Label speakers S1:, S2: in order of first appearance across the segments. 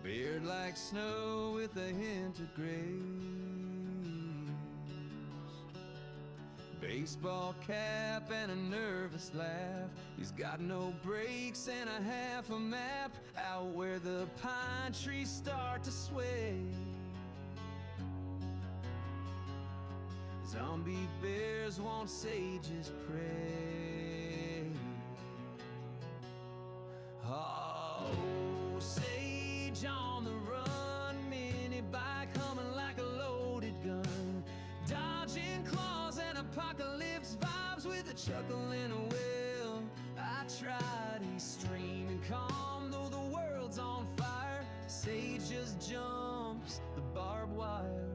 S1: Beard like snow with a hint of grace. Baseball cap and a nervous laugh. He's got no brakes and a half a map out where the pine trees start to sway. Zombie bears want sages pray. Oh, sage on the run, mini bike humming like a loaded gun, dodging claws and apocalypse vibes with a chuckle and a will. I tried, he's streaming calm though the world's on fire. Sage just jumps the barbed wire.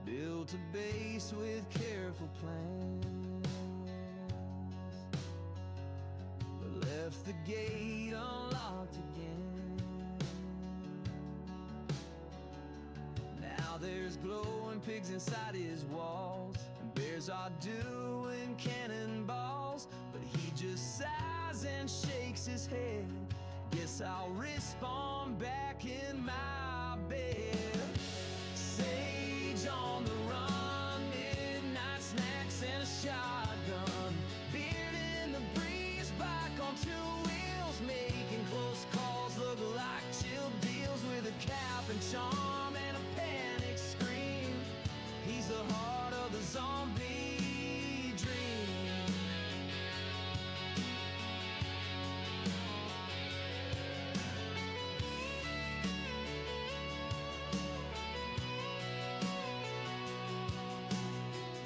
S1: Built a base with careful plans, but left the gate unlocked again. Now there's glowing pigs inside his walls, and bears are doing cannonballs, but he just sighs and shakes his head. Guess I'll respawn back in my bed. Sage on the run, midnight snacks and a shotgun. Beard in the breeze, bike on two wheels, making close calls look like chill deals with a cap and charm and a panic scream. He's the heart of the zombie dream.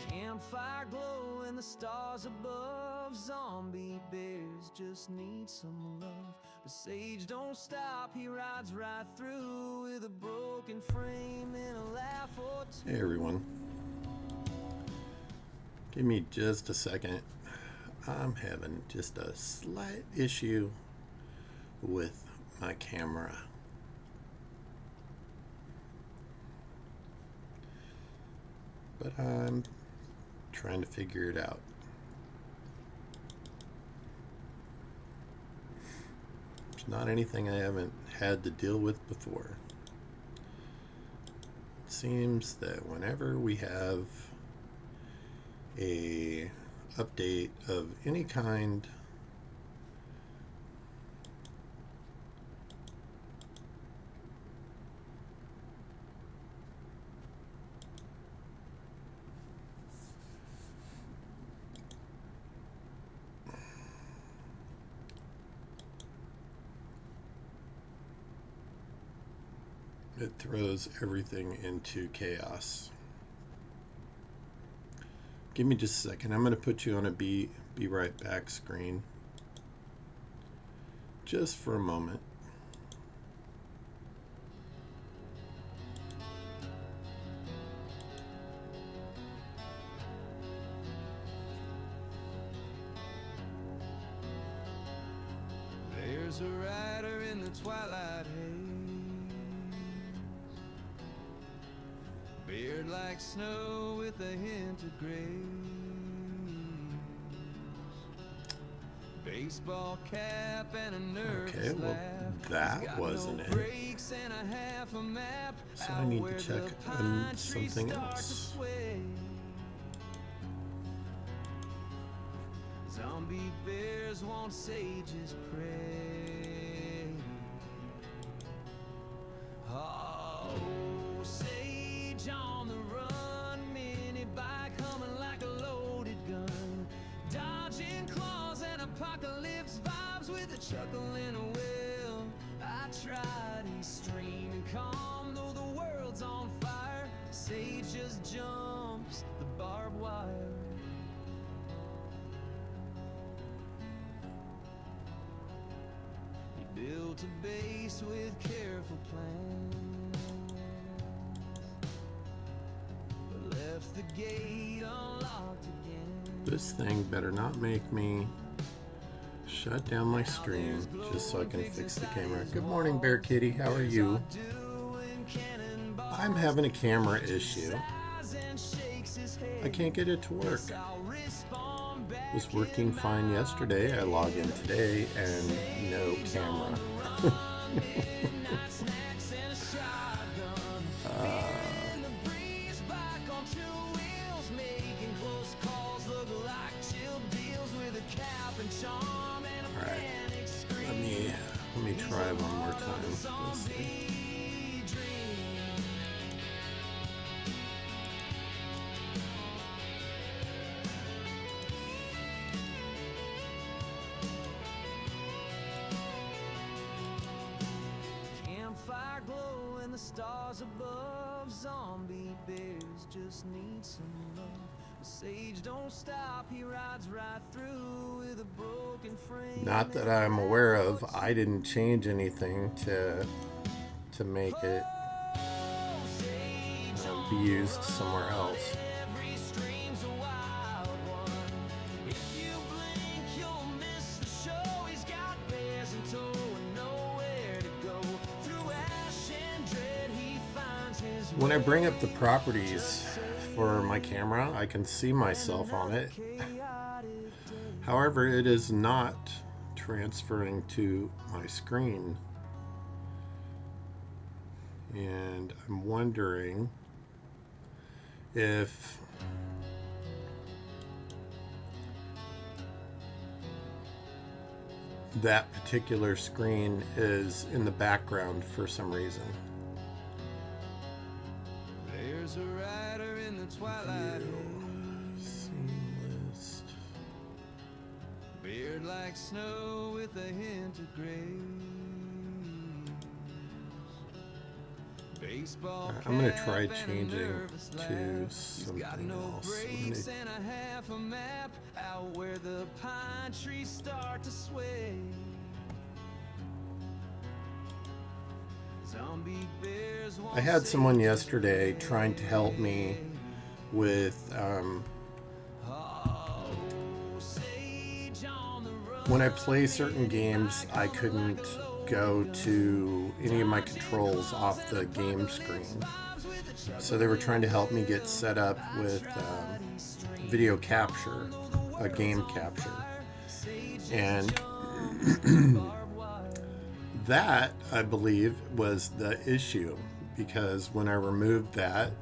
S1: Campfire glow and the stars above. Zombie bears just need some love. But Sage don't stop, he rides right through with a broken frame and a laugh or two.
S2: Hey everyone, give me just a second. I'm having just a slight issue with my camera. But I'm trying to figure it out. It's not anything I haven't had to deal with before. It seems that whenever we have a update of any kind, it throws everything into chaos. Give me just a second. I'm going to put you on a be right back screen just for a moment.
S1: There's a rider in the twilight haze. Beard like snow with a hint of grace. Baseball cap and a nervous laugh.
S2: That wasn't it.
S1: Brakes and a half a map.
S2: So I need to check on something else.
S1: Zombie bears want sages pray. Oh, sage on the run, mini bike humming like a loaded gun, dodging claws and apocalypse vibes with a chuckle and a will. I tried, he's streaming calm though the world's on fire. Sage just jumps the barbed wire. Built a base with careful plans, but left the gate unlocked again.
S2: This thing better not make me shut down my stream just so I can fix the camera. Good morning, Bear Kitty. How are you? I'm having a camera issue. I can't get it to work. was working fine yesterday. I log in today and no camera. Alright, let me try one more time. Let's see.
S1: Campfire glow and the stars above. Zombie bears just need some love. The sage don't stop, he rides right through with a broken frame.
S2: Not that I'm aware of. I didn't change anything to make it be used somewhere else.
S1: Every stream's a wild one. If you blink, you'll miss the show. He's got bears in tow and nowhere to go. Through ash and dread, he finds his
S2: When I bring up the properties for my camera, I can see myself on it. However, it is not transferring to my screen. And I'm wondering if that particular screen is in the background for some reason.
S1: There's a rider in the twilight.
S2: Scene list.
S1: Beard like snow with a hint of gray. Baseball
S2: I'm gonna
S1: cap
S2: try
S1: and a
S2: changing
S1: nervous
S2: to
S1: laugh.
S2: something
S1: He's got no
S2: else.
S1: brakes and a half a map out where the pine trees start to sway. Zombie bears
S2: I had someone yesterday trying to help me with when I play certain games, I couldn't go to any of my controls off the game screen. So they were trying to help me get set up with video capture, a game capture. And that, I believe, was the issue, because when I removed that,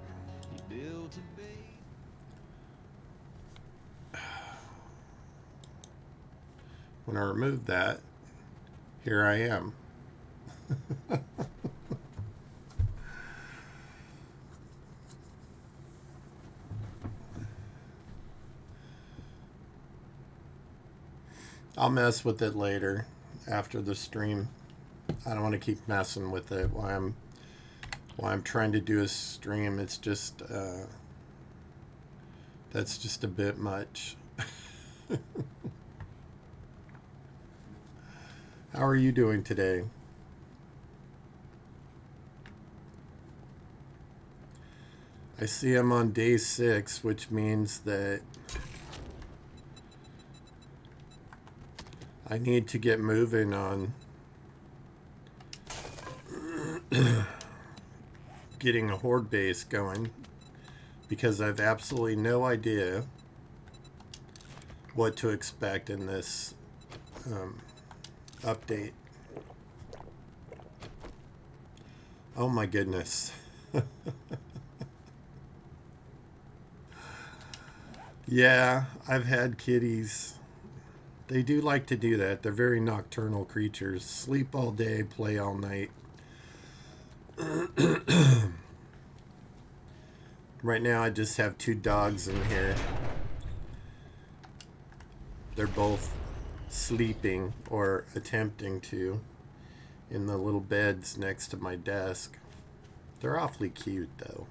S2: here I am. I'll mess with it later after the stream. I don't want to keep messing with it while I'm trying to do a stream. It's just that's just a bit much. How are you doing today? I see I'm on day 6, which means that I need to get moving on getting a Horde base going, because I've absolutely no idea what to expect in this update. Oh my goodness. Yeah, I've had kitties. They do like to do that. They're very nocturnal creatures. Sleep all day, play all night. Right now I just have 2 dogs in here. They're both sleeping, or attempting to, in the little beds next to my desk. They're awfully cute though.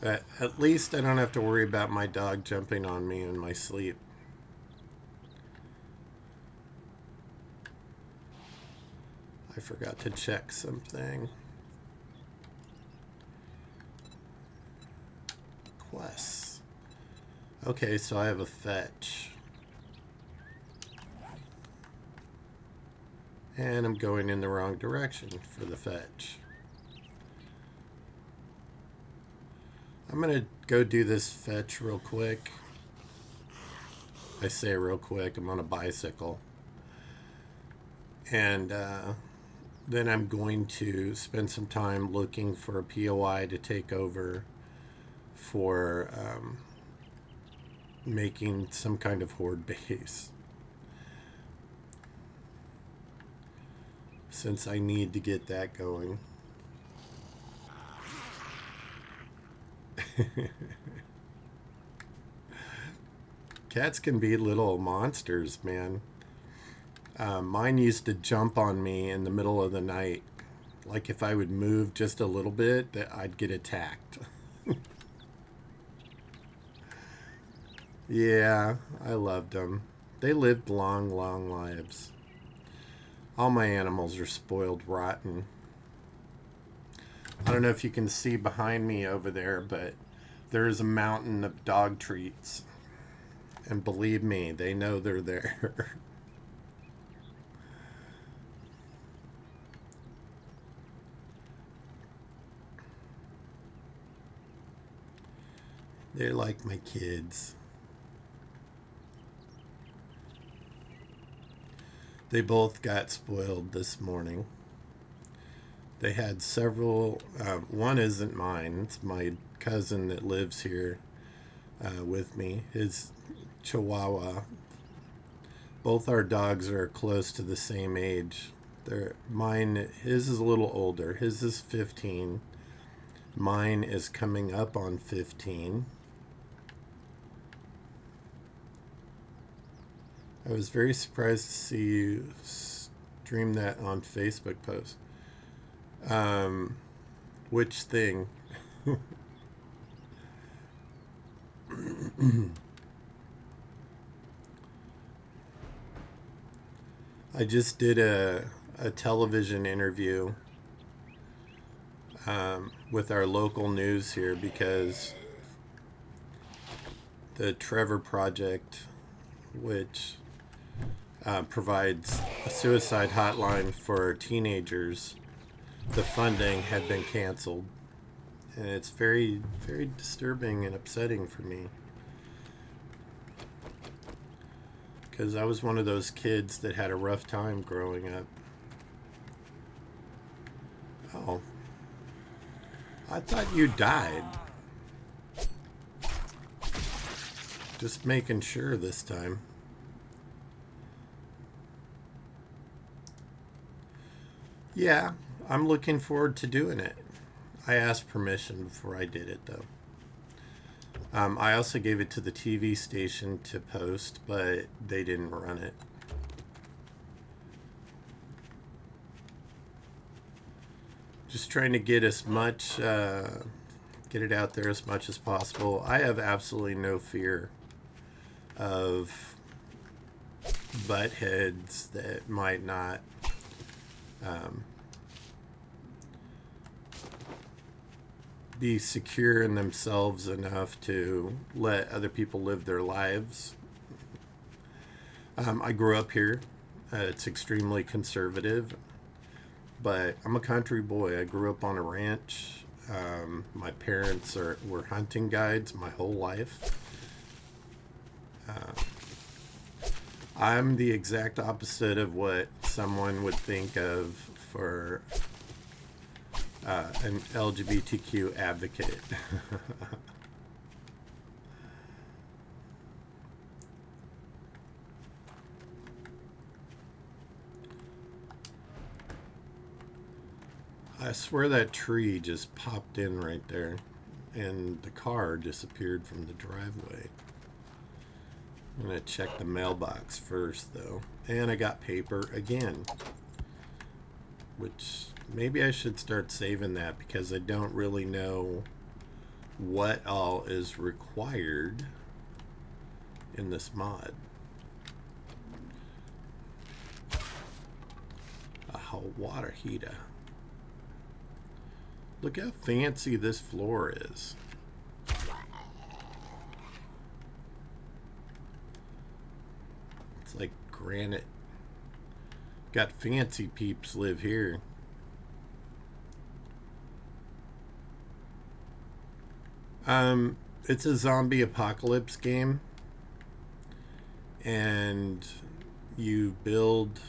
S2: But at least I don't have to worry about my dog jumping on me in my sleep. I forgot to check something. Quests. Okay, so I have a fetch. And I'm going in the wrong direction for the fetch. I'm going to go do this fetch real quick. I say real quick, I'm on a bicycle. And then I'm going to spend some time looking for a POI to take over for making some kind of Horde base. Since I need to get that going. Cats can be little monsters, man. Mine used to jump on me in the middle of the night. Like if I would move just a little bit, that I'd get attacked. Yeah, I loved them. They lived long, long lives. All my animals are spoiled rotten. I don't know if you can see behind me over there, but there is a mountain of dog treats. And believe me, they know they're there. They're like my kids. They both got spoiled this morning. They had several. One isn't mine. It's my cousin that lives here with me. His Chihuahua. Both our dogs are close to the same age. His is a little older. His is 15. Mine is coming up on 15. I was very surprised to see you stream that on Facebook post. Which thing? I just did a television interview with our local news here because the Trevor Project, which provides a suicide hotline for teenagers, the funding had been canceled. And it's very, very disturbing and upsetting for me. Because I was one of those kids that had a rough time growing up. Oh. I thought you died. Just making sure this time. Yeah, I'm looking forward to doing it. I asked permission before I did it, though. I also gave it to the TV station to post, but they didn't run it. Just trying to get as much, get it out there as much as possible. I have absolutely no fear of butt heads that might not be secure in themselves enough to let other people live their lives. I grew up here. It's extremely conservative, but I'm a country boy. I grew up on a ranch. My parents were hunting guides my whole life. I'm the exact opposite of what someone would think of for an LGBTQ advocate. I swear that tree just popped in right there, and the car disappeared from the driveway. I'm gonna check the mailbox first, though. And I got paper again, which maybe I should start saving that because I don't really know what all is required in this mod. A hot water heater. Look how fancy this floor is. It's like granite. Got fancy peeps live here. It's a zombie apocalypse game, and you build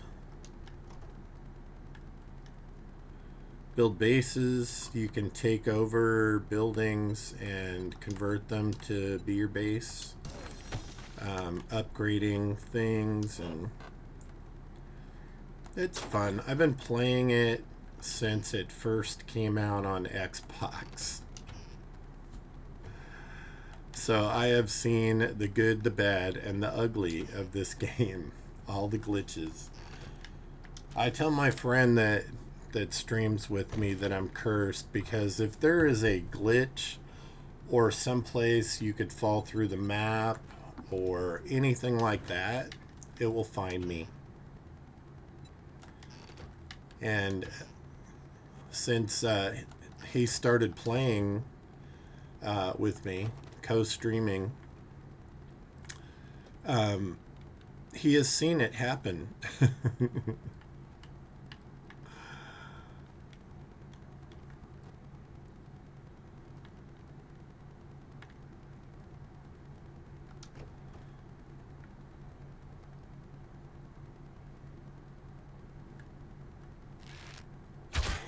S2: bases. You can take over buildings and convert them to be your base, upgrading things, and it's fun. I've been playing it since it first came out on Xbox. So I have seen the good, the bad, and the ugly of this game. All the glitches. I tell my friend that streams with me that I'm cursed, because if there is a glitch or someplace you could fall through the map or anything like that, it will find me. And since he started playing with me, co-streaming, he has seen it happen.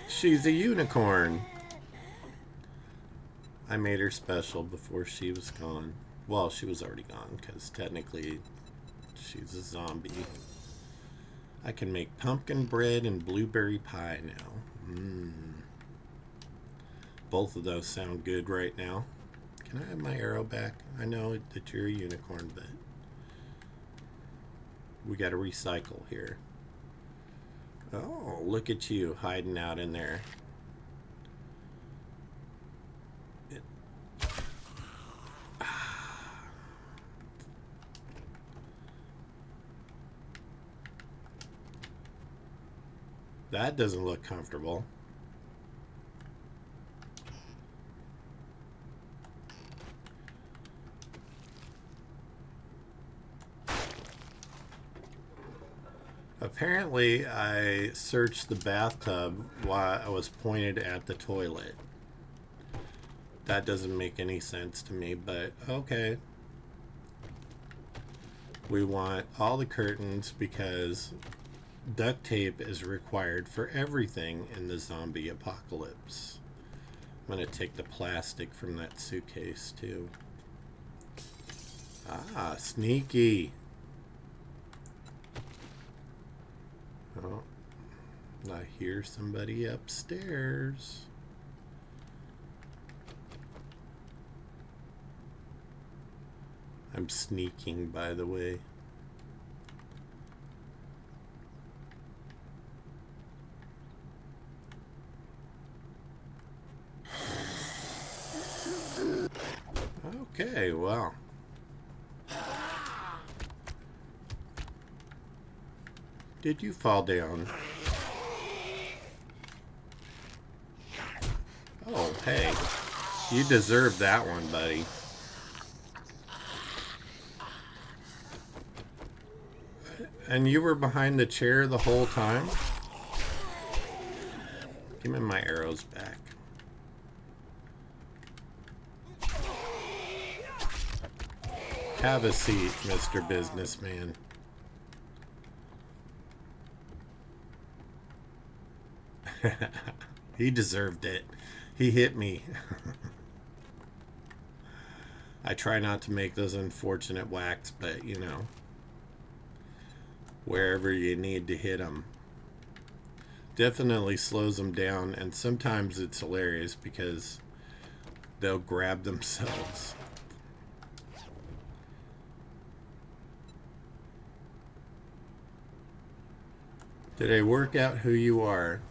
S2: She's a unicorn. I made her special before she was gone. Well, she was already gone, because technically she's a zombie. I can make pumpkin bread and blueberry pie now. Both of those sound good right now. Can I have my arrow back? I know that you're a unicorn, but we got to recycle here. Oh, look at you hiding out in there. That doesn't look comfortable. Apparently, I searched the bathtub while I was pointed at the toilet. That doesn't make any sense to me, but okay. We want all the curtains because duct tape is required for everything in the zombie apocalypse. I'm going to take the plastic from that suitcase too. Ah, sneaky. Oh, I hear somebody upstairs. I'm sneaking, by the way. Okay, well. Did you fall down? Oh, hey. You deserve that one, buddy. And you were behind the chair the whole time? Give me my arrows back. Have a seat, Mr. Businessman. He deserved it. He hit me. I try not to make those unfortunate whacks, but you know, wherever you need to hit them. Definitely slows them down, and sometimes it's hilarious because they'll grab themselves. Did I work out who you are?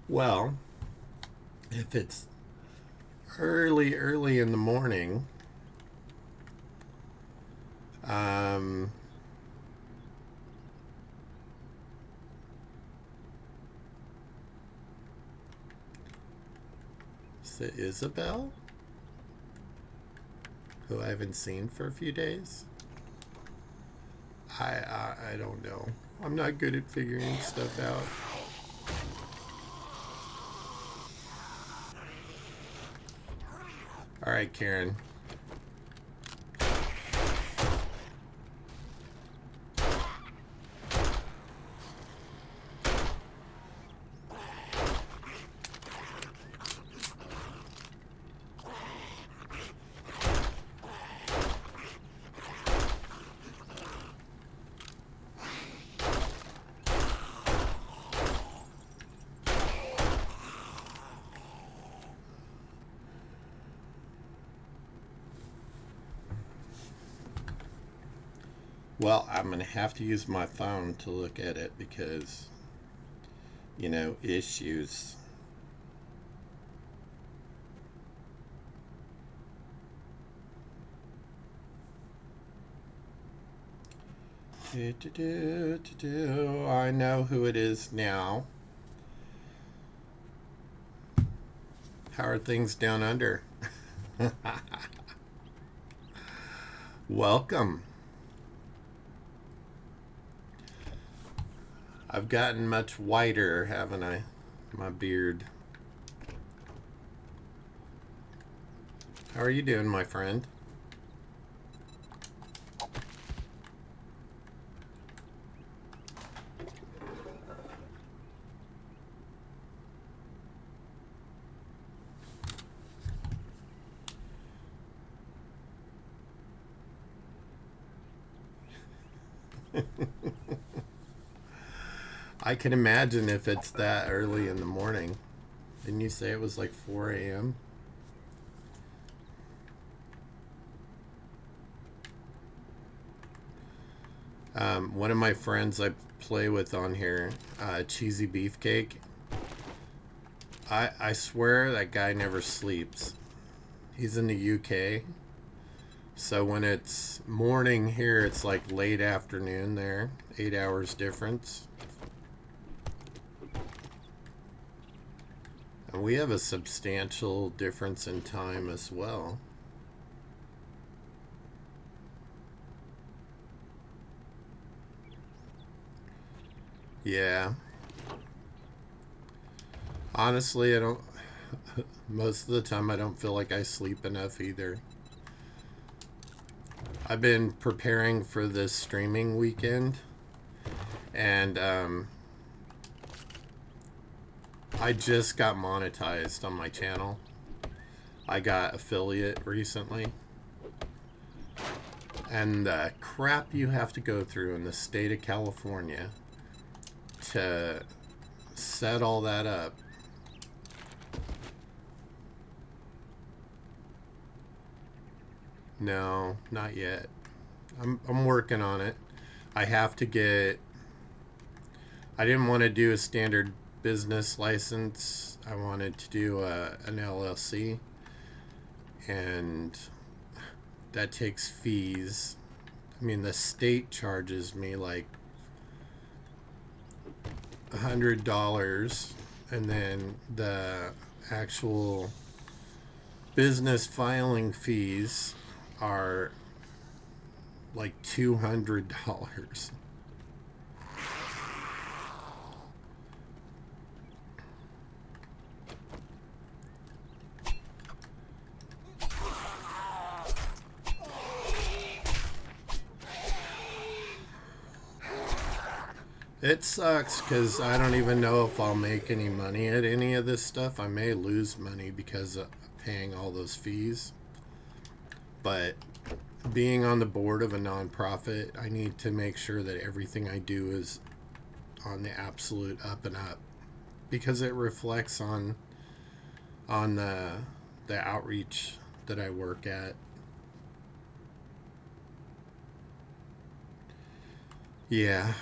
S2: Well, if it's early in the morning, is it Isabel? Who I haven't seen for a few days? I don't know. I'm not good at figuring stuff out. All right, Karen. Well, I'm going to have to use my phone to look at it because, you know, issues. I know who it is now. How are things down under? Welcome. I've gotten much whiter, haven't I? My beard. How are you doing, my friend? I can imagine if it's that early in the morning. Didn't you say it was like 4 a.m.? One of my friends I play with on here, Cheesy Beefcake, I swear that guy never sleeps. He's in the UK. So when it's morning here, it's like late afternoon there. 8 hours difference. And we have a substantial difference in time as well. Yeah. Honestly, I don't... Most of the time, I don't feel like I sleep enough either. I've been preparing for this streaming weekend. And, I just got monetized on my channel. I got affiliate recently. And the crap you have to go through in the state of California to set all that up. No, not yet. I'm working on it. I have to get... I didn't want to do a standard business license. I wanted to do an LLC, and that takes fees. I mean, the state charges me like $100, and then the actual business filing fees are like $200. It sucks because I don't even know if I'll make any money at any of this stuff. I may lose money because of paying all those fees. But being on the board of a nonprofit, I need to make sure that everything I do is on the absolute up and up, because it reflects on the outreach that I work at. Yeah.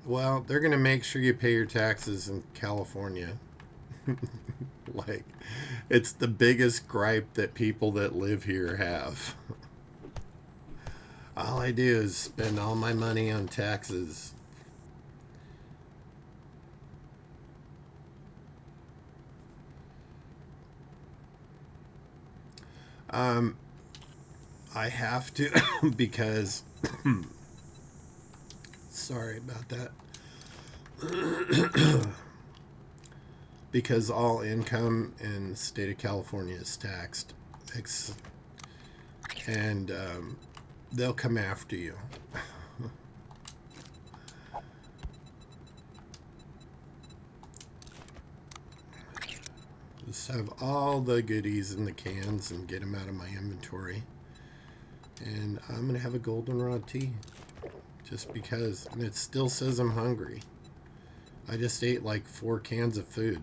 S2: Well, they're going to make sure you pay your taxes in California. Like, it's the biggest gripe that people that live here have. All I do is spend all my money on taxes. I have to because sorry about that. Because all income in the state of California is taxed. and they'll come after you. Just have all the goodies in the cans and get them out of my inventory. And I'm going to have a goldenrod tea. Just because. And it still says I'm hungry. I just ate like 4 cans of food.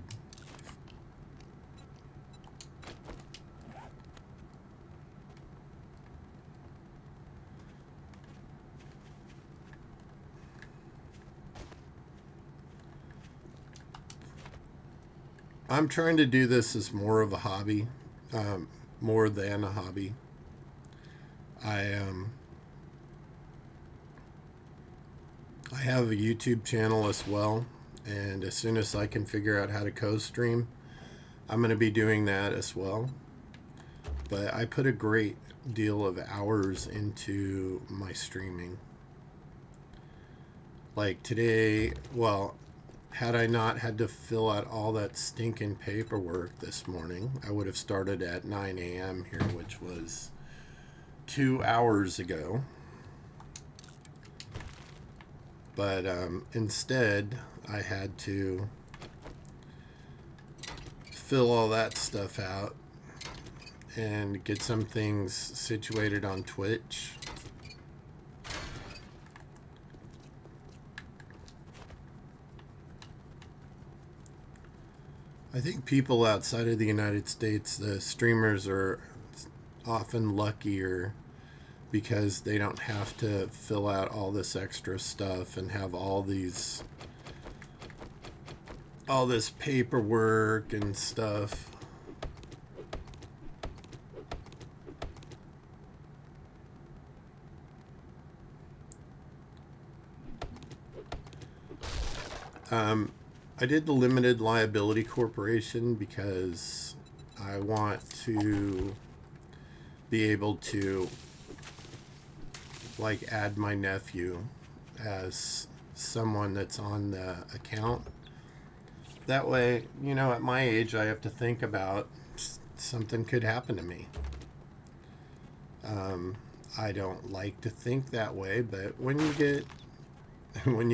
S2: I'm trying to do this as more of a hobby, more than a hobby. I have a YouTube channel as well, and as soon as I can figure out how to co-stream, I'm going to be doing that as well. But I put a great deal of hours into my streaming. Like today, well, had I not had to fill out all that stinking paperwork this morning, I would have started at 9 a.m. here, which was 2 hours ago. But instead, I had to fill all that stuff out and get some things situated on Twitch. I think people outside of the United States, the streamers are often luckier because they don't have to fill out all this extra stuff and have all this paperwork and stuff. I did the limited liability corporation because I want to be able to like add my nephew as someone that's on the account. That way, you know, at my age, I have to think about something could happen to me. I don't like to think that way, but when you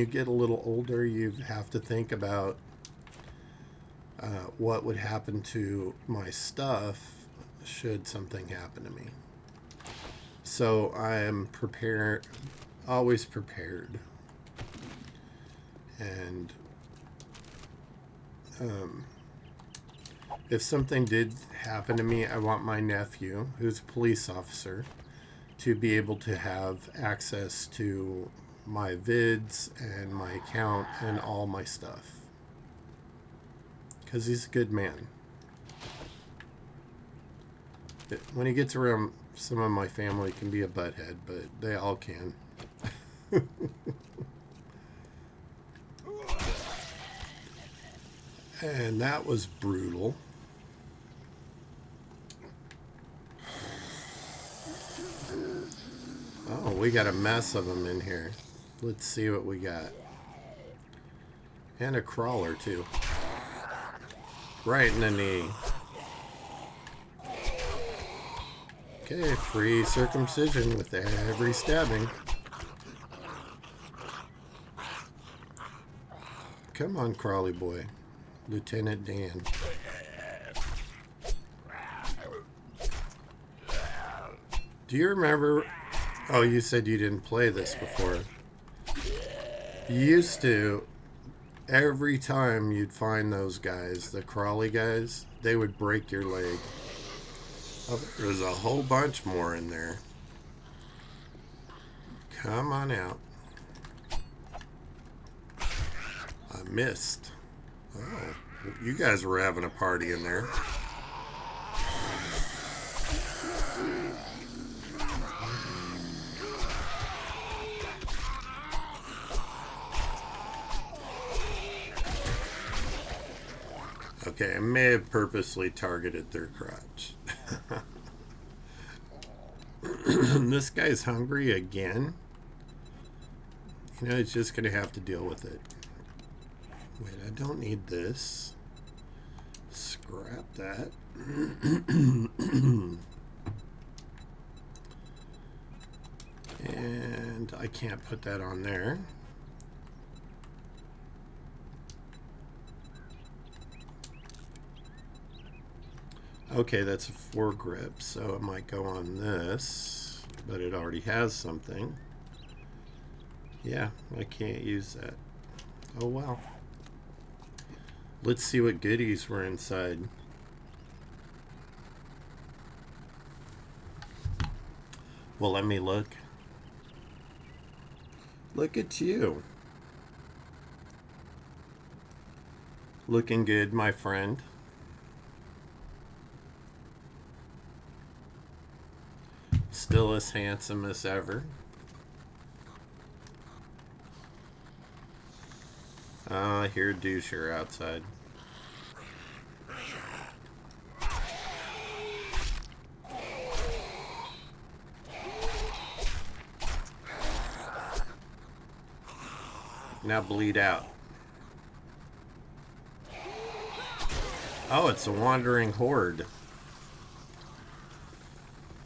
S2: get a little older, you have to think about what would happen to my stuff should something happen to me. So I am prepared, always prepared. And if something did happen to me, I want my nephew, who's a police officer, to be able to have access to my vids and my account and all my stuff. Because he's a good man. When he gets around some of my family, can be a butthead, but they all can. And that was brutal. Oh, we got a mess of them in here. Let's see what we got. And a crawler, too. Right in the knee. Okay, free circumcision with every stabbing. Come on, Crawly boy. Lieutenant Dan. Do you remember... Oh, you said you didn't play this before. You used to... Every time you'd find those guys, the Crawly guys, they would break your leg. Oh, there's a whole bunch more in there. Come on out. I missed. Oh, you guys were having a party in there. Okay, I may have purposely targeted their crotch. This guy's hungry again. You know, he's just going to have to deal with it. Wait, I don't need this. Scrap that. And I can't put that on there. Okay, that's a foregrip, so it might go on this, but it already has something. Yeah, I can't use that. Oh well. Let's see what goodies were inside. Well, let me look. Look at you. Looking good, my friend. Still as handsome as ever. I hear a doucher outside. Now bleed out. Oh, it's a wandering horde.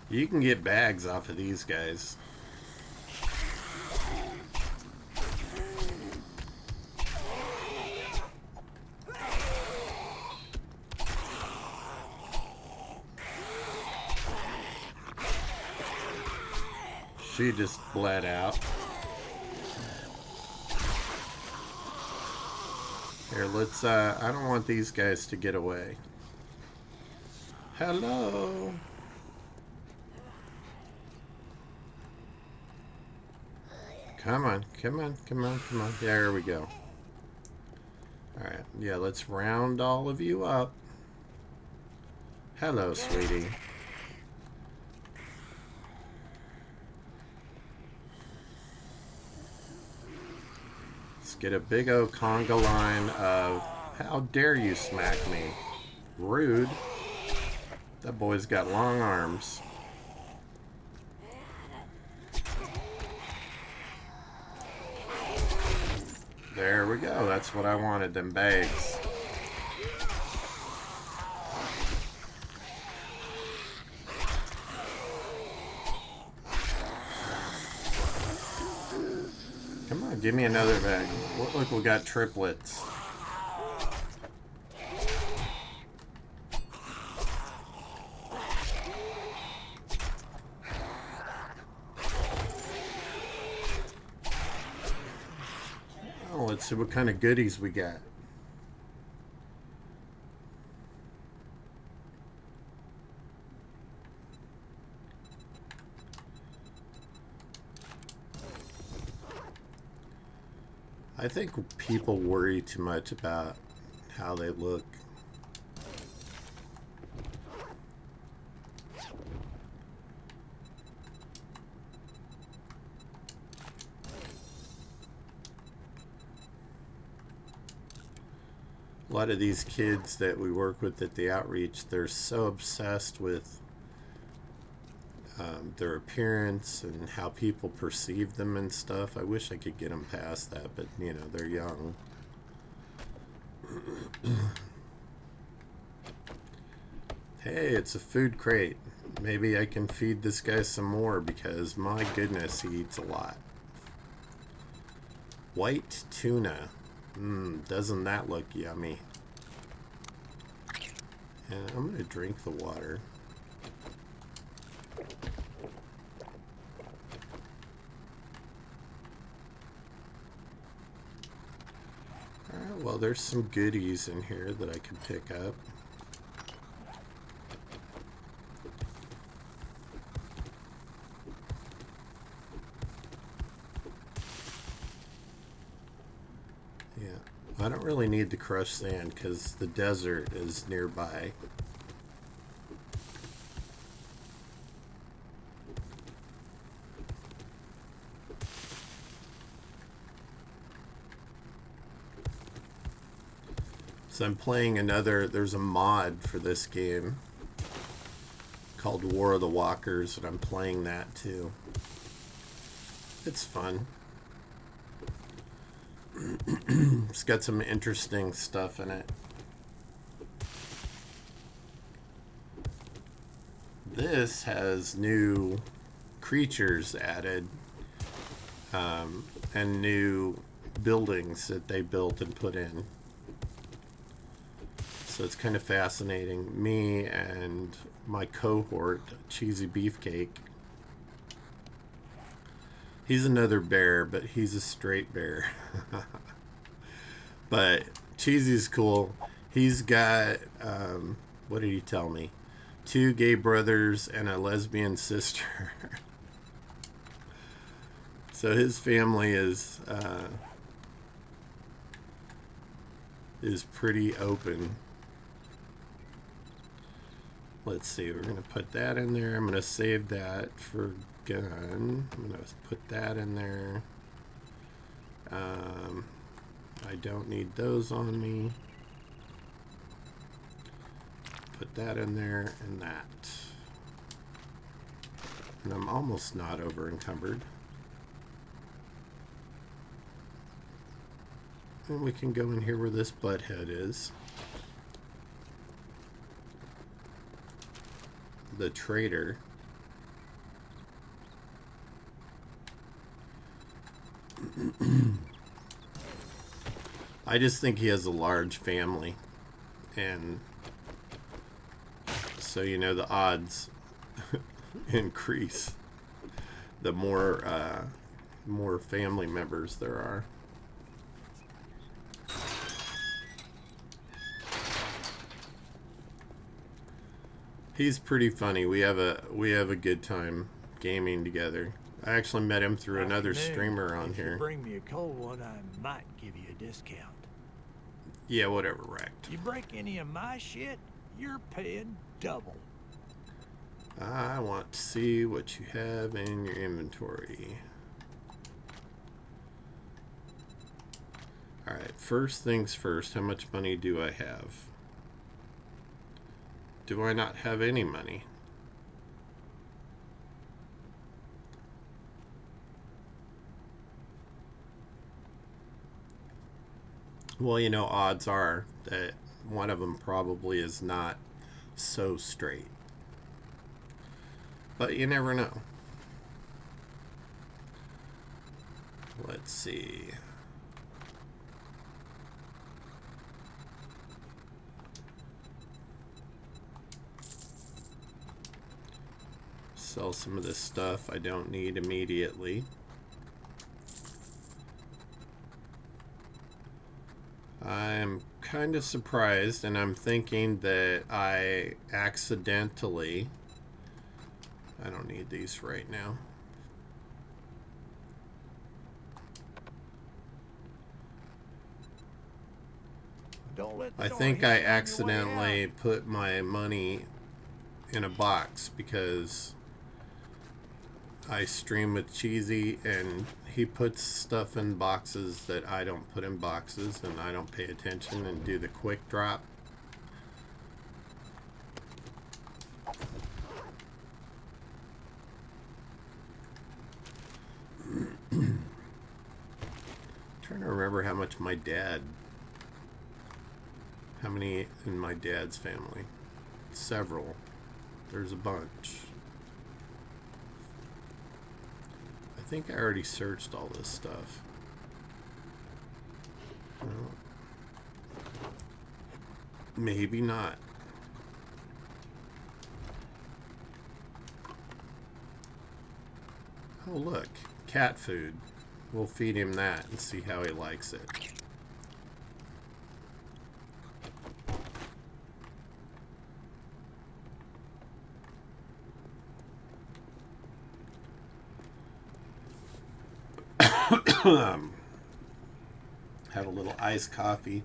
S2: You can get bags off of these guys. She just bled out. Here, let's, I don't want these guys to get away. Hello. Come on, come on, come on, come on. There we go. Alright, yeah, let's round all of you up. Hello, sweetie. Let's get a big old conga line of, how dare you smack me? Rude. That boy's got long arms. There we go. That's what I wanted, them bags. Come on, give me another bag. Look, we got triplets. Let's see what kind of goodies we got. I think people worry too much about how they look. A lot of these kids that we work with at the outreach, they're so obsessed with their appearance and how people perceive them and stuff. I wish I could get them past that, but you know, they're young. Hey, it's a food crate. Maybe I can feed this guy some more because my goodness, he eats a lot. White tuna. Doesn't that look yummy? And I'm going to drink the water. Alright, well, there's some goodies in here that I can pick up. I don't really need the crushed sand because the desert is nearby. So I'm playing another, there's a mod for this game called War of the Walkers, and I'm playing that too. It's fun. It's got some interesting stuff in it. This has new creatures added. and new buildings that they built and put in. So it's kind of fascinating. Me and my cohort, Cheesy Beefcake. He's another bear, but he's a straight bear. But Cheesy's cool. He's got, what did he tell me? 2 gay brothers and a lesbian sister. So his family is pretty open. Let's see, we're going to put that in there. I'm going to save that for gun. I'm going to put that in there. I don't need those on me. Put that in there and that. And I'm almost not over encumbered. And we can go in here where this butthead is. The trader. I just think he has a large family, and so you know the odds increase the more family members there are. He's pretty funny. We have a good time gaming together. I actually met him through another streamer on here.
S3: If you bring me a cold one, I might give you a discount.
S2: Yeah, whatever, Rekt.
S3: You break any of my shit, you're paying double.
S2: I want to see what you have in your inventory. Alright, first things first, how much money do I have? Do I not have any money? Well, you know, odds are that one of them probably is not so straight. But you never know. Let's see. Sell some of this stuff I don't need immediately. I'm kind of surprised, and I'm thinking that I accidentally... I don't need these right now.
S3: Don't let the
S2: I
S3: door
S2: think
S3: hit
S2: I
S3: you on your way
S2: accidentally
S3: out.
S2: put my money in a box because I stream with Cheesy and he puts stuff in boxes that I don't put in boxes, and I don't pay attention and do the quick drop. Trying to remember how much how many in my dad's family. Several. There's a bunch. I think I already searched all this stuff. Well, maybe not. Oh, look. Cat food. We'll feed him that and see how he likes it. Have a little iced coffee.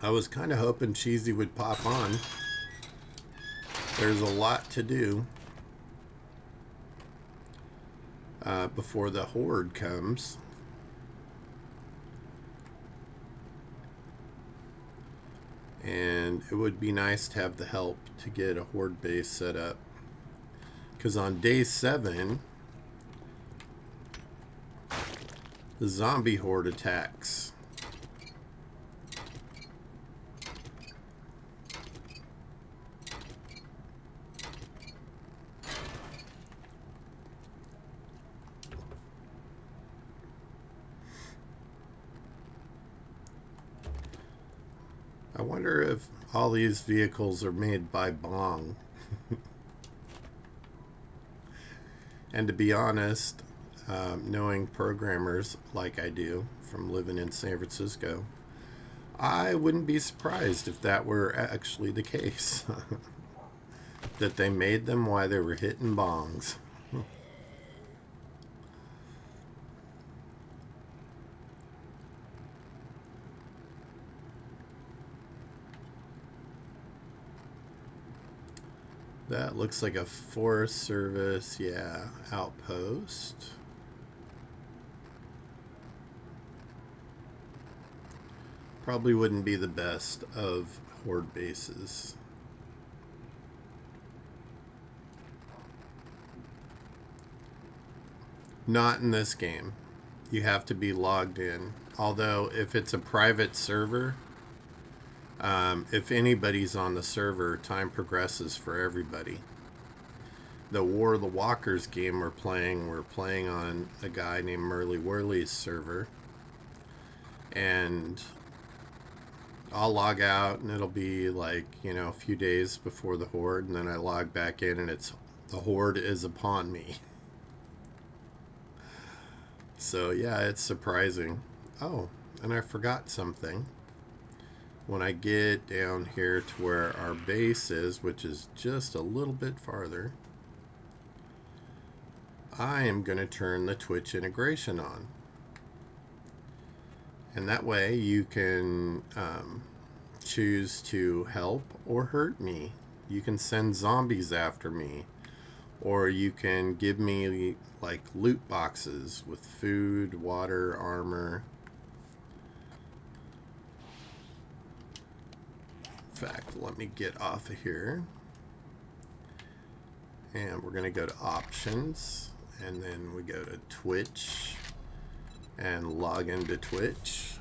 S2: I was kind of hoping Cheesy would pop on. There's a lot to do before the Horde comes. And it would be nice to have the help to get a Horde base set up. Because on day 7, the zombie Horde attacks. wonder if all these vehicles are made by Bong. And to be honest, knowing programmers like I do from living in San Francisco, I wouldn't be surprised if that were actually the case. That they made them while they were hitting bongs. That looks like a Forest Service, yeah, outpost. Probably wouldn't be the best of Horde bases. Not in this game. You have to be logged in. Although, if it's a private server, if anybody's on the server, time progresses for everybody. The War of the Walkers game we're playing on a guy named Merly Worley's server. And I'll log out and it'll be like, you know, a few days before the Horde, and then I log back in and it's the Horde is upon me. So yeah, it's surprising. Oh, and I forgot something. When I get down here to where our base is, which is just a little bit farther, I am going to turn the Twitch integration on. And that way you can choose to help or hurt me. You can send zombies after me. Or you can give me like loot boxes with food, water, armor. In fact, let me get off of here. And we're going to go to options. And then we go to Twitch. And log into Twitch.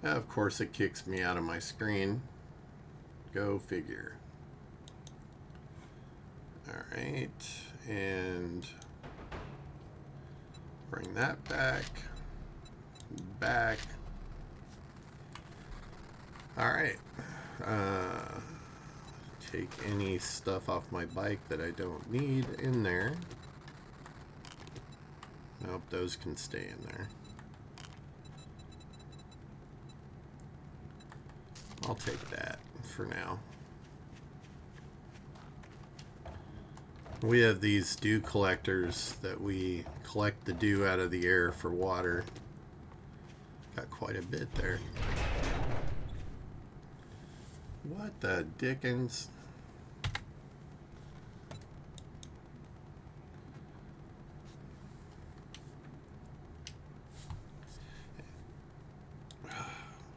S2: Now, of course, it kicks me out of my screen. Go figure. Alright. And bring that back. Back. Alright. Take any stuff off my bike that I don't need in there. Nope, those can stay in there. I'll take that for now. We have these dew collectors that we collect the dew out of the air for water. Got quite a bit there. What the dickens?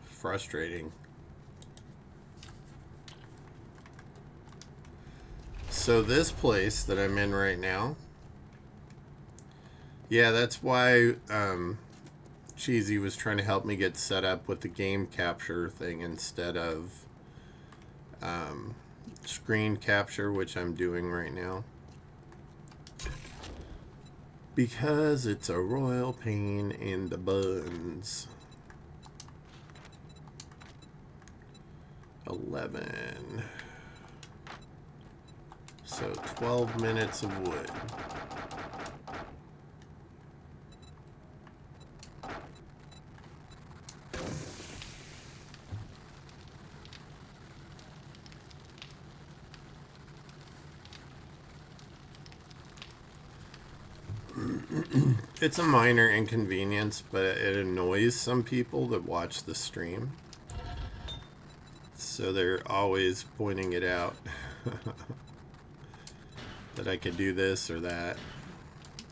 S2: Frustrating. So this place that I'm in right now, yeah, that's why Cheesy was trying to help me get set up with the game capture thing instead of screen capture, which I'm doing right now. Because it's a royal pain in the buns. 11. So 12 minutes of wood. It's a minor inconvenience, but it annoys some people that watch the stream. So they're always pointing it out. That I could do this or that.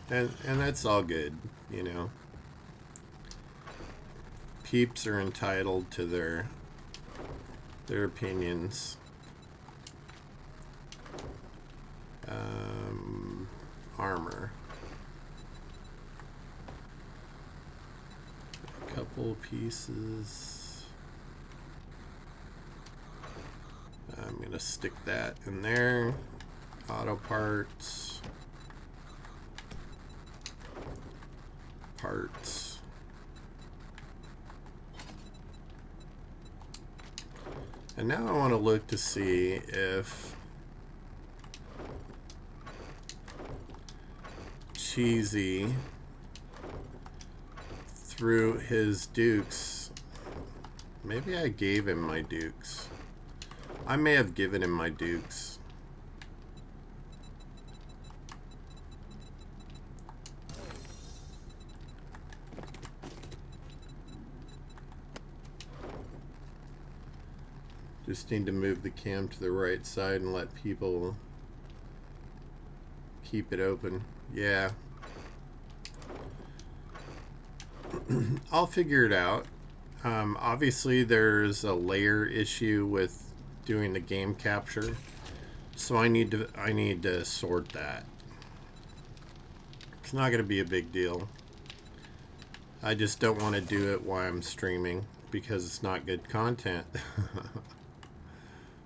S2: And that's all good, you know. Peeps are entitled to their opinions. Armor. A couple pieces. I'm gonna stick that in there. Auto parts. Parts. And now I want to look to see if Cheesy threw his dukes. Maybe I gave him my dukes. I may have given him my dukes. Just need to move the cam to the right side and let people keep it open. Yeah. I'll figure it out. Obviously there's a layer issue with doing the game capture, so I need to sort that. It's not going to be a big deal. I just don't want to do it while I'm streaming because it's not good content.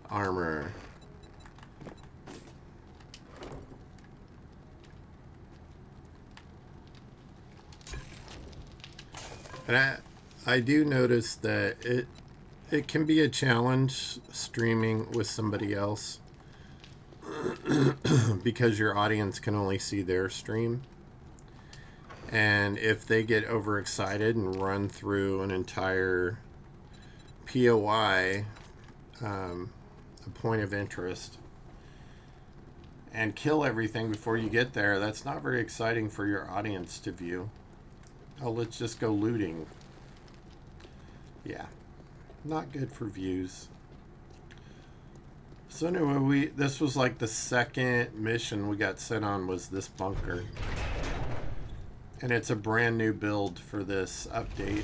S2: Armor. And I do notice that it can be a challenge streaming with somebody else because your audience can only see their stream. And if they get overexcited and run through an entire POI, a point of interest, and kill everything before you get there, that's not very exciting for your audience to view. Oh, let's just go looting. Yeah, not good for views. So anyway, this was like the second mission we got sent on, was this bunker. And it's a brand new build for this update.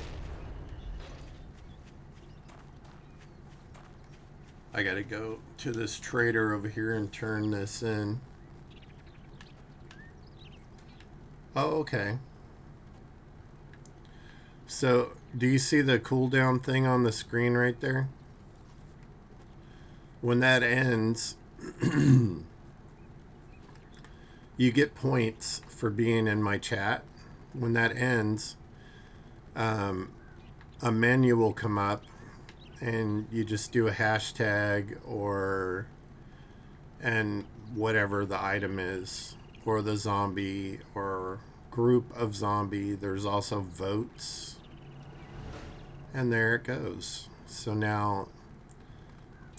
S2: I gotta go to this trader over here and turn this in. Oh, okay. So, do you see the cooldown thing on the screen right there? When that ends, you get points for being in my chat. When that ends, a menu will come up and you just do a hashtag and whatever the item is, or the zombie or group of zombie. There's also votes. And there it goes. So now,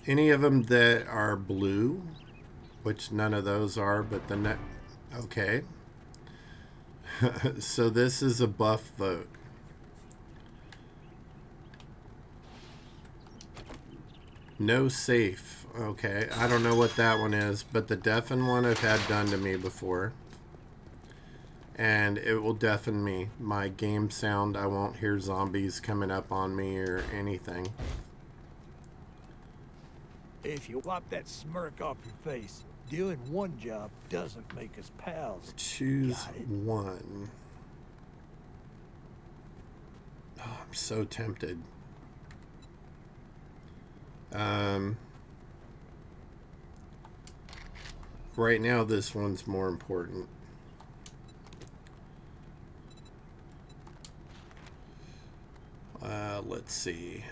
S2: any of them that are blue, which none of those are, but the okay. So this is a buff vote. No safe. Okay, I don't know what that one is, but the deafen one I've had done to me before. And it will deafen me. My game sound, I won't hear zombies coming up on me or anything.
S3: If you wipe that smirk off your face, doing one job doesn't make us pals.
S2: Choose one. Oh, I'm so tempted. Right now, this one's more important. Let's see.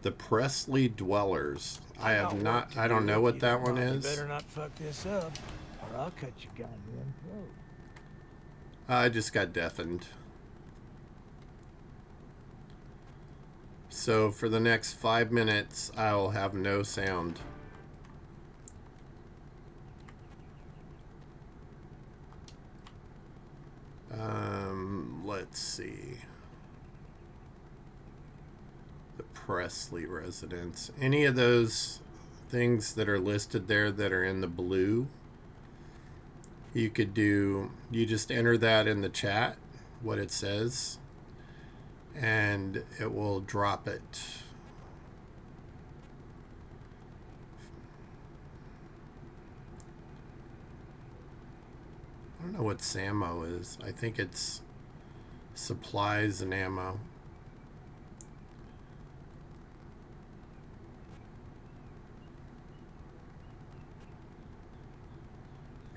S2: The Presley Dwellers. I don't know what that one is.
S3: You better not fuck this up, or I'll cut your goddamn throat.
S2: I just got deafened. So for the next 5 minutes, I'll have no sound. Let's see. The Presley residence. Any of those things that are listed there that are in the blue, you could do, you just enter that in the chat, what it says, and it will drop it. I don't know what SAMO is. I think it's supplies and ammo.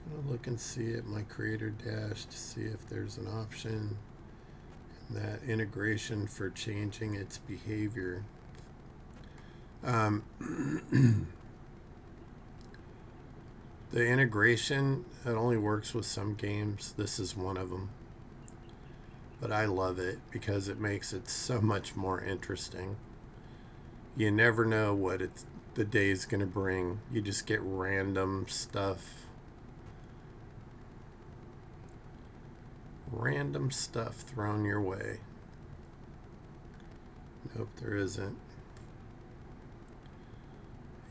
S2: Gonna look and see at my creator dash to see if there's an option in that integration for changing its behavior. The integration, it only works with some games. This is one of them. But I love it because it makes it so much more interesting. You never know what the day's going to bring. You just get random stuff. Random stuff thrown your way. Nope, there isn't.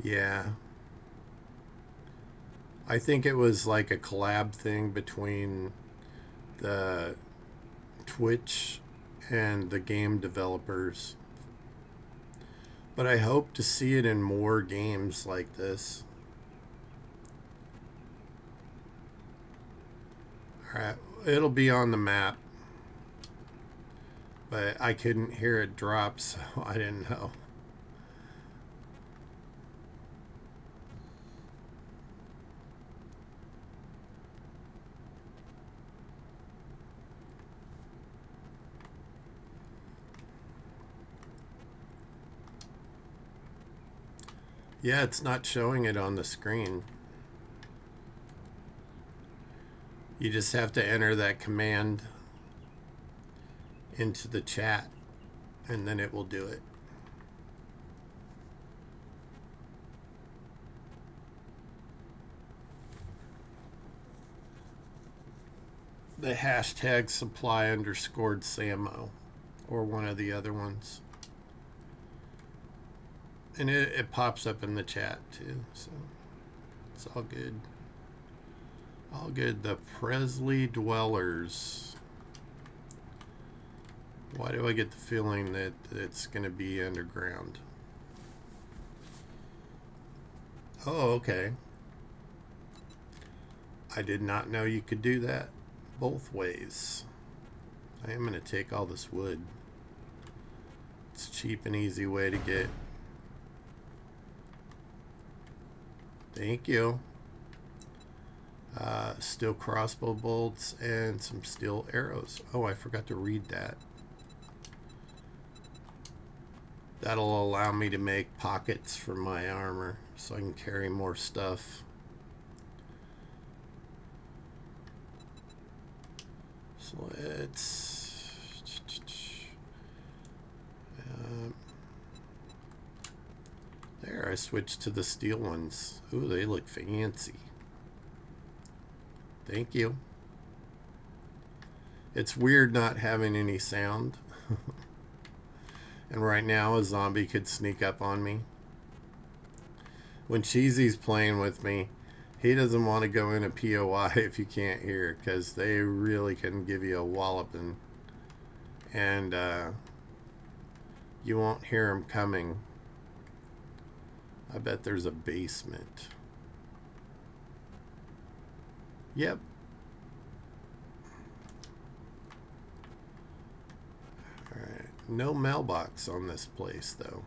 S2: Yeah. I think it was like a collab thing between the Twitch and the game developers. But I hope to see it in more games like this. Alright, it'll be on the map. But I couldn't hear it drop, so I didn't know. Yeah, it's not showing it on the screen. You just have to enter that command into the chat, and then it will do it. The hashtag supply underscored Samo, or one of the other ones. And it pops up in the chat too, so it's all good. All good. The Presley Dwellers. Why do I get the feeling that it's going to be underground? Oh, okay. I did not know you could do that both ways. I am going to take all this wood. It's a cheap and easy way to get. Thank you. Steel crossbow bolts and some steel arrows. Oh, I forgot to read that. That'll allow me to make pockets for my armor so I can carry more stuff. So let's... there, I switched to the steel ones. Ooh, they look fancy. Thank you. It's weird not having any sound. And right now a zombie could sneak up on me. When Cheesy's playing with me, he doesn't want to go in a POI if you can't hear, because they really can give you a walloping. And you won't hear them coming. I bet there's a basement. Yep. Alright. No mailbox on this place, though.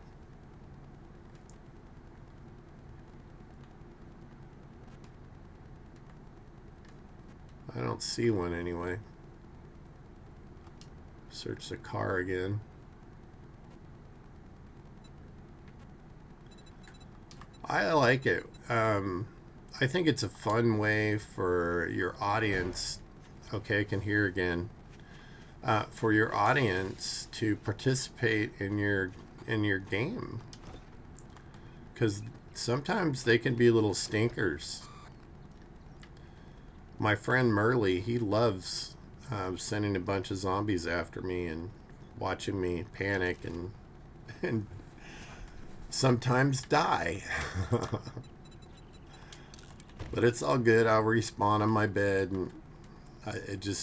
S2: I don't see one anyway. Search the car again. I like it. I think it's a fun way for your audience. Okay, I can hear again. For your audience to participate in your game, because sometimes they can be little stinkers. My friend Merle, he loves sending a bunch of zombies after me and watching me panic and sometimes die. But it's all good. I'll respawn on my bed, and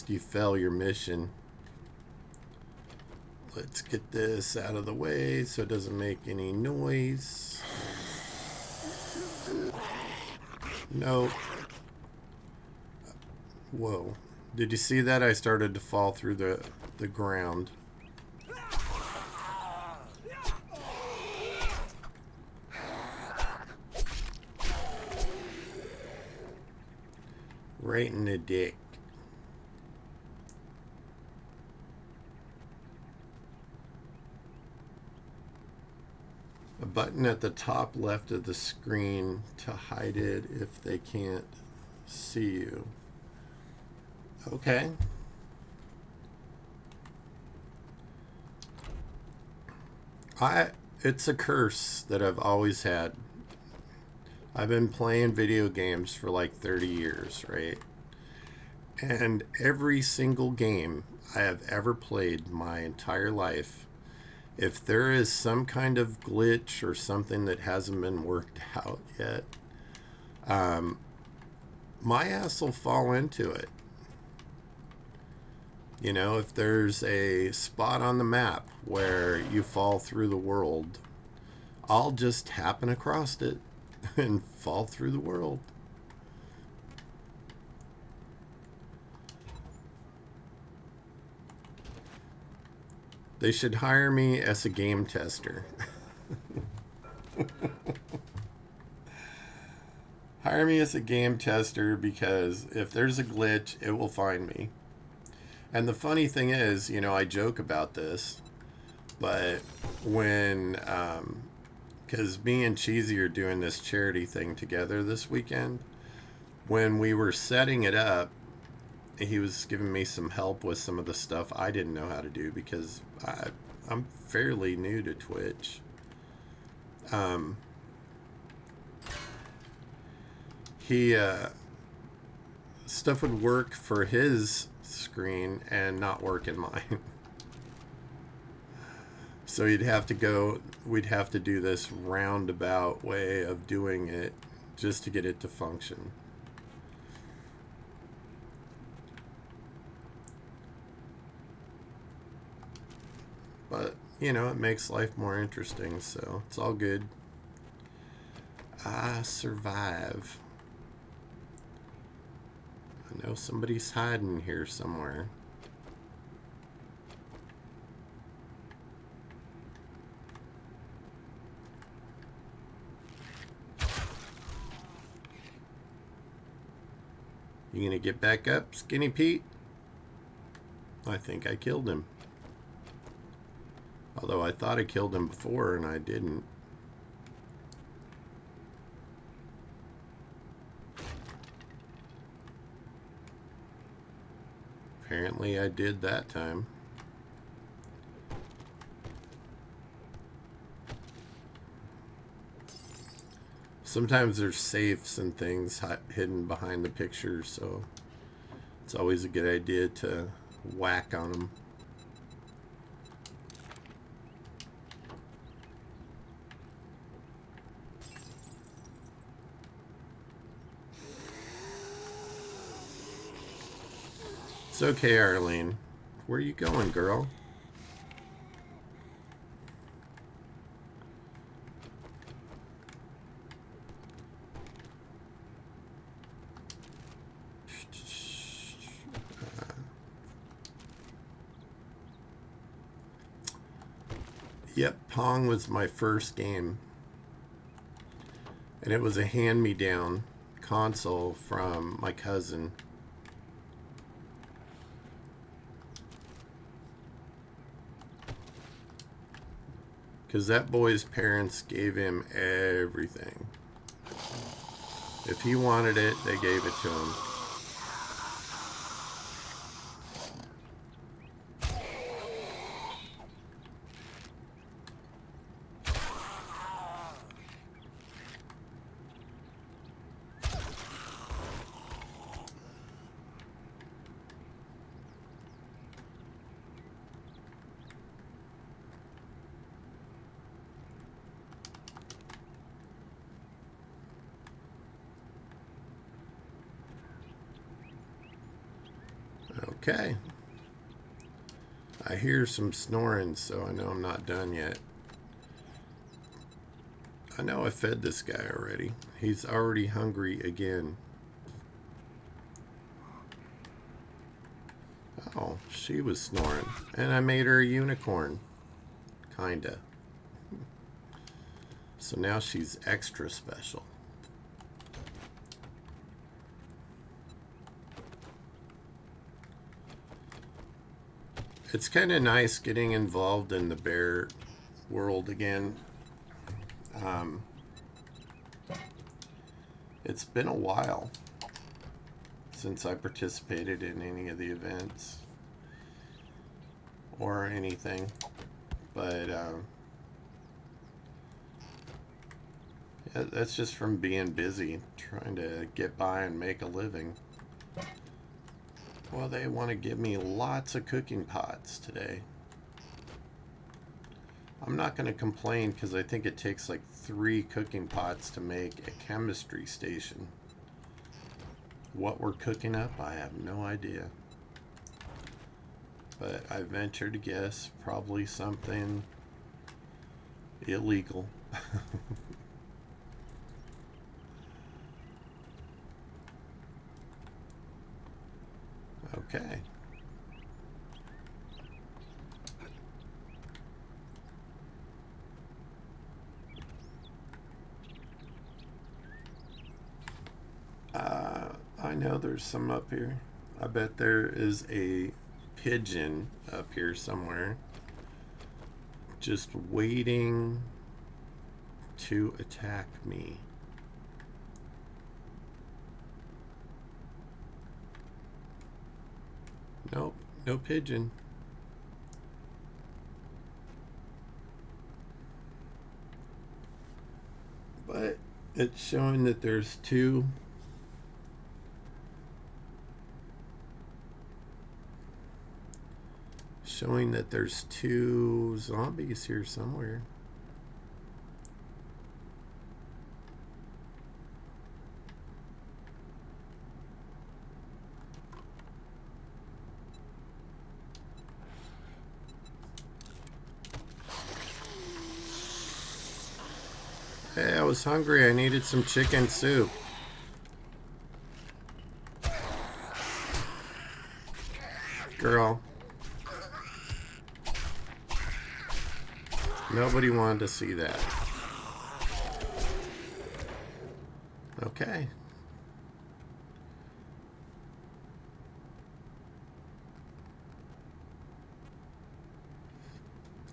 S2: you fail your mission. Let's get this out of the way so it doesn't make any noise. Nope. Whoa. Did you see that? I started to fall through the ground. Right in the dick. A button at the top left of the screen to hide it if they can't see you. Okay. It's a curse that I've always had. I've been playing video games for like 30 years, right? And every single game I have ever played my entire life, if there is some kind of glitch or something that hasn't been worked out yet, my ass will fall into it. You know, if there's a spot on the map where you fall through the world, I'll just happen across it and fall through the world. They should hire me as a game tester. Hire me as a game tester, because if there's a glitch, it will find me. And the funny thing is, you know, I joke about this, but when, because me and Cheesy are doing this charity thing together this weekend, when we were setting it up, he was giving me some help with some of the stuff I didn't know how to do, because I'm fairly new to Twitch. Stuff would work for his screen and not work in mine. So we'd have to do this roundabout way of doing it just to get it to function. But, you know, it makes life more interesting, so it's all good. I survive. I know somebody's hiding here somewhere. You gonna get back up, Skinny Pete? I think I killed him. Although I thought I killed him before and I didn't. Apparently I did that time. Sometimes there's safes and things hidden behind the pictures, so it's always a good idea to whack on them. It's okay, Arlene. Where you going, girl? Yep, Pong was my first game. And it was a hand-me-down console from my cousin. Because that boy's parents gave him everything. If he wanted it, they gave it to him. Okay. I hear some snoring, so I know I'm not done yet. I know I fed this guy already. He's already hungry again. Oh, she was snoring. And I made her a unicorn. Kinda. So now she's extra special. It's kind of nice getting involved in the bear world again. It's been a while since I participated in any of the events or anything, but yeah, that's just from being busy trying to get by and make a living. Well, they want to give me lots of cooking pots today. I'm not going to complain because I think it takes like 3 cooking pots to make a chemistry station. What we're cooking up, I have no idea. But I venture to guess probably something illegal. Okay. I know there's some up here. I bet there is a pigeon up here somewhere just waiting to attack me. Nope, no pigeon. But it's showing that there's 2. Showing that there's 2 zombies here somewhere. Hey, I was hungry. I needed some chicken soup. Girl. Nobody wanted to see that. Okay.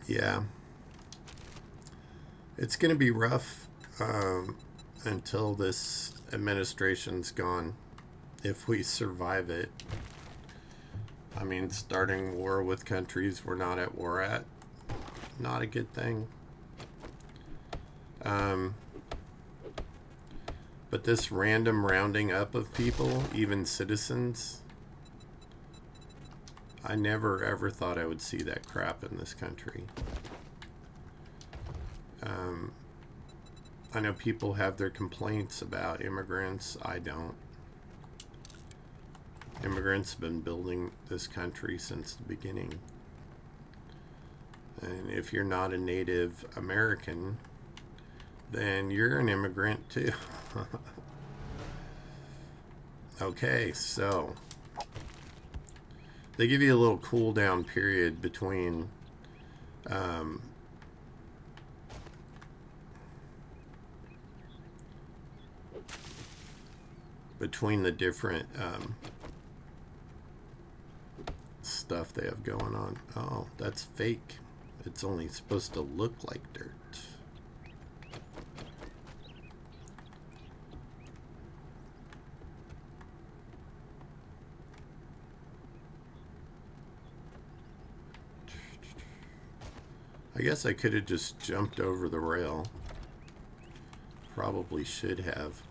S2: Yeah. It's going to be rough until this administration's gone, if we survive it. I mean, starting war with countries we're not at war at, not a good thing. But this random rounding up of people, even citizens, I never ever thought I would see that crap in this country. I know people have their complaints about immigrants. I don't. Immigrants have been building this country since the beginning. And if you're not a Native American, then you're an immigrant too. Okay, so they give you a little cool down period between the different stuff they have going on. Oh, that's fake. It's only supposed to look like dirt. I guess I could have just jumped over the rail. Probably should have.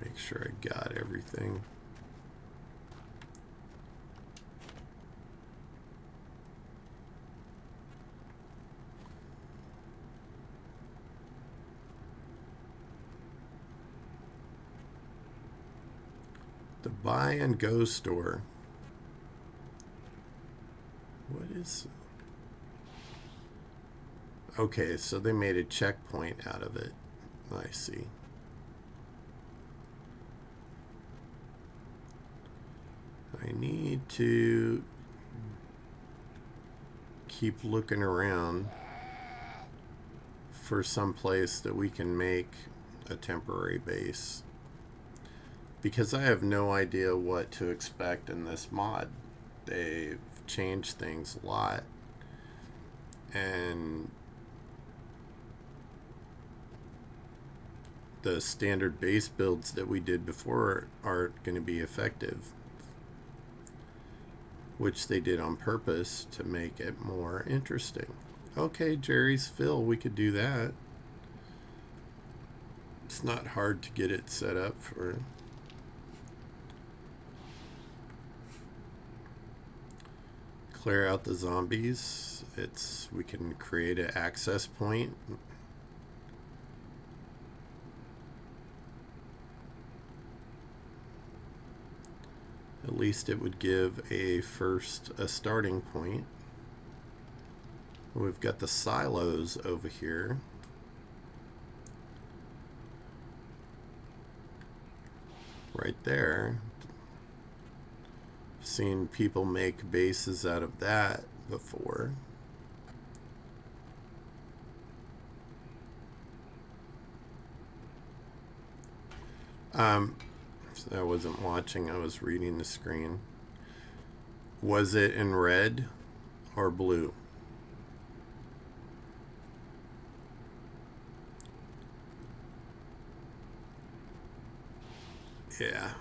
S2: Make sure I got everything. The buy and go store. What is... Okay, so they made a checkpoint out of it. I see. I need to keep looking around for some place that we can make a temporary base. because I have no idea what to expect in this mod. They've changed things a lot, and the standard base builds that we did before aren't going to be effective, which they did on purpose to make it more interesting. Okay, Jerry's fill, we could do that. It's not hard to get it set up for. Clear out the zombies. We can create an access point. At least it would give a starting point. We've got the silos over here. Right there. Seen people make bases out of that before. I wasn't watching, I was reading the screen. Was it in red or blue? Yeah.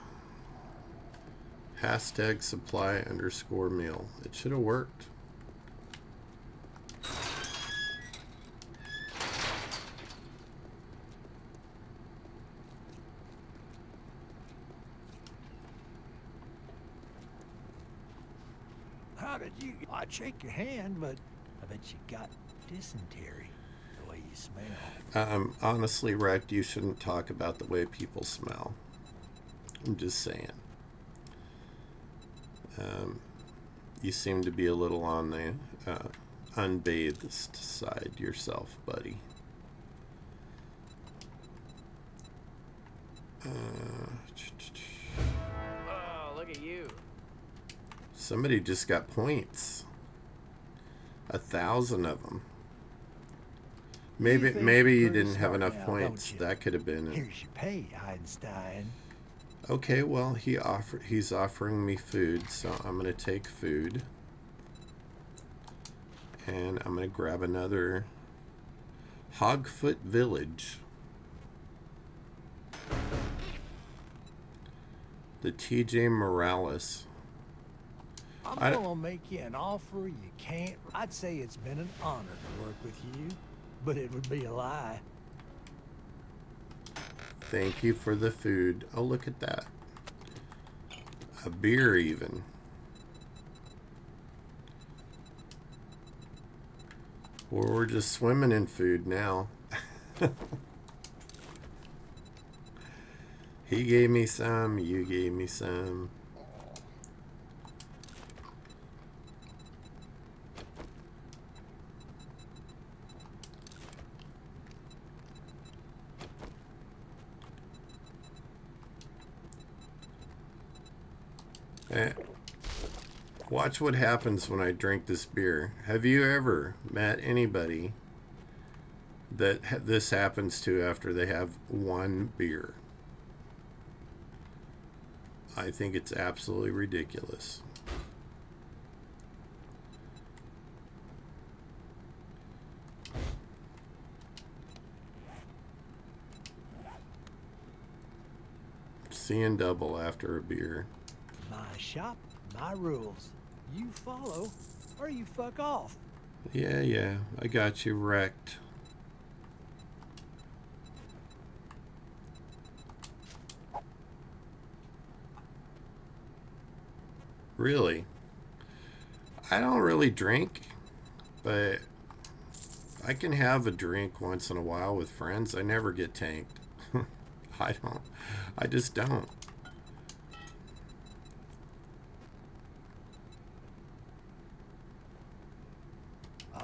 S2: Hashtag supply _ meal. It should have worked.
S3: How did you... I'd shake your hand, but I bet you got dysentery the way you smell.
S2: Honestly, Rekt, you shouldn't talk about the way people smell. I'm just saying. You seem to be a little on the unbathed side yourself, buddy.
S4: Oh, look at you.
S2: Somebody just got points. 1,000 of them. Maybe you didn't have enough points. That could have been it.
S3: Here's your pay, Einstein.
S2: Okay, well, he's offering me food, so I'm going to take food. And I'm going to grab another Hogfoot Village. The TJ Morales.
S3: I'm going to make you an offer you can't... I'd say it's been an honor to work with you, but it would be a lie.
S2: Thank you for the food. Oh, look at that. A beer even. Or we're just swimming in food now. He gave me some, you gave me some. Watch what happens when I drink this beer. Have you ever met anybody that this happens to after they have one beer? I think it's absolutely ridiculous. Seeing double after a beer.
S3: My shop, my rules. You follow, or you fuck off.
S2: Yeah, I got you wrecked. Really? I don't really drink, but I can have a drink once in a while with friends. I never get tanked. I just don't.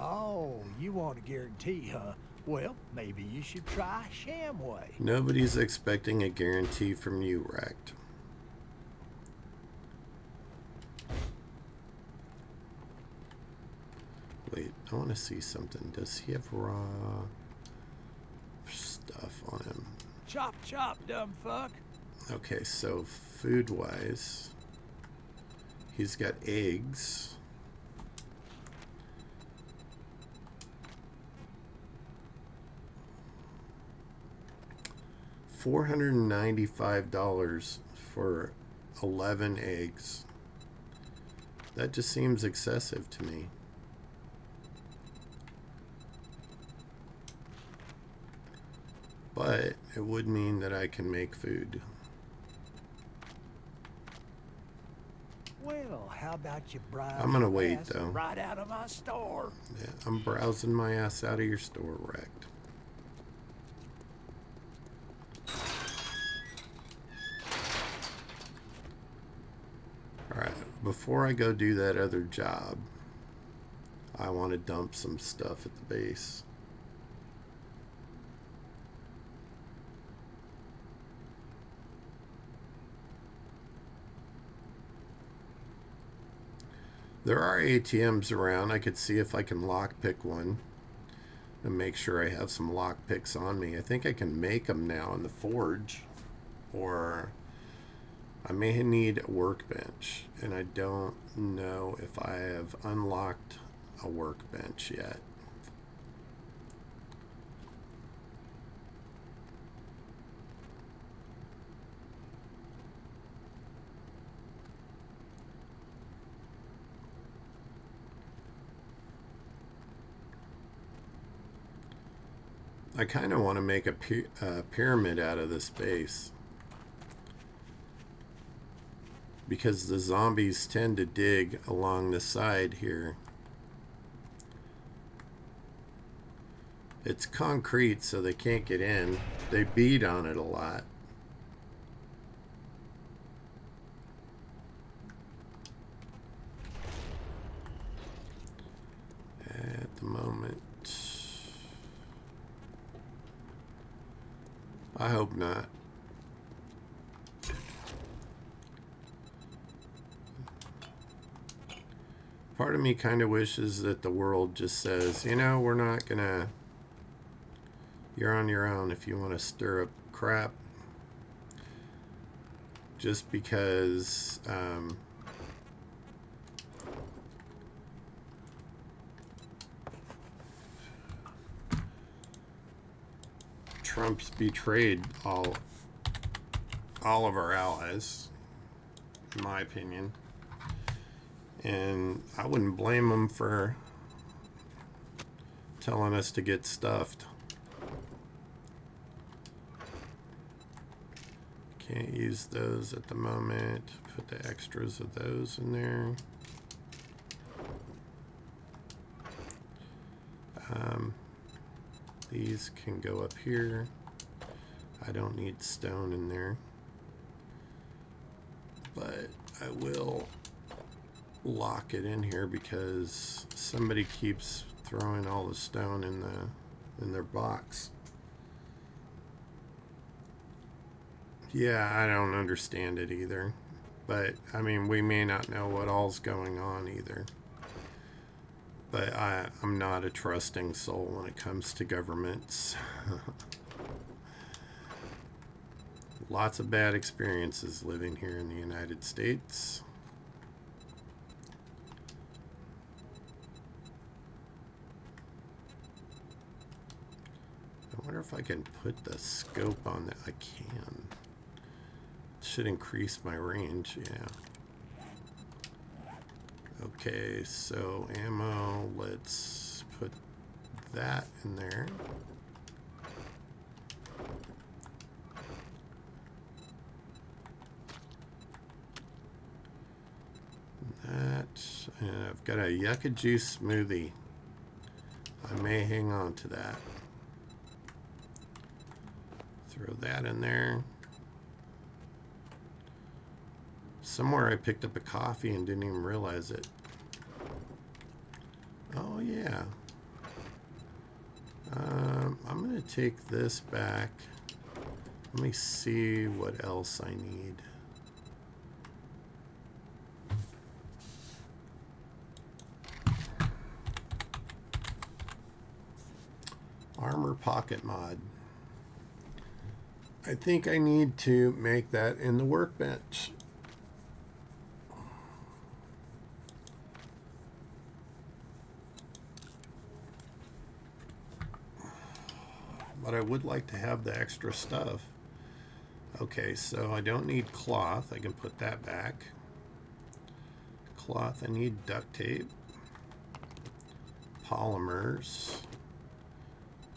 S3: Oh, you want a guarantee, huh? Well, maybe you should try Shamway.
S2: Nobody's expecting a guarantee from you, Rekt. Wait, I want to see something. Does he have raw stuff on him?
S3: Chop, chop, dumb fuck.
S2: Okay, so food-wise, he's got eggs. $495 for 11 eggs. That just seems excessive to me. But it would mean that I can make food.
S3: Well, how about you browse
S2: I'm gonna
S3: your
S2: wait,
S3: ass
S2: though.
S3: right out of my store?
S2: Yeah, I'm browsing my ass out of your store, Rekt. Alright, before I go do that other job, I want to dump some stuff at the base. There are ATMs around. I could see if I can lockpick one and make sure I have some lockpicks on me. I think I can make them now in the forge, or I may need a workbench, and I don't know if I have unlocked a workbench yet. I kind of want to make a pyramid out of this base, because the zombies tend to dig along the side here. It's concrete, so they can't get in. They beat on it a lot. At the moment, I hope not. Part of me kind of wishes that the world just says, you know, we're not gonna, you're on your own if you want to stir up crap. Just because Trump's betrayed all of our allies, in my opinion. And I wouldn't blame him for telling us to get stuffed. Can't use those at the moment. Put the extras of those in there. These can go up here. I don't need stone in there. But I will lock it in here because somebody keeps throwing all the stone in their box. Yeah, I don't understand it either. But I mean, we may not know what all's going on either. But I'm not a trusting soul when it comes to governments. Lots of bad experiences living here in the United States. I wonder if I can put the scope on that. I can. Should increase my range, yeah. Okay, so ammo, let's put that in there. That, and I've got a yucca juice smoothie. I may hang on to that. Throw that in there. Somewhere I picked up a coffee and didn't even realize it. Oh yeah. I'm gonna take this back. Let me see what else I need. Armor pocket mod. I think I need to make that in the workbench. But I would like to have the extra stuff. Okay, so I don't need cloth. I can put that back. Cloth, I need duct tape. Polymers.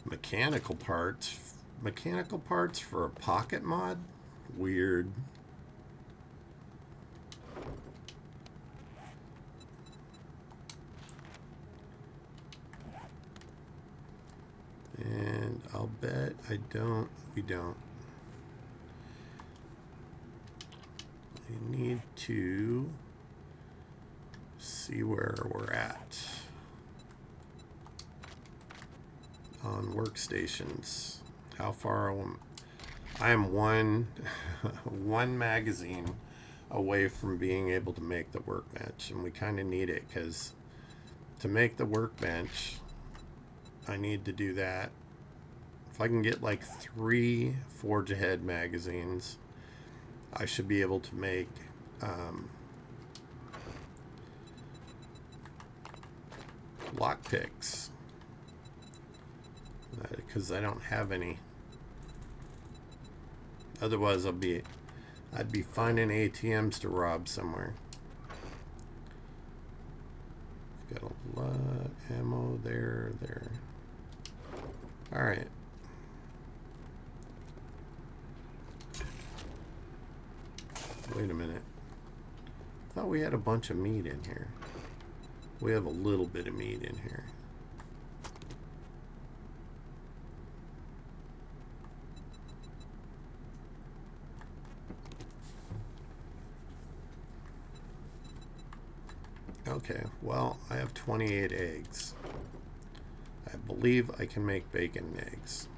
S2: Mechanical parts. Mechanical parts for a pocket mod? Weird. And I'll bet we don't. I need to see where we're at on workstations. How far I am one one magazine away from being able to make the workbench, and we kind of need it because to make the workbench I need to do that. If I can get like 3 Forge Ahead magazines, I should be able to make lockpicks, because I don't have any. Otherwise I'd be finding ATMs to rob somewhere. Got a lot of ammo there. All right. Wait a minute. I thought we had a bunch of meat in here. We have a little bit of meat in here. Okay, well, I have 28 eggs. I believe I can make bacon and eggs.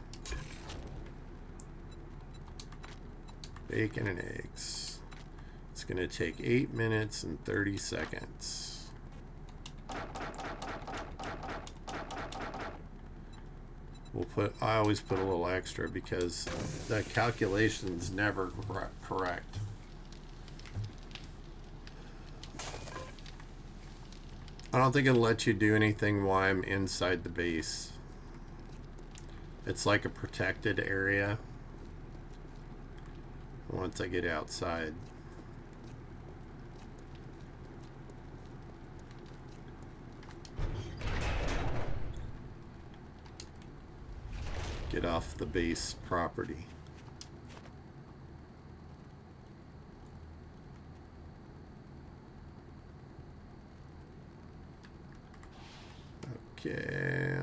S2: Bacon and eggs. It's going to take 8 minutes and 30 seconds. I always put a little extra because the calculation's never correct. I don't think it'll let you do anything while I'm inside the base. It's like a protected area once I get outside. Get off the base property. Okay.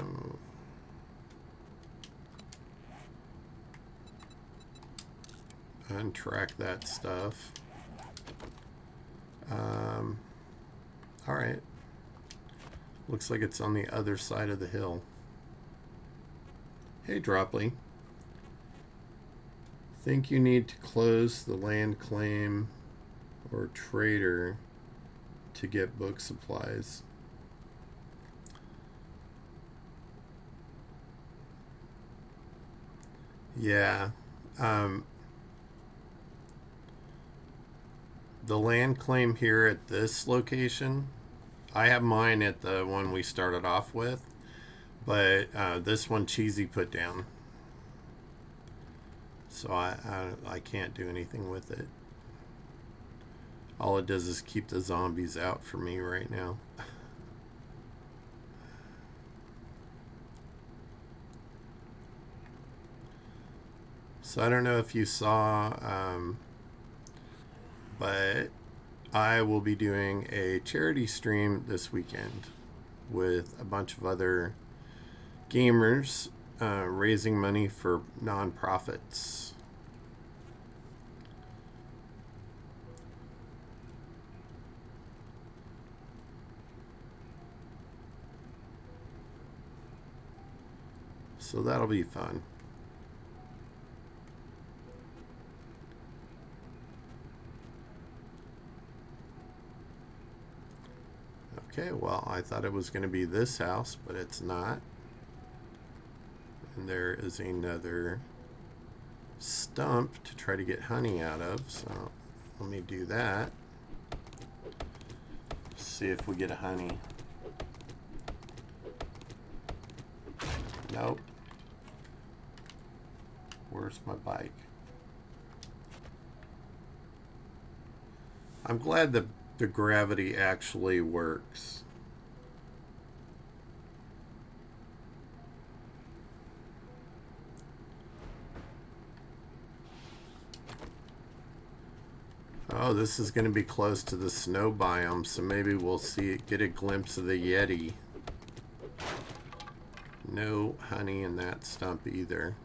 S2: Untrack that stuff. All right. Looks like it's on the other side of the hill. Hey, Dropley. Think you need to close the land claim or trader to get book supplies. Yeah. The land claim here at this location, I have mine at the one we started off with, but this one Cheesy put down. So I can't do anything with it. All it does is keep the zombies out for me right now. So I don't know if you saw, but I will be doing a charity stream this weekend with a bunch of other gamers raising money for nonprofits. So that'll be fun. Okay, well, I thought it was going to be this house, but it's not. And there is another stump to try to get honey out of. So let me do that. See if we get a honey. Nope. Where's my bike? I'm glad that the gravity actually works. Oh, this is going to be close to the snow biome, so maybe we'll get a glimpse of the Yeti. No honey in that stump either.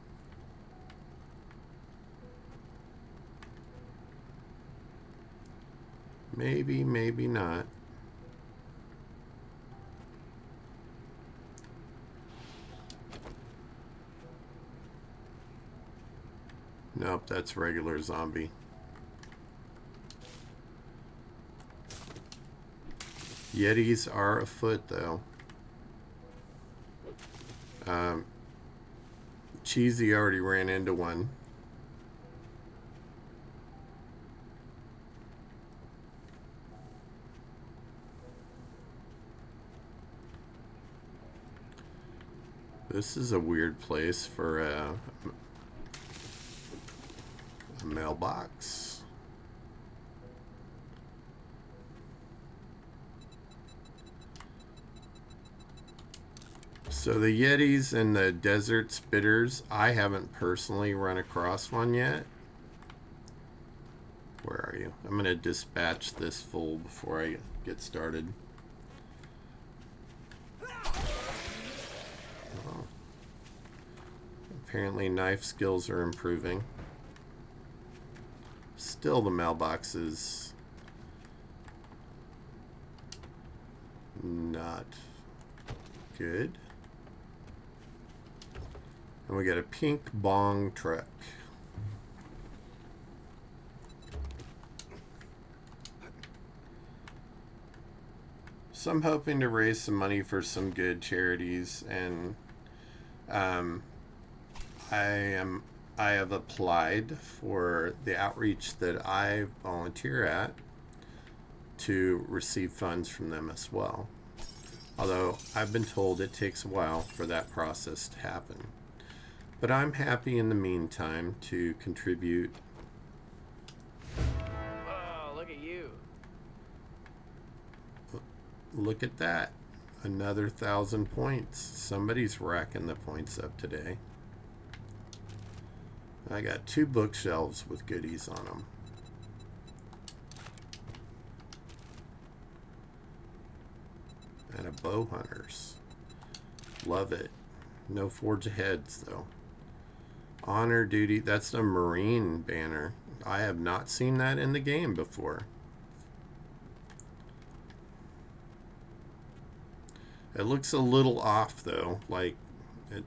S2: Maybe, maybe not. Nope, that's regular zombie. Yetis are afoot, though. Cheesy already ran into one. This is a weird place for a mailbox. So the Yetis and the desert spitters, I haven't personally run across one yet. Where are you? I'm going to dispatch this fool before I get started. Oh. Apparently knife skills are improving. Still the mailbox is not good. And we got a pink bong truck. So I'm hoping to raise some money for some good charities, and I have applied for the outreach that I volunteer at to receive funds from them as well. Although I've been told it takes a while for that process to happen. But I'm happy in the meantime to contribute.
S4: Oh, look at you.
S2: Look at that. Another 1,000 points. Somebody's racking the points up today. I got 2 bookshelves with goodies on them. And a bow hunters. Love it. No forge aheads though. Honor duty. That's a Marine banner. I have not seen that in the game before. It looks a little off though. Like it.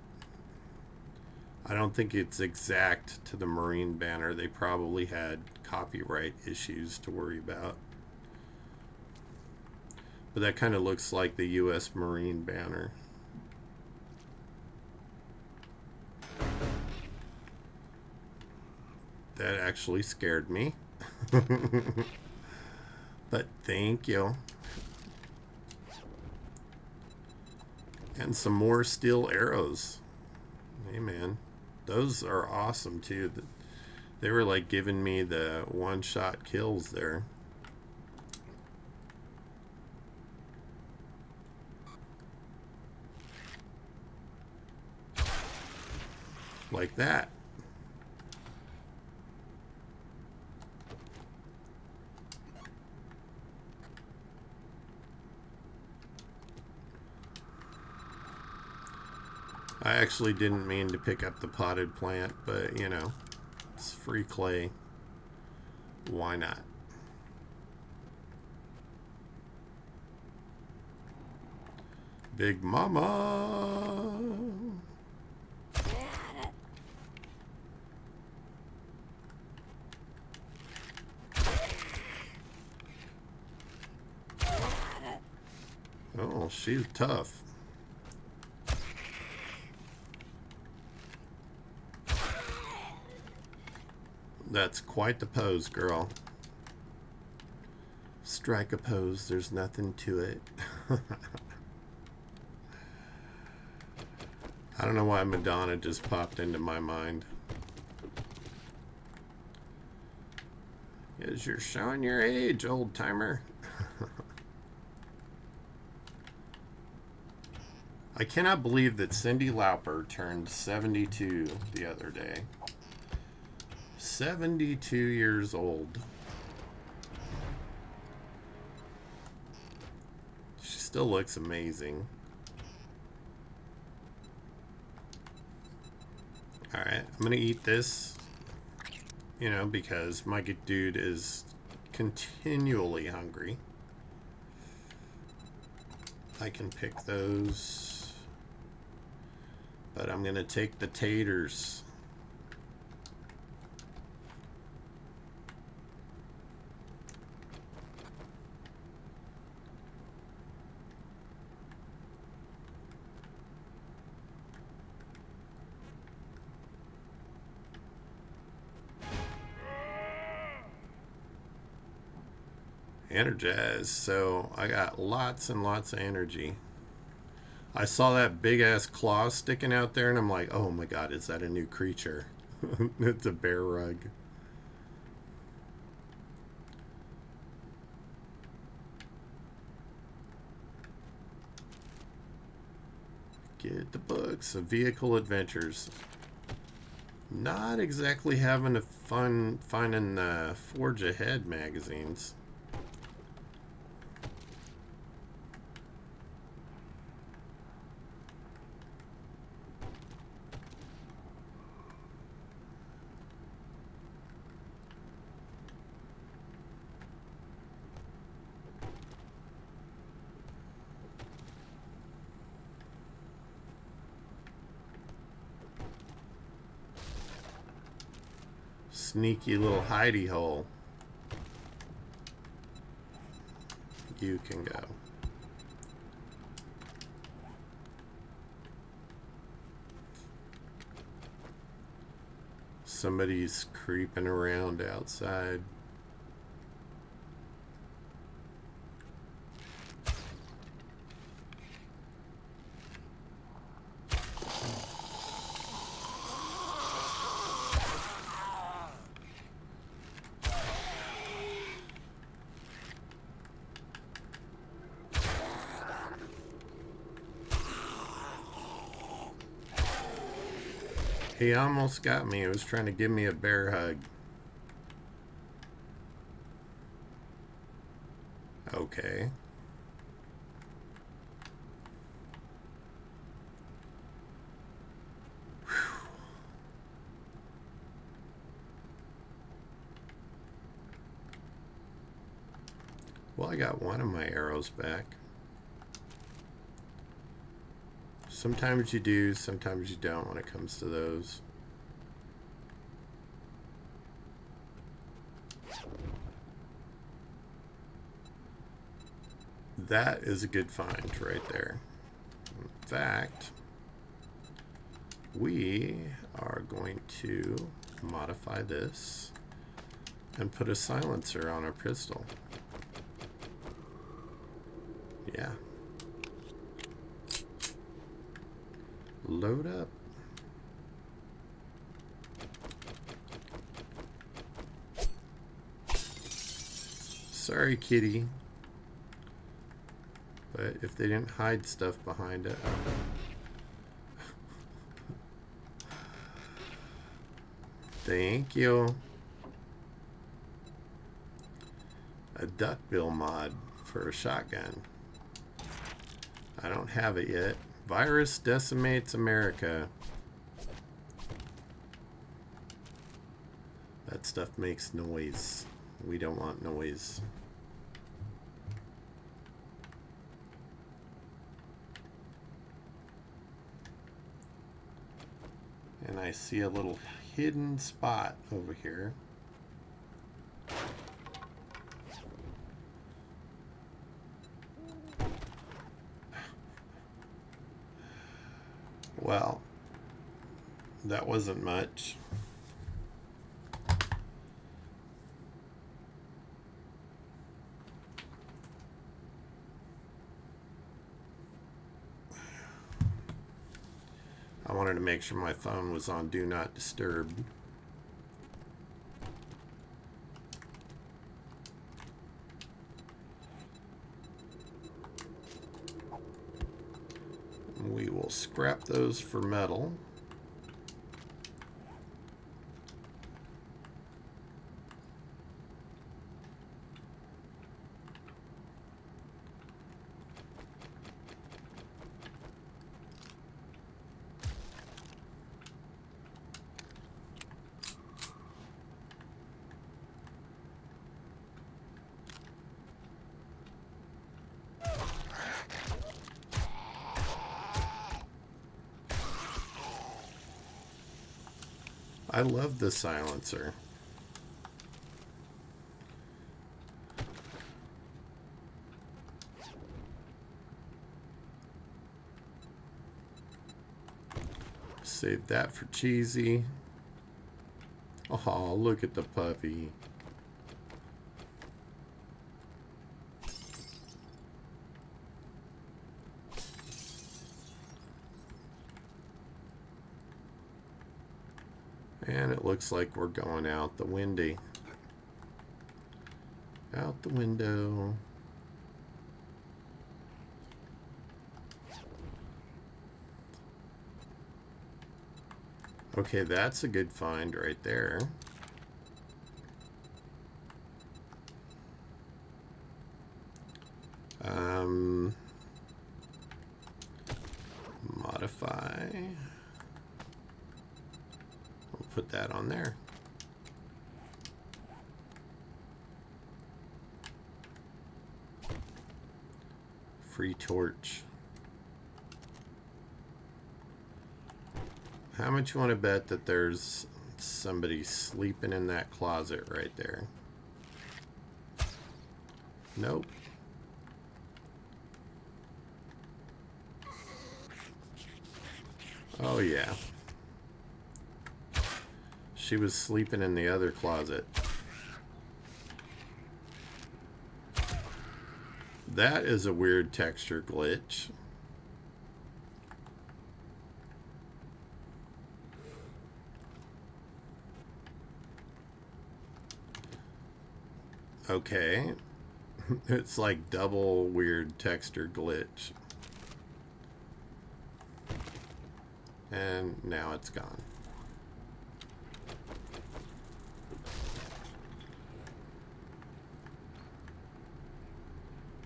S2: I don't think it's exact to the Marine banner. They probably had copyright issues to worry about. But that kind of looks like the U.S. Marine banner. That actually scared me. But thank you. And some more steel arrows. Hey man, those are awesome too. They were like giving me the one-shot kills there. Like that. I actually didn't mean to pick up the potted plant, but you know, it's free clay. Why not? Big Mama! Oh, she's tough. That's quite the pose, girl. Strike a pose, there's nothing to it. I don't know why Madonna just popped into my mind. Because you're showing your age, old timer. I cannot believe that Cyndi Lauper turned 72 the other day. 72 years old. She still looks amazing. Alright, I'm gonna eat this, you know, because my dude is continually hungry. I can pick those, but I'm gonna take the taters. Energized, so I got lots and lots of energy. I saw that big ass claw sticking out there and I'm like, oh my god, is that a new creature? It's a bear rug. Get the books of vehicle adventures. Not exactly having a fun finding Forge Ahead magazines. Sneaky little hidey hole. You can go. Somebody's creeping around outside. He almost got me. He was trying to give me a bear hug. Okay. Whew. Well, I got one of my arrows back. Sometimes you do, sometimes you don't when it comes to those. That is a good find right there. In fact, we are going to modify this and put a silencer on our pistol. Yeah. Load up. Sorry, kitty. But if they didn't hide stuff behind it. Thank you. A duckbill mod for a shotgun. I don't have it yet. Virus decimates America. That stuff makes noise. We don't want noise. And I see a little hidden spot over here. Well, that wasn't much. I wanted to make sure my phone was on Do Not Disturb. We will scrap those for metal. I love the silencer. Save that for Cheesy. Oh, look at the puppy. And it looks like we're going out the windy. Out the window. Okay, that's a good find right there. Modify. We'll put that on there. Free torch. How much you want to bet that there's somebody sleeping in that closet right there? Nope. Oh yeah. She was sleeping in the other closet. That is a weird texture glitch. Okay. It's like double weird texture glitch. And now it's gone.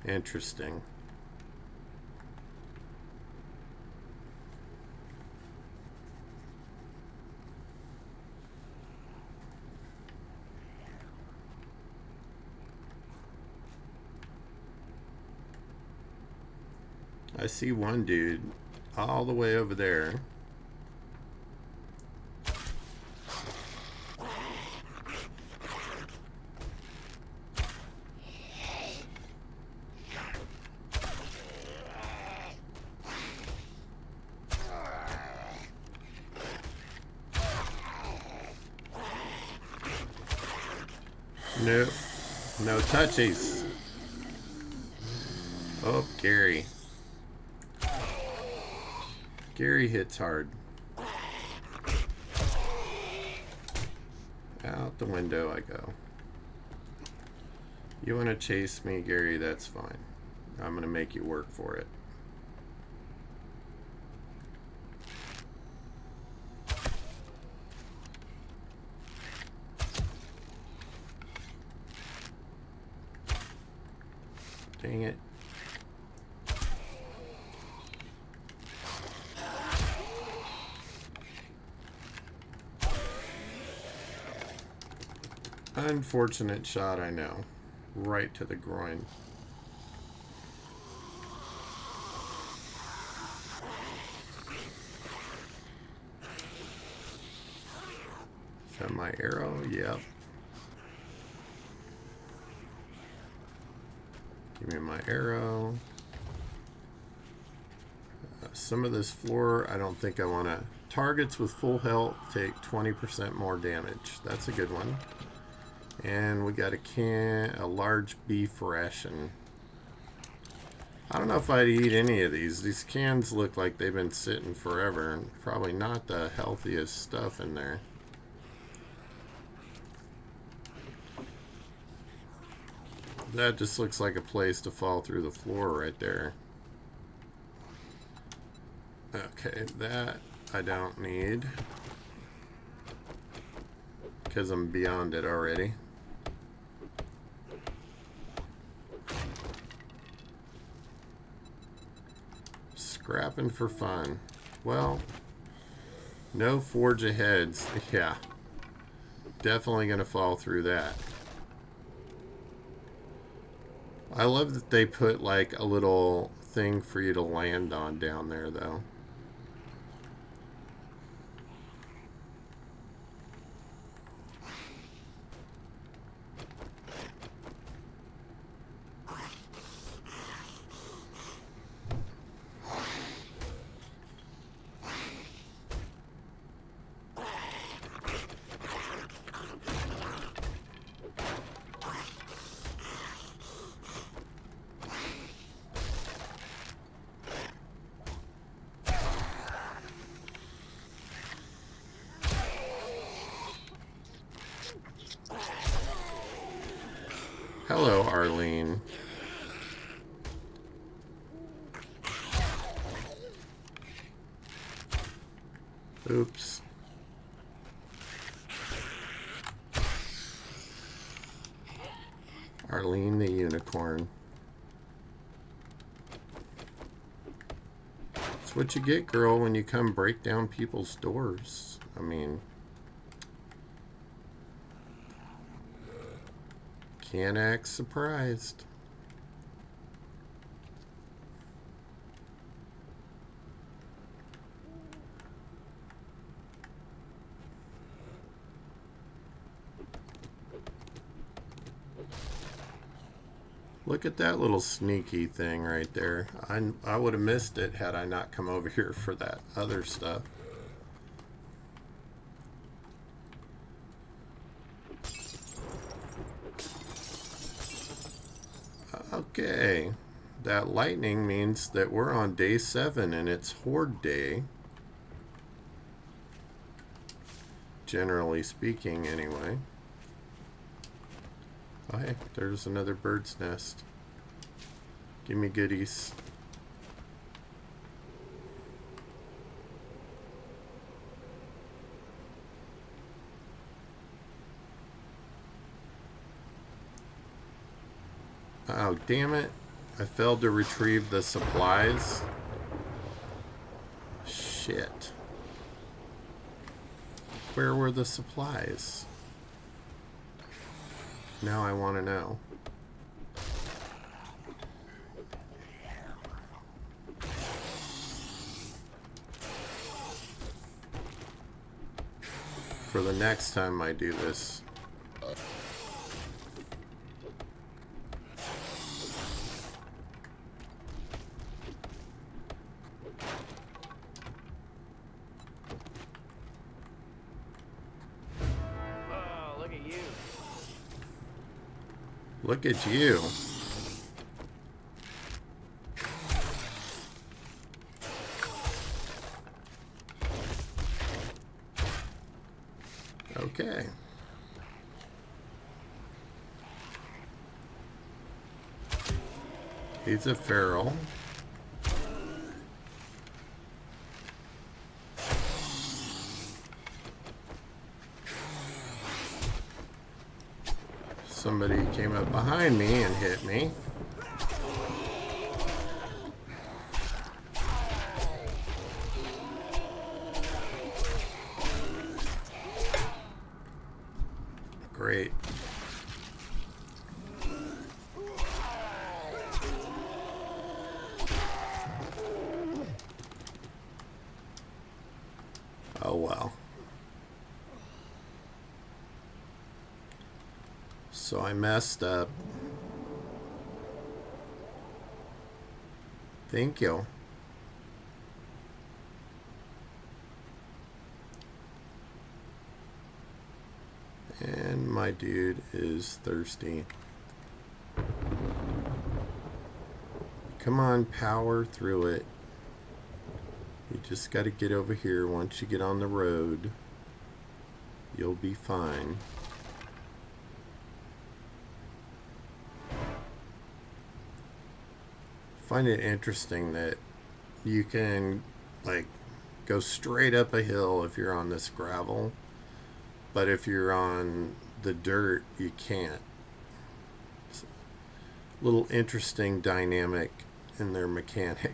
S2: Interesting. I see one dude all the way over there. Nope. No touchies. Oh, Gary. Gary hits hard. Out the window I go. You want to chase me, Gary? That's fine. I'm going to make you work for it. Dang it. Unfortunate shot, I know. Right to the groin. Is that my arrow? Yep. Give me my arrow. Some of this floor, I don't think I want to. Targets with full health take 20% more damage. That's a good one. And we got a large beef ration. I don't know if I'd eat any of these. These cans look like they've been sitting forever and probably not the healthiest stuff in there. That just looks like a place to fall through the floor right there. Okay, that I don't need because I'm beyond it already. Scrapping for fun. Well, no forge aheads. Yeah, definitely gonna fall through that. I love that they put like a little thing for you to land on down there though. Hello, Arlene. Oops. Arlene the unicorn. That's what you get, girl, when you come break down people's doors. I mean, can't act surprised. Look at that little sneaky thing right there. I would have missed it had I not come over here for that other stuff. Okay. That lightning means that we're on day 7 and it's Horde day. Generally speaking, anyway. Oh, hey, there's another bird's nest. Give me goodies. Oh, damn it. I failed to retrieve the supplies. Shit. Where were the supplies? Now I want to know. For the next time I do this.
S4: Oh, look at you.
S2: Look at you. Okay. He's a feral. Somebody came up behind me and hit me. Great. Oh well. So I messed up. Thank you. And my dude is thirsty. Come on, power through it. You just got to get over here. Once you get on the road, you'll be fine. Find it interesting that you can like go straight up a hill if you're on this gravel, but if you're on the dirt you can't. It's a little interesting dynamic in their mechanic.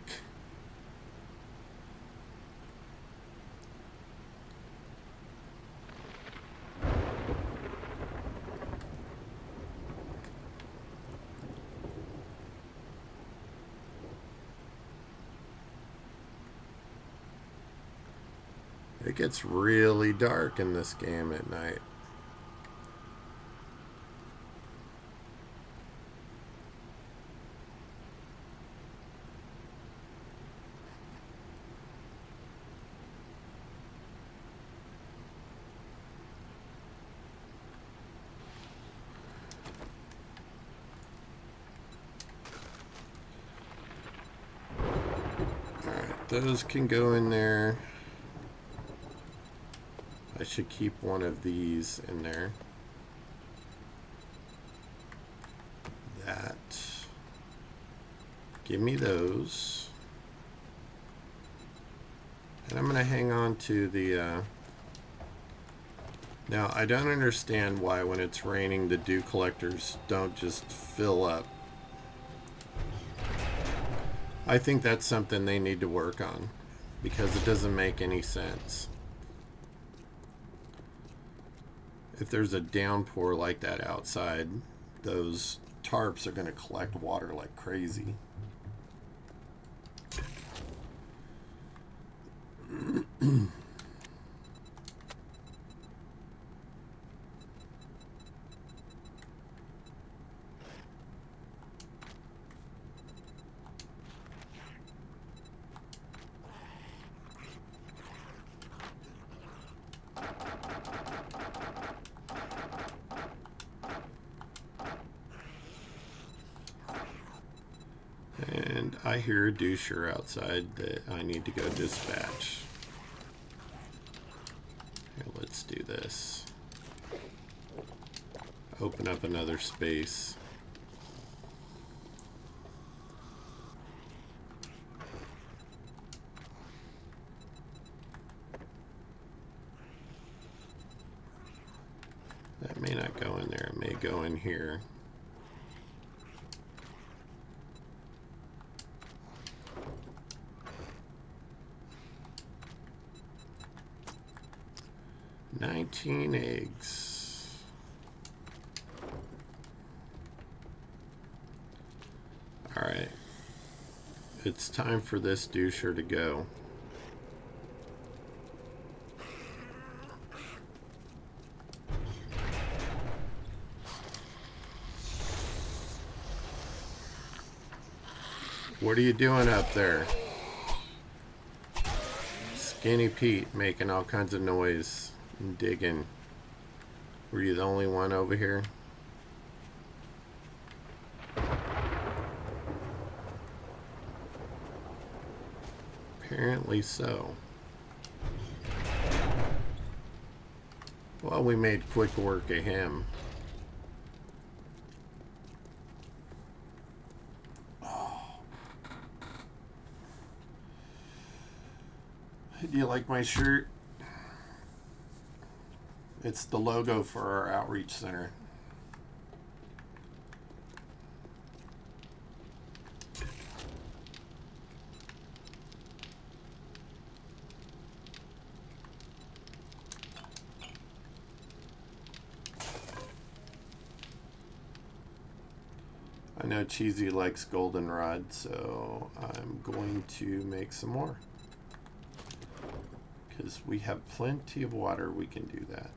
S2: It gets really dark in this game at night. Alright, those can go in there. I should keep one of these in there. That. Give me those. And I'm going to hang on to the... Now, I don't understand why when it's raining the dew collectors don't just fill up. I think that's something they need to work on, because it doesn't make any sense. If there's a downpour like that outside, those tarps are going to collect water like crazy. And I hear a doucher outside that I need to go dispatch. Here, let's do this. Open up another space. That may not go in there. It may go in here. $19 eggs. Alright. It's time for this doucher to go. What are you doing up there? Skinny Pete making all kinds of noise and digging. Were you the only one over here? Apparently so. Well, we made quick work of him. Do you like my shirt? It's the logo for our outreach center. I know Cheesy likes goldenrod, so I'm going to make some more. Because we have plenty of water, we can do that.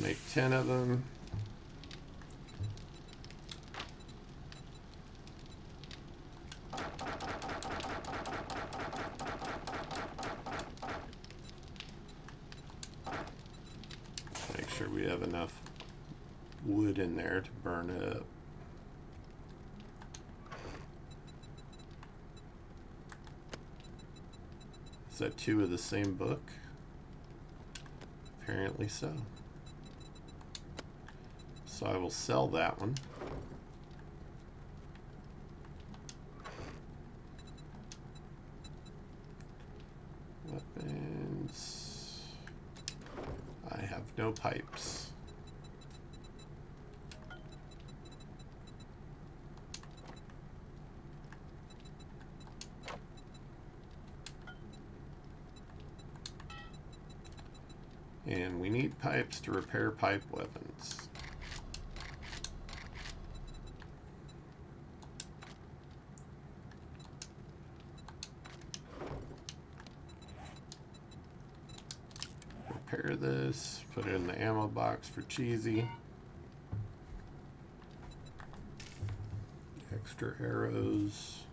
S2: Make 10 of them. sure we have enough wood in there to burn up. Is that 2 of the same book? Apparently so. So I will sell that one. Weapons. I have no pipes. And we need pipes to repair pipe weapons. Repair this, put it in the ammo box for Cheesy. Extra arrows.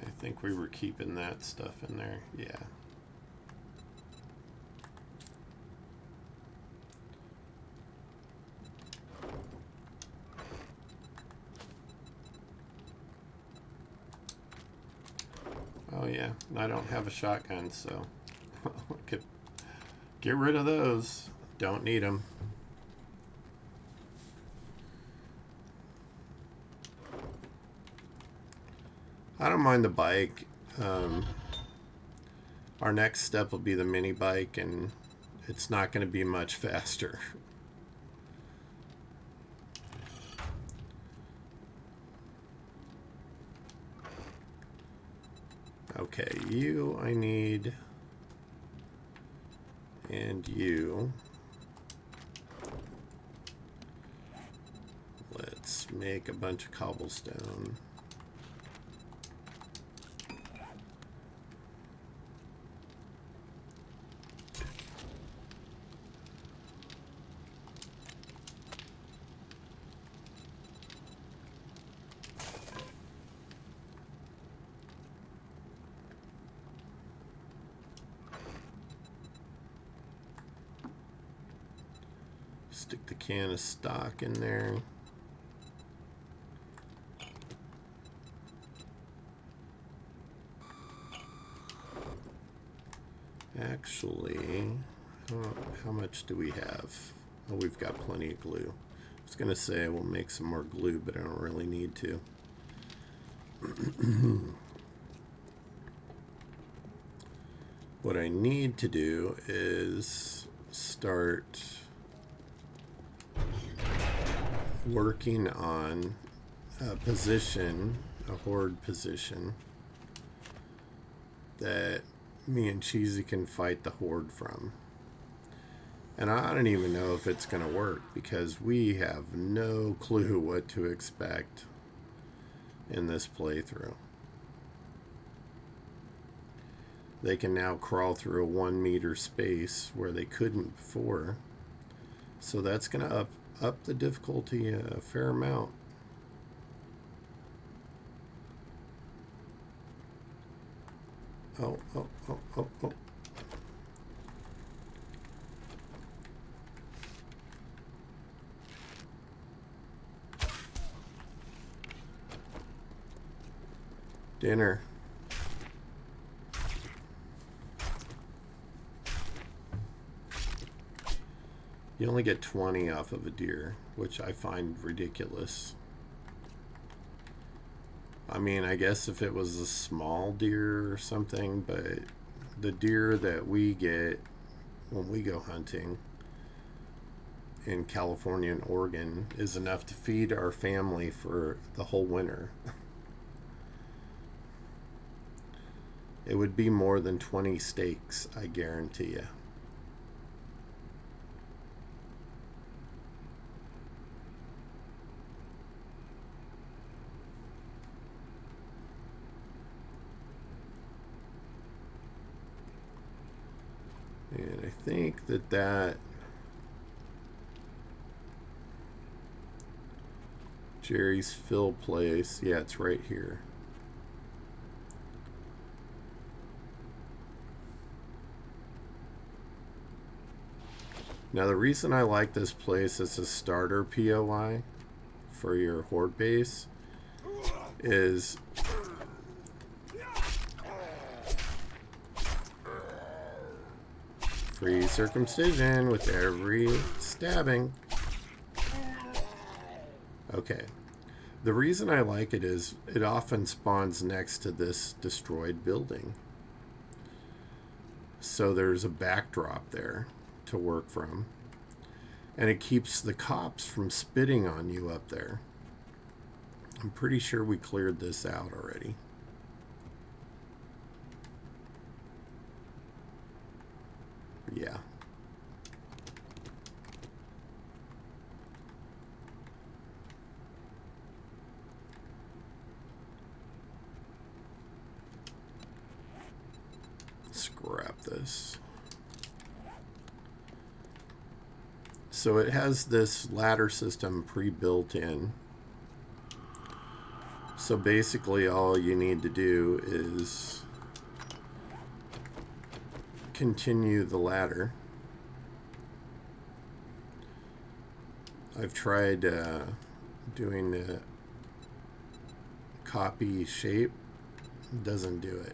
S2: I think we were keeping that stuff in there, yeah. Oh yeah, I don't have a shotgun, so get rid of those. Don't need them. I don't mind the bike. Our next step will be the mini bike, and it's not going to be much faster. Okay, you I need, and you. Let's make a bunch of cobblestone. Stick the can of stock in there. Actually, how much do we have? Oh, we've got plenty of glue. I was going to say we'll make some more glue, but I don't really need to. What I need to do is start working on a position, a horde position, that me and Cheesy can fight the horde from. And I don't even know if it's going to work, because we have no clue what to expect in this playthrough. They can now crawl through a 1 meter space where they couldn't before. So that's going to up the difficulty a fair amount. Oh. Dinner. You only get 20 off of a deer, which I find ridiculous. I mean, I guess if it was a small deer or something, but the deer that we get when we go hunting in California and Oregon is enough to feed our family for the whole winter. It would be more than 20 steaks, I guarantee you. And I think that Jerry's Fill place, yeah, it's right here. Now the reason I like this place as a starter POI for your Horde base is free circumcision with every stabbing. Okay. The reason I like it is it often spawns next to this destroyed building. So there's a backdrop there to work from. And it keeps the cops from spitting on you up there. I'm pretty sure we cleared this out already. Yeah. Scrap this. So it has this ladder system pre-built in. So basically all you need to do is continue the ladder. I've tried doing the copy shape. It doesn't do it.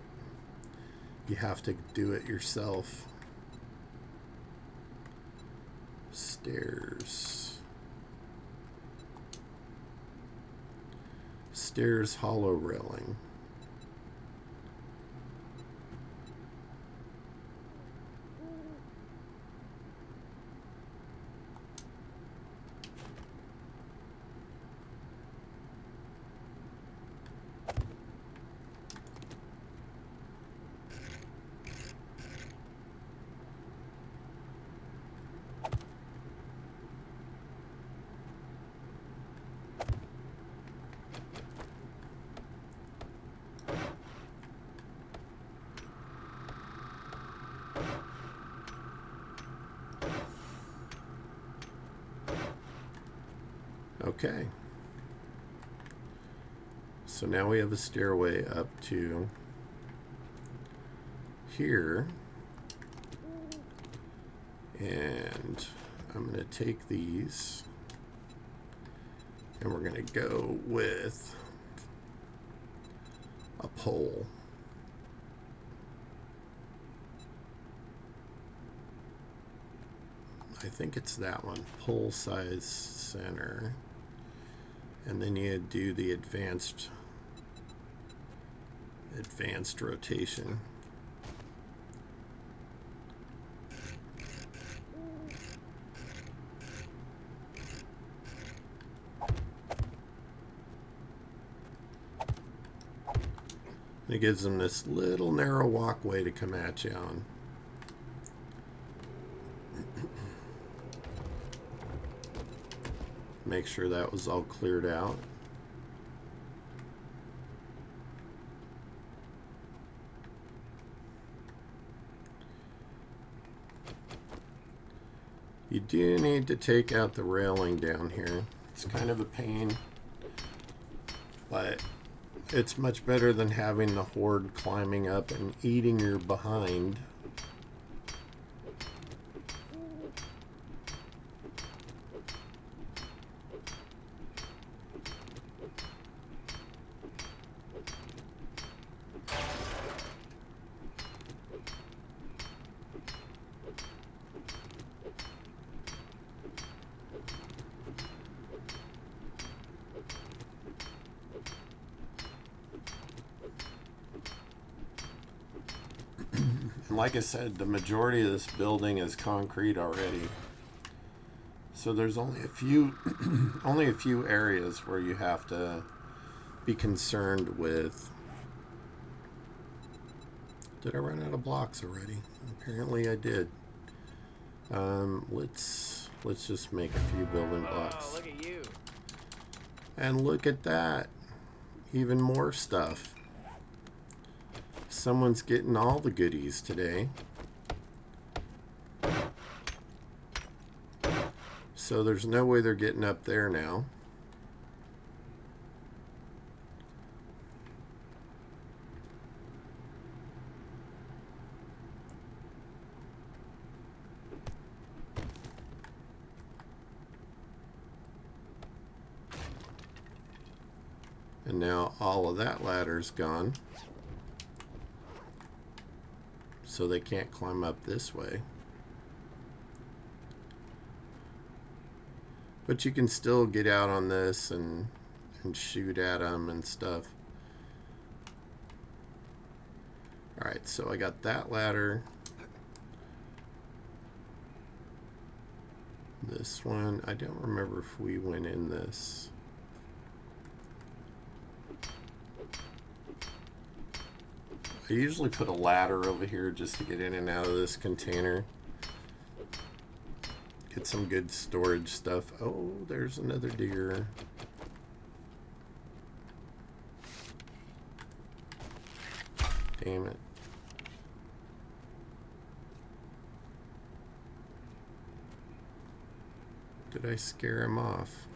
S2: You have to do it yourself. Stairs. Stairs hollow railing. Okay. So now we have a stairway up to here. And I'm going to take these and we're going to go with a pole. I think it's that one, pole size center. And then you do the advanced rotation. It gives them this little narrow walkway to come at you on. Make sure that was all cleared out. You do need to take out the railing down here. It's kind of a pain, but it's much better than having the Horde climbing up and eating your behind. Like I said, the majority of this building is concrete already. So there's only a few only a few areas where you have to be concerned with. Did I run out of blocks already? Apparently I did. Let's just make a few building blocks.
S4: Oh, look at you.
S2: And look at that. Even more stuff. Someone's getting all the goodies today. So there's no way they're getting up there now. And now all of that ladder's gone. So they can't climb up this way. But you can still get out on this and shoot at them and stuff. Alright, so I got that ladder. This one, I don't remember if we went in this. I usually put a ladder over here just to get in and out of this container. Get some good storage stuff. Oh, there's another deer. Damn it. Did I scare him off?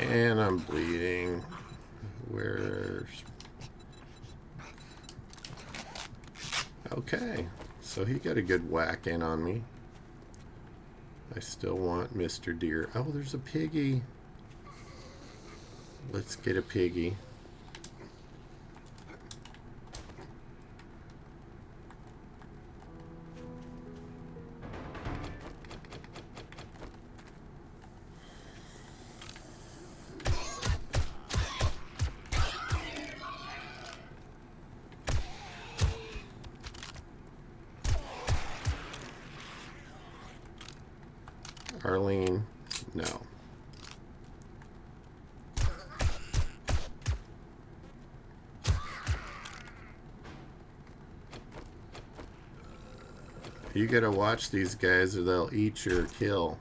S2: And I'm bleeding. Where's... Okay, so he got a good whack in on me. I still want Mr. Deer. Oh, there's a piggy. Let's get a piggy. Arlene, no. You gotta watch these guys or they'll eat your kill.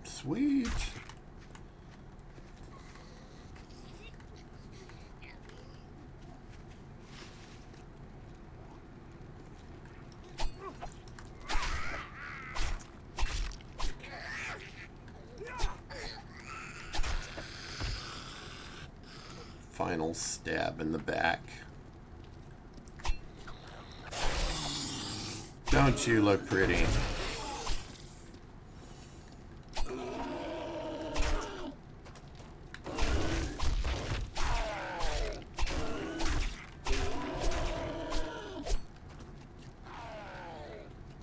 S2: Sweet. Final stab in the back. Don't you look pretty?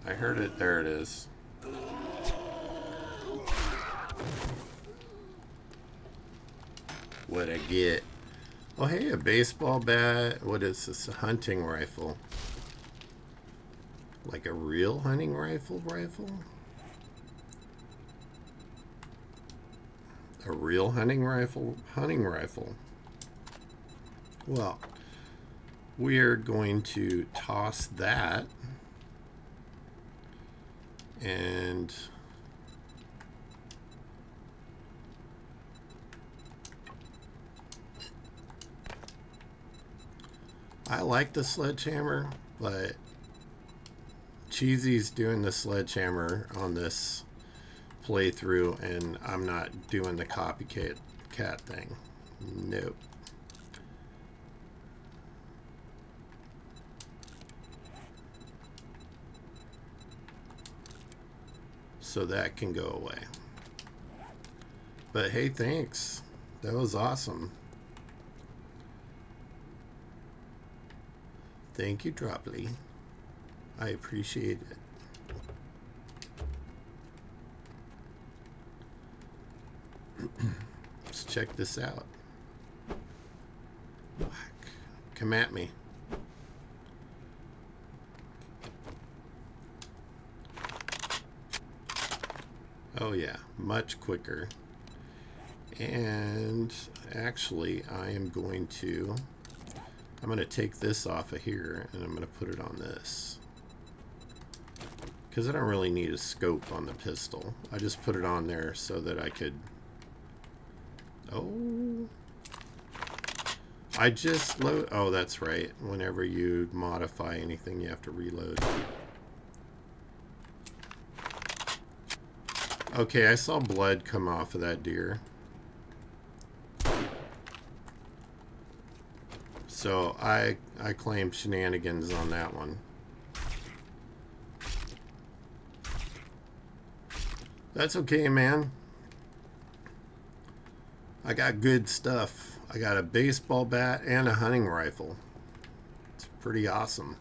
S2: I heard it. There it is. What'd I get? Oh, hey, a baseball bat. What is this? A hunting rifle. Like a real hunting rifle? A real hunting rifle? Well, we are going to toss that. And... I like the sledgehammer, but Cheesy's doing the sledgehammer on this playthrough, and I'm not doing the copycat thing. Nope. So that can go away. But hey, thanks. That was awesome. Thank you, Dropley. I appreciate it. Let's check this out. Whack. Come at me. Oh yeah, much quicker. And actually, I'm going to take this off of here and I'm going to put it on this. Because I don't really need a scope on the pistol. I just put it on there so that I could... Oh... I just load... Oh, that's right. Whenever you modify anything, you have to reload. Okay, I saw blood come off of that deer. So I claim shenanigans on that one. That's okay, man. I got good stuff. I got a baseball bat and a hunting rifle. It's pretty awesome.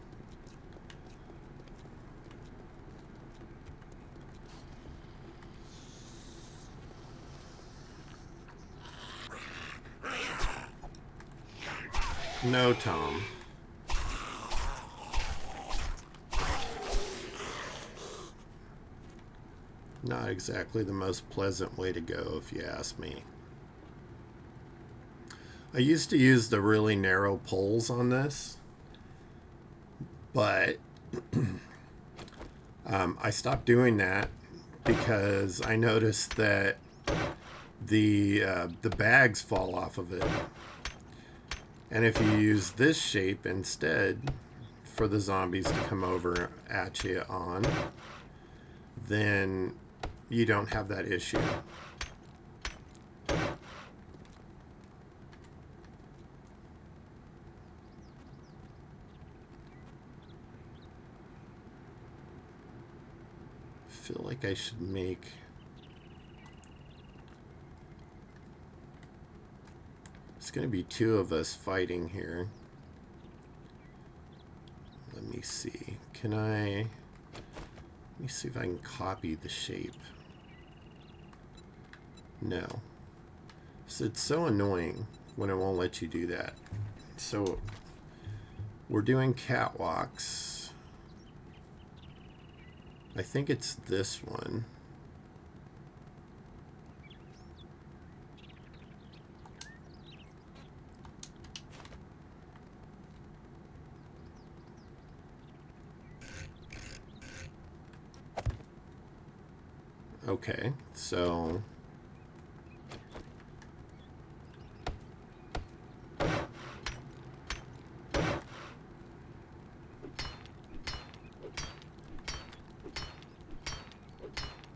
S2: No, Tom. Not exactly the most pleasant way to go, if you ask me. I used to use the really narrow poles on this, but I stopped doing that because I noticed that the bags fall off of it. And if you use this shape instead for the zombies to come over at you on, then you don't have that issue. I feel like I should make... It's going to be two of us fighting here. Let me see. Can I... Let me see if I can copy the shape. No. So it's so annoying when it won't let you do that. So we're doing catwalks. I think it's this one. Okay, so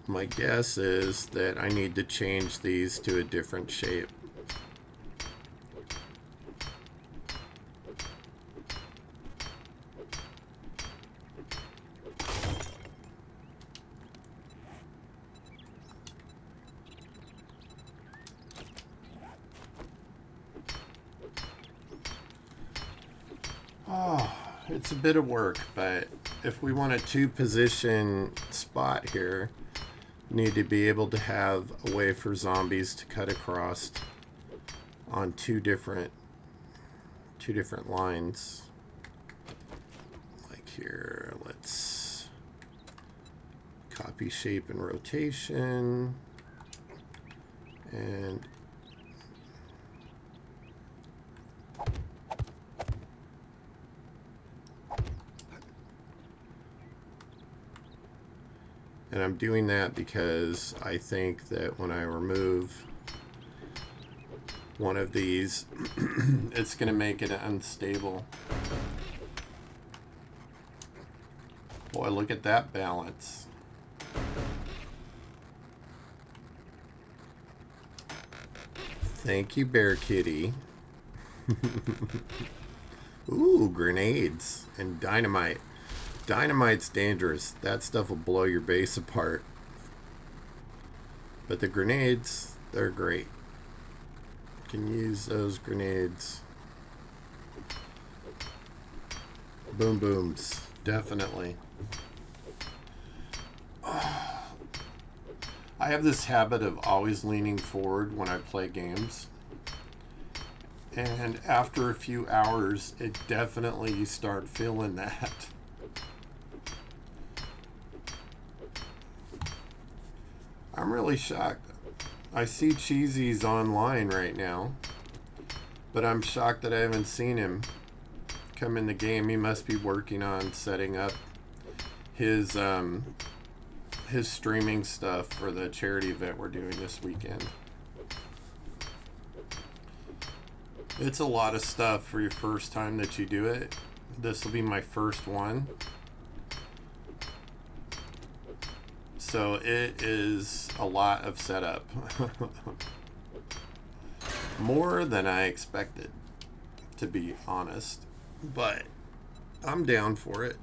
S2: my guess is that I need to change these to a different shape. Oh, it's a bit of work, but if we want a two-position spot here, we need to be able to have a way for zombies to cut across on two different lines. Like here, let's copy shape and rotation, and I'm doing that because I think that when I remove one of these, it's going to make it unstable. Boy, look at that balance. Thank you, Bear Kitty. Ooh, grenades and dynamite. Dynamite's dangerous. That stuff will blow your base apart. But the grenades, they're great. Can use those grenades. Boom booms, definitely. I have this habit of always leaning forward when I play games. And after a few hours, it definitely, you start feeling that. I'm really shocked. I see Cheesy's online right now, but I'm shocked that I haven't seen him come in the game. He must be working on setting up his streaming stuff for the charity event we're doing this weekend. It's a lot of stuff for your first time that you do it. This will be my first one. So it is a lot of setup. More than I expected, to be honest. But I'm down for it.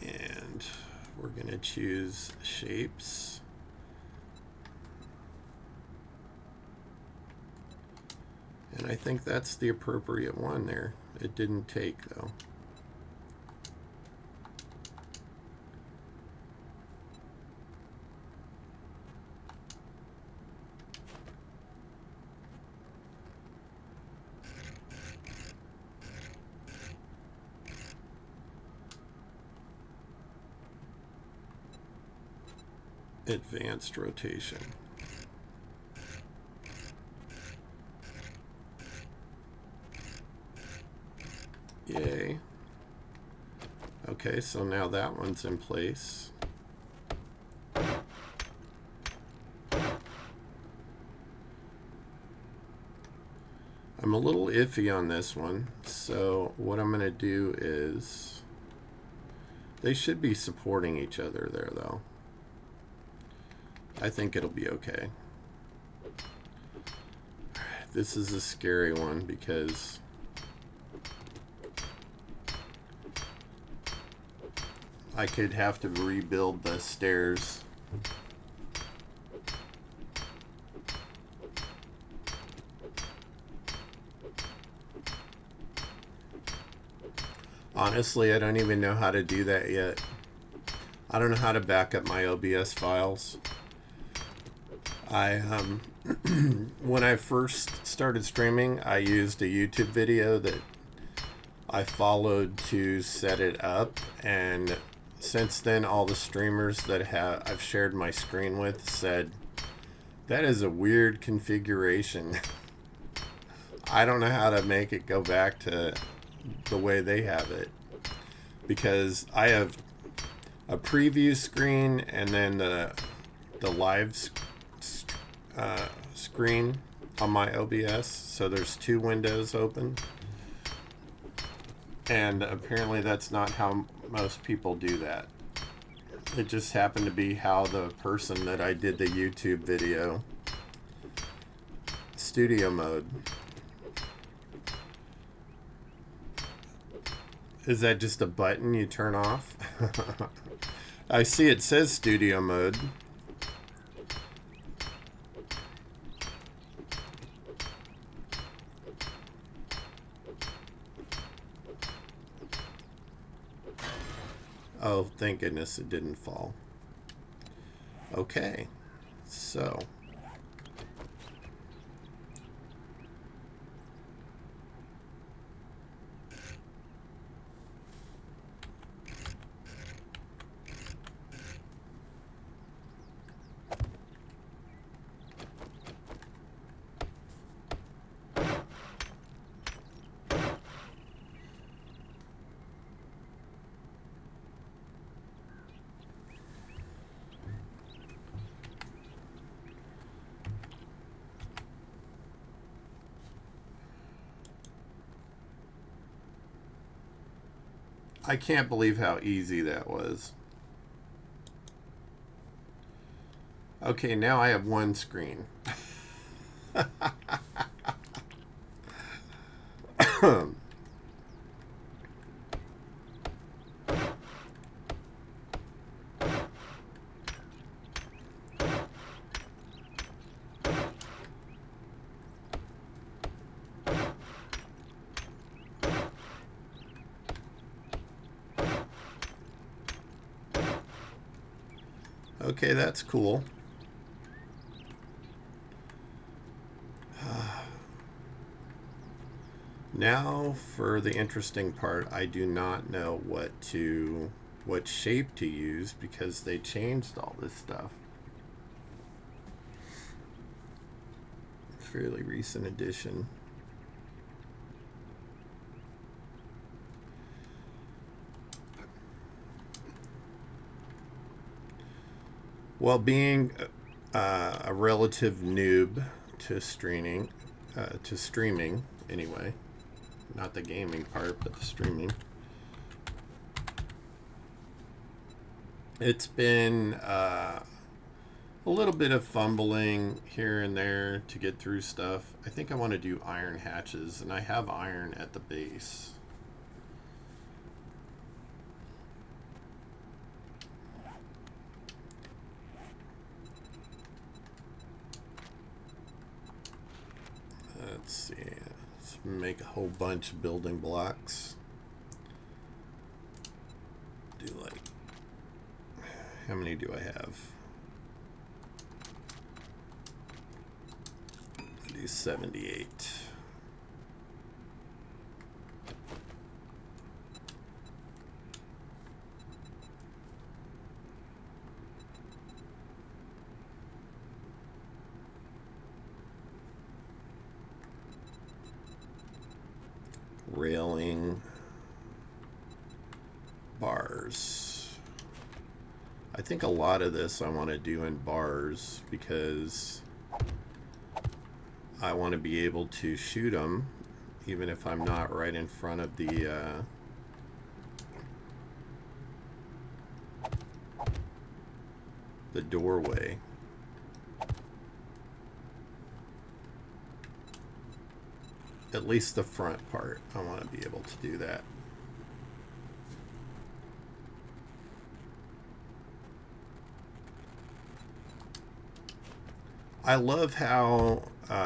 S2: And we're going to choose shapes. And I think that's the appropriate one there. It didn't take, though. Advanced rotation. Yay. Okay, so now that one's in place. I'm a little iffy on this one, so what I'm going to do is, they should be supporting each other there though. I think it'll be okay. This is a scary one because I could have to rebuild the stairs. Honestly, I don't even know how to do that yet. I don't know how to back up my OBS files. When I first started streaming, I used a YouTube video that I followed to set it up, and since then all the streamers that I've shared my screen with said that is a weird configuration. I don't know how to make it go back to the way they have it, because I have a preview screen and then the live screen on my OBS, so there's two windows open, and apparently that's not how most people do that. It just happened to be how the person that I did the YouTube video, studio mode. Is that just a button you turn off? I see it says studio mode. Oh, thank goodness it didn't fall. Okay, so I can't believe how easy that was. Okay, now I have one screen. Okay, that's cool. Now for the interesting part. I do not know what to what shape to use because they changed all this stuff. Fairly recent addition. Well, being a relative noob to streaming anyway, not the gaming part, but the streaming. It's been a little bit of fumbling here and there to get through stuff. I think I want to do iron hatches, and I have iron at the base. Let's see. Let's make a whole bunch of building blocks. Do like, how many do I have? I do 78. Railing, bars. I think a lot of this I want to do in bars because I want to be able to shoot them even if I'm not right in front of the doorway. At least the front part, I want to be able to do that. I love how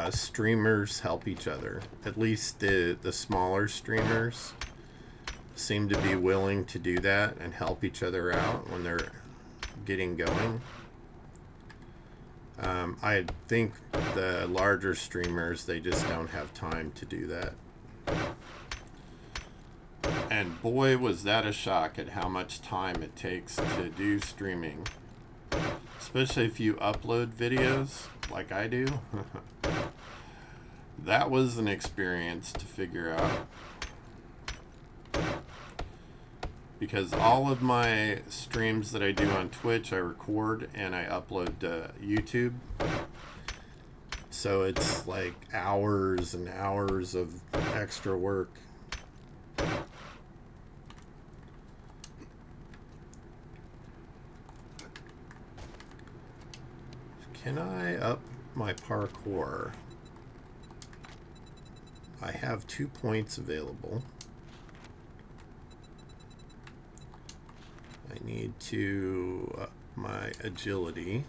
S2: streamers help each other. At least the smaller streamers seem to be willing to do that and help each other out when they're getting going. I think the larger streamers, they just don't have time to do that. And boy, was that a shock at how much time it takes to do streaming. Especially if you upload videos like I do. That was an experience to figure out. Because all of my streams that I do on Twitch, I record and I upload to YouTube. So it's like hours and hours of extra work. Can I up my parkour? I have 2 points available. I need to up my agility.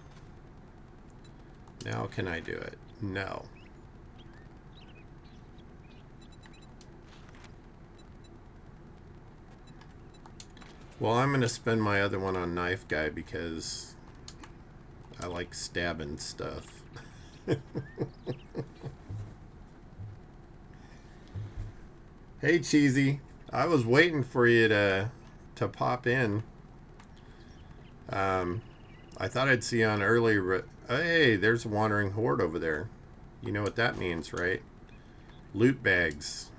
S2: Now can I do it? No. Well, I'm going to spend my other one on Knife Guy because I like stabbing stuff. Hey, Cheesy. I was waiting for you to pop in. I thought I'd see you on earlier. Hey, there's a wandering horde over there. You know what that means, right? Loot bags.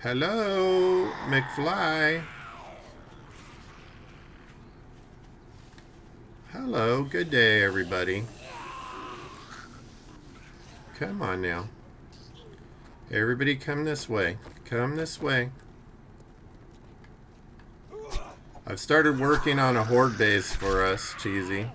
S2: Hello, McFly. Hello, good day, everybody. Come on now. Everybody come this way. Come this way. I've started working on a horde base for us, Cheesy.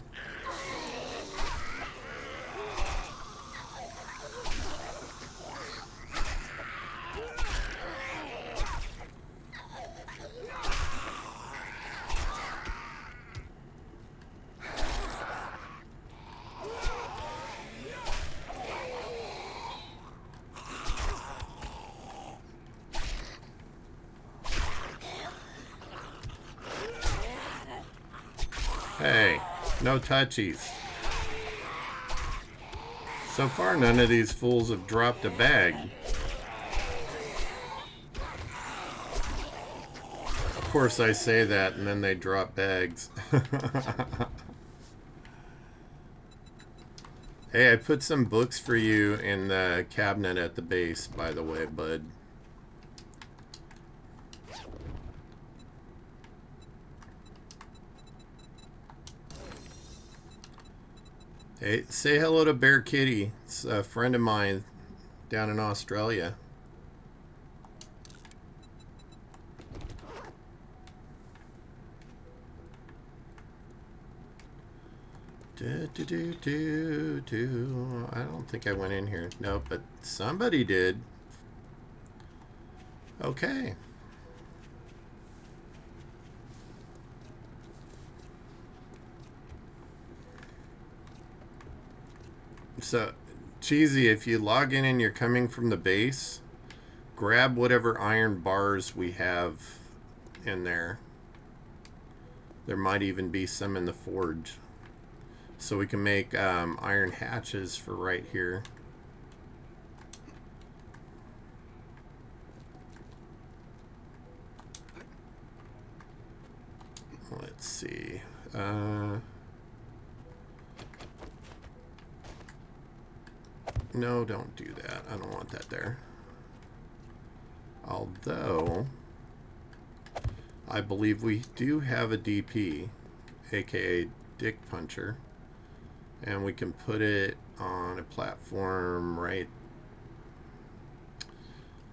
S2: Hey, no touchies. So far, none of these fools have dropped a bag. Of course, I say that, and then they drop bags. Hey, I put some books for you in the cabinet at the base, by the way, bud. Hey, say hello to Bear Kitty. It's a friend of mine down in Australia. I don't think I went in here. Nope, but somebody did. Okay. So, Cheesy, if you log in and you're coming from the base, grab whatever iron bars we have in there. There might even be some in the forge. So we can make iron hatches for right here. Let's see. No, don't do that. I don't want that there. Although, I believe we do have a DP, aka Dick Puncher. And we can put it on a platform, right?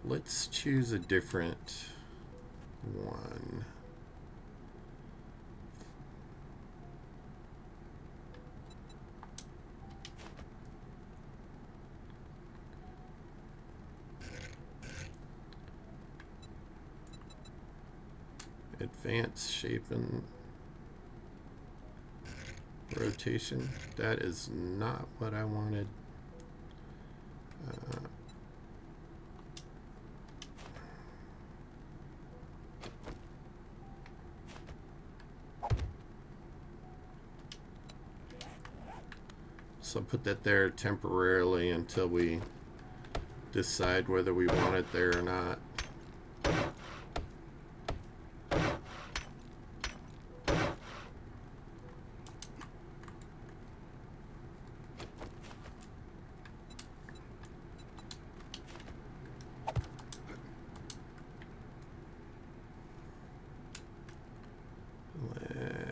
S2: Let's choose a different one. Advanced shaping. Rotation. That is not what I wanted. So put that there temporarily until we decide whether we want it there or not.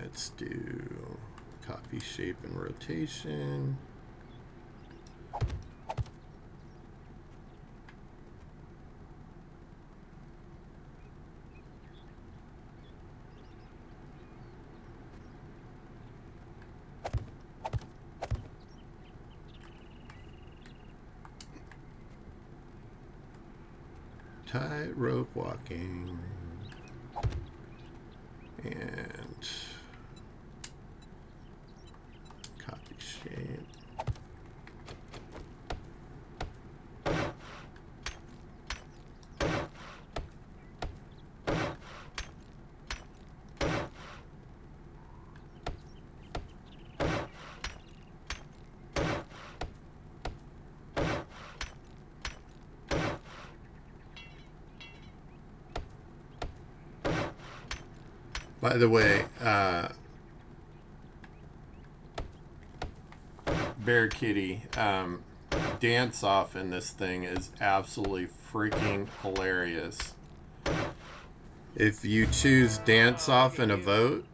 S2: Let's do copy, shape, and rotation. Tightrope walking. And copy shape. By the way, Bear Kitty, dance off in this thing is absolutely freaking hilarious. If you choose dance off in a vote,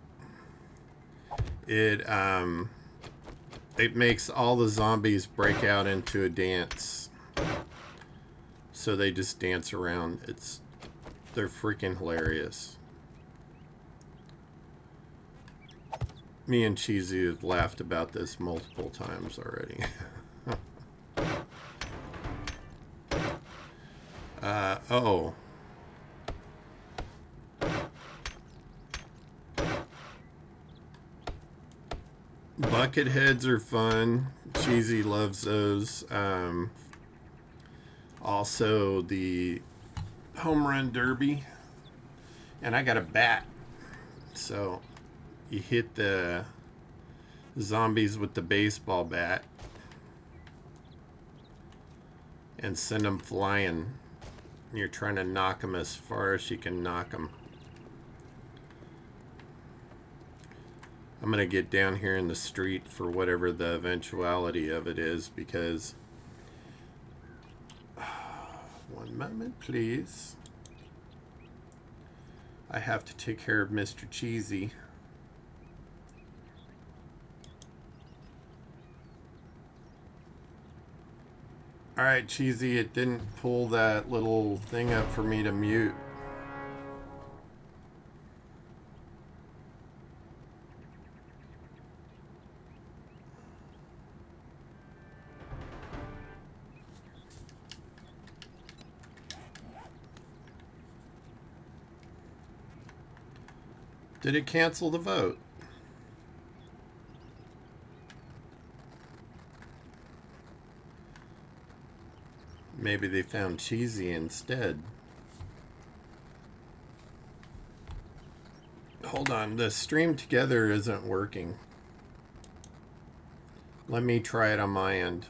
S2: it makes all the zombies break out into a dance. So they just dance around. They're freaking hilarious. Me and Cheesy have laughed about this multiple times already. Oh. Bucket heads are fun. Cheesy loves those. Also the home run derby. And I got a bat. So you hit the zombies with the baseball bat. and send them flying. You're trying to knock them as far as you can knock them. I'm going to get down here in the street for whatever the eventuality of it is, because... One moment, please. I have to take care of Mr. Cheesy. Alright, Cheesy, it didn't pull that little thing up for me to mute. Did it cancel the vote? Maybe they found Cheesy instead. Hold on, the stream together isn't working. Let me try it on my end.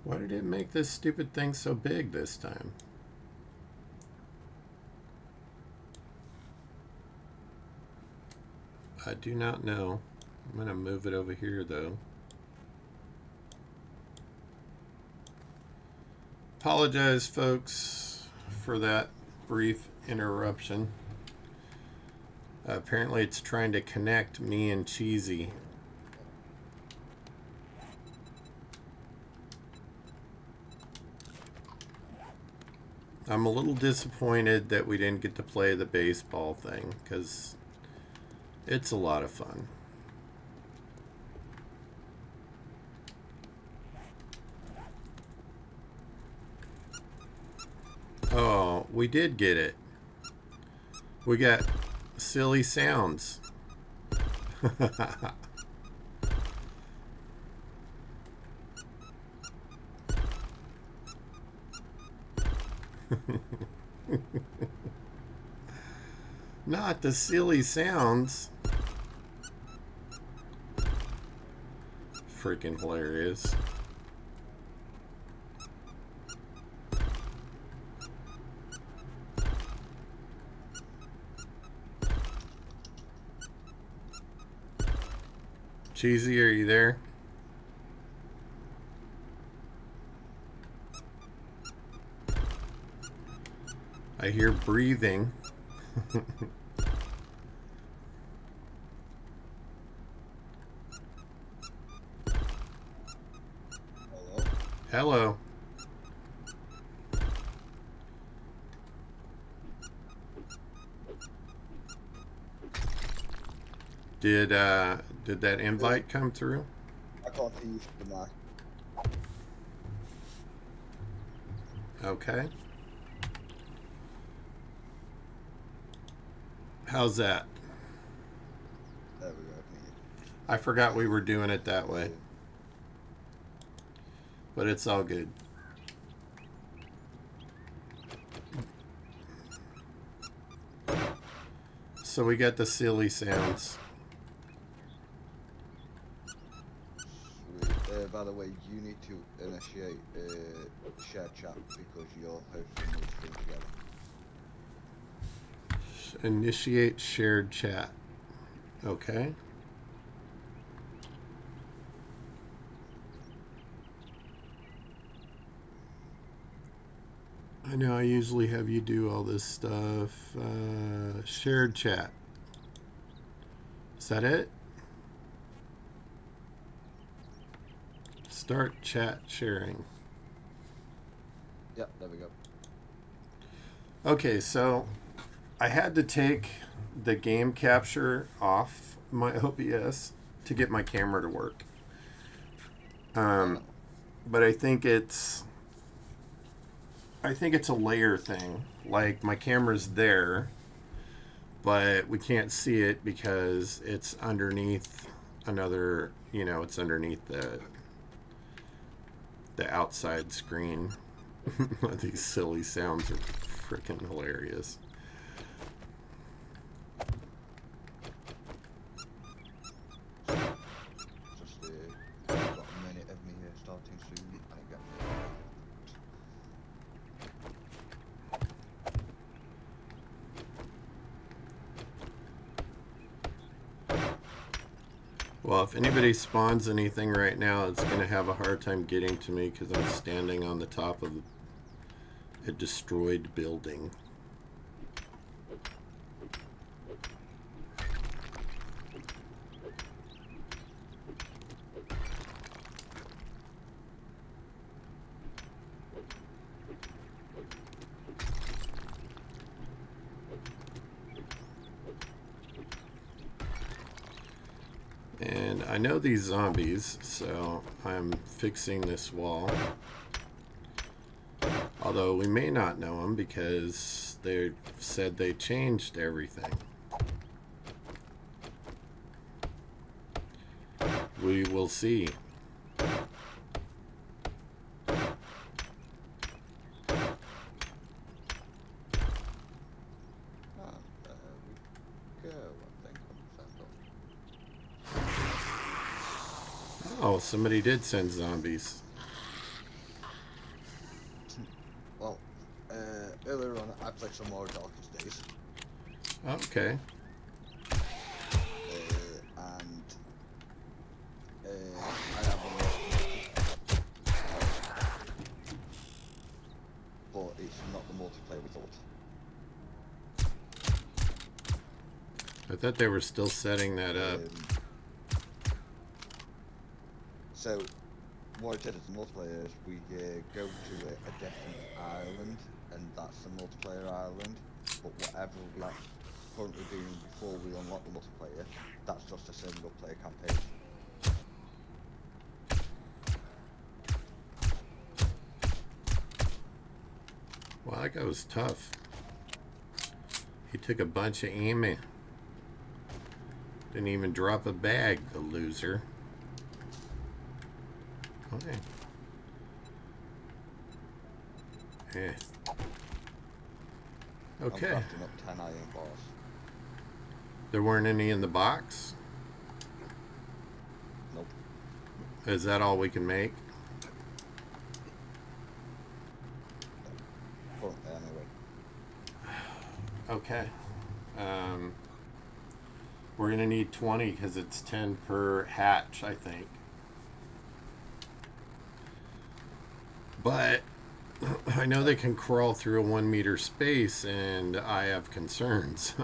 S2: Why did it make this stupid thing so big this time? I do not know. I'm going to move it over here, though. Apologize, folks, for that brief interruption. Apparently, it's trying to connect me and Cheesy. I'm a little disappointed that we didn't get to play the baseball thing, because it's a lot of fun. Oh, we did get it. We got silly sounds. Not the silly sounds. Freaking hilarious. Cheesy, are you there? I hear breathing. Hello. Did that invite come through?
S4: I can't hear you from the mic.
S2: Okay. How's that?
S4: There we go.
S2: I forgot we were doing it that way. But it's all good. So we got the silly sounds.
S4: Sweet. By the way, you need to initiate shared chat because your host and your stream together.
S2: Initiate shared chat. Okay. I know I usually have you do all this stuff. Shared chat. Is that it? Start chat sharing.
S4: Yep, there we go.
S2: Okay, so I had to take the game capture off my OBS to get my camera to work. But I think it's a layer thing. Like, my camera's there, but we can't see it because it's underneath another, it's underneath the outside screen. These silly sounds are freaking hilarious.
S4: Just got a minute of me starting soon. I get
S2: Well, if anybody spawns anything right now, it's going to have a hard time getting to me because I'm standing on the top of a destroyed building. And I know these zombies, so I'm fixing this wall. Although we may not know them because they said they changed everything. We will see. Oh, somebody did send zombies.
S4: Well, earlier on I played some more Darkest Days.
S2: Okay.
S4: And I have one, but it's not the multiplayer we thought.
S2: I thought they were still setting that up.
S4: So, what it is the multiplayer is we go to a different island, and that's the multiplayer island. But whatever we are currently doing before we unlock the multiplayer, that's just a single player campaign.
S2: Well, that guy was tough. He took a bunch of ammo. Didn't even drop a bag, the loser. Okay. Yeah. Okay.
S4: I'm crafting up 10 iron bars.
S2: There weren't any in the box?
S4: Nope.
S2: Is that all we can make?
S4: Currently, anyway.
S2: Okay. We're going to need 20 because it's 10 per hatch, I think. But I know they can crawl through a 1 meter space, and I have concerns.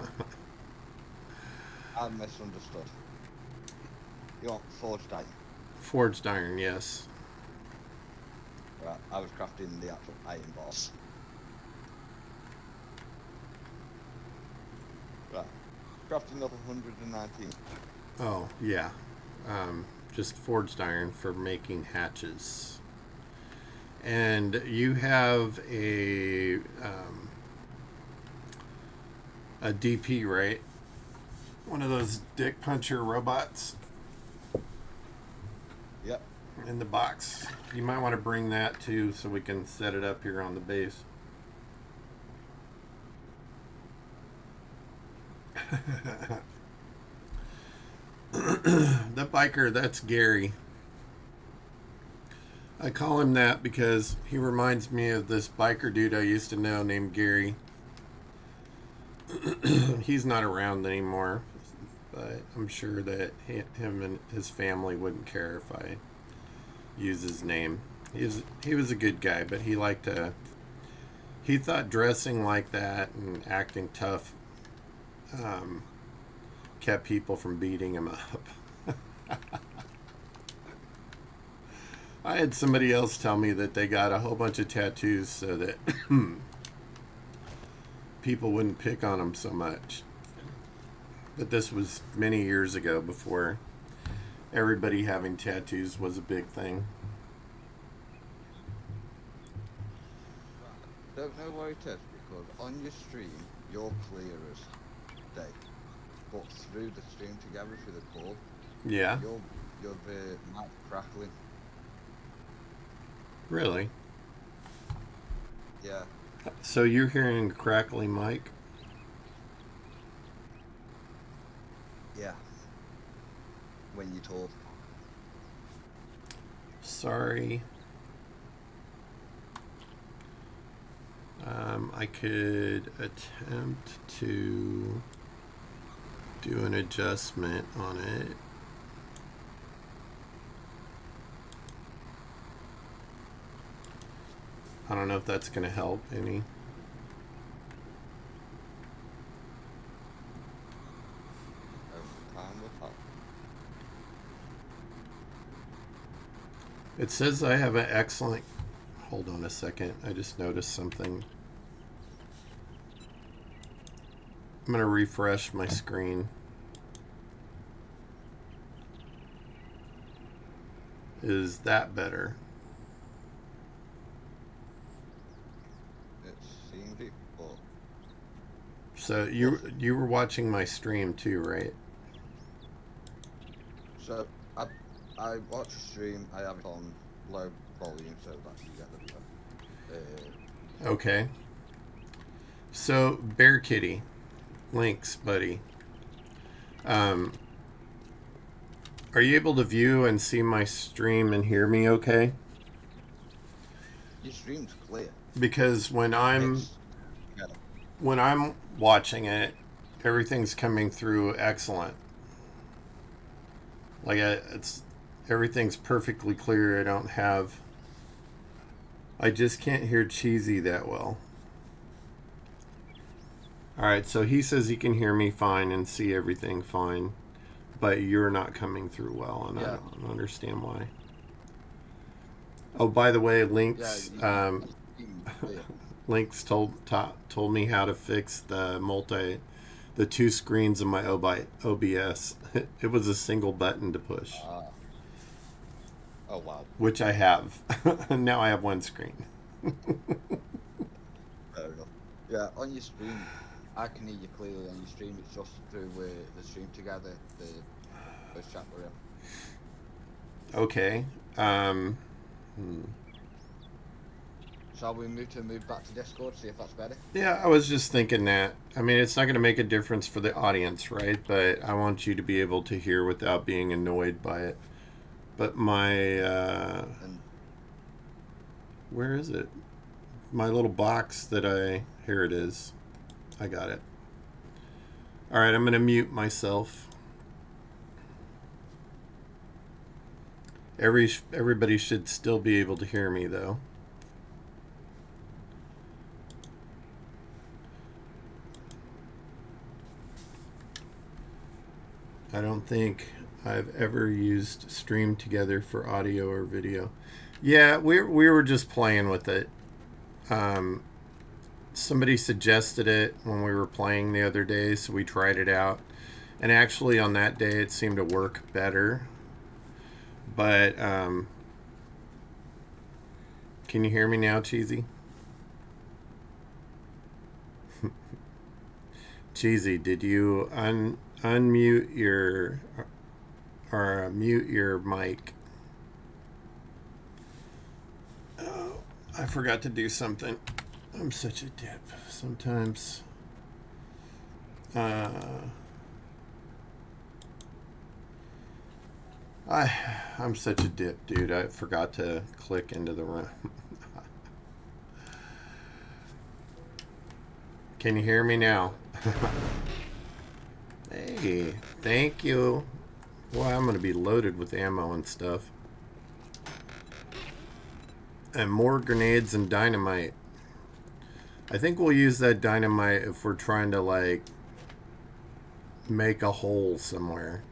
S4: I misunderstood. You want forged iron?
S2: Forged iron, yes.
S4: Right, I was crafting the actual iron bars. Right, crafting level 119.
S2: Oh, yeah. Just forged iron for making hatches. And you have a DP, right? One of those dick puncher robots.
S4: Yep.
S2: In the box. You might want to bring that too so we can set it up here on the base. The biker, that's Gary. I call him that because he reminds me of this biker dude I used to know named Gary. He's not around anymore, but I'm sure that him and his family wouldn't care if I use his name. He was a good guy, but he thought dressing like that and acting tough kept people from beating him up. I had somebody else tell me that they got a whole bunch of tattoos so that people wouldn't pick on them so much. But this was many years ago, before everybody having tattoos was a big thing.
S4: Don't know why it is, because on your stream, you're clear as day. But through the stream together, through the call,
S2: Yeah.
S4: you're the mic crackling.
S2: Really?
S4: Yeah.
S2: So you're hearing a crackly mic?
S4: Yeah. When you talk.
S2: Sorry. I could attempt to do an adjustment on it. I don't know if that's going to help any.
S4: Time will tell.
S2: It says I have an excellent... Hold on a second. I just noticed something. I'm going to refresh my screen. Is that better?
S4: It seemed it, but
S2: So you were watching my stream too, right?
S4: so I watch a stream. I have it on low volume so that you get the.
S2: Okay. So Bear Kitty, Links, buddy. Are you able to view and see my stream and hear me okay?
S4: Your stream's clear.
S2: Because when I'm watching it, everything's coming through excellent. Like everything's perfectly clear. I just can't hear Cheesy that well. All right, so he says he can hear me fine and see everything fine, but you're not coming through well, and I don't understand why. Oh, by the way, Links, Links told me how to fix the two screens of my OBS. It was a single button to push.
S4: Oh wow.
S2: Which I have. Now I have one screen.
S4: Fair enough. Yeah, on your stream, I can hear you clearly on your stream. It's just through the stream together, the chat we're in.
S2: Okay.
S4: Shall we move back to Discord, see if that's better?
S2: Yeah, I was just thinking that. I mean, it's not going to make a difference for the audience, right? But I want you to be able to hear without being annoyed by it. But my... where is it? My little box that here it is. I got it. All right, I'm going to mute myself. Everybody should still be able to hear me, though. I don't think I've ever used Stream Together for audio or video. Yeah, we were just playing with it. Somebody suggested it when we were playing the other day, so we tried it out. And actually on that day it seemed to work better. But can you hear me now, Cheesy? Cheesy, did you unmute your or mute your mic? Oh, I forgot to do something. I'm such a dip sometimes. I'm such a dip, dude. I forgot to click into the room. Can you hear me now? Hey, thank you. Well, I'm going to be loaded with ammo and stuff. And more grenades and dynamite. I think we'll use that dynamite if we're trying to, like, make a hole somewhere.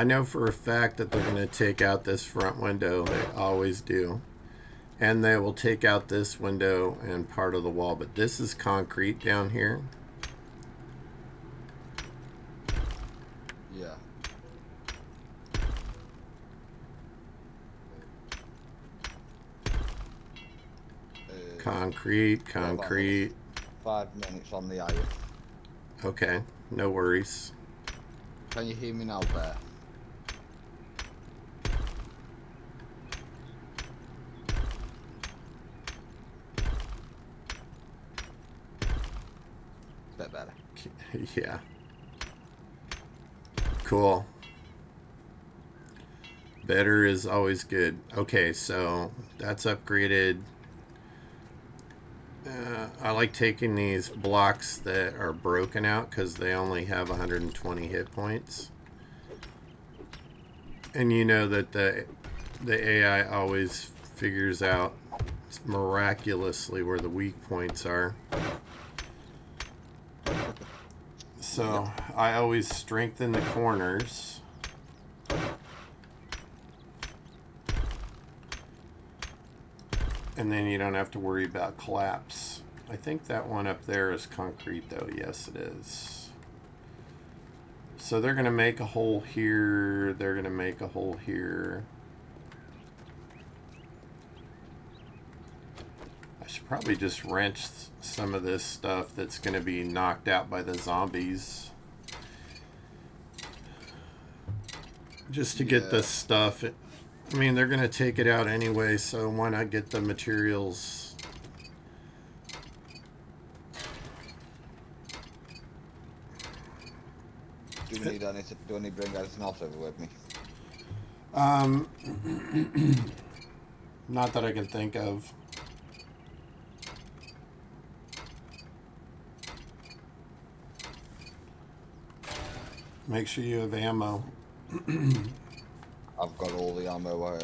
S2: I know for a fact that they're going to take out this front window. They always do. And they will take out this window and part of the wall. But this is concrete down here.
S4: Yeah.
S2: Concrete.
S4: 5 minutes on the iron.
S2: Okay, no worries.
S4: Can you hear me now, Bear? Bit better.
S2: Yeah. Cool. Better is always good. Okay, so that's upgraded. I like taking these blocks that are broken out because they only have 120 hit points. And you know that the AI always figures out miraculously where the weak points are. So I always strengthen the corners. And then you don't have to worry about collapse. I think that one up there is concrete though. Yes, it is. So they're going to make a hole here. They're going to make a hole here. I should probably just wrench some of this stuff that's going to be knocked out by the zombies. Just to get the stuff. I mean, they're going to take it out anyway, so why not get the materials?
S4: Do we need anything? Do I need to bring anything else over with me?
S2: Not that I can think of. Make sure you have ammo.
S4: I've got all the ammo.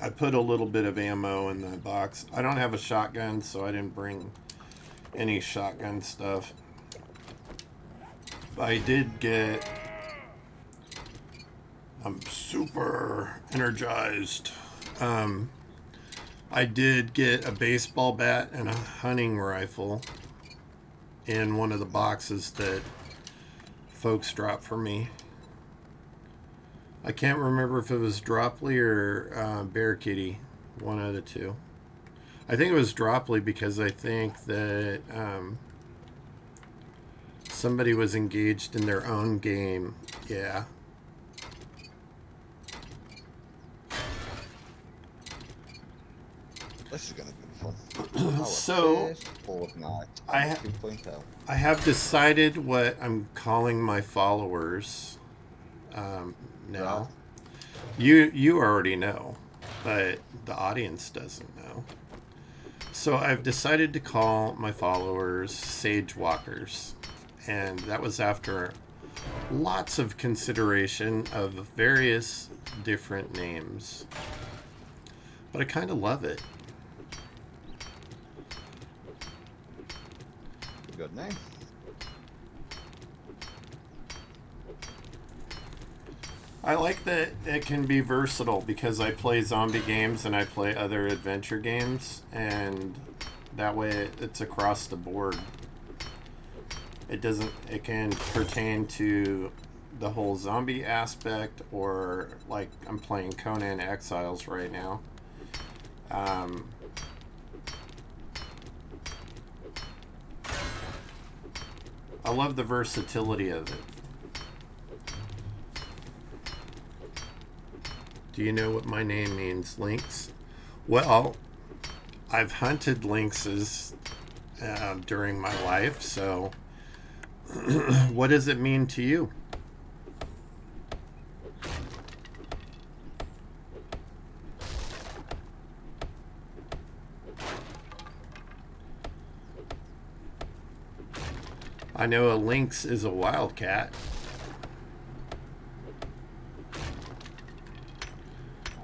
S2: I put a little bit of ammo in the box. I don't have a shotgun, so I didn't bring any shotgun stuff. I did get... I'm super energized. I did get a baseball bat and a hunting rifle in one of the boxes that folks dropped for me. I can't remember if it was Dropley or Bear Kitty, one of the two. I think it was Dropley because I think that somebody was engaged in their own game. Yeah.
S4: This is going to be fun.
S2: So, I have decided what I'm calling my followers now. You already know, but the audience doesn't know. So I've decided to call my followers Sagewalkers, and that was after lots of consideration of various different names. But I kind of love it.
S4: Good name.
S2: I like that it can be versatile because I play zombie games and I play other adventure games, and that way it's across the board. It can pertain to the whole zombie aspect, or like I'm playing Conan Exiles right now. I love the versatility of it. Do you know what my name means, Lynx? Well, I've hunted lynxes during my life, so what does it mean to you? I know a lynx is a wildcat.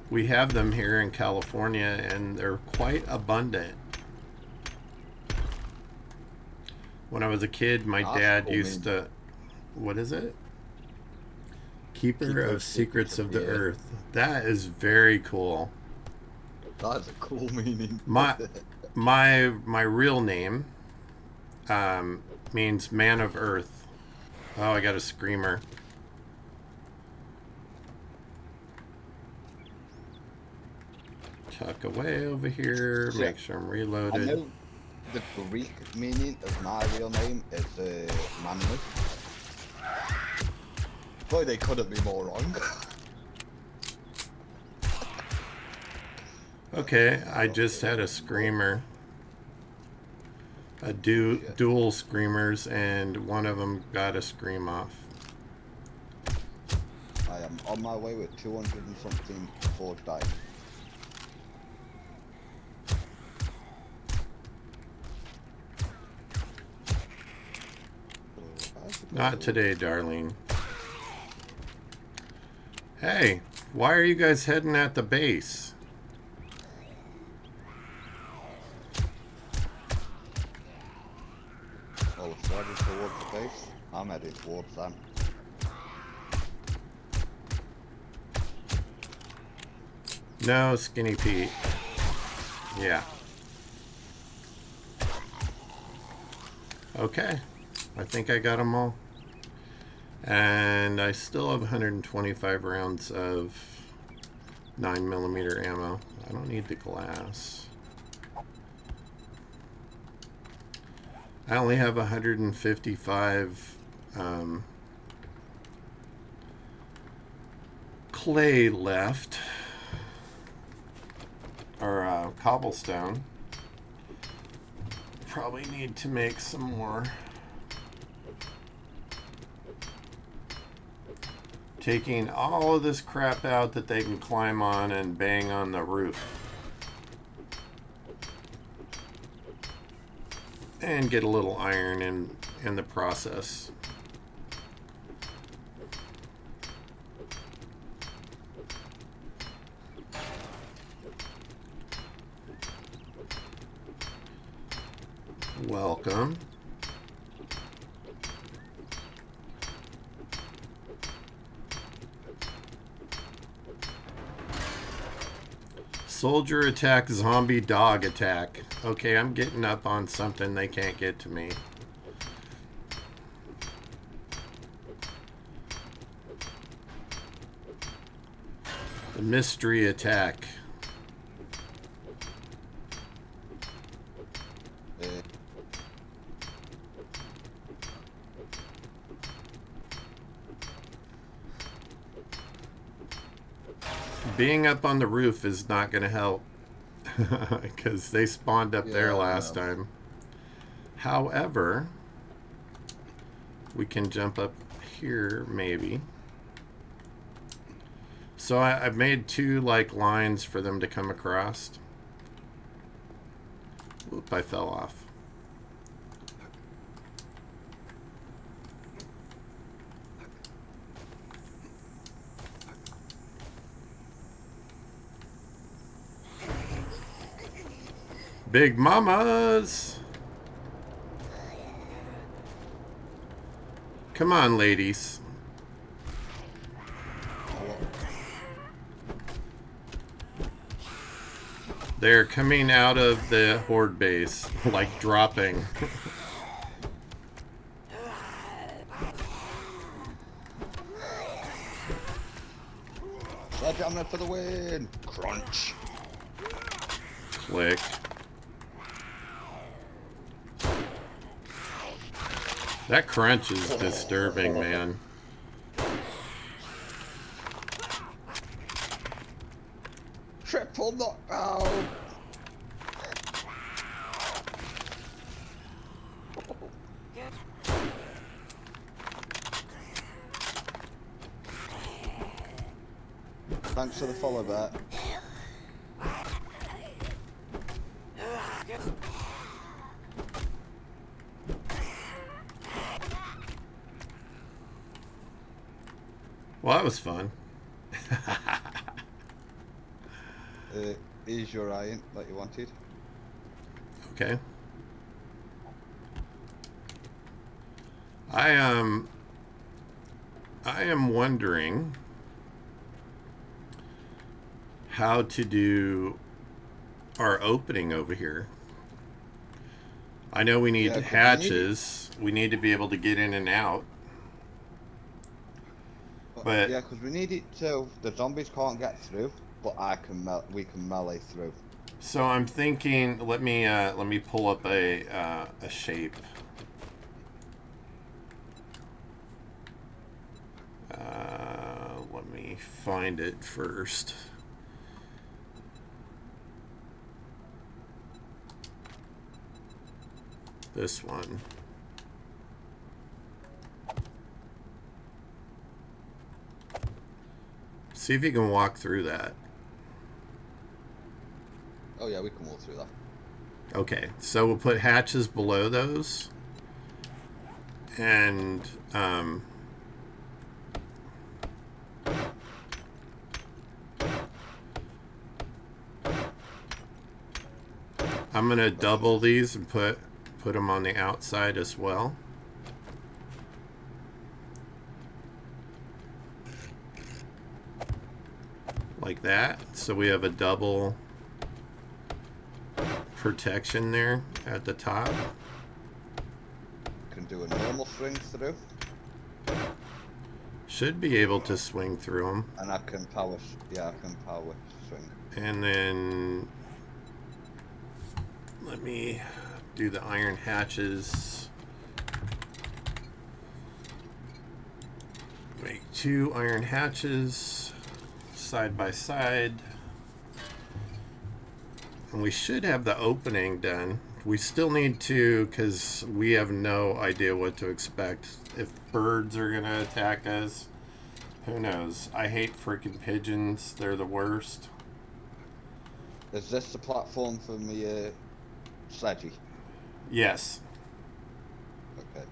S2: We have them here in California, and they're quite abundant. When I was a kid, my dad used to... What is it? Keeper of Secrets of the Earth. That is very cool.
S4: That is a cool meaning.
S2: My real name means Man of Earth. Oh, I got a screamer. Tuck away over here. Make sure I'm reloaded.
S4: I know the Greek meaning of my real name is manly. Boy, they couldn't be more wrong.
S2: Okay, I just had a screamer. Dual screamers, and one of them got a scream off.
S4: I am on my way with 200 and something forged dice.
S2: Not today, darling. Hey, why are you guys heading at the base?
S4: Oh, so headed towards the base. I'm headed towards them.
S2: No, Skinny Pete. Yeah. Okay. I think I got them all. And I still have 125 rounds of 9mm ammo. I don't need the glass. I only have 155 clay left. Or cobblestone. Probably need to make some more. Taking all of this crap out that they can climb on and bang on the roof. And get a little iron in the process. Welcome. Soldier attack, zombie dog attack. Okay, I'm getting up on something they can't get to me. The mystery attack. Being up on the roof is not going to help because they spawned up there last time. However, we can jump up here maybe. So I've made two like lines for them to come across. Oop, I fell off. Big mamas! Come on, ladies. They're coming out of the Horde base, like dropping.
S4: Sledgehammer for the win! Crunch!
S2: Click. That crunch is disturbing, man.
S4: Triple knockout! Thanks for the follow back.
S2: Well, that was fun.
S4: Is your iron that you wanted?
S2: Okay. I am wondering how to do our opening over here. I know we need hatches. We need to be able to get in and out. But
S4: yeah, because we need it so the zombies can't get through, but we can melee through.
S2: So I'm thinking, let me pull up a shape. Let me find it first. This one. See if you can walk through that.
S4: Oh yeah, we can walk through that.
S2: Okay, so we'll put hatches below those. And I'm going to double these and put them on the outside as well. Like that. So we have a double protection there at the top.
S4: Can do a normal swing through.
S2: Should be able to swing through them.
S4: And I can power swing.
S2: And then let me do the iron hatches. Make 2 iron hatches side by side. And we should have the opening done. We still need to, because we have no idea what to expect. If birds are going to attack us, who knows? I hate freaking pigeons. They're the worst.
S4: Is this the platform for me, sledgy?
S2: Yes.
S4: Okay.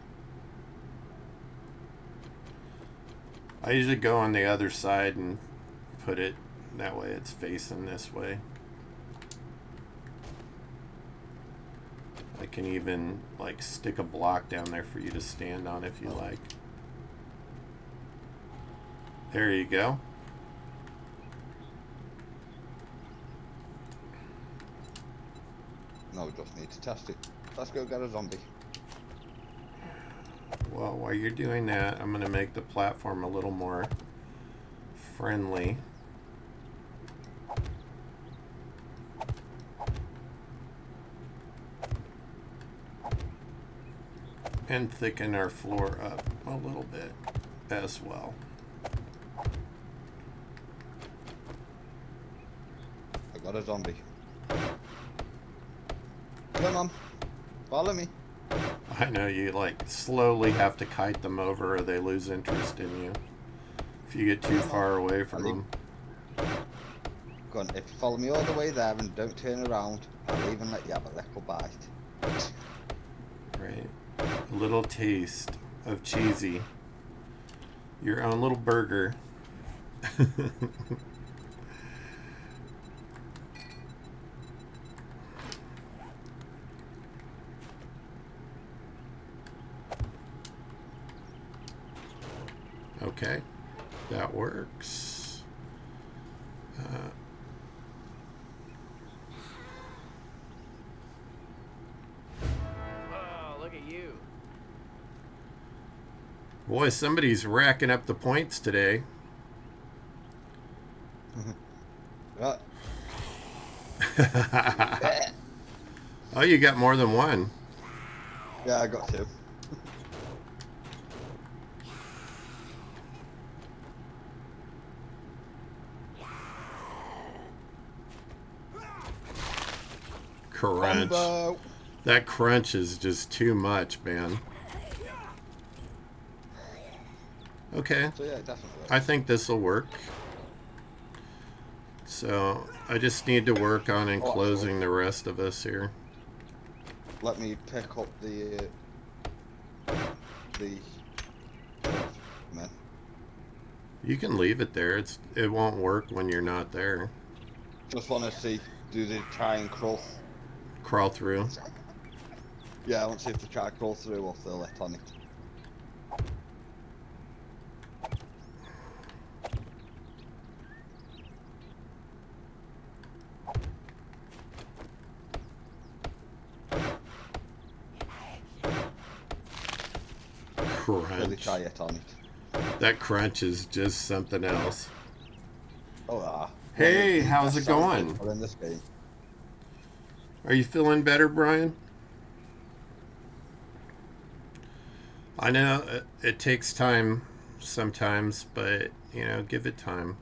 S2: I usually go on the other side and put it that way. It's facing this way. I can even like stick a block down there for you to stand on if you like. There you go.
S4: No, we just need to test it. Let's go get a zombie.
S2: Well, while you're doing that, I'm going to make the platform a little more friendly. And thicken our floor up a little bit as well.
S4: I got a zombie. Come on, follow me.
S2: I know you like slowly have to kite them over or they lose interest in you. If you get too far away from them.
S4: Go on, if you follow me all the way there and don't turn around, I'll even let you have a little bite.
S2: Right. A little taste of cheesy. Your own little burger. Okay, that works.
S5: Whoa, look at you.
S2: Boy, somebody's racking up the points today.
S4: Right.
S2: Oh, you got more than one.
S4: Yeah, I got 2.
S2: Crunch.
S4: Combo.
S2: That crunch is just too much, man. Okay.
S4: So yeah, definitely.
S2: I think this will work. So I just need to work on enclosing the rest of us here.
S4: Let me pick up the man.
S2: You can leave it there. It won't work when you're not there.
S4: Just want to see, do they try and crawl?
S2: Crawl through.
S4: Yeah, I want to see if they try to crawl through or if they'll let on it. Really
S2: crunch.
S4: try it on it.
S2: That crunch is just something else.
S4: Oh, ah.
S2: Hey,
S4: One of the
S2: how's
S4: best
S2: it
S4: sound
S2: going?
S4: effects in this game.
S2: Are you feeling better, Brian? I know it takes time sometimes, but, you know, give it time.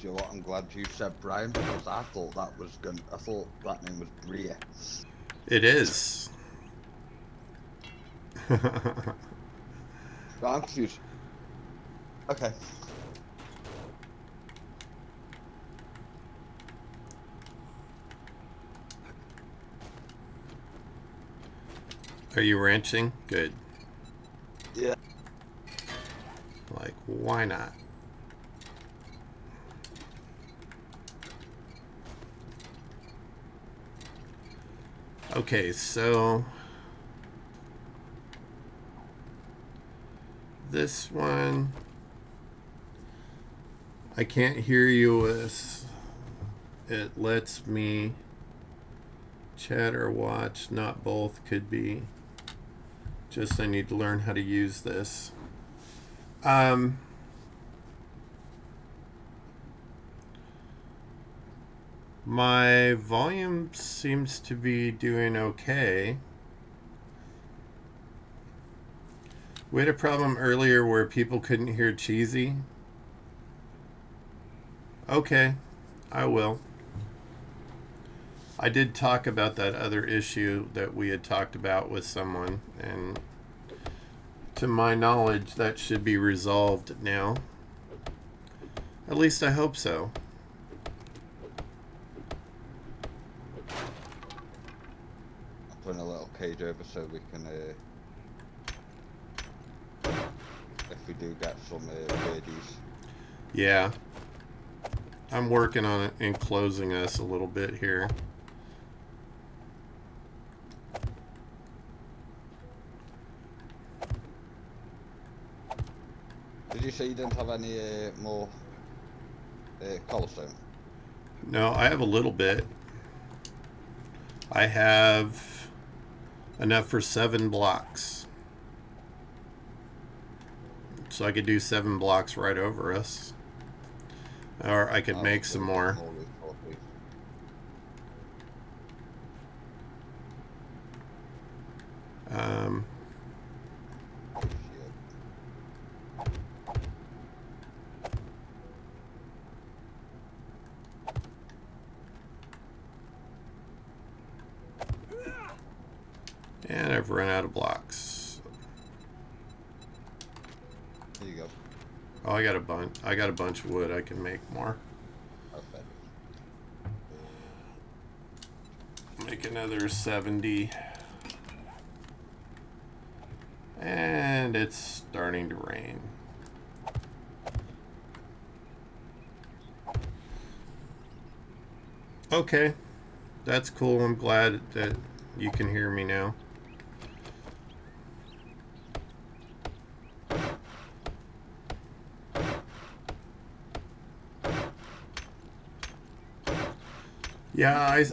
S4: Do you know what? I'm glad you said Brian, because I thought that was I thought that name was Bria.
S2: It is.
S4: No, I'm confused. Okay.
S2: Are you ranching? Good.
S4: Yeah.
S2: Like, why not? Okay, so this one I can't hear you with. It lets me chat or watch, not both could be. Just I need to learn how to use this. My volume seems to be doing okay. We had a problem earlier where people couldn't hear Cheesy. Okay, I will. I did talk about that other issue that we had talked about with someone, and to my knowledge, that should be resolved now. At least I hope so.
S4: I'm putting a little cage over so we can, if we do get some birdies.
S2: Yeah. I'm working on it, enclosing us a little bit here.
S4: Did you say you didn't have any more cobblestone?
S2: No, I have a little bit. I have enough for 7 blocks. So I could do 7 blocks right over us. Or I could make some more. And I've run out of blocks.
S4: There you go.
S2: Oh, I got a bunch. I got a bunch of wood. I can make more.
S4: Okay.
S2: Make another 70. And it's starting to rain. Okay. That's cool. I'm glad that you can hear me now. Yeah,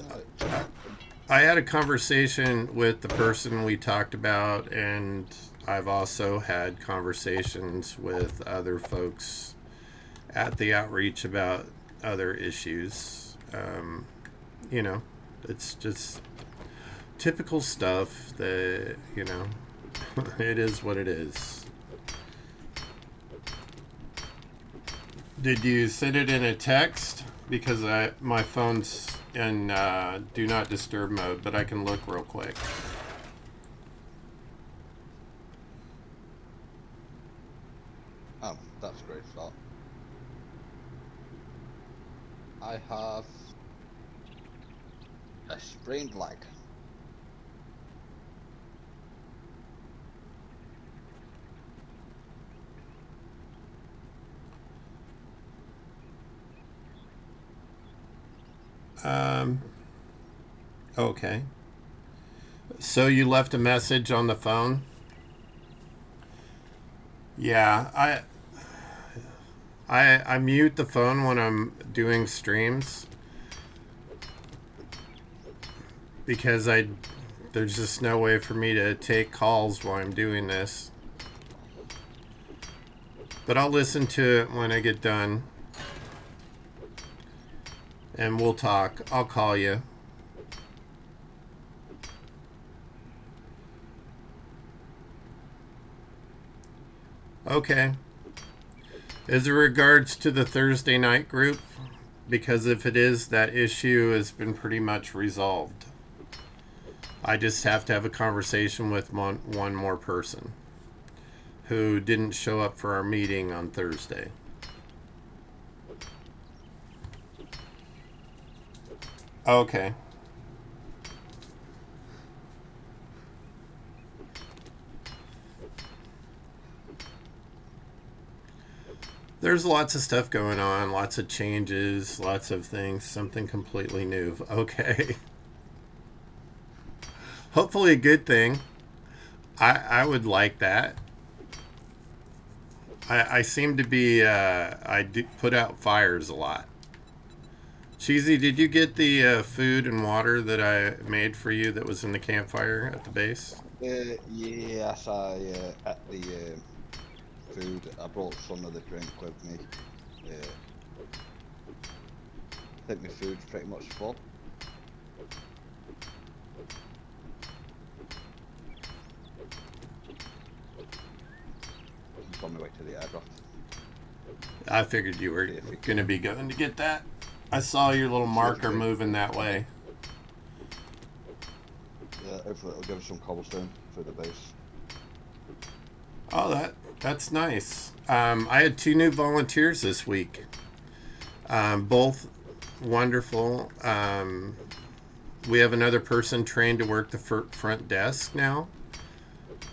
S2: I had a conversation with the person we talked about, and I've also had conversations with other folks at the outreach about other issues. You know, it's just typical stuff that, you know, it is what it is. Did you send it in a text? Because my phone's in do not disturb mode, but I can look real quick.
S4: Oh, that's a great start. I have a sprained leg.
S2: Okay. So you left a message on the phone? Yeah, I mute the phone when I'm doing streams because I There's just no way for me to take calls while I'm doing this. But I'll listen to it when I get done. And we'll talk. I'll call you. Okay. As it regards to the Thursday night group, because if it is, that issue has been pretty much resolved. I just have to have a conversation with one more person who didn't show up for our meeting on Thursday. Okay. There's lots of stuff going on, lots of changes, lots of things, something completely new. Okay. Hopefully a good thing. I would like that. I seem to be, I do put out fires a lot. Cheesy, did you get the food and water that I made for you that was in the campfire at the base?
S4: Yes, I at the food. I brought some of the drink with me. I think my food's pretty much full. I'm on my way to the airdrop.
S2: I figured you were going to be going to get that. I saw your little marker moving that way.
S4: Yeah, hopefully it'll give us some cobblestone for the base.
S2: Oh, that's nice. I had 2 new volunteers this week. Both wonderful. We have another person trained to work the front desk now.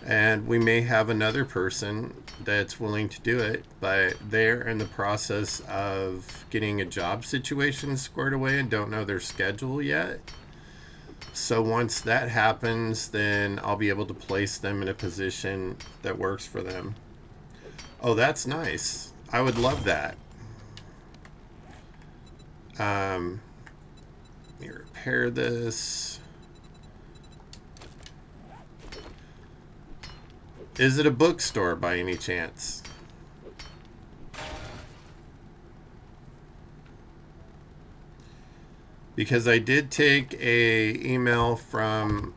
S2: And we may have another person that's willing to do it, but they're in the process of getting a job situation squared away and don't know their schedule yet. So once that happens, then I'll be able to place them in a position that works for them. Oh, that's nice. I would love that. Let me repair this. Is it a bookstore by any chance? Because I did take a email from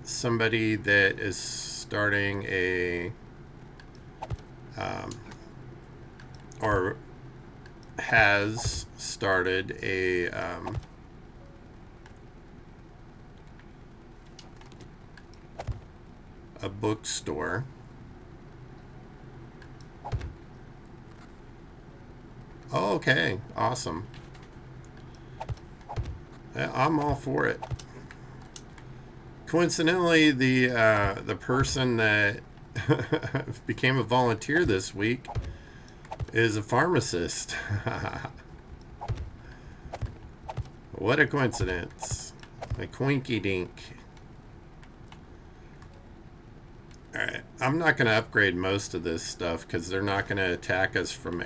S2: somebody that is starting a or has started a bookstore. Oh, okay, awesome. I'm all for it. Coincidentally, the person that became a volunteer this week is a pharmacist. What a coincidence. A quinky dink. Alright, I'm not going to upgrade most of this stuff because they're not going to attack us from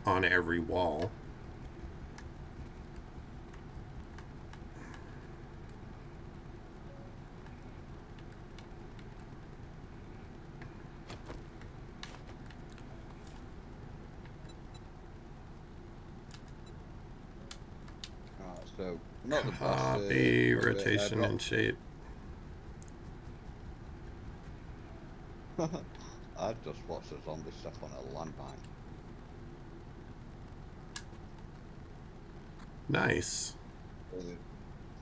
S2: on every wall.
S4: So not the best.
S2: Copy, rotation, and shape.
S4: I just watched a zombie stuff on a landmine.
S2: Nice.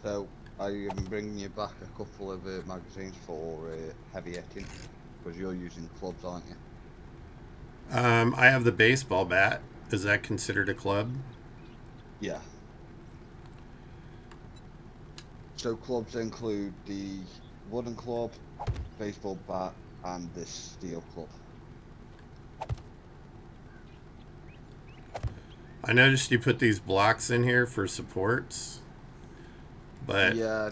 S4: So I am bringing you back a couple of magazines for heavy hitting, because you're using clubs, aren't you?
S2: I have the baseball bat. Is that considered a club?
S4: Yeah. So clubs include the wooden club, baseball bat, and this steel club.
S2: I noticed you put these blocks in here for supports, but
S4: Yeah,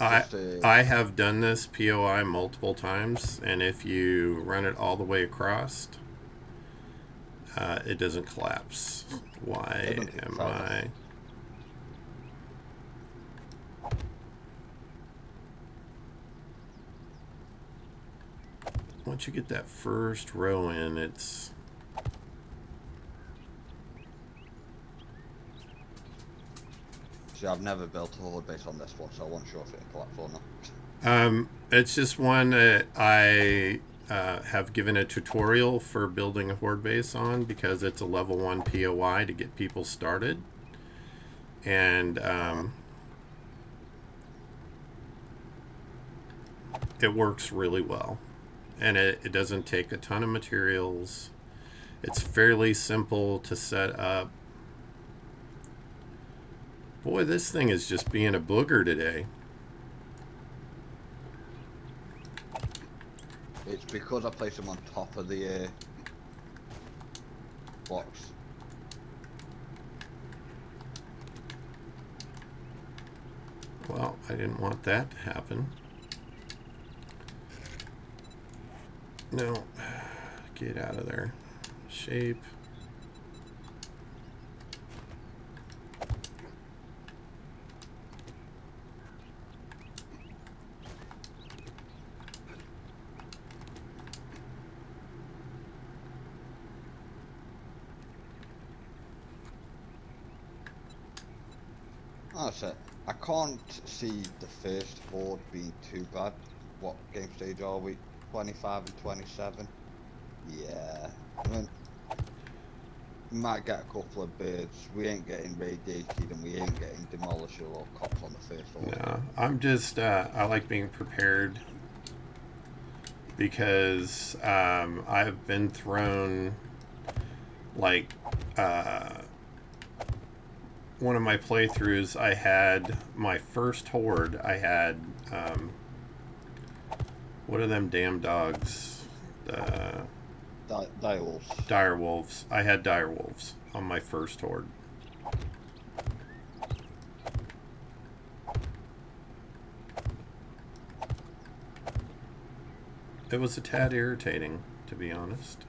S2: I have done this POI multiple times, and if you run it all the way across, it doesn't collapse. Why am I? once you get that first row in, it's...
S4: See, I've never built a horde base on this one, so I wasn't sure if it'd collapse or not.
S2: It's just one that I have given a tutorial for building a horde base on because it's a level 1 POI to get people started. And it works really well. And it doesn't take a ton of materials. It's fairly simple to set up. Boy, this thing is just being a booger today.
S4: It's because I placed them on top of the box.
S2: Well, I didn't want that to happen. No. Get out of there. Shape.
S4: That's it. I can't see the first horde being too bad. What game stage are we? 25 and 27? Yeah. I mean, we might get a couple of birds. We ain't getting radiated and we ain't getting demolisher or cops on the first horde.
S2: No, I'm just, I like being prepared because I've been thrown, like, one of my playthroughs, I had my first horde, I had, what are them damn dogs?
S4: Direwolves.
S2: Direwolves. I had direwolves on my first horde. It was a tad irritating, to be honest.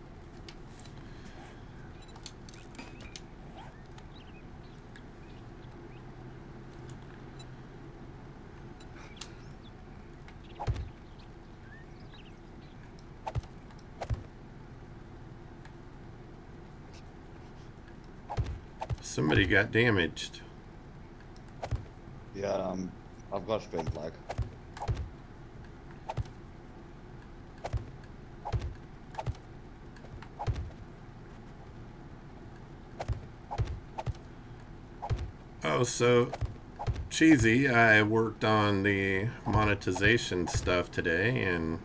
S2: Somebody got damaged.
S4: Yeah, I've got a spin flag.
S2: Oh, so Cheesy, I worked on the monetization stuff today, and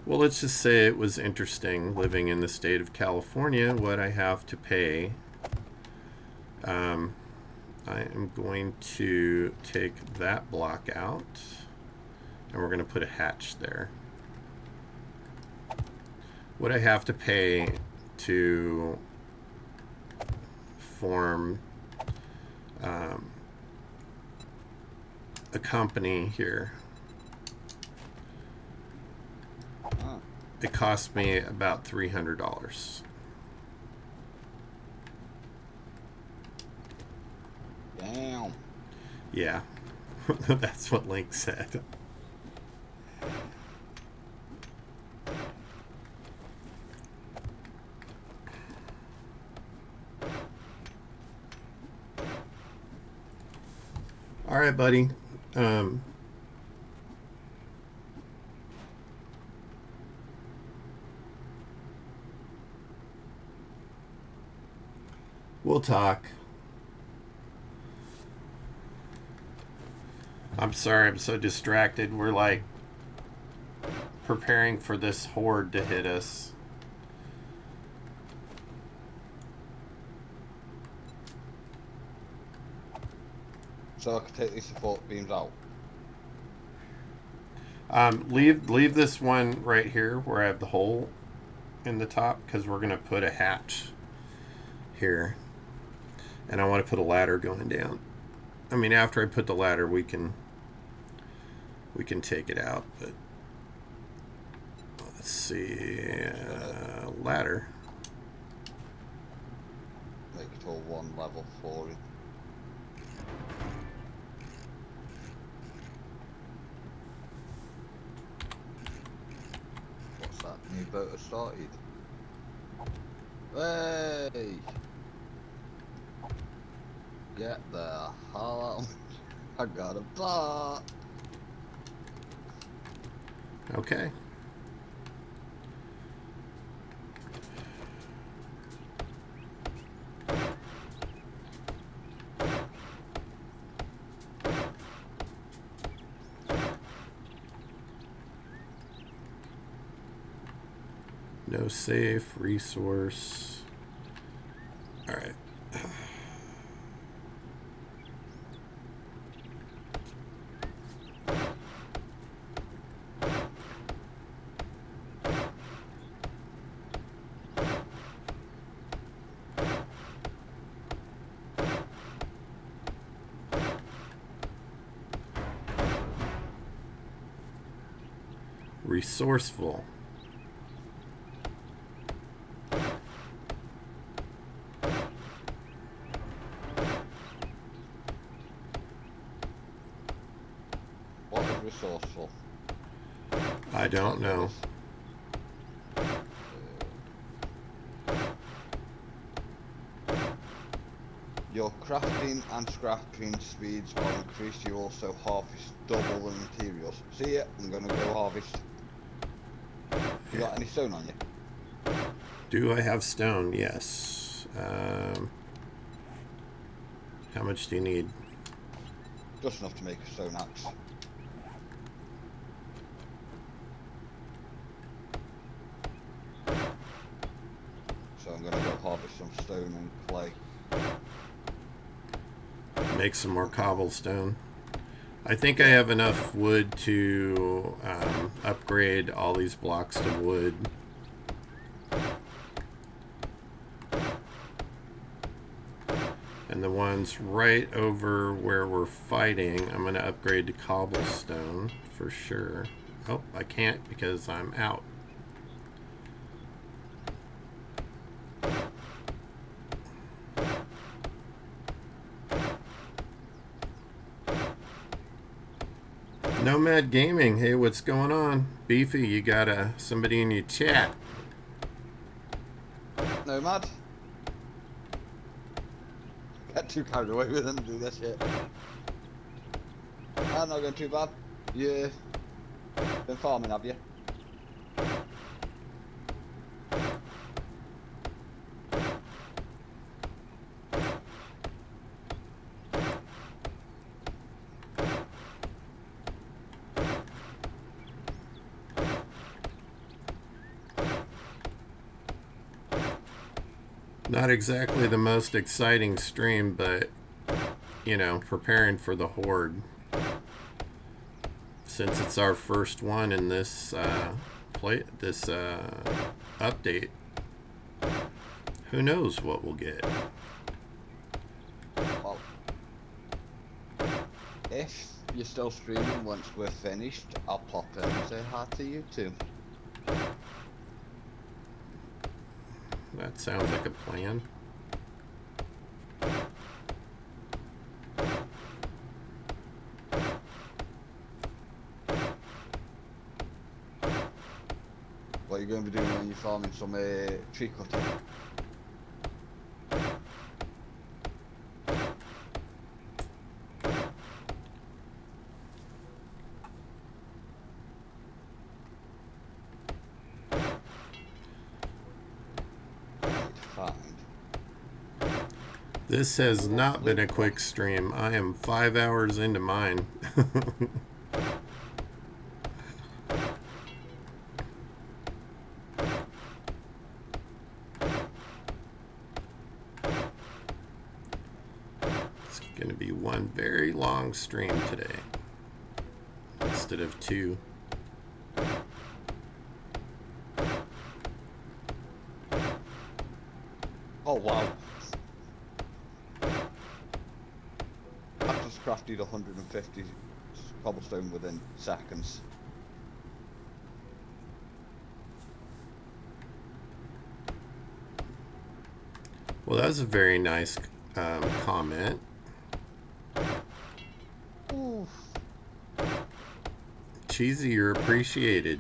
S2: well, let's just say it was interesting living in the state of California, what I have to pay. I am going to take that block out, and we're going to put a hatch there. What I have to pay to form a company here. It cost me about $300.
S4: Damn.
S2: Yeah, that's what Link said. All right, buddy. We'll talk. I'm sorry, I'm so distracted. We're like preparing for this horde to hit us.
S4: So I can take these support beams out.
S2: Leave this one right here where I have the hole in the top, because we're gonna put a hatch here, and I want to put a ladder going down. I mean, after I put the ladder, we can take it out, but let's see, ladder.
S4: Make it all one level for it. boat has started. Hey! Get the hell out. I got a bot.
S2: Okay. No safe, resource. All right. Resourceful.
S4: What is resourceful?
S2: I don't know.
S4: Your crafting and scrapping speeds are increased. You also harvest double the materials. See ya, I'm gonna go harvest. You got any stone on you?
S2: Do I have stone? Yes. How much do you need?
S4: Just enough to make a stone axe. So I'm gonna go harvest some stone and clay.
S2: Make some more cobblestone. I think I have enough wood to upgrade all these blocks to wood. And the ones right over where we're fighting, I'm going to upgrade to cobblestone for sure. Oh, I can't because I'm out. Nomad Gaming, hey, what's going on? Beefy, you got somebody in your chat.
S4: Nomad? Get too carried away with them, do this shit. I'm not going too bad. Yeah. Been farming, have you?
S2: Not exactly the most exciting stream, but, you know, preparing for the Horde. Since it's our first one in this update, who knows what we'll get.
S4: Well, if you're still streaming once we're finished, I'll pop in and say hi to you too.
S2: That sounds like a plan.
S4: What are you going to be doing when you're farming some tree cutting?
S2: This has not been a quick stream. I am 5 hours into mine. It's going to be one very long stream today instead of two.
S4: Oh wow. I've just crafted 150 cobblestone within seconds.
S2: Well, that was a very nice comment.
S4: Oof.
S2: Cheesy, you're appreciated.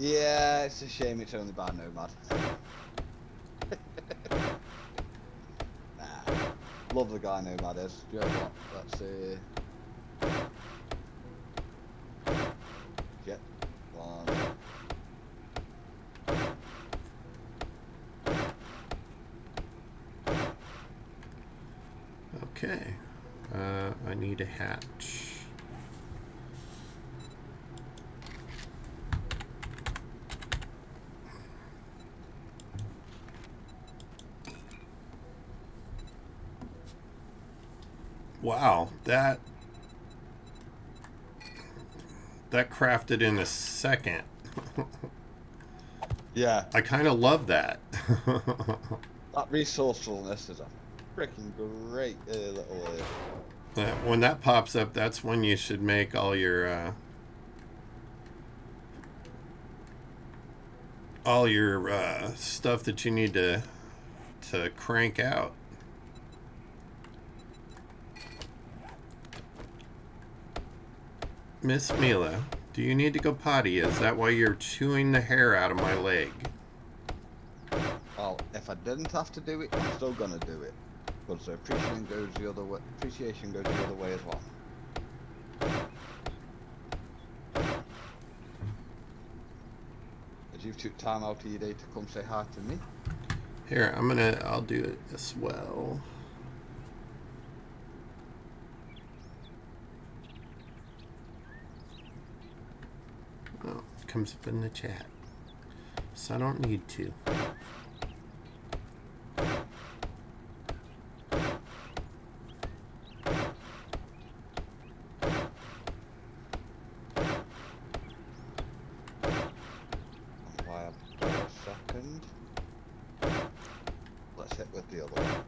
S4: Yeah, it's a shame it's only by Nomad. Nah, love the guy Nomad is. Do you know what? Let's see. Get one.
S2: Okay. I need a hatch. Wow, that crafted in a second.
S4: Yeah,
S2: I kind of love that.
S4: that resourcefulness is a freaking great little.
S2: When that pops up, that's when you should make all your stuff that you need to crank out. Miss Mila, do you need to go potty? Is that why you're chewing the hair out of my leg?
S4: Well, if I didn't have to do it, I'm still gonna do it. Because appreciation goes the other way. Appreciation goes the other way as well. As you took time out of your day to come say hi to me.
S2: Here, I'll do it as well. Oh, it comes up in the chat. So I don't need to.
S4: Let's hit with the other one.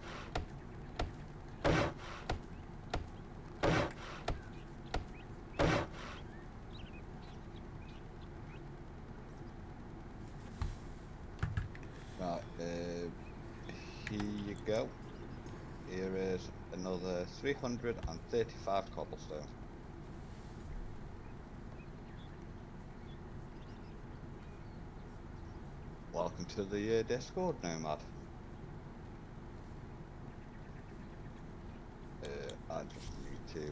S4: Right, here you go. Here is another 335 cobblestone. Welcome to the Discord, Nomad. I just need to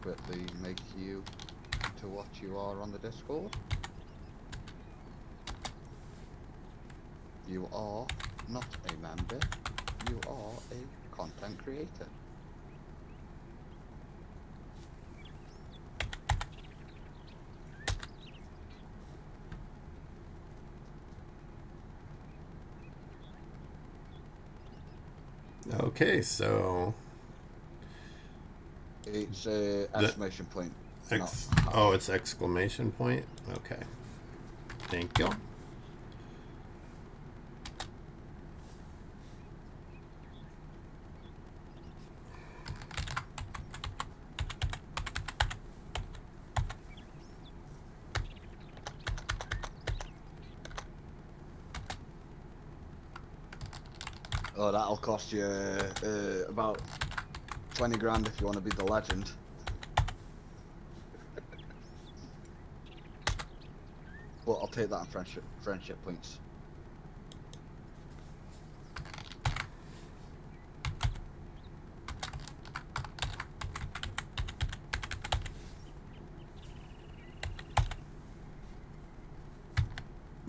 S4: quickly make you to what you are on the Discord. You are not a member, you are a content creator.
S2: Okay, so
S4: It's exclamation point.
S2: oh, it's exclamation point? Okay. Thank you.
S4: Oh, that'll cost you about 20 grand if you want to be the legend. But I'll take that in friendship points.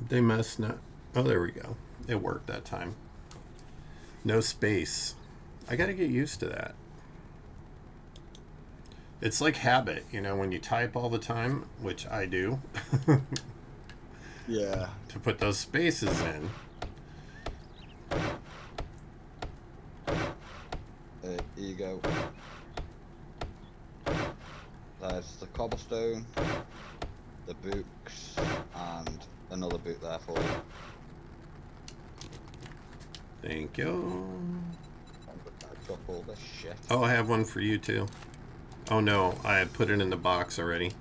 S2: They must not. Oh, there we go. It worked that time. No space. I got to get used to that. It's like habit, you know, when you type all the time, which I do.
S4: Yeah.
S2: To put those spaces in.
S4: Here you go. There's the cobblestone, the books, and another book there for you.
S2: Thank you.
S4: I'm gonna drop all this shit.
S2: Oh, I have one for you too. Oh no, I had put it in the box already.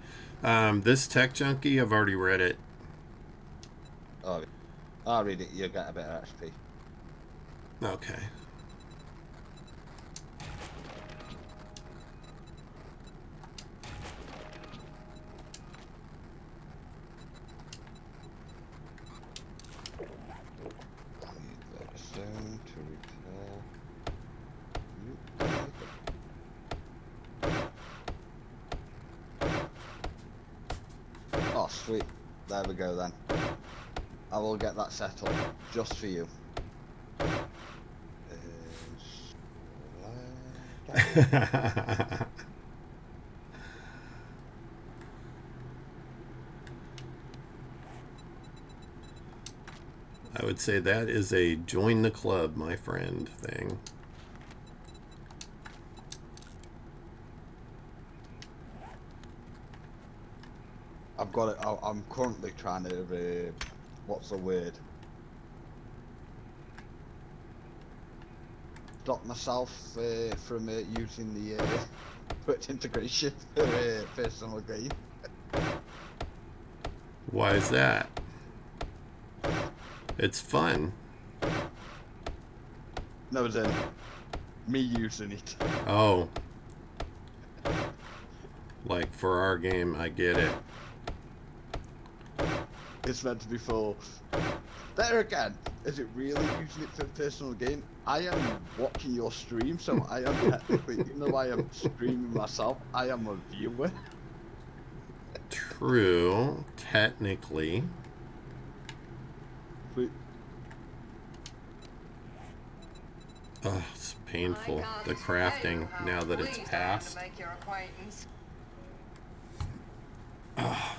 S2: This tech junkie, I've already read it.
S4: Oh, I'll read it. You'll get a bit of XP.
S2: Okay.
S4: Sweet. There we go then. I will get that set up just for you.
S2: I would say that is a join the club, my friend thing.
S4: I've got it. I'm currently trying to. What's the word? Stop myself from using the Twitch integration for personal game.
S2: Why is that? It's fun.
S4: No, as in me using it.
S2: Oh. Like for our game, I get it.
S4: It's meant to be for. There again, is it really using it for personal gain? I am watching your stream, so I am technically, even though I am streaming myself, I am a viewer.
S2: True, technically.
S4: But
S2: Oh, it's painful. The crafting, now that it's past. Ugh.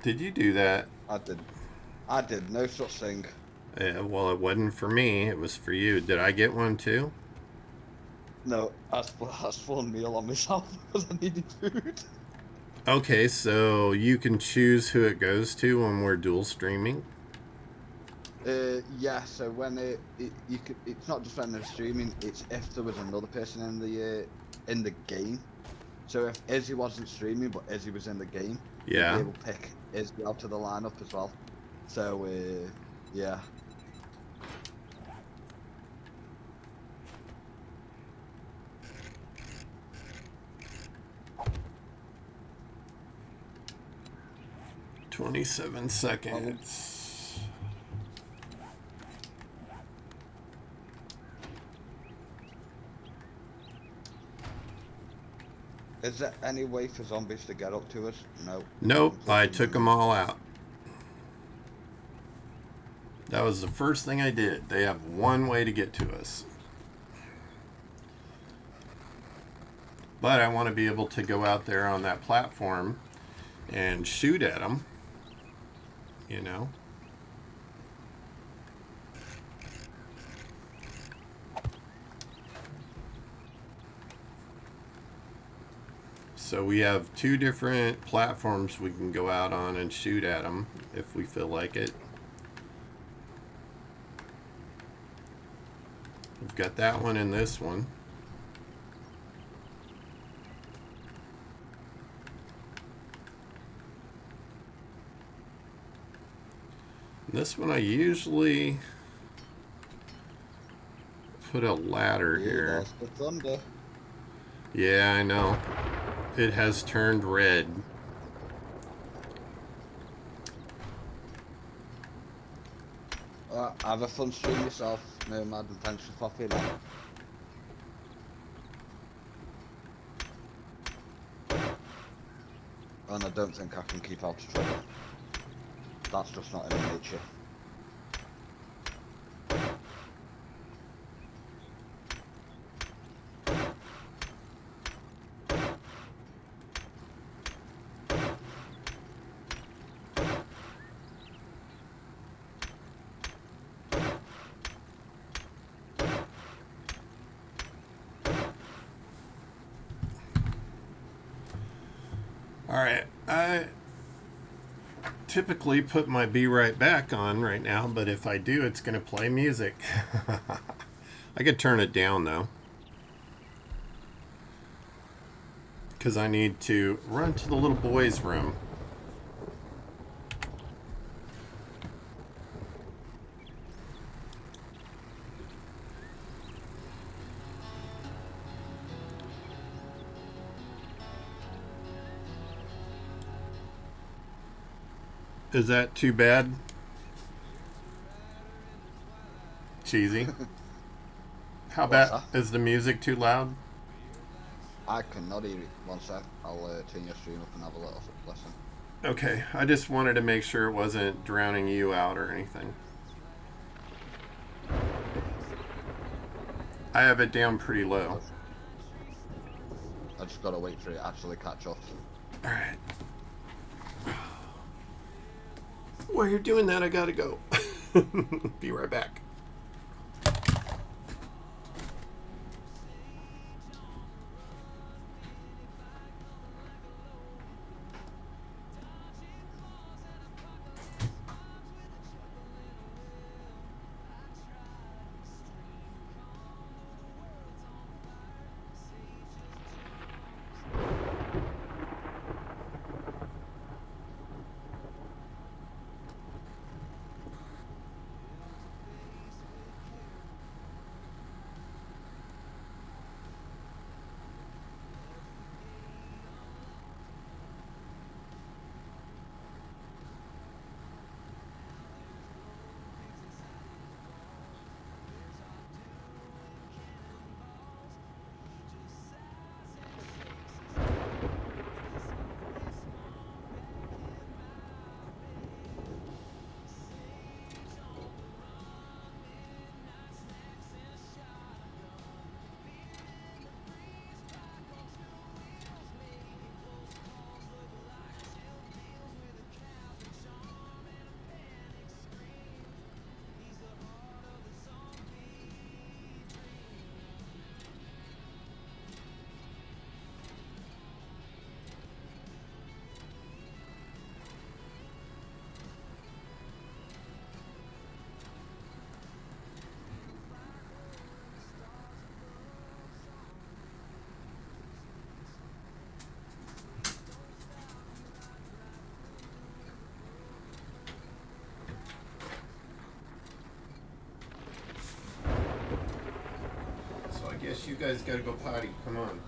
S2: Did you do that?
S4: I did. I did. No such thing.
S2: Well, it wasn't for me. It was for you. Did I get one too?
S4: No, I spawned meal on myself because I needed food.
S2: Okay, so you can choose who it goes to when we're dual streaming?
S4: Yeah, so when it's not just when they're streaming, it's if there was another person in the game. So if Izzy wasn't streaming but Izzy was in the game,
S2: Yeah.
S4: you'd be able to pick Izzy out of the lineup as well. So yeah.
S2: "27 seconds.
S4: Is there any way for zombies to get up to us? No.
S2: Nope, I took them all out. That was the first thing I did. They have one way to get to us. But I want to be able to go out there on that platform and shoot at them. You know? So we have two different platforms we can go out on and shoot at them if we feel like it. We've got that one and this one. This one I usually put a ladder here.
S4: That's the thunder.
S2: Yeah, I know. It has turned red.
S4: Have a fun stream yourself, Nomad, and thanks for popping in. And I don't think I can keep out of trouble. That's just not in nature.
S2: Alright, I typically put my Be Right Back on right now, but if I do, it's going to play music. I could turn it down though, because I need to run to the little boy's room. Is that too bad? Cheesy. How
S4: What's
S2: bad?
S4: that?
S2: Is the music too loud?
S4: I cannot hear it. One sec. I'll turn your stream up and have a little listen.
S2: Okay, I just wanted to make sure it wasn't drowning you out or anything. I have it down pretty low.
S4: I just gotta wait for it to actually catch up.
S2: Alright. While you're doing that, I gotta go. Be right back. So I guess you guys gotta go potty. Come on.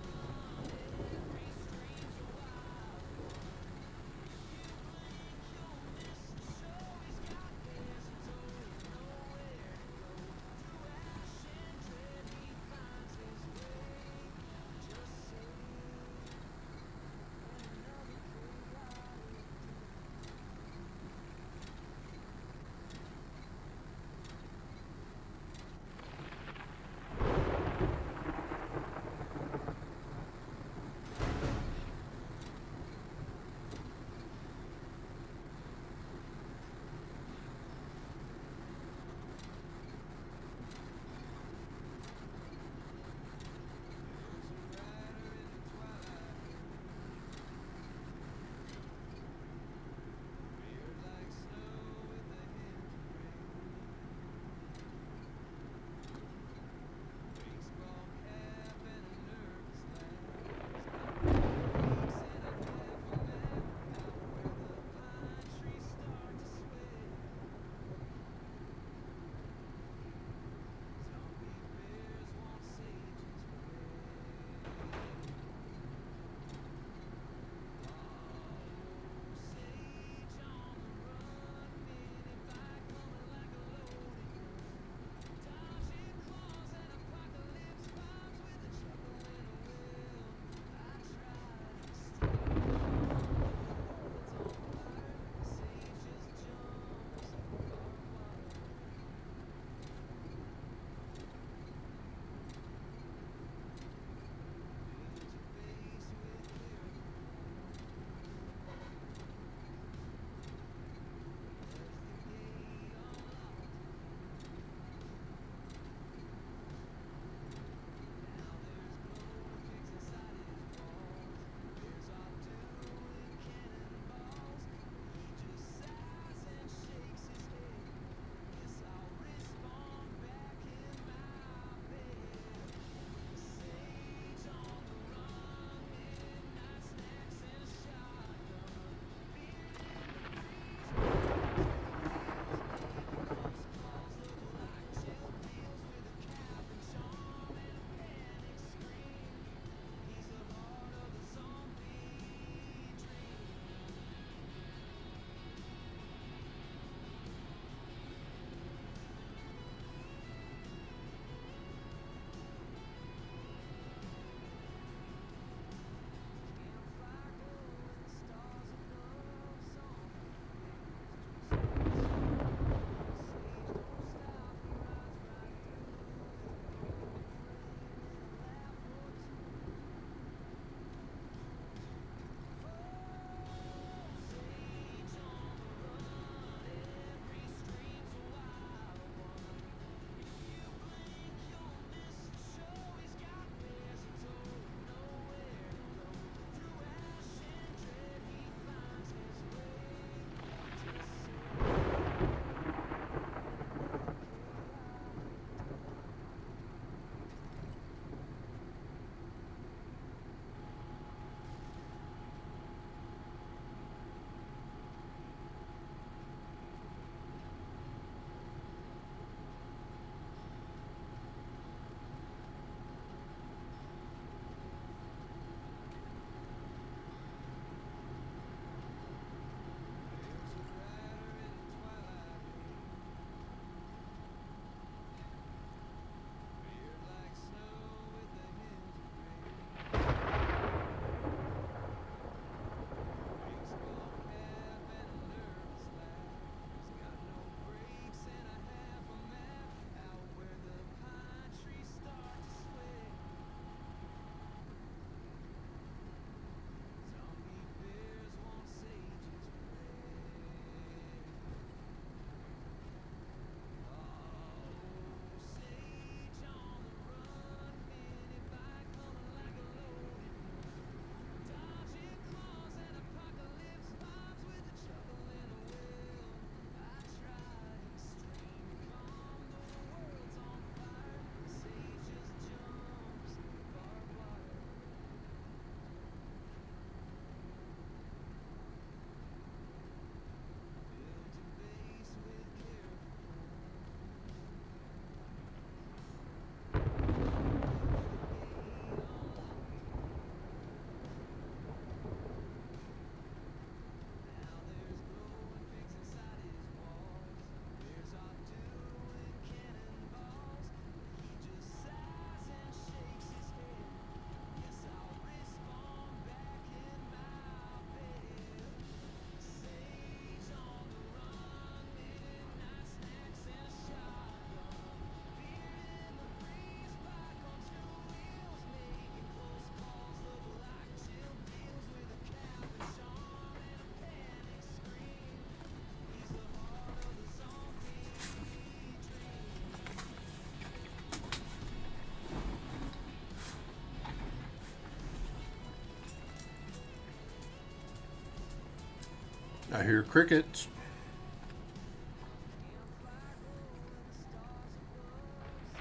S2: I hear crickets.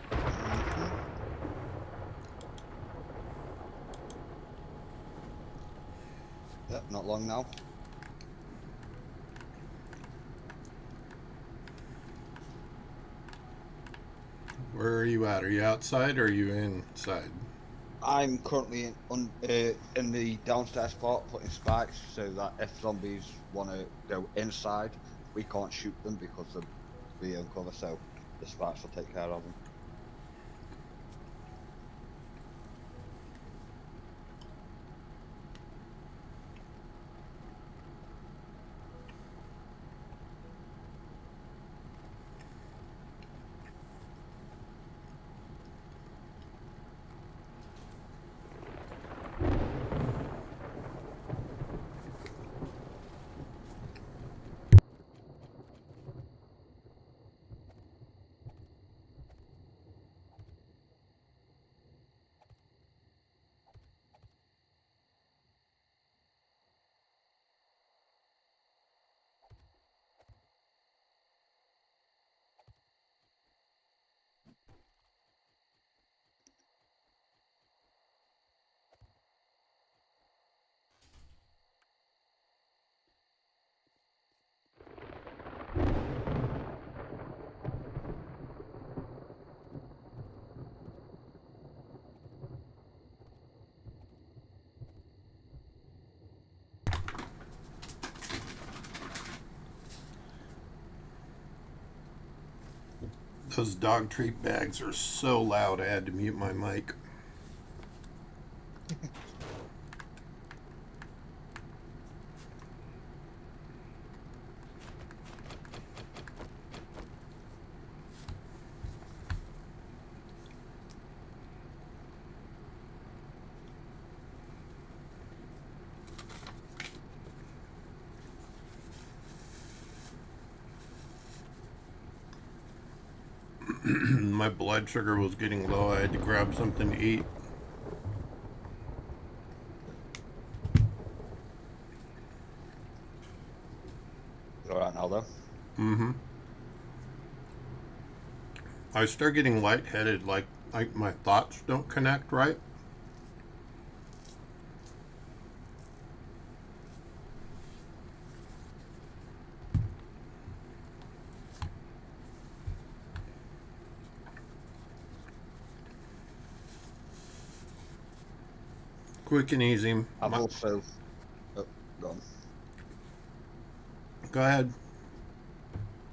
S4: Mhm. Yep, not long now.
S2: Where are you at? Are you outside or are you inside?
S4: I'm currently in the downstairs spot putting spikes so that if zombies want to go inside, we can't shoot them because they'll be on cover. So the spikes will take care of them.
S2: Those dog treat bags are so loud I had to mute my mic. My blood sugar was getting low. I had to grab something to eat.
S4: All right now though.
S2: Mm-hmm. I start getting lightheaded, like my thoughts don't connect right. Quick and easy.
S4: I've also gone.
S2: Go ahead.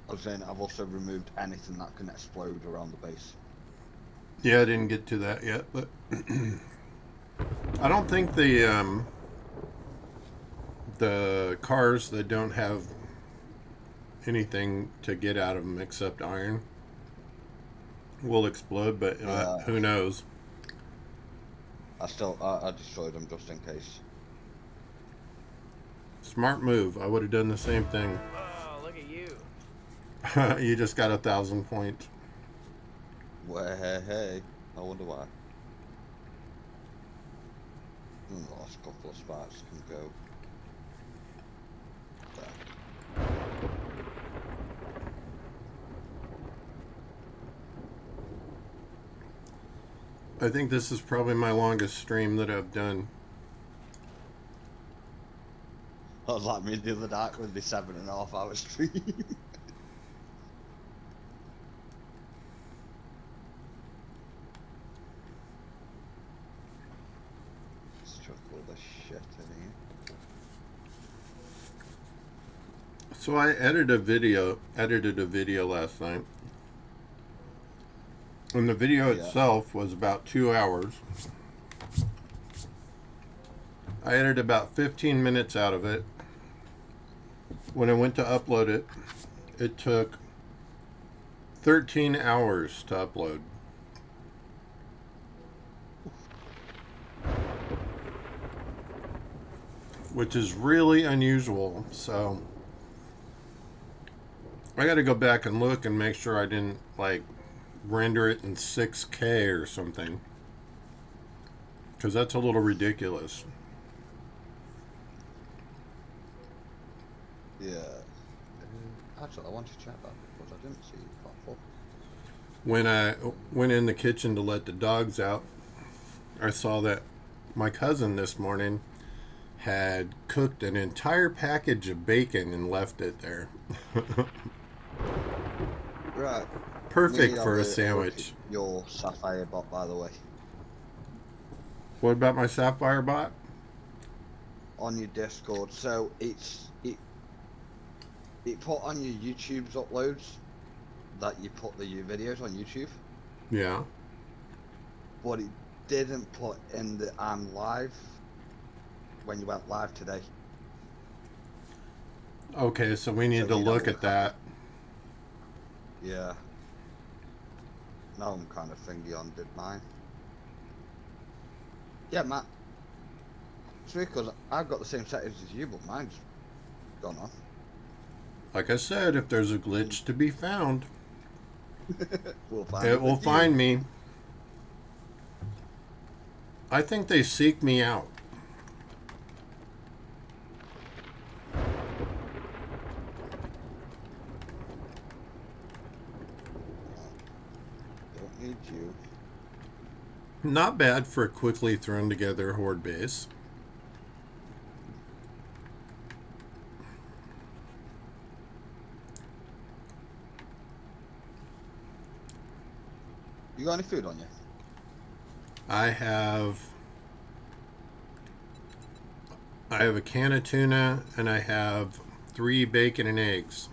S4: I was saying I've also removed anything that can explode around the base.
S2: Yeah, I didn't get to that yet, but I don't think the cars that don't have anything to get out of them except iron will explode, but
S4: Yeah,
S2: who knows?
S4: I destroyed them just in case.
S2: Smart move. I would have done the same thing.
S1: Oh, look at you.
S2: You just got 1,000 points.
S4: Well, hey, I wonder why. The last couple of spots can go there.
S2: I think this is probably my longest stream that I've done.
S4: I was like me the other night with the 7.5 hour stream. Let's chuck all this shit in here.
S2: So I edited a video last night. And the video itself was about 2 hours. I edited about 15 minutes out of it. When I went to upload it, it took 13 hours to upload. Which is really unusual, so I got to go back and look and make sure I didn't like render it in 6K or something, because that's a little ridiculous.
S4: Yeah. Actually, I want to check that because I didn't see pot 4.
S2: When I went in the kitchen to let the dogs out, I saw that my cousin this morning had cooked an entire package of bacon and left it there.
S4: Right.
S2: Perfect
S4: Me have
S2: for a
S4: a look at
S2: sandwich.
S4: your Sapphire bot, by the way.
S2: What about my Sapphire bot?
S4: On your Discord. So it put on your YouTube's uploads that you put your videos on YouTube,
S2: Yeah.
S4: but it didn't put in the I'm live when you went live today.
S2: Okay, so we need
S4: So
S2: to
S4: you know
S2: look
S4: what
S2: at that.
S4: Yeah. Now I'm kind of thingy on did mine. Yeah, Matt. It's weird because I've got the same settings as you, but mine's gone on.
S2: Like I said, if there's a glitch to be found,
S4: We'll find
S2: it
S4: it
S2: will
S4: with you.
S2: find me. I think they seek me out.
S4: Don't need you.
S2: Not bad for a quickly thrown together horde base.
S4: You got any food on you?
S2: I have a can of tuna and I have 3 bacon and eggs.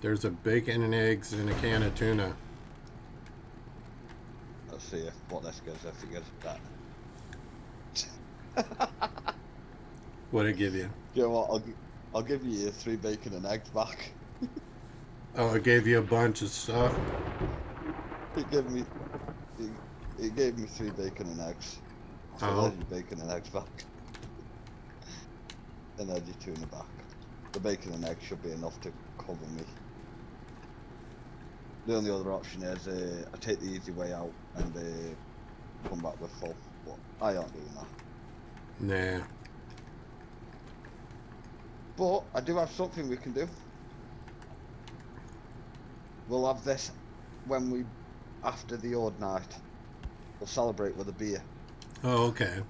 S2: There's a bacon and eggs and a can of tuna.
S4: Let's see what this gives if it gives that.
S2: What'd it give you?
S4: You know what? I'll give you your 3 bacon and eggs back.
S2: Oh, it gave you a bunch of stuff.
S4: It gave me 3 bacon and eggs. So
S2: Oh.
S4: there's your bacon and eggs back. And there's your tuna back. The bacon and eggs should be enough to cover me. The only other option is I take the easy way out and come back with full. But I aren't doing that.
S2: Nah.
S4: But I do have something we can do. We'll have this when after the Horde night. We'll celebrate with a beer.
S2: Oh, okay.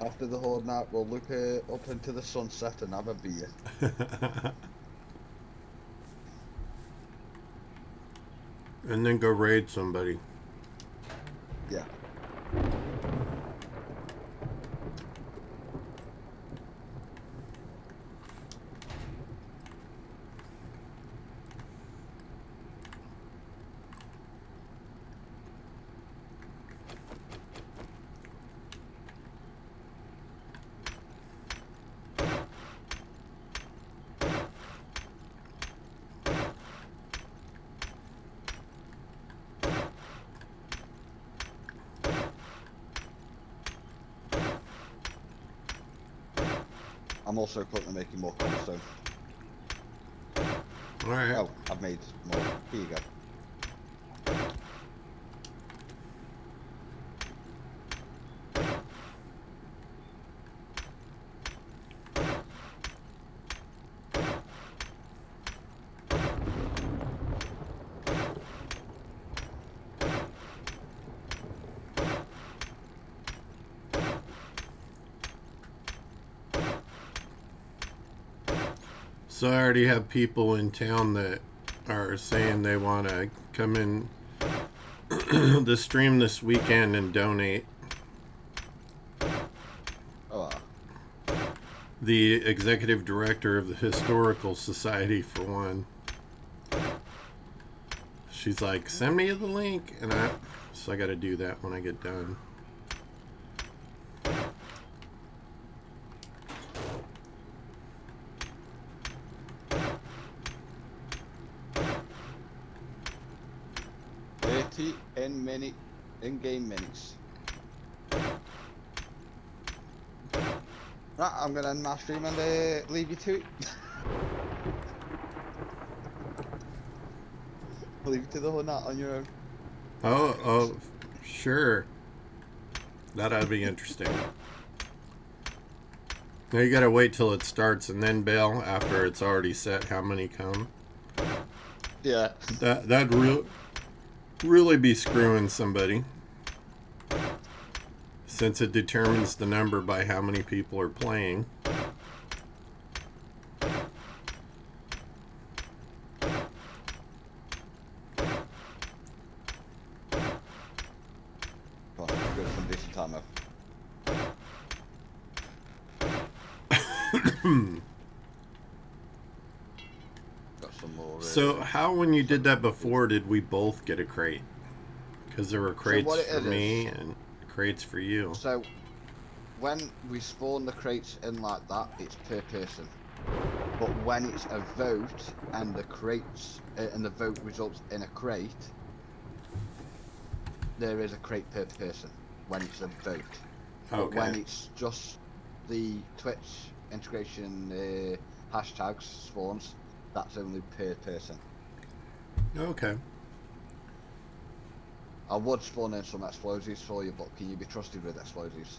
S4: After the Horde night, we'll look up into the sunset and have a beer.
S2: And then go raid somebody.
S4: Yeah. I'm also currently making more cobblestone.
S2: Alright.
S4: Oh, I've made more. Here you go.
S2: So I already have people in town that are saying they want to come in the stream this weekend and donate.
S4: Oh,
S2: The executive director of the Historical Society, for one. She's like, send me the link, and so I got to do that when I get done.
S4: in-game minutes. Right, I'm gonna end my stream and leave you to it. Leave it to the hunt on your own.
S2: Oh, sure. That'd be interesting. Now you gotta wait till it starts and then bail after it's already set how many come.
S4: Yeah.
S2: That'd really be screwing somebody. Since it determines the number by how many people are playing.
S4: Well, go some decent time though. Got some more.
S2: So how, when you did that before, did we both get a crate? Because there were crates for me and crates for you.
S4: So when we spawn the crates in like that, it's per person. But when it's a vote and the crates and the vote results in a crate, there is a crate per person when it's a vote. But
S2: Okay.
S4: when it's just the Twitch integration hashtags spawns, that's only per person.
S2: Okay.
S4: I would spawn in some explosives for you, but can you be trusted with explosives?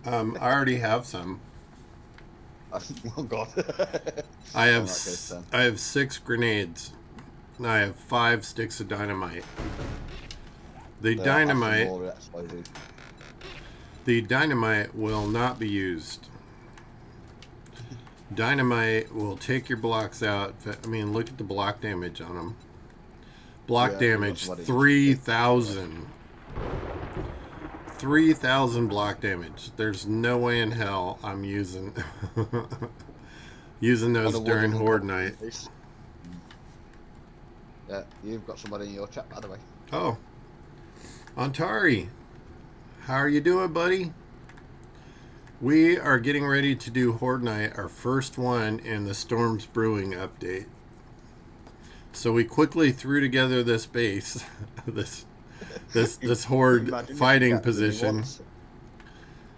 S2: I already have some.
S4: Oh God.
S2: I
S4: In
S2: have
S4: that case, then.
S2: I have 6 grenades. And I have 5 sticks of dynamite. The
S4: Yeah, I have some
S2: dynamite
S4: more explosives.
S2: The dynamite will not be used. Dynamite will take your blocks out. I mean, look at the block damage on them. Block
S4: Yeah,
S2: damage,
S4: that's what it is.
S2: 3,000. 3,000 block damage. There's no way in hell I'm using using those
S4: On a
S2: during
S4: wooden
S2: Horde
S4: goblin
S2: night.
S4: face. Yeah, you've got somebody in your chat, by the way.
S2: Oh. Ontari, how are you doing, buddy? We are getting ready to do Horde Night, our first one in the Storms Brewing update. So we quickly threw together this base, this Horde
S4: Imagine if
S2: fighting
S4: you got really
S2: position.
S4: once.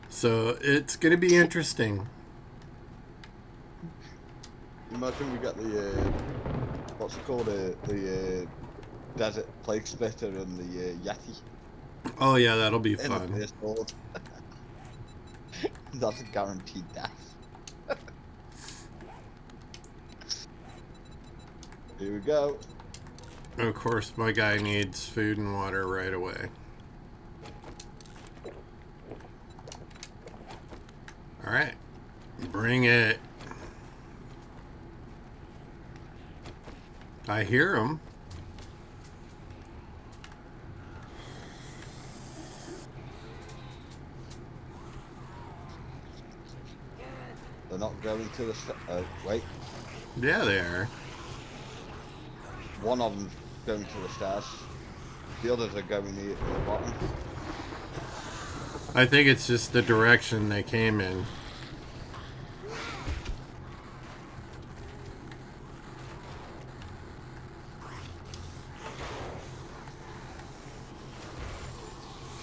S2: So it's going to be interesting.
S4: Imagine we got the what's it called, the desert plague splitter and the yeti
S2: Oh yeah, that'll be
S4: in the
S2: fun.
S4: first horde. That's a guaranteed death. Here we go.
S2: Of course, my guy needs food and water right away. All right, bring it. I hear him.
S4: They're not going to the wait.
S2: Yeah, they are.
S4: One of them's going to the stairs. The others are going near to the bottom.
S2: I think it's just the direction they came in.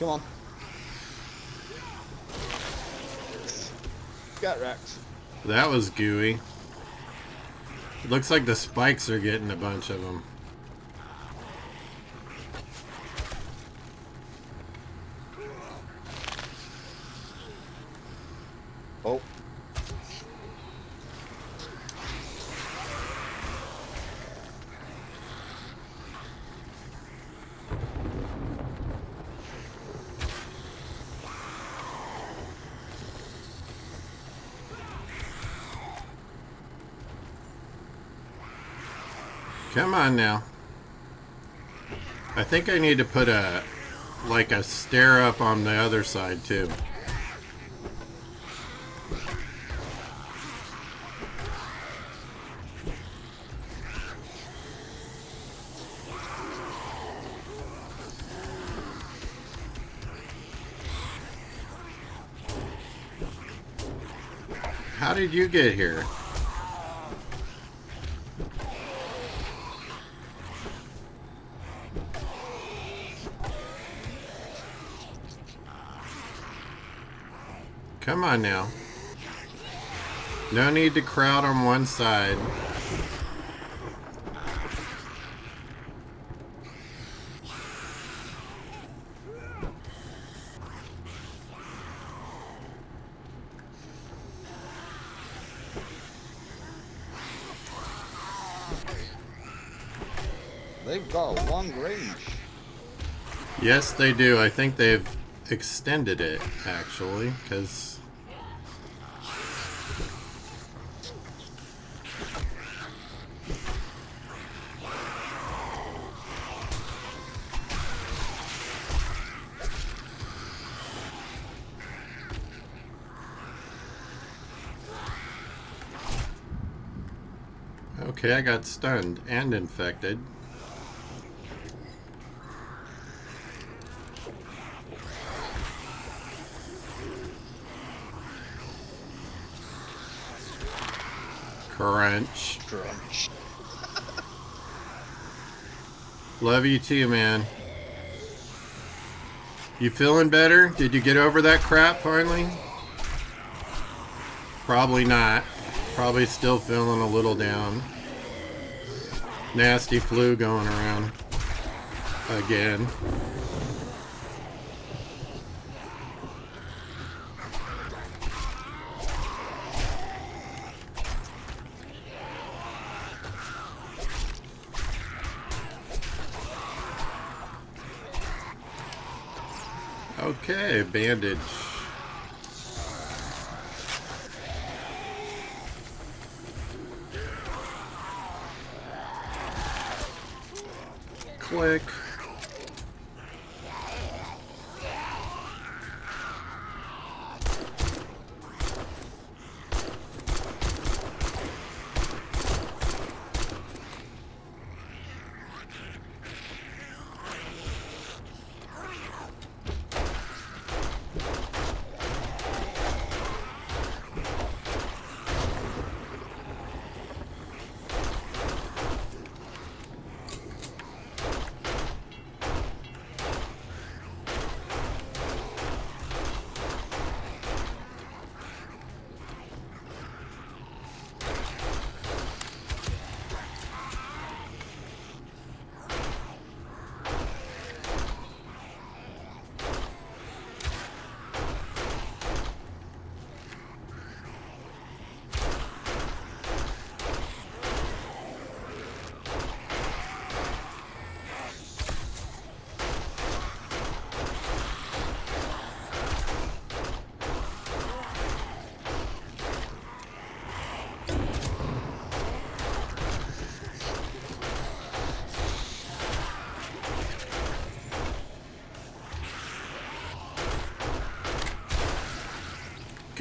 S4: Come on. Get wrecked.
S2: That was gooey. It looks like the spikes are getting a bunch of them.
S4: Oh.
S2: Come on now. I think I need to put a stair up on the other side too. How did you get here? Come on now. No need to crowd on one side.
S4: They've got a long range.
S2: Yes, they do. I think they've extended it, actually, because... Okay, I got stunned and infected. Crunch.
S4: Crunch.
S2: Love you too, man. You feeling better? Did you get over that crap finally? Probably not. Probably still feeling a little down. Nasty flu going around again. Okay, bandage. Click.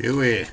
S2: Gooey.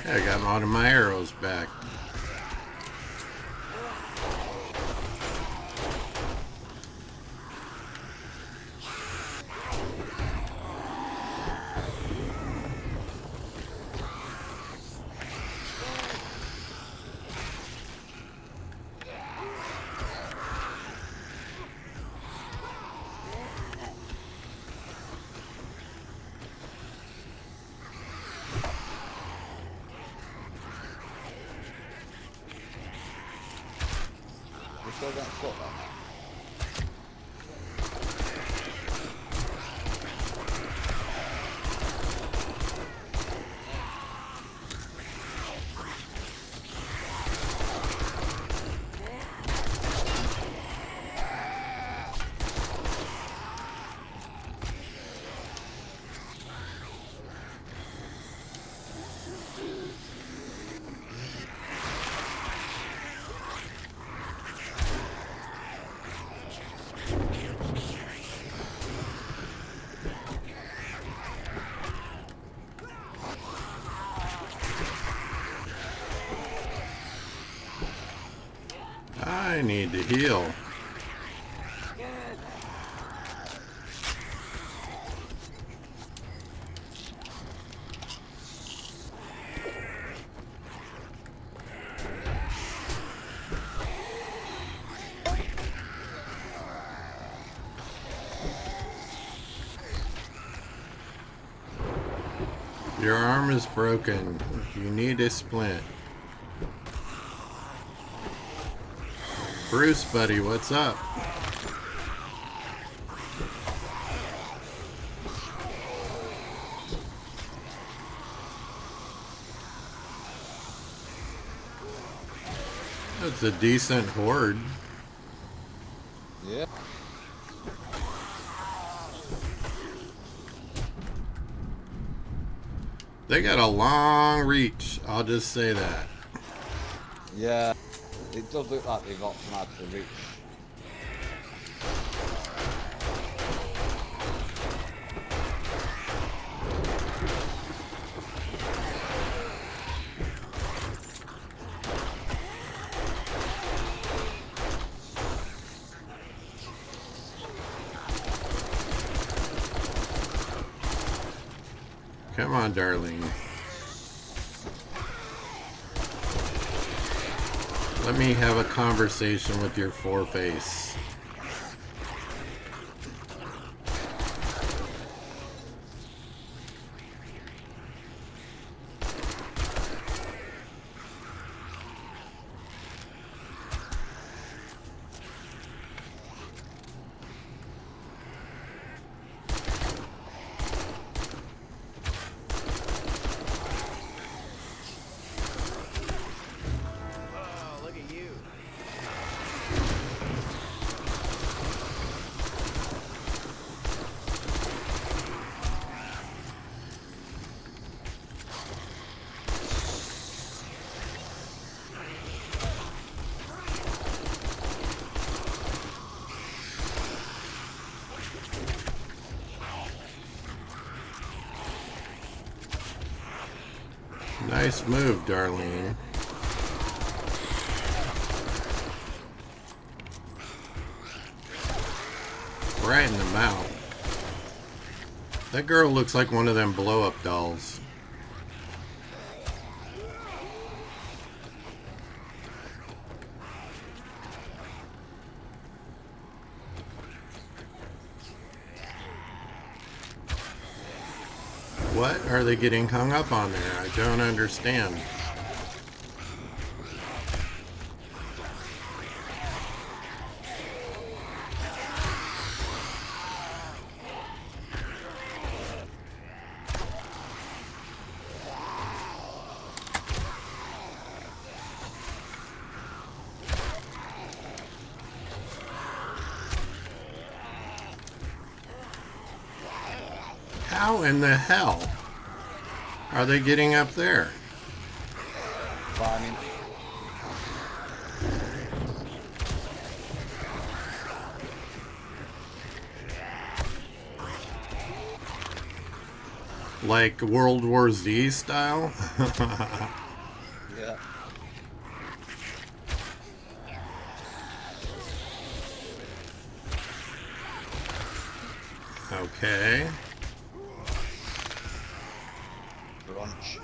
S2: I got all of my arrows back.
S4: We still got spot that.
S2: I need to heal. Your arm is broken. You need a splint. Bruce, buddy, what's up? That's a decent horde.
S4: Yeah.
S2: They got a long reach, I'll just say that.
S4: Yeah. It does look like they've optimized the reach.
S2: Come on, Darlene. Let me have a conversation with your foreface. Nice move, Darlene. Right in the mouth. That girl looks like one of them blow-up dolls. What are they getting hung up on there? I don't understand. How in the hell are they getting up there?
S4: Climbing.
S2: Like World War Z style?
S4: Yeah.
S2: Okay.
S4: Brunch.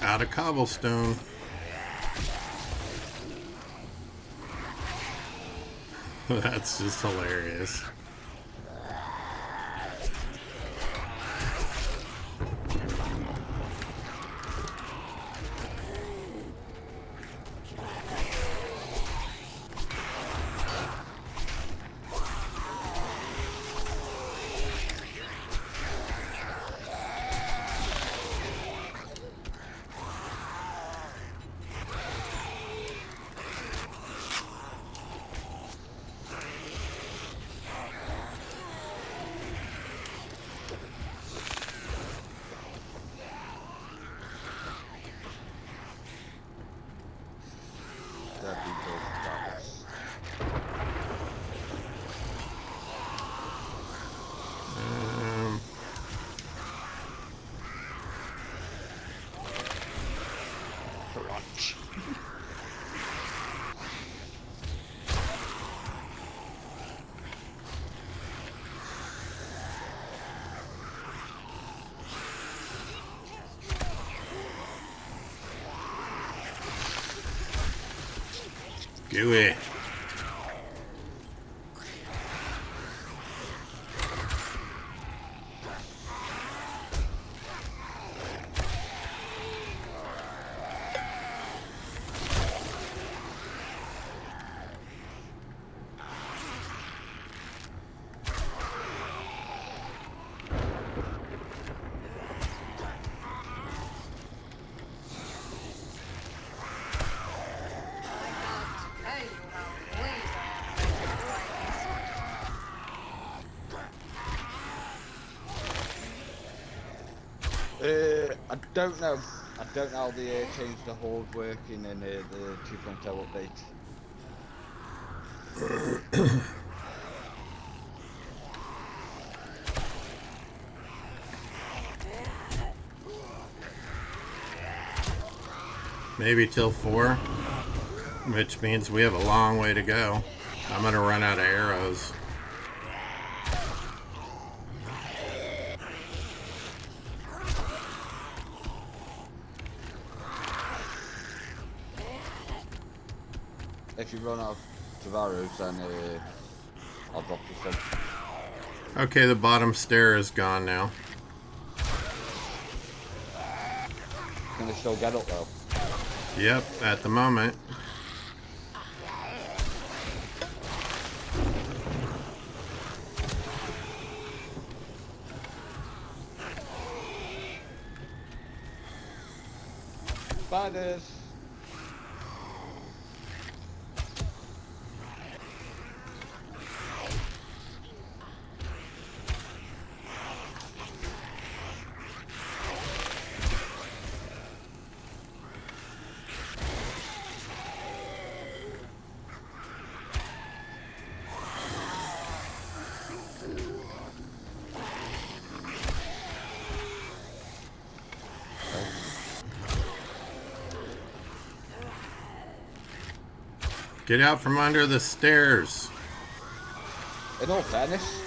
S2: Out of cobblestone. That's just hilarious. Do it.
S4: I don't know. I don't know how they changed the Horde working in the 2.0 update.
S2: Maybe till 4, which means we have a long way to go. I'm gonna run out of arrows.
S4: If you run out of arrows, then I'll drop you some.
S2: Okay, the bottom stair is gone now.
S4: Can they still get up though?
S2: Yep, at the moment.
S4: Spiders!
S2: Get out from under the stairs.
S4: In all fairness,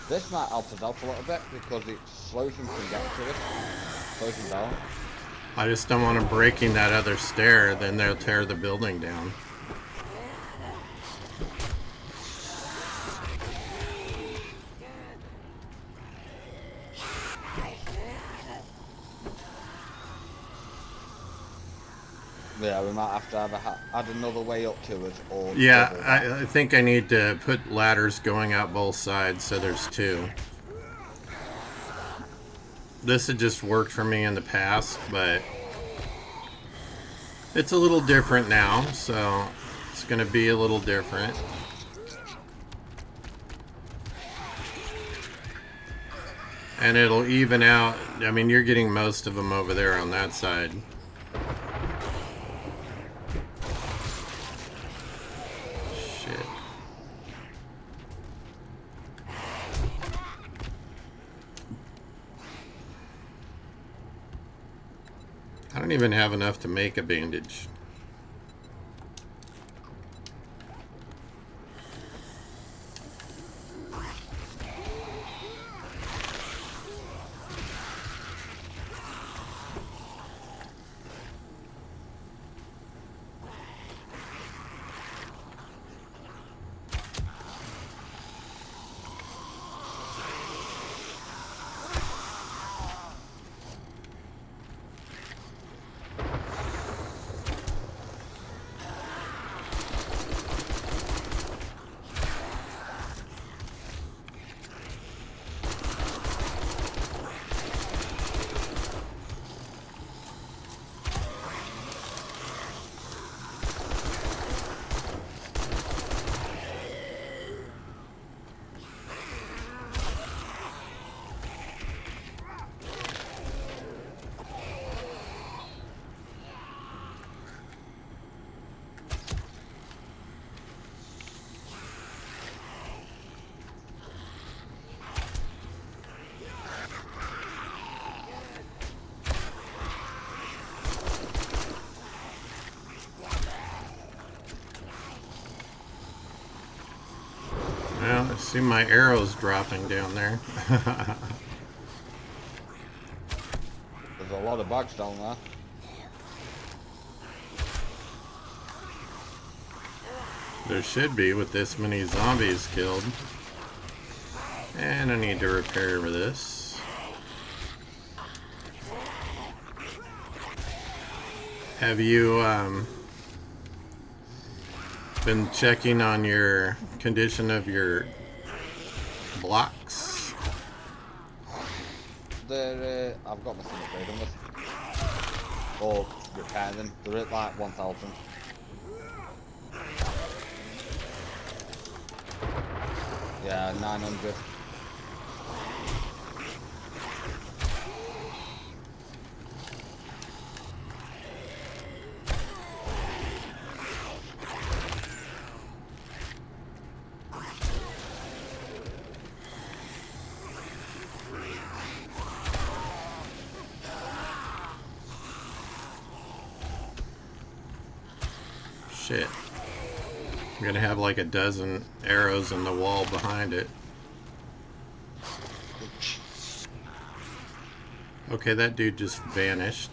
S4: this might help us out a little bit because it slows them from getting to us. Slows them down.
S2: I just don't want them breaking that other stair, then they'll tear the building down.
S4: Yeah, we might have to add another way up to us, or
S2: yeah, I think I need to put ladders going out both sides, so there's 2. This had just worked for me in the past, but it's a little different now, so it's going to be a little different. And it'll even out. I mean, you're getting most of them over there on that side. I don't even have enough to make a bandage. Well, I see my arrows dropping down there.
S4: There's a lot of bugs down there.
S2: There should be with this many zombies killed. And I need to repair this. Have you been checking on your condition of your blocks?
S4: I've got nothing to trade them with. Or repair them. They're at like 1,000. Yeah, 900.
S2: Shit. I'm gonna have like a dozen arrows in the wall behind it. Okay, that dude just vanished.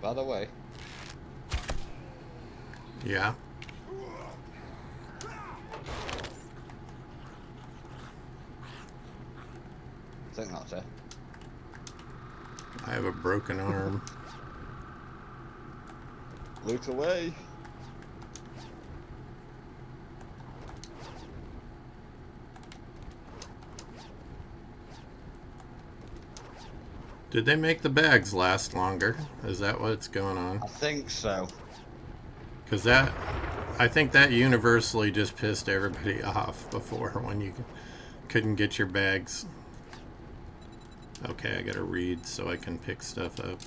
S4: By the way,
S2: Yeah.
S4: I think that's it.
S2: I have a broken arm.
S4: Loot away.
S2: Did they make the bags last longer? Is that what's going on?
S4: I think so.
S2: Because that, I think that universally just pissed everybody off before when you couldn't get your bags. Okay, I gotta read so I can pick stuff up.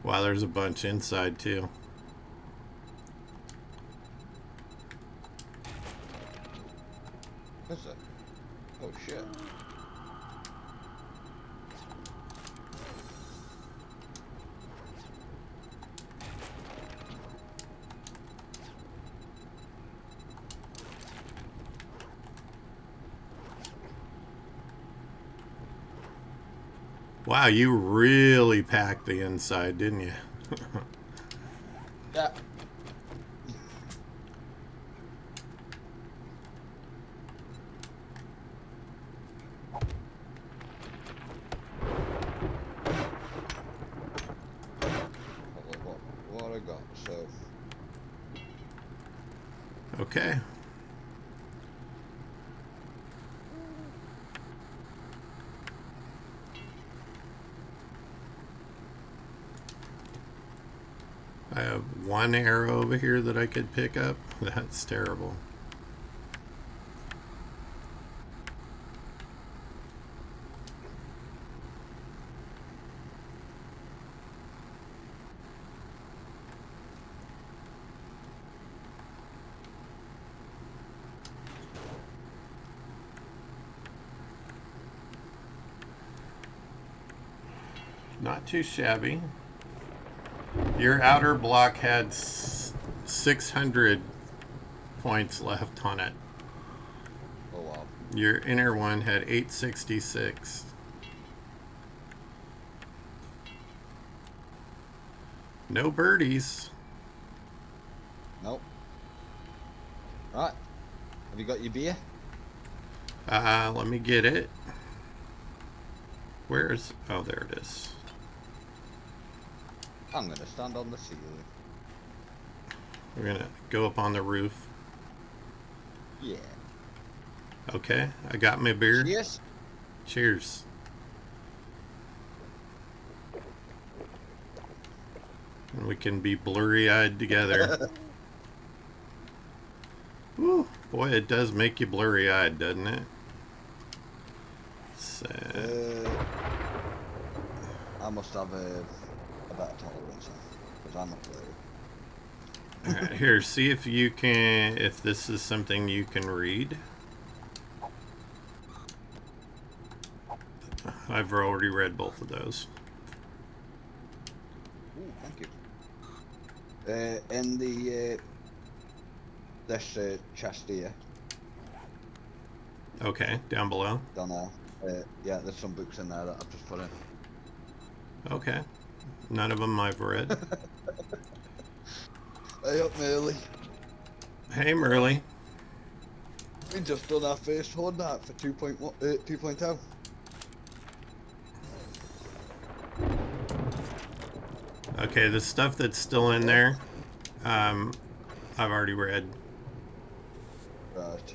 S2: Wow, there's a bunch inside too.
S4: What's it? Oh shit.
S2: Wow, you really packed the inside, didn't you?
S4: Yeah. What I got, so
S2: Okay. I have one arrow over here that I could pick up. That's terrible. Not too shabby. Your outer block had 600 points left on it.
S4: oh wow.
S2: Your inner one had 866. No birdies.
S4: Nope. Right. Have you got your beer?
S2: Let me get it. Where's... Oh, there it is.
S4: I'm gonna stand on the ceiling.
S2: We're gonna go up on the roof.
S4: Yeah.
S2: Okay, I got my beer.
S4: Yes.
S2: Cheers. And we can be blurry-eyed together. Woo, boy, it does make you blurry-eyed, doesn't it? So,
S4: I must have a better tolerance because I'm not blurry.
S2: alright, here, see if you can, if this is something you can read. I've already read both of those.
S4: Ooh, thank you. In the this chest here,
S2: Okay, down below.
S4: down there. Yeah, there's some books in there that I've just put in.
S2: Okay. None of them I've read.
S4: Hey up, Merly.
S2: Hey, Merle.
S4: We just done our first Horde night for 2.2.
S2: Okay, the stuff that's still in there, I've already read.
S4: Right.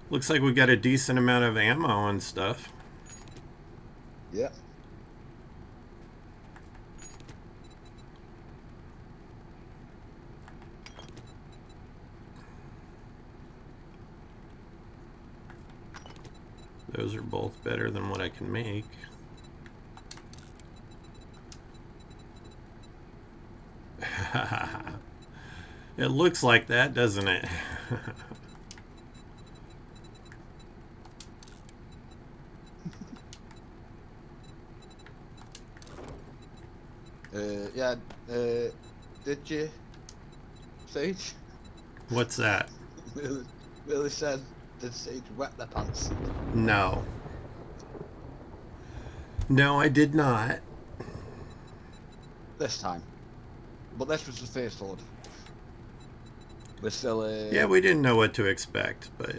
S2: Looks like we got a decent amount of ammo and stuff.
S4: Yeah.
S2: Those are both better than what I can make. It looks like that, doesn't it?
S4: Yeah. Did you, Sage?
S2: What's that?
S4: Really said, did Sage wet their pants?
S2: No. No, I did not.
S4: This time. But this was the first Horde. We're still
S2: Yeah, we didn't know what to expect, but,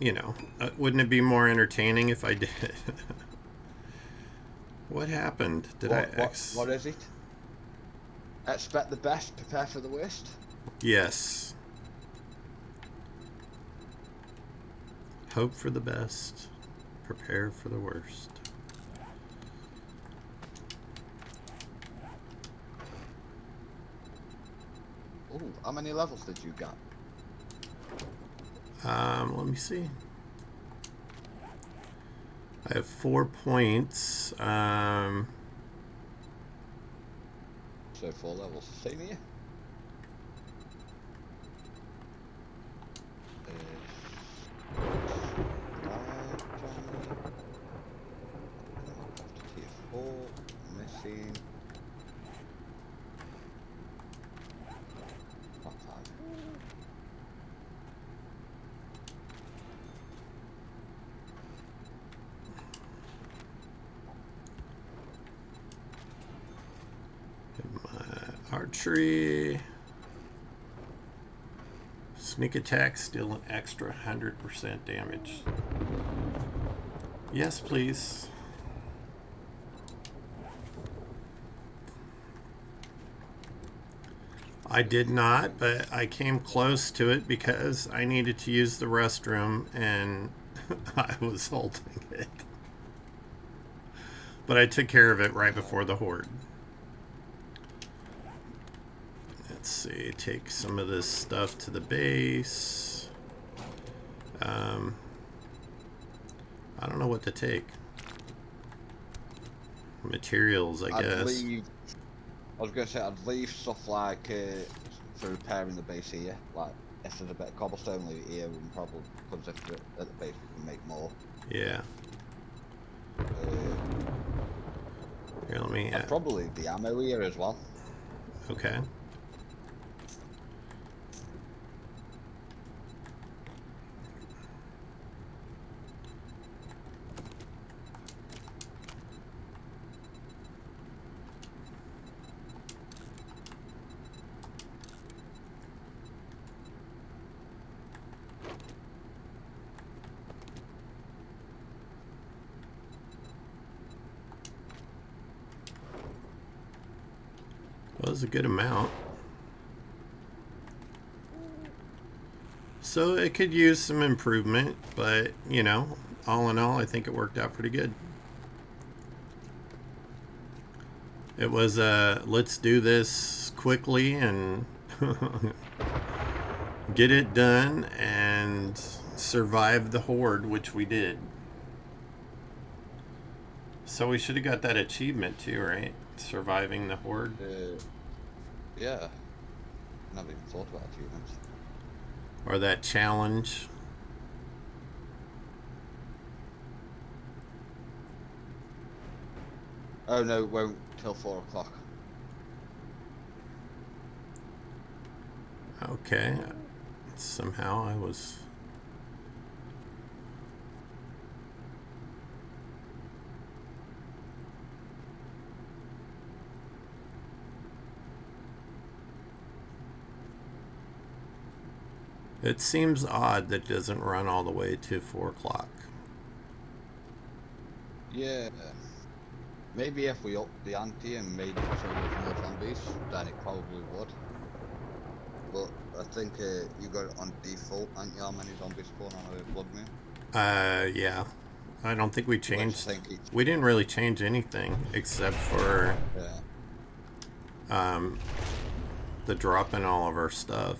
S2: you know, wouldn't it be more entertaining if I did? What happened?
S4: What is it? Expect the best, prepare for the worst?
S2: Yes. Hope for the best, prepare for the worst.
S4: Oh, how many levels did you get?
S2: Let me see. I have 4 points.
S4: So 4 levels. Same here. Tier 4. Missing. Not 5.
S2: Archery. Sneak attack, still an extra 100% damage. Yes, please. I did not, but I came close to it because I needed to use the restroom and I was holding it. But I took care of it right before the Horde. Let's see, take some of this stuff to the base. I don't know what to take. Materials, I guess.
S4: I was going to say, I'd leave stuff like for repairing the base here. Like, if there's a bit of cobblestone, leave it here, and probably, because if at the base we can make more.
S2: Yeah. Here, let me...
S4: I'd probably leave the ammo here as well.
S2: Okay. Was a good amount. So it could use some improvement, but you know, all in all, I think it worked out pretty good. It was let's do this quickly and get it done and survive the Horde, which we did. So we should have got that achievement too, right? Surviving the Horde.
S4: Yeah. Never even thought about achievements.
S2: Or that challenge.
S4: Oh no, it won't till 4 o'clock.
S2: Okay. Somehow I was... It seems odd that it doesn't run all the way to 4 o'clock.
S4: Yeah. Maybe if we upped the ante and made it so there's more zombies, then it probably would. But I think you got it on default, aren't you? How many zombies spawn on a blood moon?
S2: Yeah. I don't think we changed...
S4: Which I think it's,
S2: We didn't really change anything except for
S4: yeah.
S2: the drop in all of our stuff.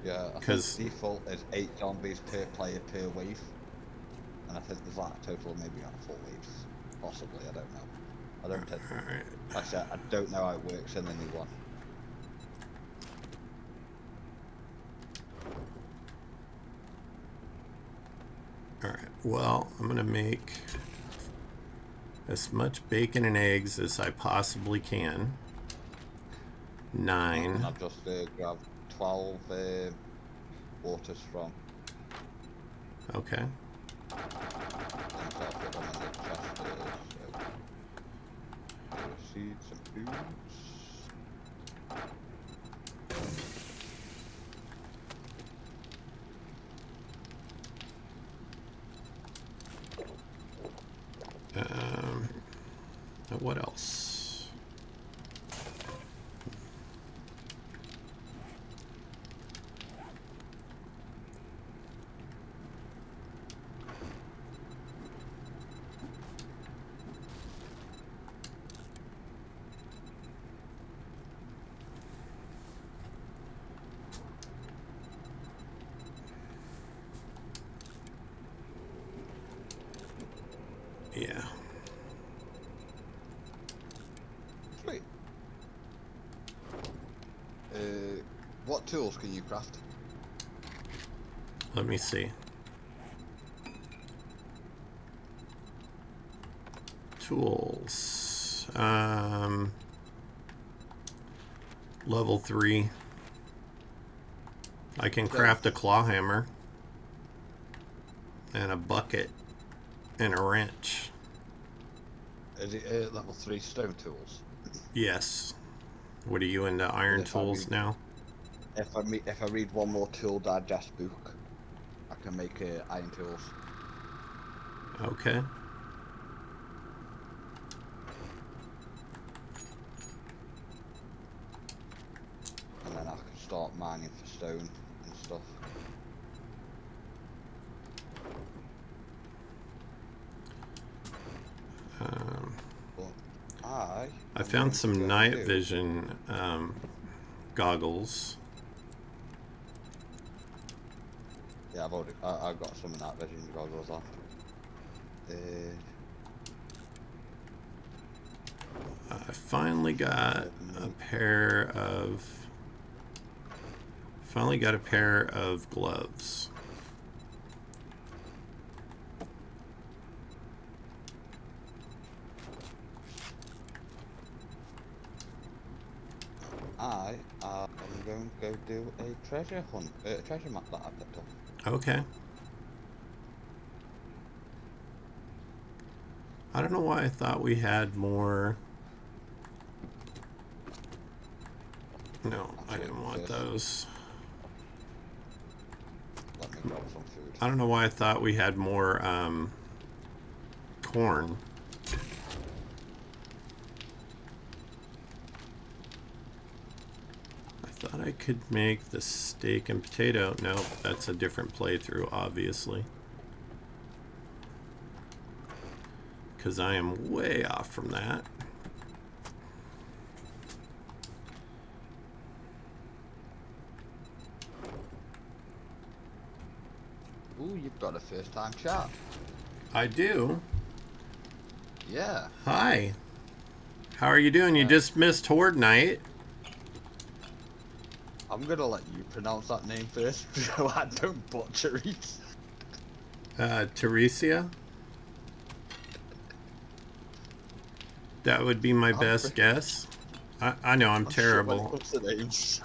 S4: Yeah, I think default is 8 zombies per player per wave. And I think there's like a total of maybe 4 waves. Possibly, I don't know. I don't
S2: Alright.
S4: like I said, I don't know how it works in the new one.
S2: Alright, well, I'm going to make as much bacon and eggs as I possibly can. 9.
S4: And I've just grabbed 12 waters from.
S2: Okay.
S4: And so I'll put them in the chest. So, seeds and foods.
S2: What else? Yeah.
S4: Sweet. What tools can you craft?
S2: Let me see. Tools. Level 3. I can craft a claw hammer and a bucket and a wrench.
S4: Is it level 3 stone tools?
S2: Yes. What are you into, iron tools now?
S4: If I read one more tool digest book, I can make iron tools.
S2: Okay.
S4: And then I can start mining for stone and stuff. But
S2: I found some night vision goggles.
S4: Yeah, I've got some night vision goggles on.
S2: I finally got a pair of gloves.
S4: I am going to go do a treasure hunt, treasure map that I picked up.
S2: Okay. I don't know why I thought we had more. No, I didn't want those.
S4: Let me grab some food.
S2: I don't know why I thought we had more corn. I thought I could make the steak and potato. Nope, that's a different playthrough, obviously. Because I am way off from that.
S4: Ooh, you've got a first time chat.
S2: I do.
S4: Yeah.
S2: Hi. How are you doing? You just missed Horde night.
S4: I'm gonna let you pronounce that name first so I don't butcher it.
S2: Teresia? That would be my best guess. I know I'm terrible.
S4: Sure when it comes to names.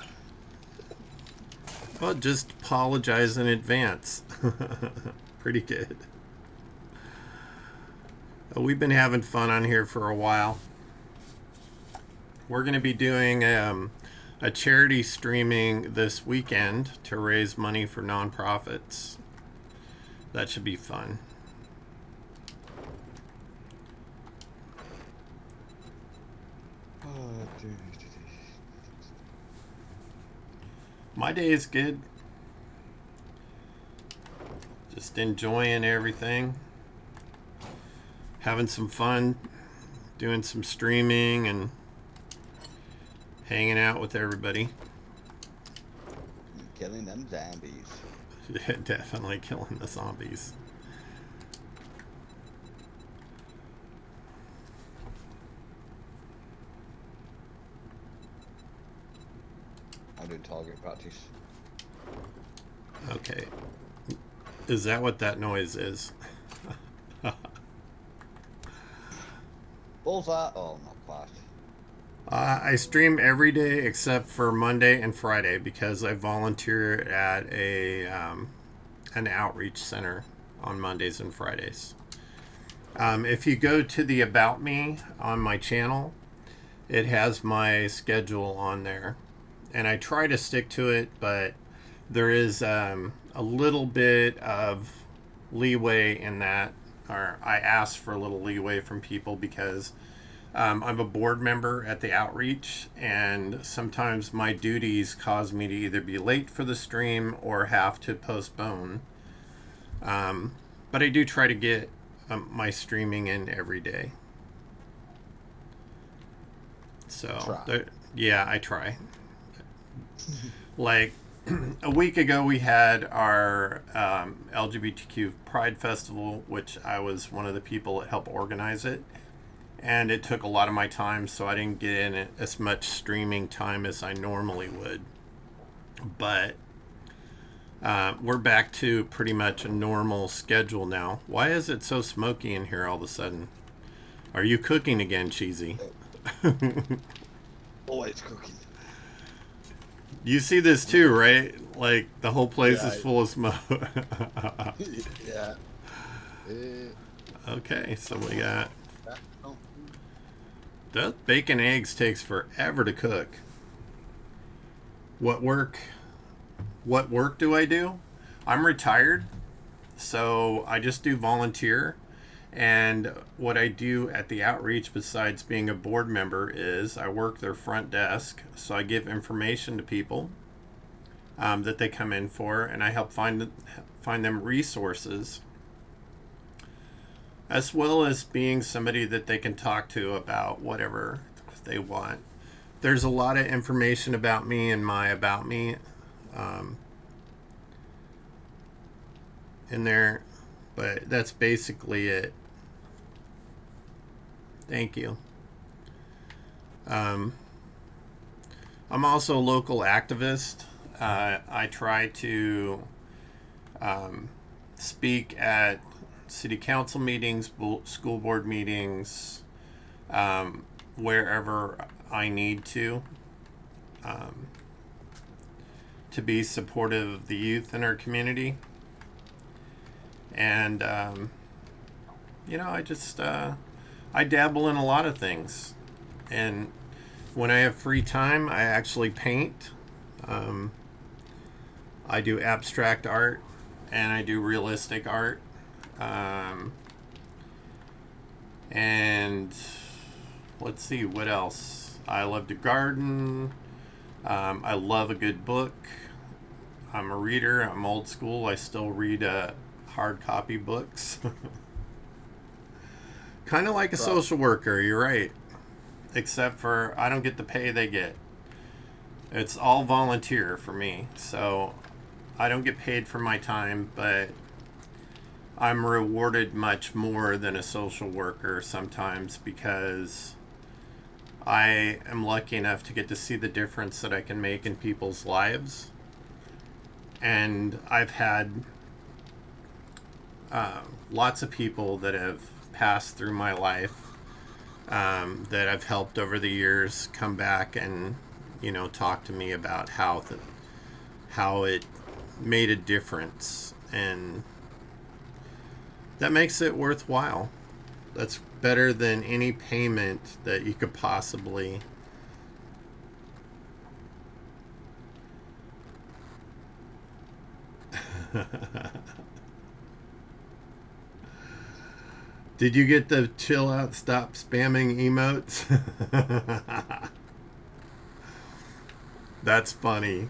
S2: Well, just apologize in advance. Pretty good. We've been having fun on here for a while. We're going to be doing a charity streaming this weekend to raise money for nonprofits. That should be fun. My day is good. Just enjoying everything. Having some fun. Doing some streaming and hanging out with everybody.
S4: Killing them zombies.
S2: Yeah, definitely killing the zombies.
S4: I'm doing target practice.
S2: Okay. Is that what that noise is?
S4: Bullseye? Oh, not quite.
S2: I stream every day except for Monday and Friday because I volunteer at an outreach center on Mondays and Fridays. If you go to the About Me on my channel, it has my schedule on there. And I try to stick to it, but there is a little bit of leeway in that, or I ask for a little leeway from people because I'm a board member at the outreach, and sometimes my duties cause me to either be late for the stream or have to postpone. But I do try to get my streaming in every day. So, yeah, I try. Like a week ago, we had our LGBTQ Pride Festival, which I was one of the people that helped organize it. And it took a lot of my time, so I didn't get in as much streaming time as I normally would. But we're back to pretty much a normal schedule now. Why is it so smoky in here all of a sudden? Are you cooking again, Cheesy?
S4: Always cooking.
S2: You see this too, right? Like the whole place is full of smoke.
S4: Yeah.
S2: Okay, so we got... That bacon eggs takes forever to cook. What work do I do? I'm retired, so I just do volunteer. And what I do at the outreach, besides being a board member, is I work their front desk. So I give information to people that they come in for, and I help find them resources, as well as being somebody that they can talk to about whatever they want. There's a lot of information about me in my About Me in there, but that's basically it. Thank you. I'm also a local activist. I try to speak at city council meetings, school board meetings, wherever I need to be supportive of the youth in our community. And, I just, I dabble in a lot of things. And when I have free time, I actually paint. I do abstract art, and I do realistic art. And let's see, what else? I love to garden. I love a good book. I'm a reader. I'm old school. I still read hard copy books. Kind of like a social worker, you're right. Except for I don't get the pay they get. It's all volunteer for me. So I don't get paid for my time, but I'm rewarded much more than a social worker sometimes because I am lucky enough to get to see the difference that I can make in people's lives. And I've had lots of people that have passed through my life that I've helped over the years come back and, you know, talk to me about how it made a difference, and that makes it worthwhile. That's better than any payment that you could possibly. Did you get the chill out, stop spamming emotes? That's funny.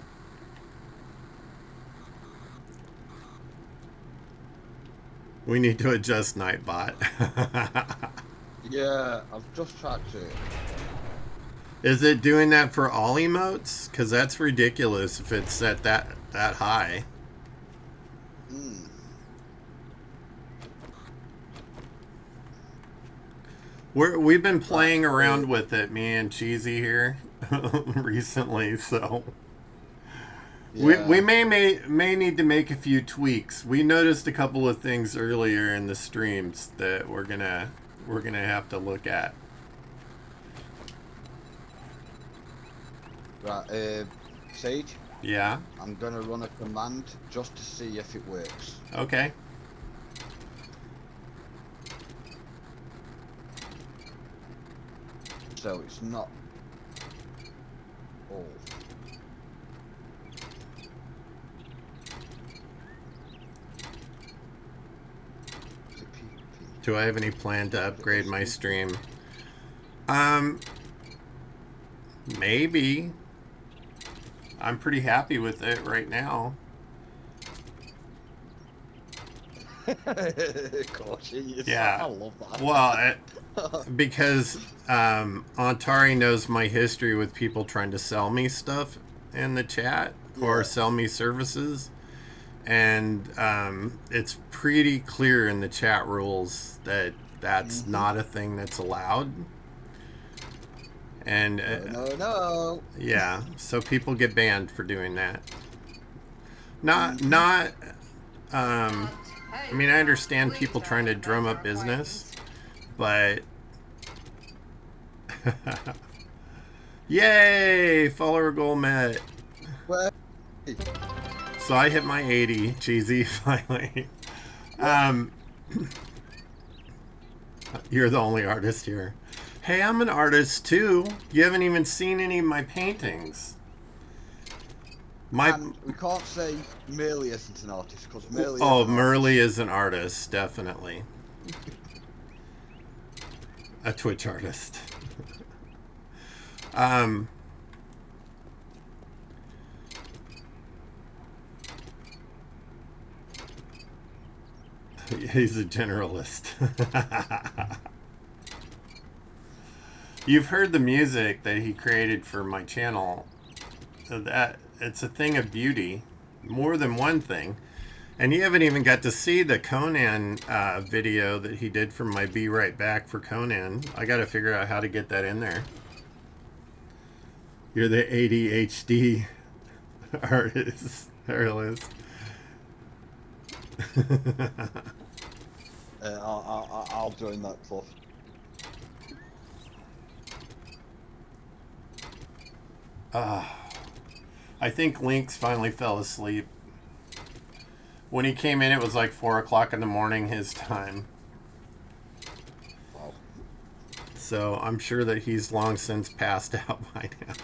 S2: We need to adjust Nightbot.
S4: Yeah, I've just tried to.
S2: Is it doing that for all emotes? Because that's ridiculous if it's set that high.
S4: Mm.
S2: We've been playing around with it, me and Cheesy here, recently, so
S4: Yeah.
S2: we may need to make a few tweaks. We noticed a couple of things earlier in the streams that we're gonna have to look at.
S4: Right, Sage,
S2: Yeah.
S4: I'm gonna run a command just to see if it works.
S2: Okay.
S4: So it's not all. Is it PvP?
S2: Do I have any plan to upgrade my stream? Maybe. I'm pretty happy with it right now.
S4: Of course,
S2: Yeah.
S4: I love that.
S2: Well, because Ontari knows my history with people trying to sell me stuff in the chat or
S4: Yeah.
S2: sell me services. And it's pretty clear in the chat rules that that's not a thing that's allowed. And
S4: No.
S2: yeah, so people get banned for doing that. Not I mean, I understand people trying to drum up business, but yay, follower goal met.
S4: Where?
S2: So I hit my 80, Cheesy, finally. You're the only artist here. Hey, I'm an artist too. You haven't even seen any of my paintings.
S4: And we can't say Merely isn't an artist because Merely.
S2: Oh, Merly is an artist, definitely. A Twitch artist. He's a generalist. You've heard the music that he created for my channel. That it's a thing of beauty, more than one thing. And you haven't even got to see the Conan video that he did for my Be Right Back for Conan. I got to figure out how to get that in there. You're the ADHD artist. There it is.
S4: I'll join that club.
S2: I think Lynx finally fell asleep. When he came in, it was like 4 o'clock in the morning his time.
S4: Wow.
S2: So I'm sure that he's long since passed out by now.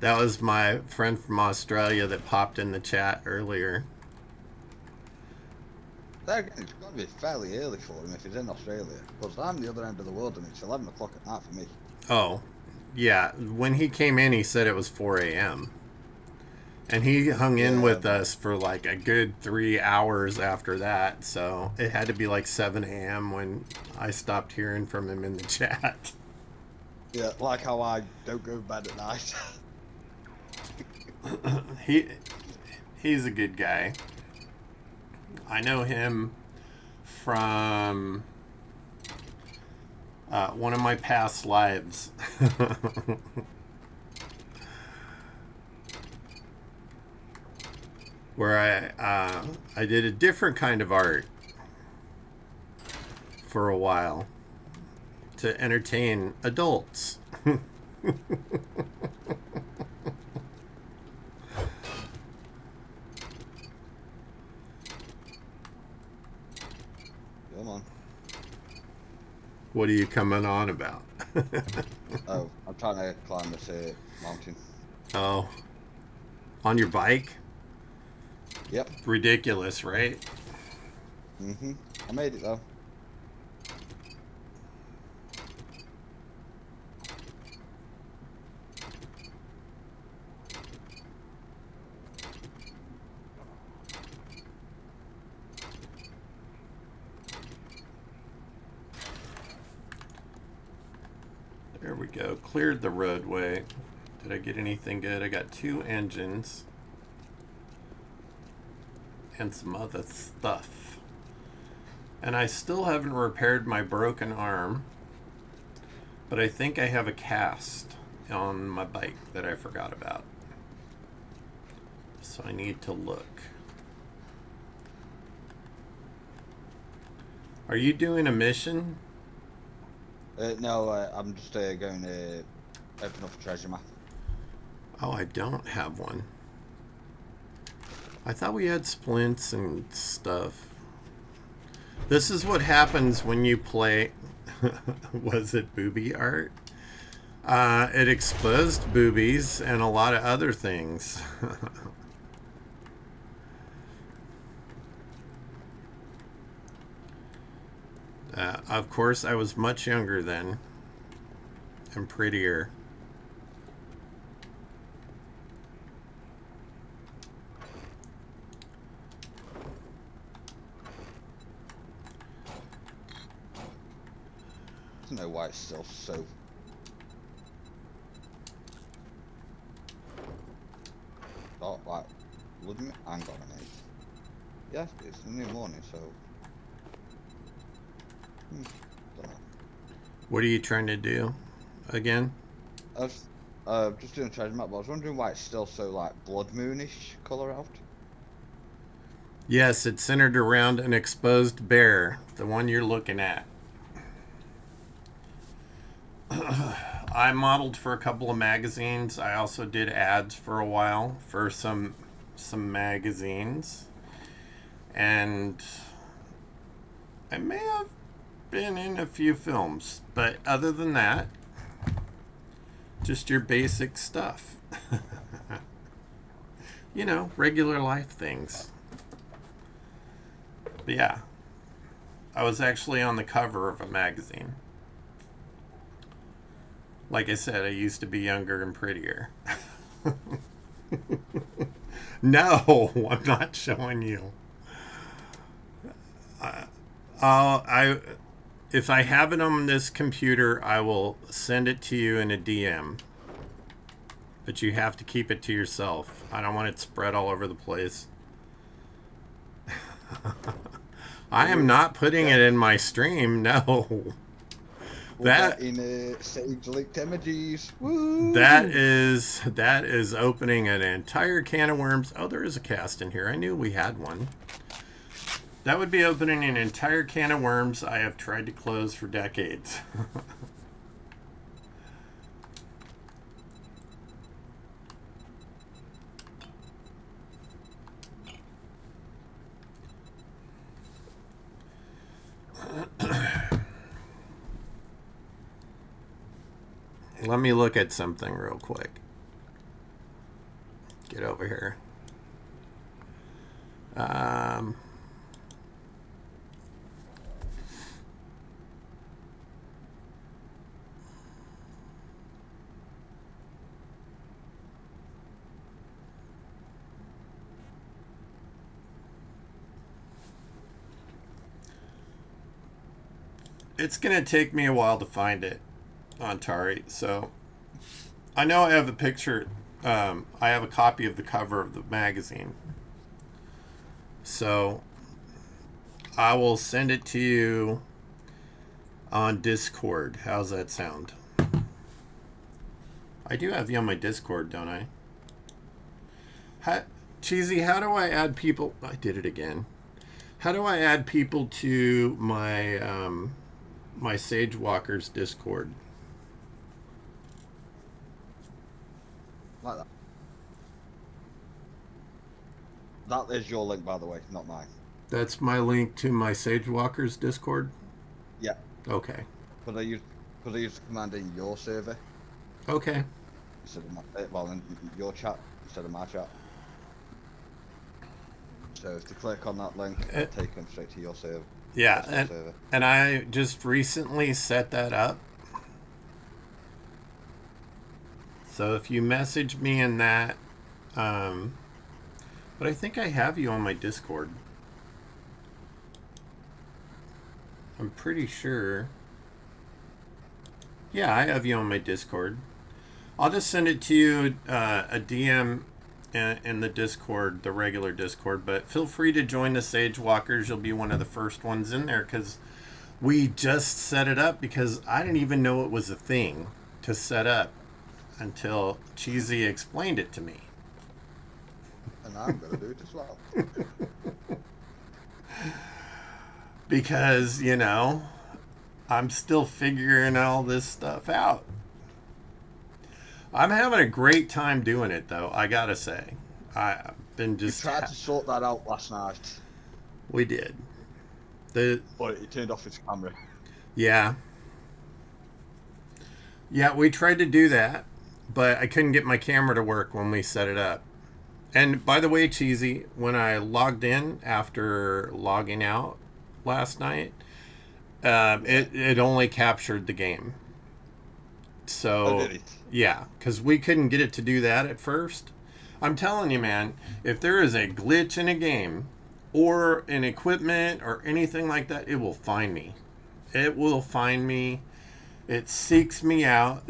S2: That was my friend from Australia that popped in the chat earlier.
S4: It's got to be fairly early for him if he's in Australia, because I'm the other end of the world and it's 11 o'clock at night for me.
S2: Oh, yeah. When he came in, he said it was 4 a.m. And he hung in with us for like a good 3 hours after that. So it had to be like 7 a.m. when I stopped hearing from him in the chat.
S4: Yeah, like how I don't go to bed at night.
S2: He's a good guy. I know him from one of my past lives. Where I did a different kind of art for a while to entertain adults.
S4: Come on.
S2: What are you coming on about?
S4: Oh, I'm trying to climb this mountain.
S2: Oh, on your bike?
S4: Yep.
S2: Ridiculous, right?
S4: Mm-hmm. I made it though.
S2: There we go. Cleared the roadway. Did I get anything good? I got 2 engines. And some other stuff. And I still haven't repaired my broken arm. But I think I have a cast on my bike that I forgot about. So I need to look. Are you doing a mission?
S4: No, I'm just going to open up a treasure map.
S2: Oh, I don't have one. I thought we had splints and stuff. This is what happens when you play... Was it booby art? It exposed boobies and a lot of other things. Of course, I was much younger then. And prettier.
S4: I don't know why it's still so... Oh, like, wouldn't it? Hang on a minute. Yes, it's the new morning, so... Don't know.
S2: What are you trying to do again?
S4: I was just doing a treasure map, but I was wondering why it's still so, like, blood moonish colour out.
S2: Yes, it's centered around an exposed bear, the one you're looking at. I modeled for a couple of magazines. I also did ads for a while for some magazines. And I may have been in a few films, but other than that, just your basic stuff. You know, regular life things. But yeah, I was actually on the cover of a magazine. Like I said, I used to be younger and prettier. No, I'm not showing you. If I have it on this computer, I will send it to you in a DM. But you have to keep it to yourself. I don't want it spread all over the place. I am not putting it in my stream, no.
S4: That in Sage linked images. Woo!
S2: That is opening an entire can of worms. Oh, there is a cast in here. I knew we had one. That would be opening an entire can of worms I have tried to close for decades. Let me look at something real quick. Get over here. It's going to take me a while to find it on Tari, so I know I have a picture. I have a copy of the cover of the magazine, so I will send it to you on Discord. How's that sound? I do have you on my Discord, don't I? Cheesy, how do I add people? I did it again. How do I add people to my my Sagewalkers Discord?
S4: Like that. That is your link, by the way, not mine.
S2: That's my link to my Sagewalkers Discord?
S4: Yeah.
S2: Okay.
S4: But I use the command in your server
S2: Okay.
S4: instead of in your chat instead of my chat. So if they click on that link, it'll take them straight to your server.
S2: Yeah, and I just recently set that up. So if you message me in that, but I think I have you on my Discord. I'm pretty sure. Yeah, I have you on my Discord. I'll just send it to you a DM in the Discord, the regular Discord. But feel free to join the Sagewalkers. You'll be one of the first ones in there because we just set it up because I didn't even know it was a thing to set up until Cheesy explained it to me.
S4: And I'm going to do it as well.
S2: Because, you know, I'm still figuring all this stuff out. I'm having a great time doing it, though, I gotta say. I've been just...
S4: You tried to sort that out last night.
S2: We did.
S4: But he turned off his camera.
S2: Yeah. Yeah, we tried to do that, but I couldn't get my camera to work when we set it up. And by the way, Cheesy, when I logged in after logging out last night, it only captured the game. So, yeah, because we couldn't get it to do that at first. I'm telling you, man, if there is a glitch in a game or in equipment or anything like that, it will find me. It will find me. It seeks me out.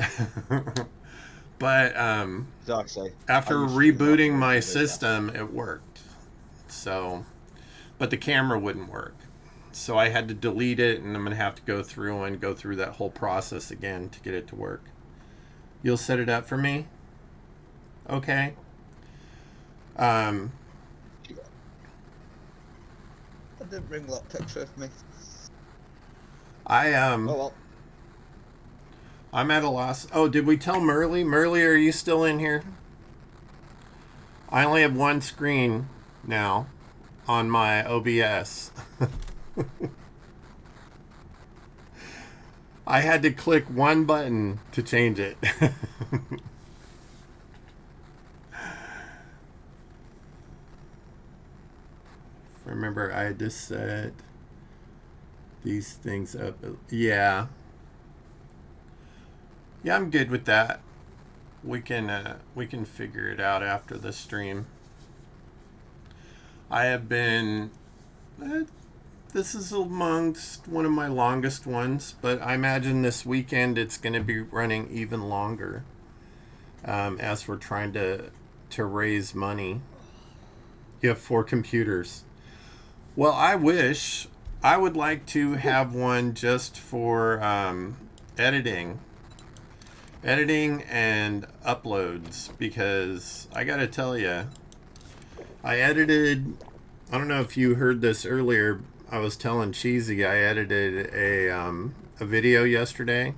S2: But after rebooting my system, it worked. So, but the camera wouldn't work. So I had to delete it, and I'm going to have to go through that whole process again to get it to work. You'll set it up for me? Okay.
S4: I didn't bring that picture with me.
S2: Oh well. I'm at a loss. Oh, did we tell Merle? Merle, are you still in here? I only have one screen now on my OBS. I had to click one button to change it. Remember, I had to set these things up. Yeah. Yeah, I'm good with that. We can figure it out after the stream. I have been... this is amongst one of my longest ones, but I imagine this weekend it's going to be running even longer as we're trying to raise money. You have 4 computers. Well, I wish I would like to have one just for editing and uploads, because I gotta tell you, I edited, I don't know if you heard this earlier, I was telling Cheesy I edited a video yesterday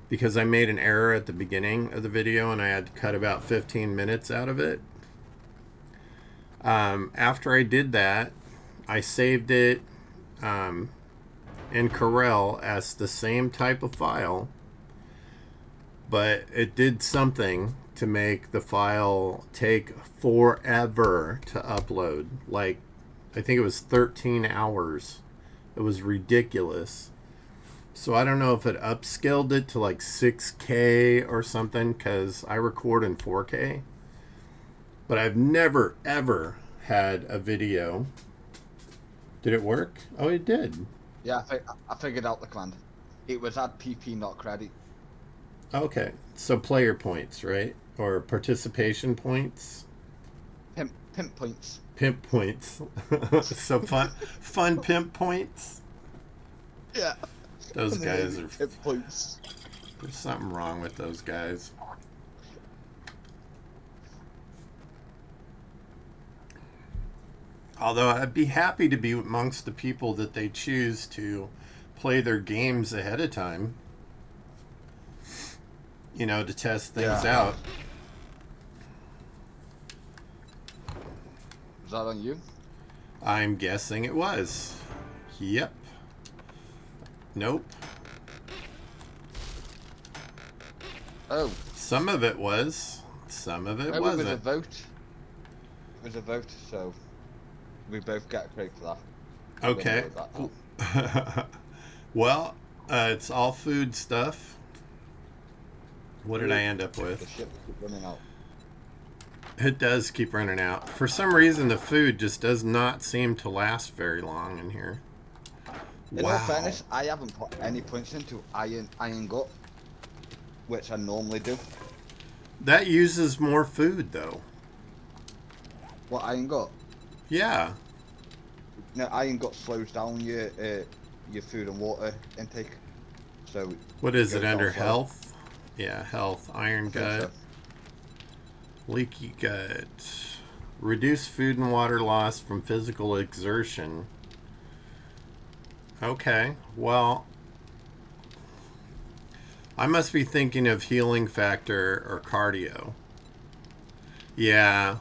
S2: because I made an error at the beginning of the video and I had to cut about 15 minutes out of it. After I did that, I saved it in Corel as the same type of file, but it did something to make the file take forever to upload. Like, I think it was 13 hours. It was ridiculous. So I don't know if it upscaled it to like 6K or something, because I record in 4K. But I've never, ever had a video. Did it work? Oh, it did.
S4: Yeah, I figured out the command. It was add PP, not credit.
S2: Okay, so player points, right? Or participation points?
S4: Pimp points.
S2: Pimp points. So fun pimp points?
S4: Yeah.
S2: Those guys are...
S4: Pimp points.
S2: There's something wrong with those guys. Although I'd be happy to be amongst the people that they choose to play their games ahead of time. You know, to test things out.
S4: Was that on you?
S2: I'm guessing it was. Yep. Nope.
S4: Oh.
S2: Some of it was. Some of it wasn't.
S4: It was a vote. It was a vote, so we both get a credit for that.
S2: Okay. Well, it's all food stuff. What did I end up with?
S4: The ship keep running out.
S2: It does keep running out. For some reason, the food just does not seem to last very long in here.
S4: In all fairness, I haven't put any points into iron gut, which I normally do.
S2: That uses more food, though.
S4: What, iron gut?
S2: Yeah.
S4: No, iron gut slows down your food and water intake. So.
S2: What is it under health? Yeah, health. Iron gut. So. Leaky gut. Reduce food and water loss from physical exertion. Okay, well, I must be thinking of healing factor or cardio. Yeah,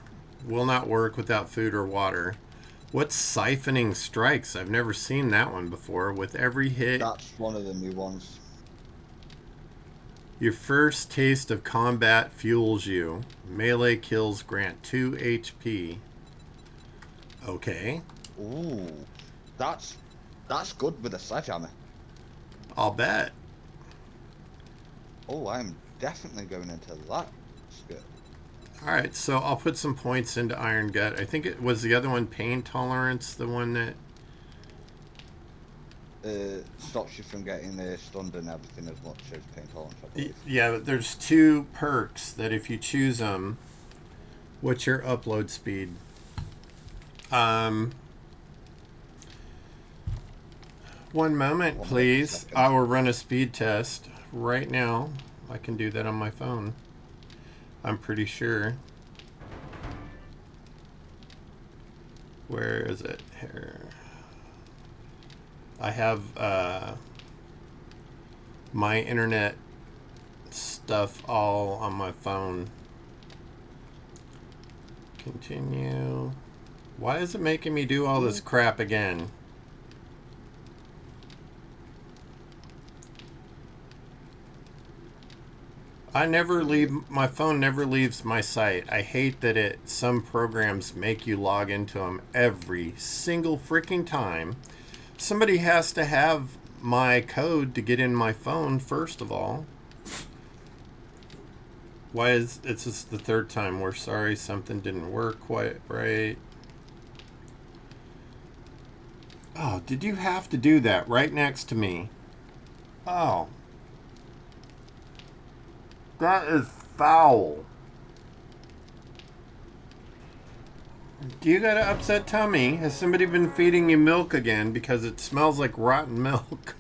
S2: will not work without food or water. What's siphoning strikes? I've never seen that one before. With every hit...
S4: That's one of the new ones.
S2: Your first taste of combat fuels you. Melee kills grant 2 HP. Okay.
S4: Ooh, that's good with a sledgehammer.
S2: I'll bet.
S4: Oh, I'm definitely going into that skill.
S2: Alright, so I'll put some points into Iron Gut. I think it was the other one, Pain Tolerance, the one that...
S4: stops you from getting stunned and everything as much as Pain Tolerance, I believe.
S2: Yeah, but there's 2 perks that if you choose them... What's your upload speed? One moment, please. I will run a speed test right now. I can do that on my phone. I'm pretty sure. Where is it? Here. I have my internet stuff all on my phone. Continue. Why is it making me do all this crap again? My phone never leaves my site. I hate that some programs make you log into them every single freaking time. Somebody has to have my code to get in my phone, first of all. It's just the 3rd time. We're sorry, something didn't work quite right. Oh, did you have to do that right next to me? Oh. That is foul. Do you got an upset tummy? Has somebody been feeding you milk again because it smells like rotten milk?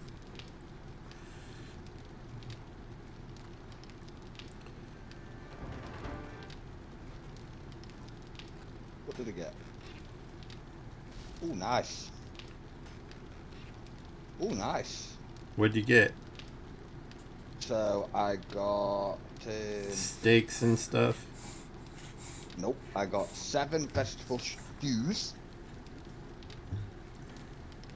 S4: What did I get? Oh, nice. Oh, nice.
S2: What'd you get?
S4: So I got
S2: steaks and stuff.
S4: Nope, I got 7 vegetable stews,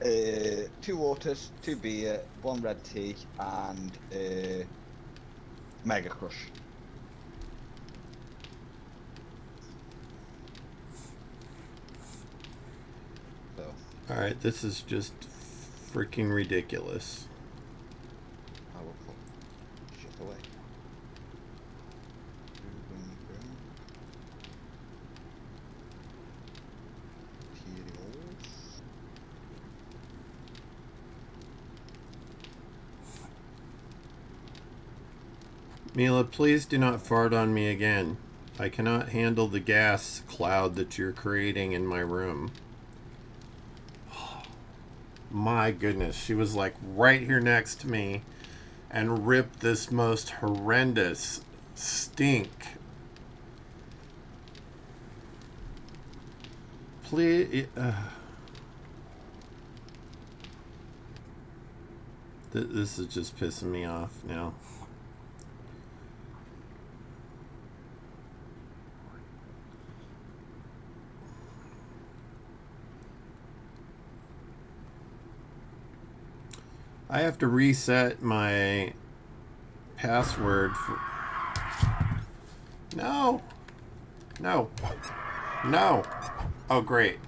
S4: 2 waters, 2 beer, 1 red tea, and Mega Crush. So.
S2: All right, this is just freaking ridiculous.
S4: I will put shit away.
S2: Mila, please do not fart on me again. I cannot handle the gas cloud that you're creating in my room. My goodness, she was like right here next to me and ripped this most horrendous stink. Please. This is just pissing me off now. I have to reset my password for... No. No. No. Oh, great.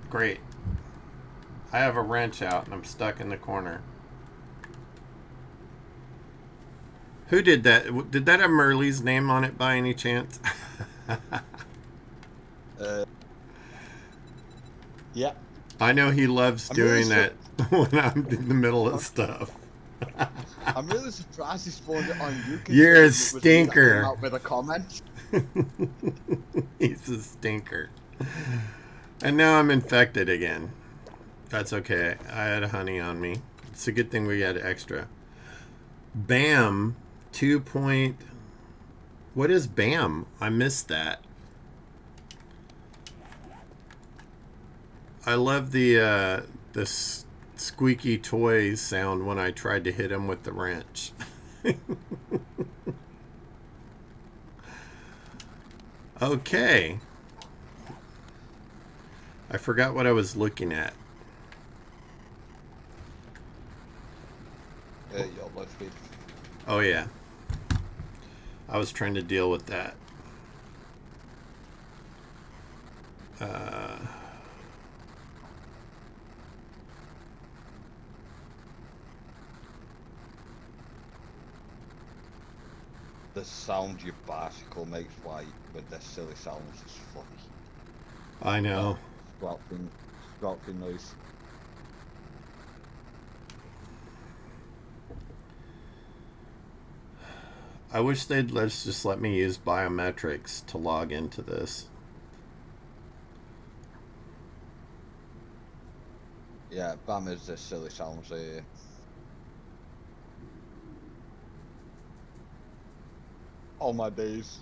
S2: Great. I have a wrench out and I'm stuck in the corner. Who did that? Did that have Merle's name on it by any chance?
S4: Yeah.
S2: I know he loves doing
S4: really
S2: that when I'm in the middle of stuff.
S4: I'm really surprised he spawned it on you.
S2: You're a
S4: considering it was me that came
S2: stinker.
S4: out with a comment.
S2: He's a stinker. And now I'm infected again. That's okay. I had honey on me. It's a good thing we had extra. BAM 2. What is BAM? I missed that. I love the squeaky toy sound when I tried to hit him with the wrench. Okay. I forgot what I was looking at.
S4: Your life speed.
S2: Oh yeah. I was trying to deal with that.
S4: The sound your bicycle makes with their silly sounds is funny.
S2: I know.
S4: Squelching noise.
S2: I wish they'd just let me use biometrics to log into this.
S4: Yeah, BAM is the silly sounds here. All my days.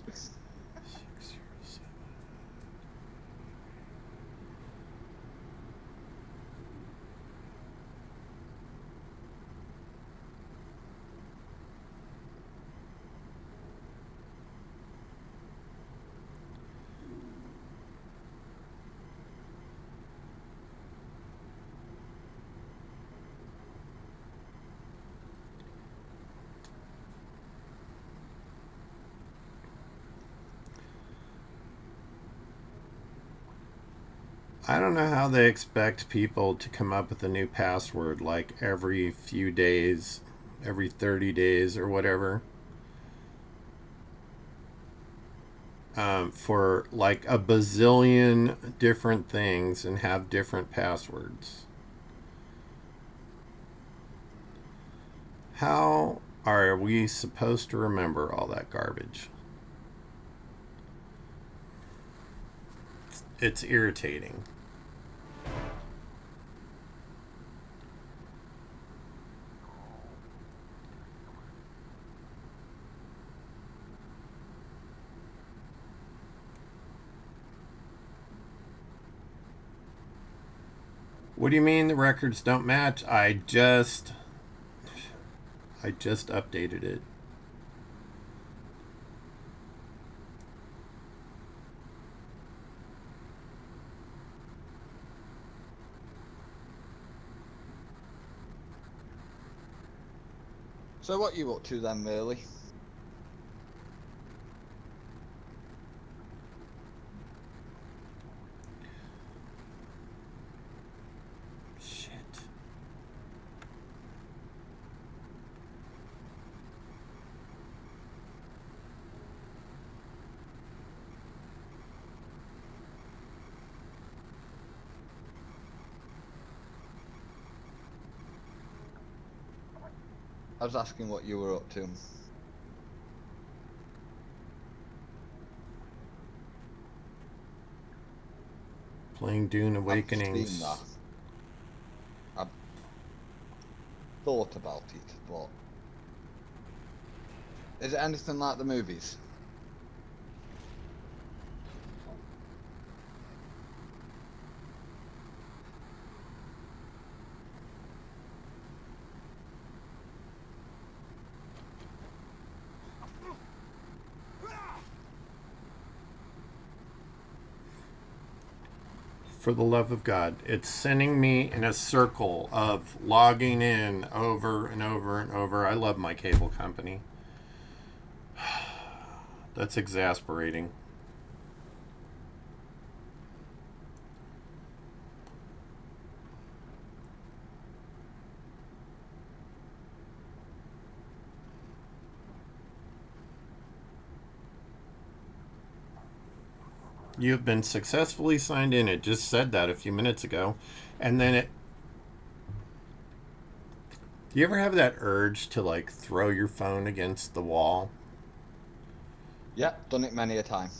S2: I don't know how they expect people to come up with a new password like every few days, every 30 days or whatever. For like a bazillion different things and have different passwords. How are we supposed to remember all that garbage? It's irritating. What do you mean the records don't match? I just updated it.
S4: So what you up to then, Merle?
S2: Shit.
S4: I was asking what you were up to.
S2: Playing Dune
S4: I've
S2: Awakenings.
S4: seen that. I've thought about it, but is it anything like the movies?
S2: For the love of God. It's sending me in a circle of logging in over and over and over. I love my cable company. That's exasperating. You've been successfully signed in. It just said that a few minutes ago. And then it... Do you ever have that urge to, like, throw your phone against the wall?
S4: Yep, done it many a time.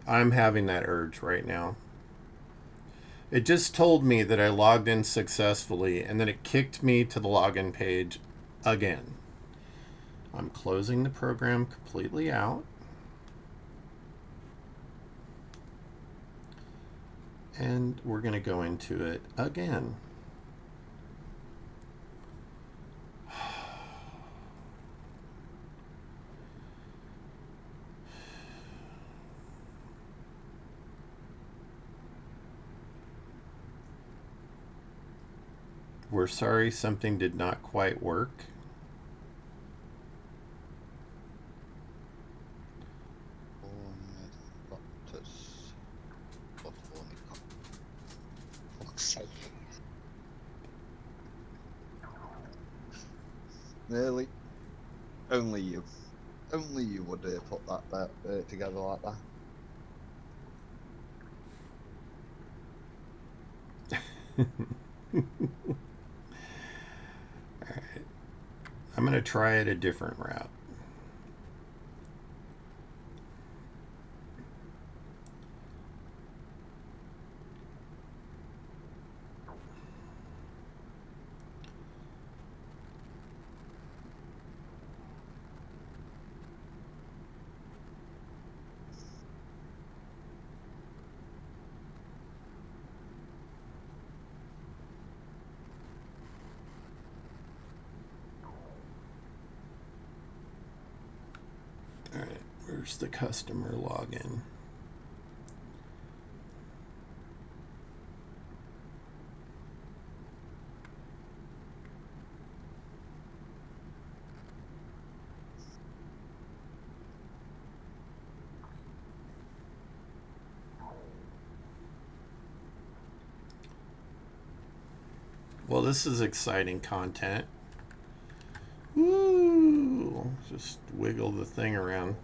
S2: I'm having that urge right now. It just told me that I logged in successfully, and then it kicked me to the login page again. I'm closing the program completely out. And we're going to go into it again. We're sorry something did not quite work.
S4: Nearly. Only you. Only you would put that together like that.
S2: Alright. I'm going to try it a different route. Alright, where's the customer login? Well, this is exciting content. Woo! Just wiggle the thing around.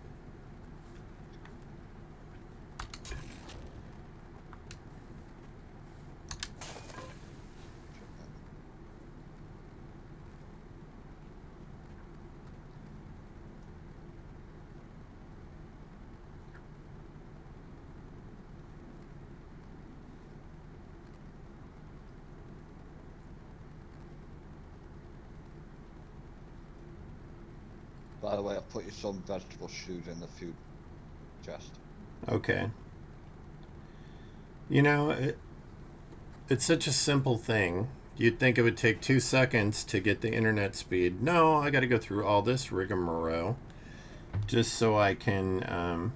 S4: By the way, I'll put you some vegetable shoes in the food chest.
S2: Okay. You know, it's such a simple thing. You'd think it would take 2 seconds to get the internet speed. No, I got to go through all this rigmarole just so I can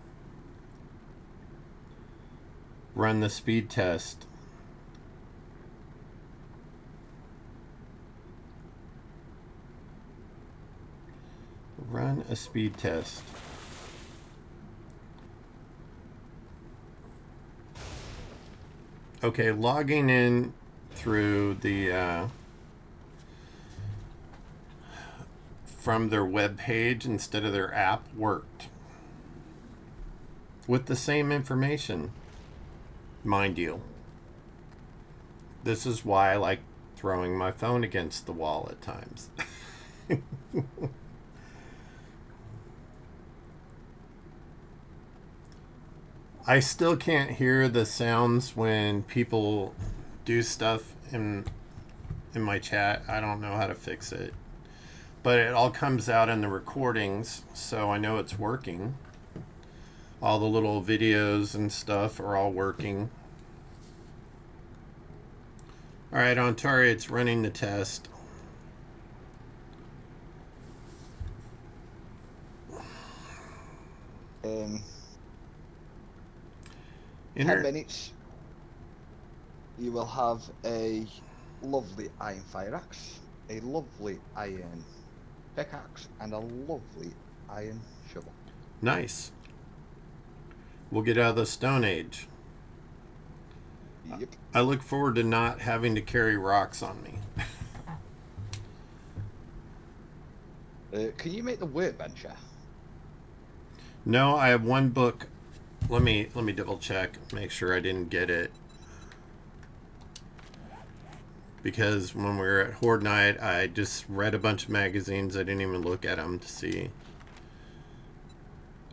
S2: run the speed test. Run a speed test. Okay, logging in through the from their web page instead of their app worked with the same information, mind you. This is why I like throwing my phone against the wall at times. I still can't hear the sounds when people do stuff in my chat. I don't know how to fix it. But it all comes out in the recordings, so I know it's working. All the little videos and stuff are all working. Alright, Ontari, it's running the test.
S4: Um, 10 minutes. You will have a lovely iron fire axe, a lovely iron pickaxe, and a lovely iron shovel.
S2: Nice. We'll get out of the Stone Age.
S4: Yep.
S2: I look forward to not having to carry rocks on me.
S4: Can you make the workbench?
S2: No, I have one book. Let me double check, make sure I didn't get it. Because when we were at Horde night, I just read a bunch of magazines. I didn't even look at them to see.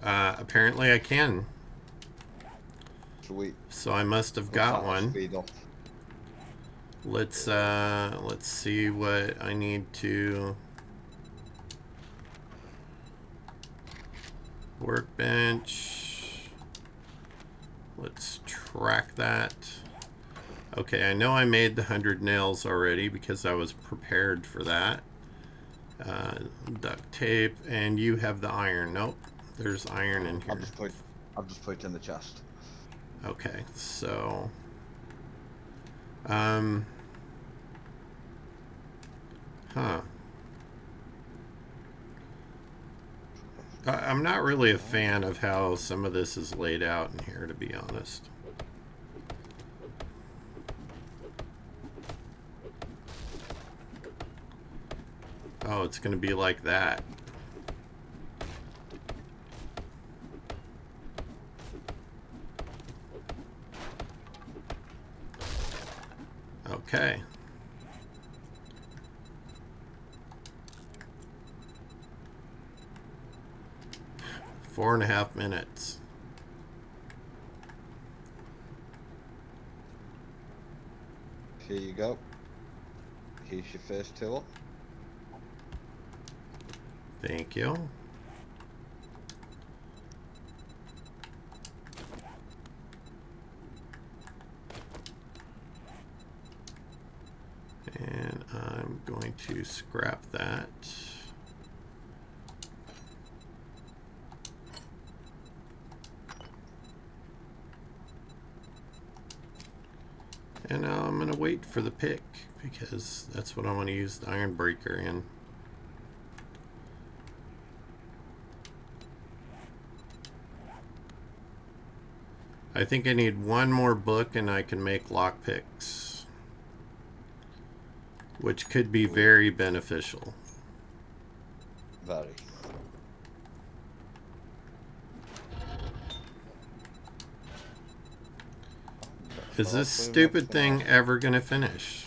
S2: Apparently I can.
S4: Sweet.
S2: So I must have got one. Let's see what I need to. Workbench. Let's track that. Okay, I know I made the 100 nails already because I was prepared for that. Duct tape, and you have the iron. Nope, there's iron in here.
S4: I've just put it in the chest.
S2: Okay, so I'm not really a fan of how some of this is laid out in here, to be honest. Oh, it's going to be like that. Okay. Four and a half minutes.
S4: Here you go. Here's your first tool.
S2: Thank you. And I'm going to scrap that. And now I'm going to wait for the pick because that's what I want to use the iron breaker in. I think I need one more book and I can make lockpicks, which could be very beneficial.
S4: Very.
S2: Is this stupid thing ever going to finish?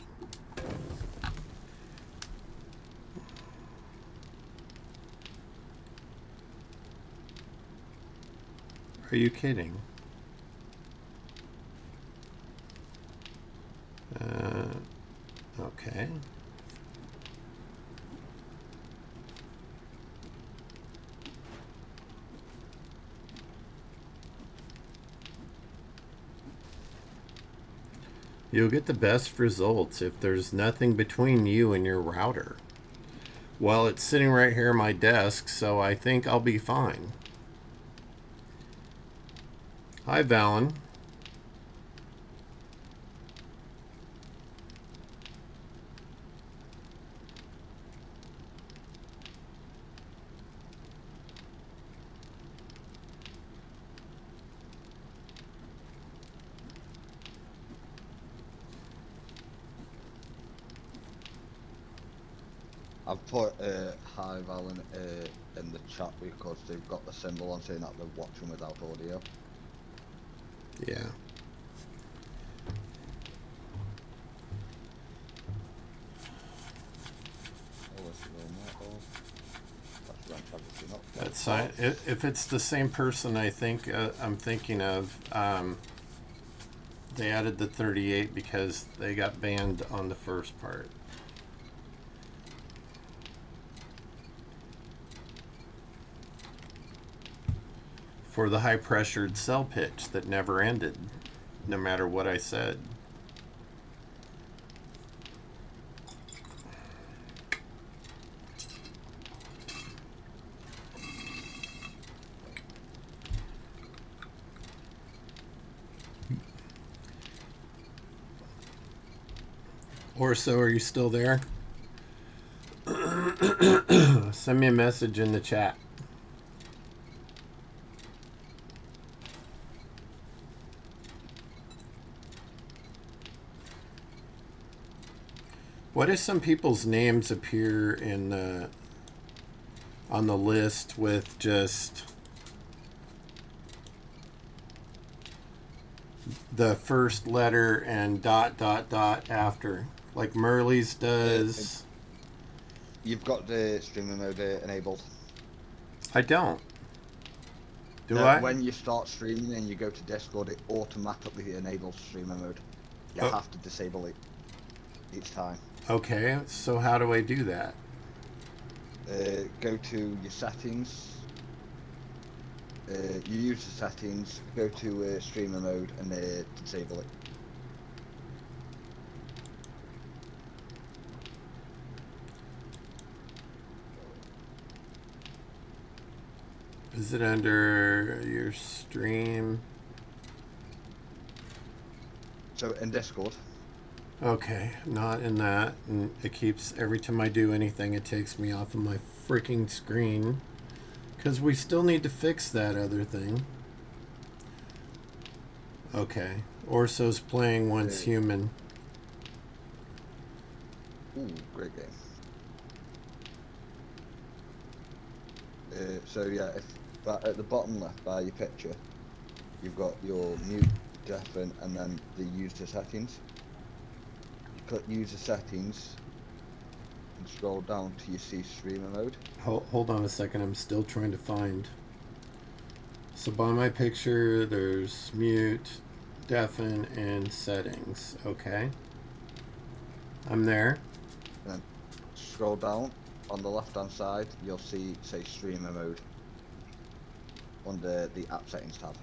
S2: Are you kidding? Okay. You'll get the best results if there's nothing between you and your router. Well, it's sitting right here at my desk, so I think I'll be fine. Hi, Valen.
S4: I've put hi Valen in the chat because they've got the symbol on saying that they're watching without audio.
S2: Yeah. That's fine. If it's the same person, I think I'm thinking of. They added the 38 because they got banned on the first part. For the high-pressured cell pitch that never ended, no matter what I said. Orso, are you still there? Send me a message in the chat. What if some people's names appear in the on the list with just the first letter and dot dot dot after, like Merle's does?
S4: You've got the streamer mode enabled.
S2: I don't. Do
S4: No,
S2: I?
S4: when you start streaming and you go to Discord, it automatically enables streamer mode. You have to disable it each time.
S2: Okay, so how do I do that?
S4: Go to your settings. You use the settings, go to streamer mode and disable it.
S2: Is it under your stream?
S4: So in Discord.
S2: Okay, not in that. And it keeps, every time I do anything, it takes me off of my freaking screen. Because we still need to fix that other thing. Okay. Orso's playing Once Human.
S4: Ooh, great game. So yeah, if that at the bottom left by your picture, you've got your mute, deafen, and then the user settings. You click user settings and scroll down till you see streamer mode.
S2: Hold on a second, I'm still trying to find. So by my picture, there's mute, deafen, and settings. Okay. I'm there.
S4: And then scroll down. On the left hand side, you'll see say streamer mode under the app settings tab.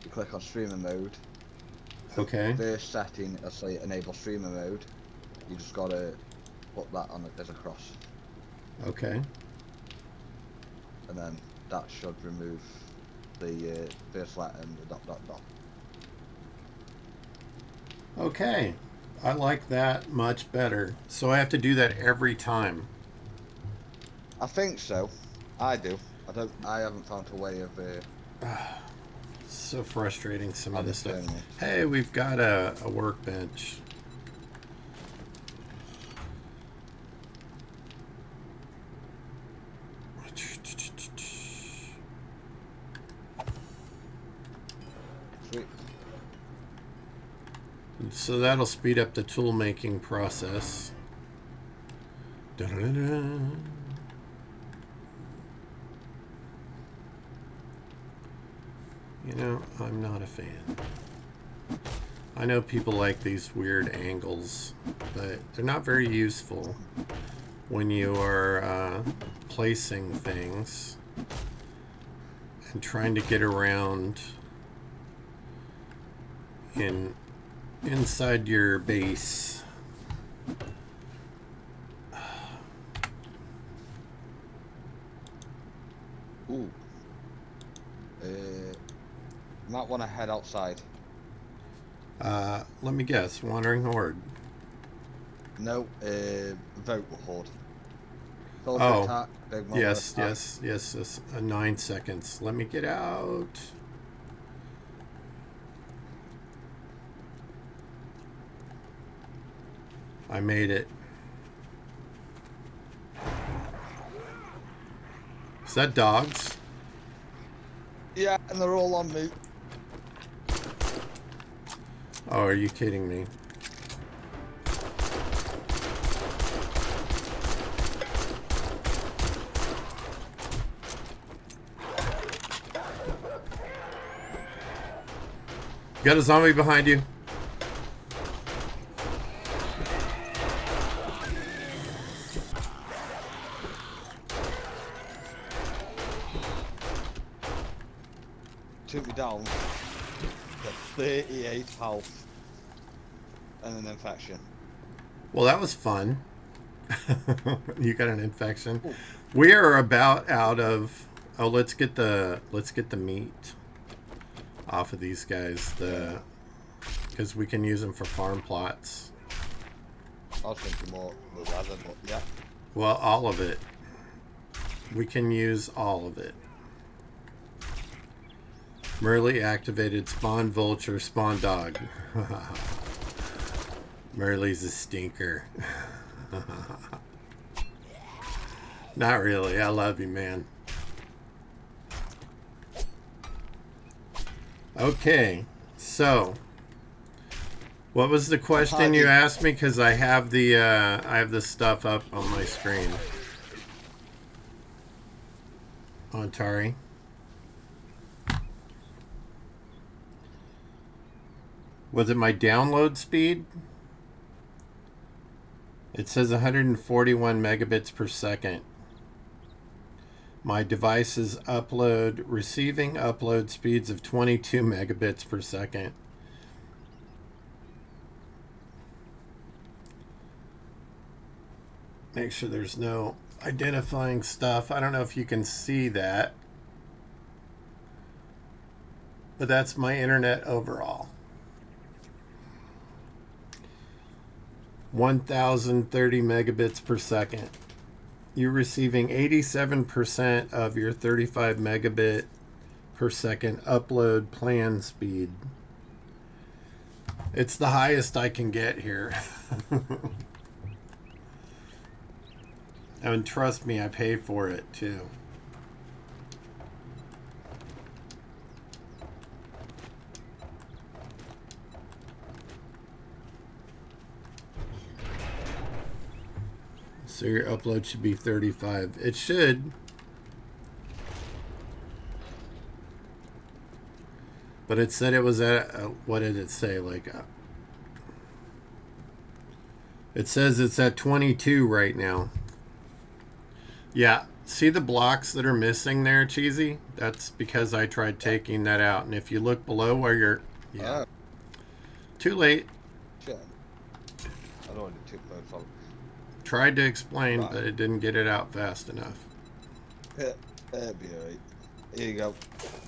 S4: You click on streamer mode.
S2: Okay.
S4: First setting, it'll say enable streamer mode. You just gotta put that on as a cross.
S2: Okay.
S4: And then that should remove the first letter and the dot dot dot.
S2: Okay. I like that much better. So I have to do that every time.
S4: I think so. I do. I haven't found a way of
S2: So frustrating, some of this stuff.
S4: understanding it.
S2: Hey, we've got a workbench.
S4: Sweet.
S2: So that'll speed up the tool making process. Da-da-da-da. You know, I'm not a fan. I know people like these weird angles, but they're not very useful when you are placing things and trying to get around inside your base.
S4: Ooh. Might want to head outside.
S2: Let me guess, Wandering Horde.
S4: No, vote Horde. Filter
S2: Oh,
S4: attack, big monster
S2: yes,
S4: attack.
S2: yes. 9 seconds. Let me get out. I made it. Is that dogs?
S4: Yeah, and they're all on me.
S2: Oh, are you kidding me? Got a zombie behind you.
S4: Took me down to 38 health and an infection.
S2: Well, that was fun. You got an infection.
S4: Ooh.
S2: We are about out of. Oh, let's get the meat off of these guys. because we can use them for farm plots.
S4: I was thinking more the weather, but yeah.
S2: Well, all of it. We can use all of it. Merely activated spawn vulture, spawn dog. Merle's a stinker. Not really. I love you, man. Okay, so what was the question you asked me? Because I have the stuff up on my screen. Ontari. Was it my download speed? It says 141 megabits per second. My device's receiving upload speeds of 22 megabits per second. Make sure there's no identifying stuff. I don't know if you can see that, but that's my internet overall. 1030 megabits per second. You're receiving 87% of your 35 megabit per second upload plan speed. It's the highest I can get here. And trust me, I pay for it too. So your upload should be 35. It should. But it said it was at, what did it say? It says it's at 22 right now. Yeah. See the blocks that are missing there, Cheesy? That's because I tried taking that out. And if you look below where you're... Yeah. Too late.
S4: Shit. I don't want to too close.
S2: Tried to explain, but it didn't get it out fast enough.
S4: It'll be alright. Here you go.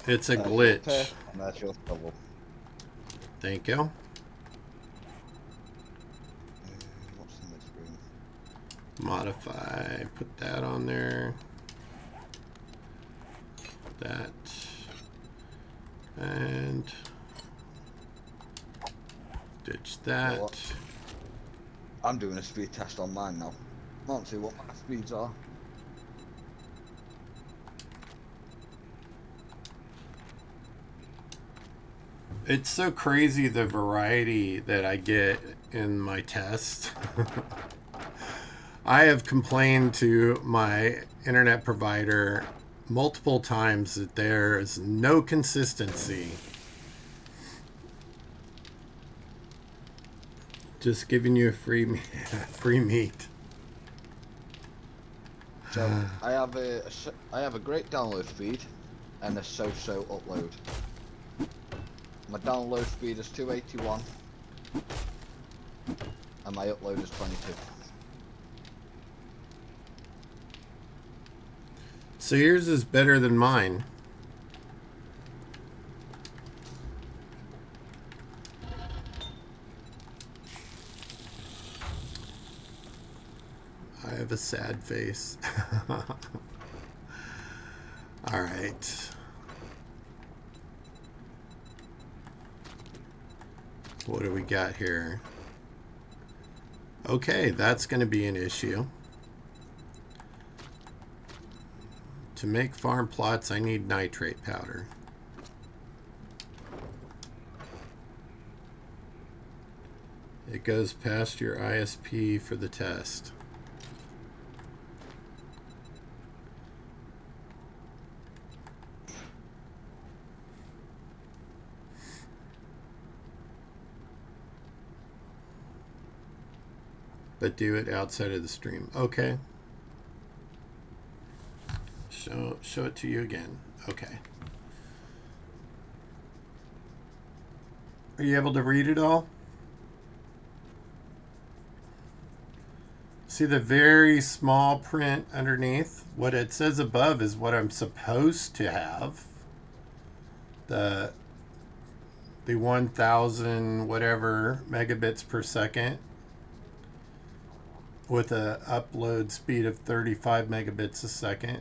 S2: It's a glitch.
S4: And that's your double.
S2: Thank you.
S4: What's in this room?
S2: Modify. Put that on there. That. And ditch that.
S4: I'm doing a speed test on mine now. I want to see what my speeds are.
S2: It's so crazy the variety that I get in my test. I have complained to my internet provider multiple times that there is no consistency. Just giving you a free meat.
S4: So I have a great download speed and a so-so upload. My download speed is 281 and my upload is 22.
S2: So yours is better than mine. I have a sad face. All right. What do we got here? Okay, that's going to be an issue. To make farm plots, I need nitrate powder. It goes past your ISP for the test. But do it outside of the stream. Okay. Show it to you again. Okay. Are you able to read it all? See the very small print underneath? What it says above is what I'm supposed to have. The the 1000 whatever megabits per second with a upload speed of 35 megabits a second.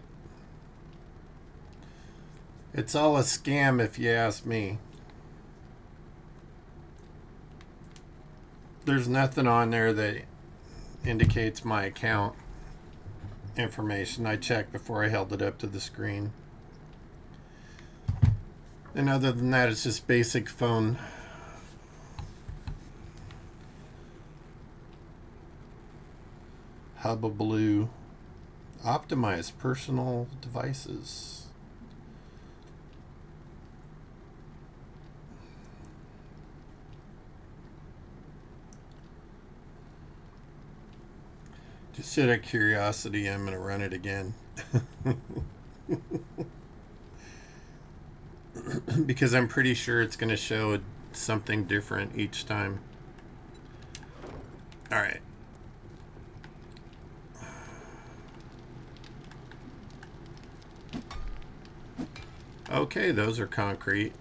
S2: It's all a scam if you ask me. There's nothing on there that indicates my account information. I checked before I held it up to the screen. And other than that, it's just basic phone. Hubbabaloo. Optimize personal devices. Just out of curiosity, I'm going to run it again. Because I'm pretty sure it's going to show something different each time. All right. Okay, those are concrete.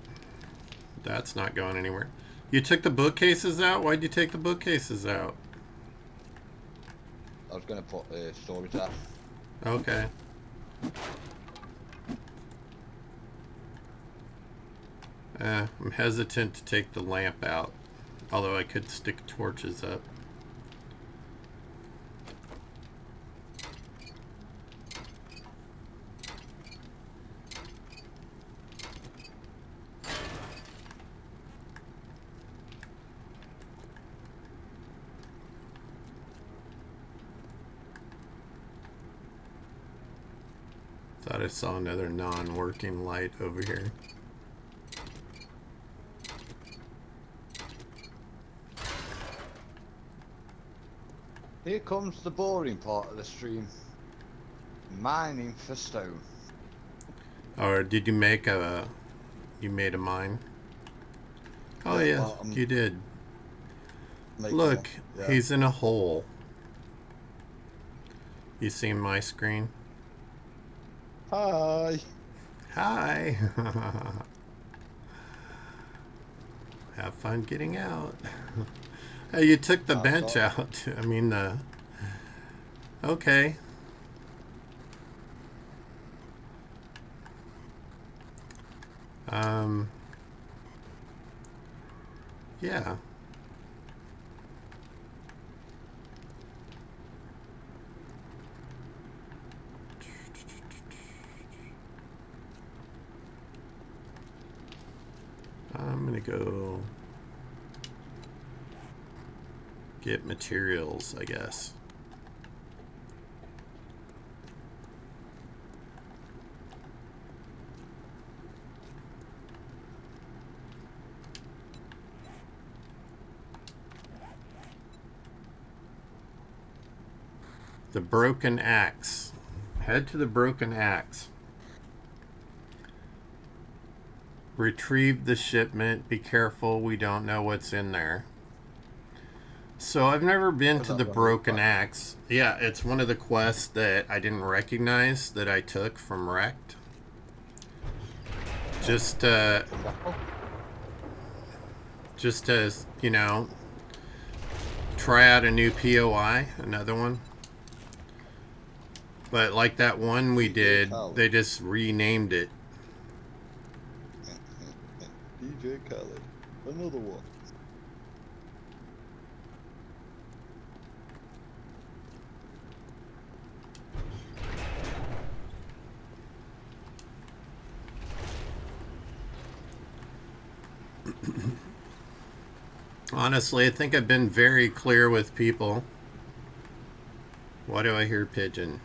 S2: That's not going anywhere. You took the bookcases out? Why'd you take the bookcases out?
S4: I was going to put storage there.
S2: Okay. I'm hesitant to take the lamp out, although I could stick torches up. Thought I saw another non-working light over here.
S4: Here comes the boring part of the stream. Mining for stone.
S2: Or did you make a... You made a mine? Oh yeah,
S4: well,
S2: you did.
S4: Look,
S2: Yeah. He's in a hole. You seen my screen?
S4: Hi.
S2: Hi. Have fun getting out. Hey, you took the bench out. I mean, okay. Yeah. I'm gonna go get materials, I guess. The broken axe. Head to the broken axe. Retrieve the shipment. Be careful, we don't know what's in there. So I've never been to the broken axe. Yeah, it's one of the quests that I didn't recognize that I took from Rekt. Just to, you know, try out a new POI, another one. But like that one we did, they just renamed it.
S4: DJ Khaled, another one.
S2: Honestly, I think I've been very clear with people. Why do I hear pigeon?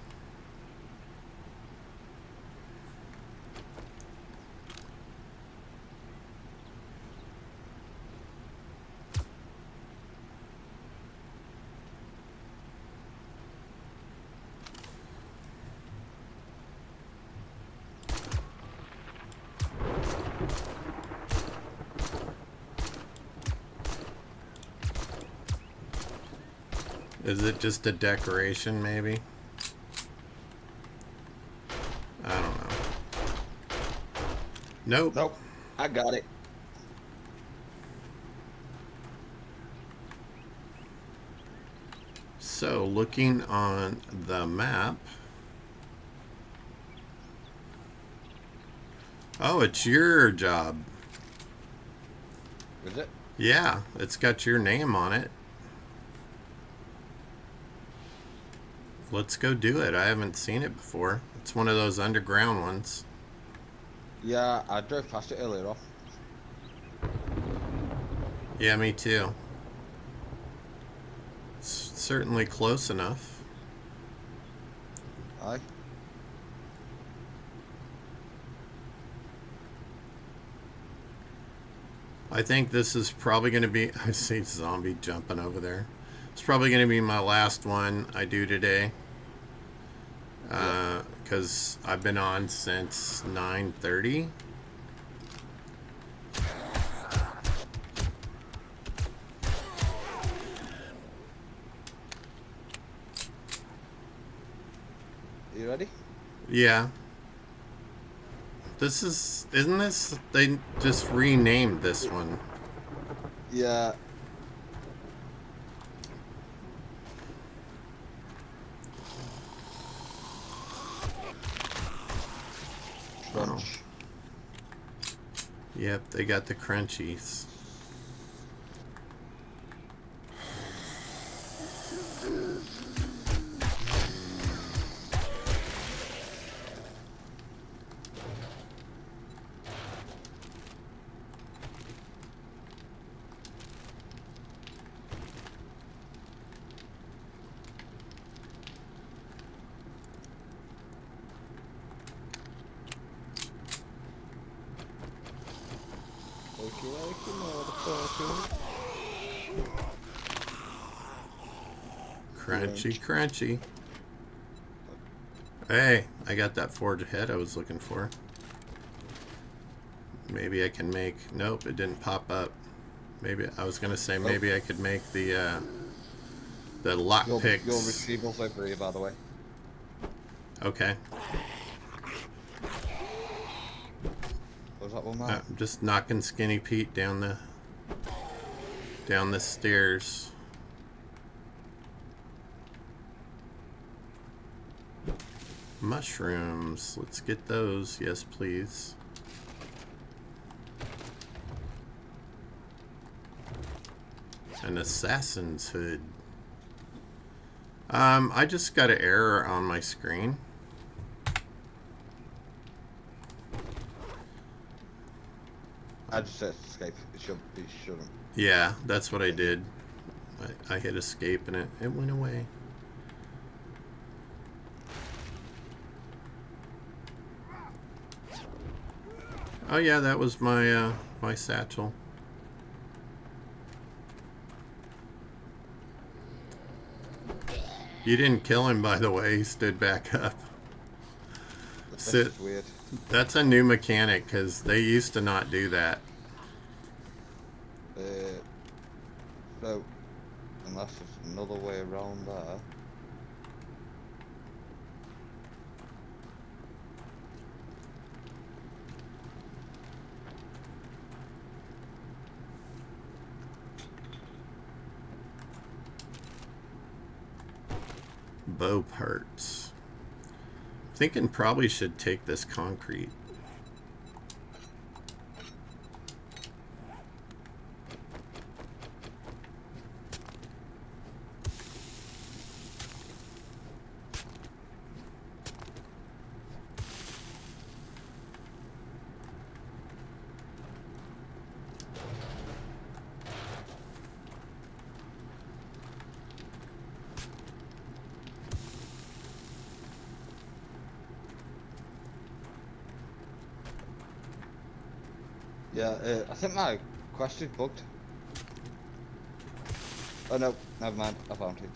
S2: Is it just a decoration, maybe? I don't know. Nope.
S4: Nope. I got it.
S2: So, looking on the map. Oh, it's your job.
S4: Is it?
S2: Yeah, it's got your name on it. Let's go do it. I haven't seen it before. It's one of those underground ones.
S4: Yeah, I drove past it earlier on.
S2: Yeah, me too. It's certainly close enough.
S4: Aye.
S2: I think this is probably going to be... I see zombie jumping over there. It's probably going to be my last one I do today. Because I've been on since 9:30.
S4: You ready?
S2: Yeah. Isn't this, they just renamed this one.
S4: Yeah. Crunch.
S2: Yep, they got the crunchies. Crunchy, crunchy. Hey, I got that forge head I was looking for. Maybe I can make... Nope, it didn't pop up. Maybe I was gonna say maybe I could make the lock picks.
S4: Your retrieval's over here, by the way.
S2: Okay.
S4: What was that one, man?
S2: I'm just knocking Skinny Pete down the stairs. Mushrooms. Let's get those. Yes, please. An assassin's hood. I just got an error on my screen.
S4: I just said escape. It shouldn't.
S2: Yeah, that's what I did. I hit escape and it went away. Oh yeah, that was my my satchel. You didn't kill him, by the way. He stood back up.
S4: That's weird.
S2: That's a new mechanic, because they used to not do that.
S4: So, unless there's another way around there.
S2: Bow parts. Thinking probably should take this concrete.
S4: Yeah, I think my quest is bugged. Oh no, never mind, I found it.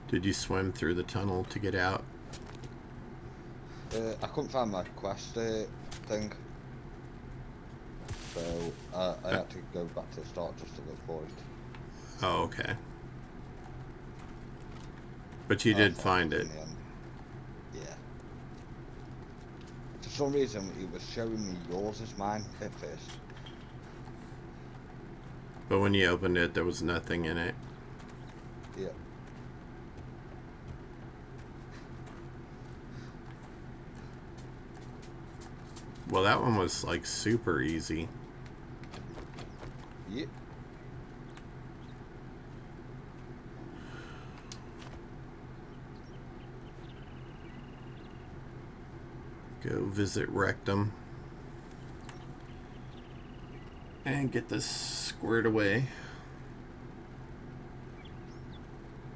S2: Did you swim through the tunnel to get out?
S4: I couldn't find my quest thing, so I had to go back to the start just to look for it.
S2: Oh, okay. But you did find it.
S4: Yeah. For some reason, it was showing me yours as mine at first.
S2: But when you opened it, there was nothing in it.
S4: Yeah.
S2: Well, that one was like super easy.
S4: Yep.
S2: Go visit Rectum. And get this squared away.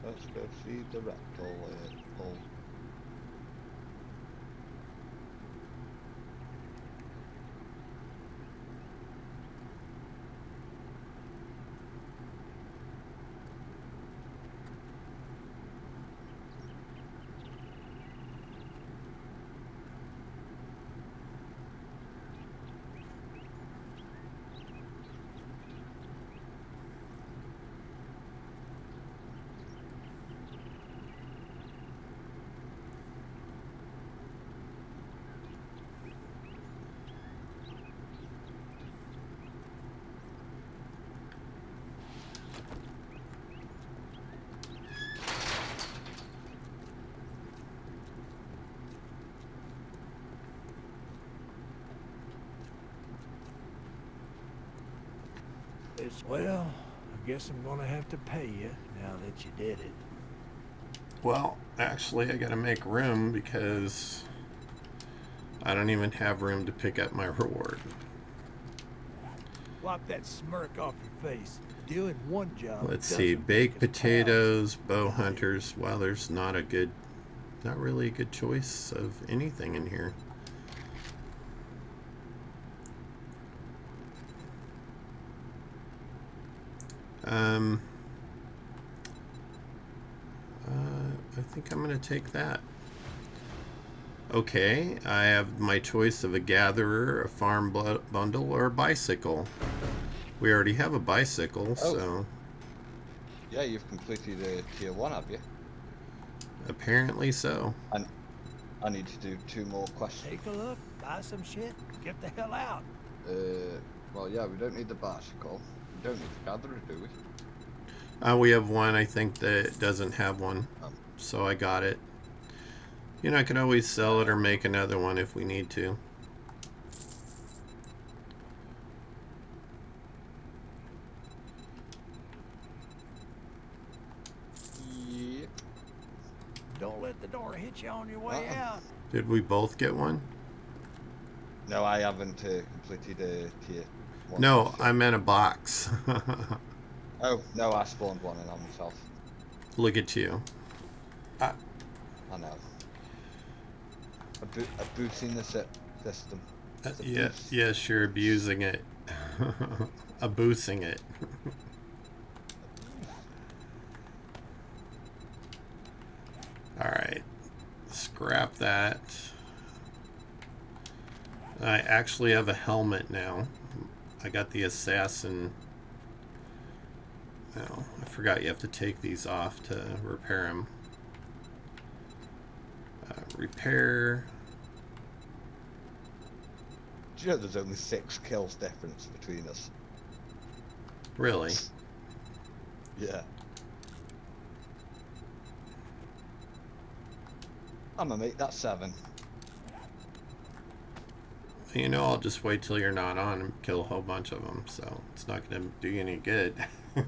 S4: Let's go see the rectal hole.
S3: Well, I guess I'm gonna have to pay you now that you did it.
S2: Well, actually, I gotta make room because I don't even have room to pick up my reward.
S3: Wipe that smirk off your face. Doing one job.
S2: Let's see,
S3: doesn't
S2: baked
S3: make us
S2: potatoes,
S3: pals.
S2: bow hunters. Well, there's not really a good choice of anything in here. I think I'm gonna take that. Okay, I have my choice of a gatherer, a farm bundle, or a bicycle. We already have a bicycle, so...
S4: Yeah, you've completed tier 1, have you?
S2: Apparently so.
S4: And I need to do 2 more quests.
S3: Take a look, buy some shit, get the hell out.
S4: Well, yeah, we don't need the bicycle. We don't need the gatherer, do we?
S2: We have one, I think, that doesn't have one. So I got it. You know, I can always sell it or make another one if we need to.
S4: Yep.
S3: Don't let the door hit you on your way out.
S2: Did we both get one?
S4: No, I haven't completed tier 1.
S2: No, I meant a box.
S4: Oh, no, I spawned one in on myself.
S2: Look at you.
S4: I know. Abusing the system.
S2: Yes, you're abusing it. Abusing it. Alright. Scrap that. I actually have a helmet now. I got the assassin. Oh, I forgot you have to take these off to repair them. Repair.
S4: Do you know there's only 6 kills difference between us?
S2: Really?
S4: Yeah. I'm gonna make that 7.
S2: You know, I'll just wait till you're not on and kill a whole bunch of them, so it's not going to do you any good.
S4: I'm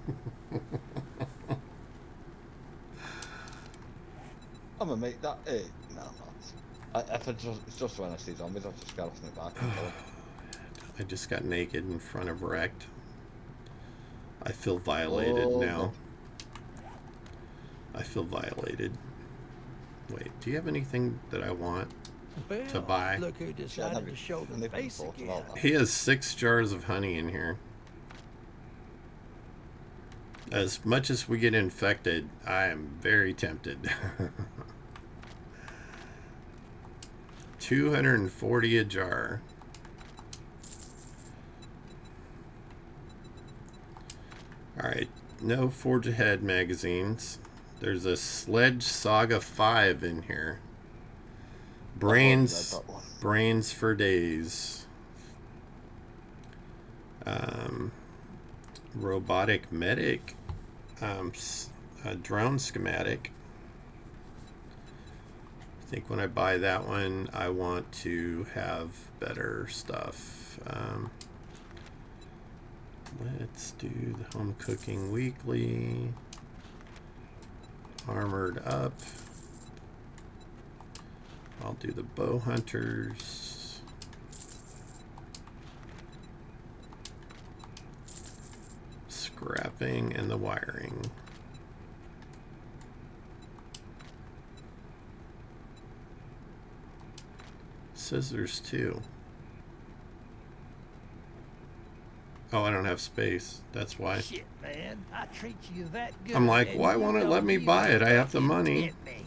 S4: gonna make that 8. No, if it's just when I see zombies, I'll just get off in the back and kill them.
S2: I just got naked in front of Rekt. I feel violated now. I feel violated. Wait, do you have anything that I want to buy?
S3: Look who decided to show the face again.
S2: He has 6 jars of honey in here. As much as we get infected, I am very tempted. 240 a jar. Alright, No Forge Ahead magazines. There's a Sledge Saga 5 in here. Brains for days. Robotic medic. A drone schematic. I think when I buy that one, I want to have better stuff. Let's do the home cooking weekly. Armored up. I'll do the bow hunters. Scrapping and the wiring. Scissors too. Oh, I don't have space. That's why.
S3: Shit, man. I treat you that good.
S2: I'm like,
S3: and
S2: why
S3: you
S2: won't it
S3: don't
S2: let me
S3: even
S2: buy it? I have the
S3: fucking
S2: money.
S3: tip me.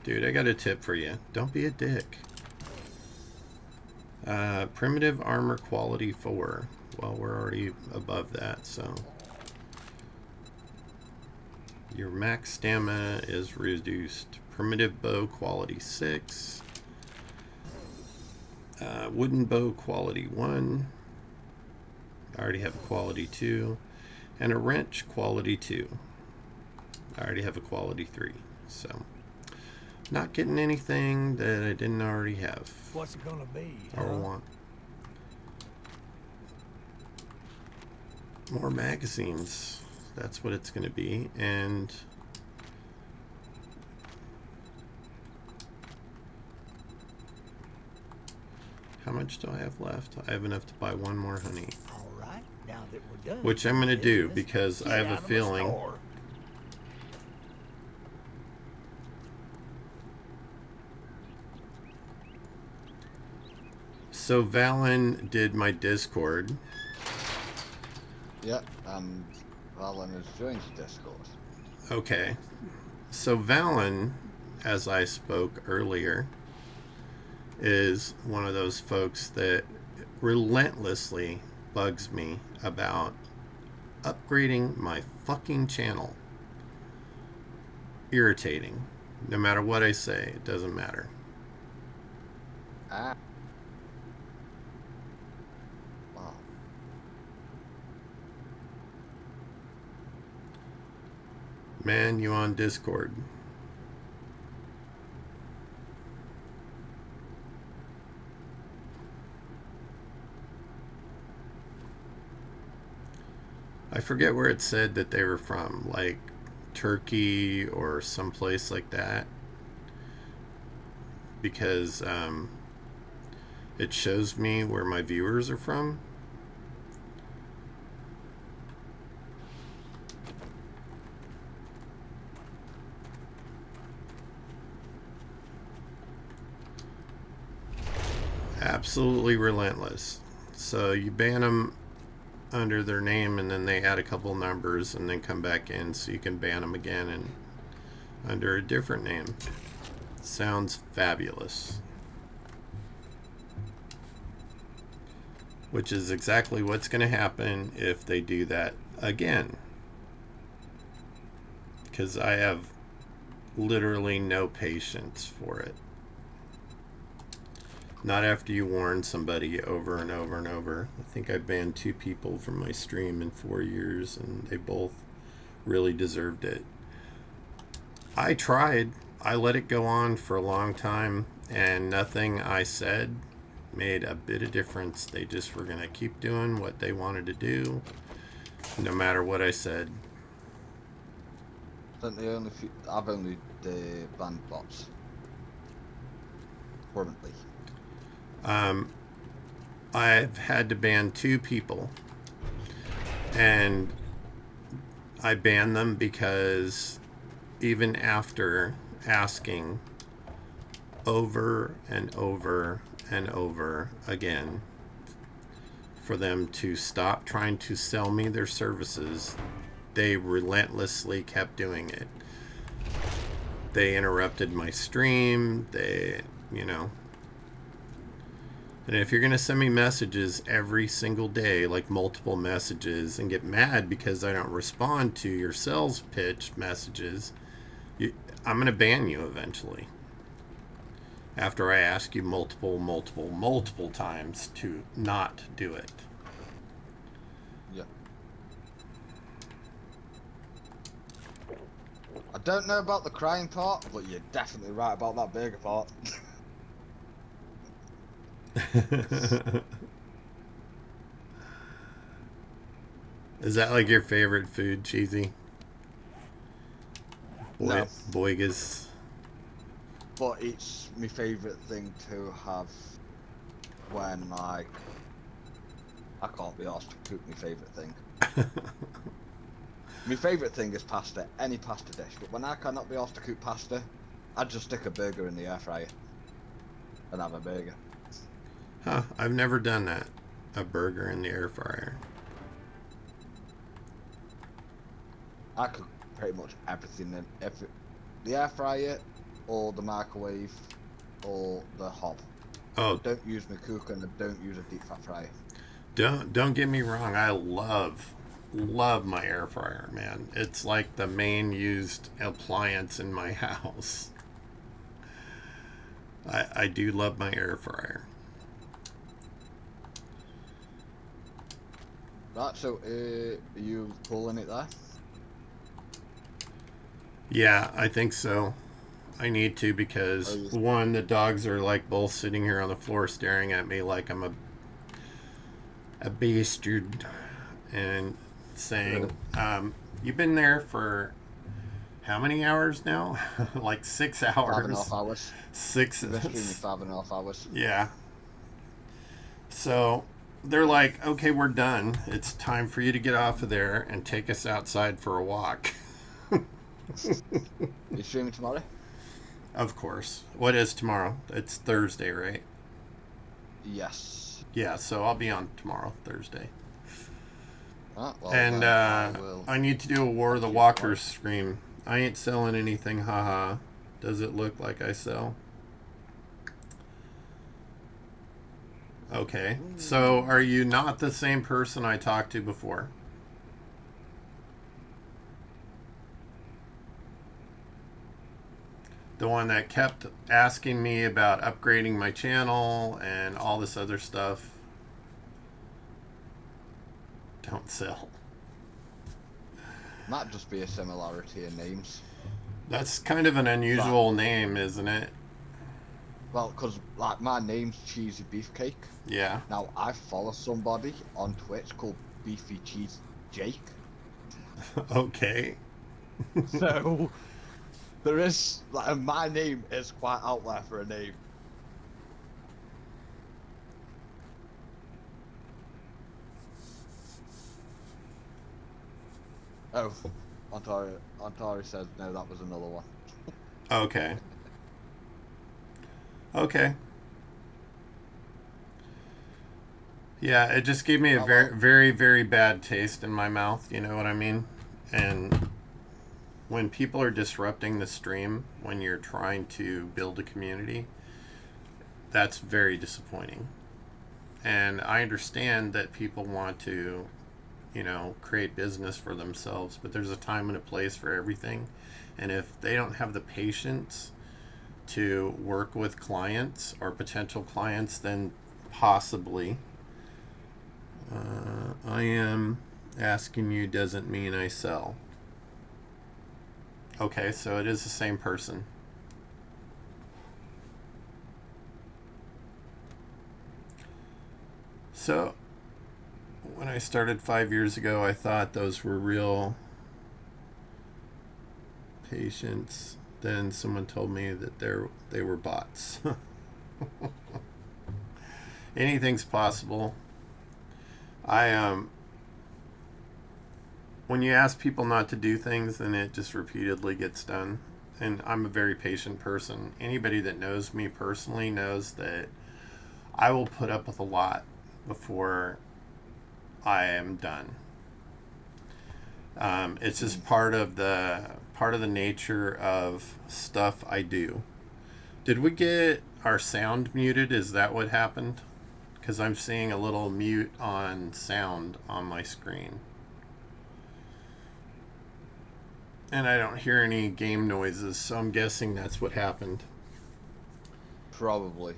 S2: Dude, I got a tip for you. Don't be a dick. Primitive armor quality 4. Well, we're already above that, so. Your max stamina is reduced. Primitive bow quality 6. Wooden bow quality 1. I already have a quality 2. And a wrench quality 2. I already have a quality 3. So, not getting anything that I didn't already have.
S3: What's it gonna be?
S2: Or want. More magazines. That's what it's going to be. And how much do I have left? I have enough to buy one more honey.
S3: All right, now that we're done.
S2: Which I'm going to do
S3: business,
S2: because
S3: get
S2: I have a
S3: out of my
S2: feeling.
S3: store.
S2: So Valen did my Discord.
S4: Yeah, and Valen has joined Discord.
S2: Okay. So Valen, as I spoke earlier, is one of those folks that relentlessly bugs me about upgrading my fucking channel. Irritating. No matter what I say, it doesn't matter.
S4: Ah. Wow.
S2: Man, you on Discord. I forget where it said that they were from, like Turkey or someplace like that, because it shows me where my viewers are from. Absolutely relentless. So you ban them under their name and then they add a couple numbers and then come back in, so you can ban them again and under a different name. Sounds fabulous. Which is exactly what's going to happen if they do that again. Because I have literally no patience for it. Not after you warn somebody over and over and over. I think I banned 2 people from my stream in 4 years, and they both really deserved it. I tried. I let it go on for a long time, and nothing I said made a bit of difference. They just were going to keep doing what they wanted to do, no matter what I said.
S4: I think I've only banned bots currently.
S2: I've had to ban 2 people, and I banned them because even after asking over and over and over again for them to stop trying to sell me their services, they relentlessly kept doing it. They interrupted my stream. They, And if you're going to send me messages every single day, like multiple messages, and get mad because I don't respond to your sales pitch messages, I'm going to ban you eventually. After I ask you multiple times to not do it.
S4: Yeah. I don't know about the crying part, but you're definitely right about that burger part.
S2: Is that like your favorite food, Cheesy?
S4: No.
S2: Boigas.
S4: But it's my favourite thing to have when, like, I can't be asked to cook my favourite thing. My favourite thing is pasta, any pasta dish. But when I cannot be asked to cook pasta, I just stick a burger in the air fryer and have a burger.
S2: Huh, I've never done that. A burger in the air fryer.
S4: I cook pretty much everything in the air fryer or the microwave or the hob.
S2: Oh,
S4: I don't use my cooker and I don't use a deep fat fryer.
S2: don't get me wrong. I love my air fryer, man. It's like the main used appliance in my house. I do love my air fryer.
S4: Right, so are you pulling it there?
S2: Yeah, I think so. I need to because one, the dogs are like both sitting here on the floor staring at me like I'm a bastard and saying, you've been there for how many hours now? Like 6 hours.
S4: 5.5 hours.
S2: 6.
S4: You're rescuing me 5.5 hours.
S2: Yeah. So they're like, okay, we're done. It's time for you to get off of there and take us outside for a walk.
S4: You streaming tomorrow?
S2: Of course. What is tomorrow? It's Thursday, right?
S4: Yes.
S2: Yeah, so I'll be on tomorrow, Thursday.
S4: Right, well,
S2: And I need to do a War of the Walkers stream. I ain't selling anything, haha. Does it look like I sell? Okay. So are you not the same person I talked to before? The one that kept asking me about upgrading my channel and all this other stuff. Don't sell.
S4: Might just be a similarity in names.
S2: That's kind of an unusual name, isn't it?
S4: Well, because like my name's Cheesy Beefcake.
S2: Yeah.
S4: Now I follow somebody on Twitch called Beefy Cheese Jake.
S2: Okay.
S4: So there is like my name is quite out there for a name. Oh, Ontari says no, that was another one.
S2: Okay. Okay. Yeah, it just gave me a very, very bad taste in my mouth, you know what I mean? And when people are disrupting the stream, when you're trying to build a community, that's very disappointing. And I understand that people want to, you know, create business for themselves, but there's a time and a place for everything. And if they don't have the patience to work with clients or potential clients, then possibly I am asking you doesn't mean I sell. Okay, so it is the same person. So when I started 5 years ago, I thought those were real patients. Then someone told me that they were bots. Anything's possible. When you ask people not to do things, then it just repeatedly gets done. And I'm a very patient person. Anybody that knows me personally knows that I will put up with a lot before I am done. It's just part of the nature of stuff I do. Did we get our sound muted? Is that what happened? because I'm seeing a little mute on sound on my screen. And I don't hear any game noises, so I'm guessing that's what happened.
S4: Probably.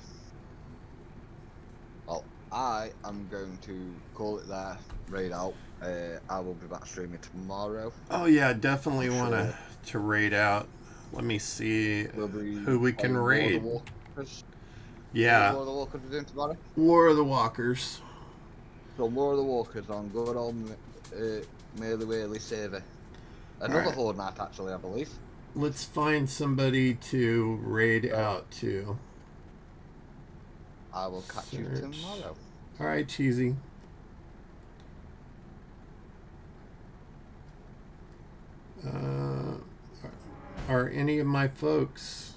S4: Well, I am going to call it there, raid out. I will be back streaming tomorrow.
S2: Oh yeah, definitely
S4: I'm
S2: want
S4: sure
S2: to raid out. Let me see
S4: we'll be
S2: who we can
S4: playing
S2: raid.
S4: War of the Walkers.
S2: Yeah,
S4: War of the Walkers we're doing tomorrow.
S2: War of the Walkers.
S4: So War of the Walkers on good old Mealy Whaley server. Another
S2: Alright.
S4: Horde night, actually, I believe.
S2: Let's find somebody to raid out to.
S4: I will catch you
S2: Search.
S4: tomorrow.
S2: All right, Cheesy. Are any of my folks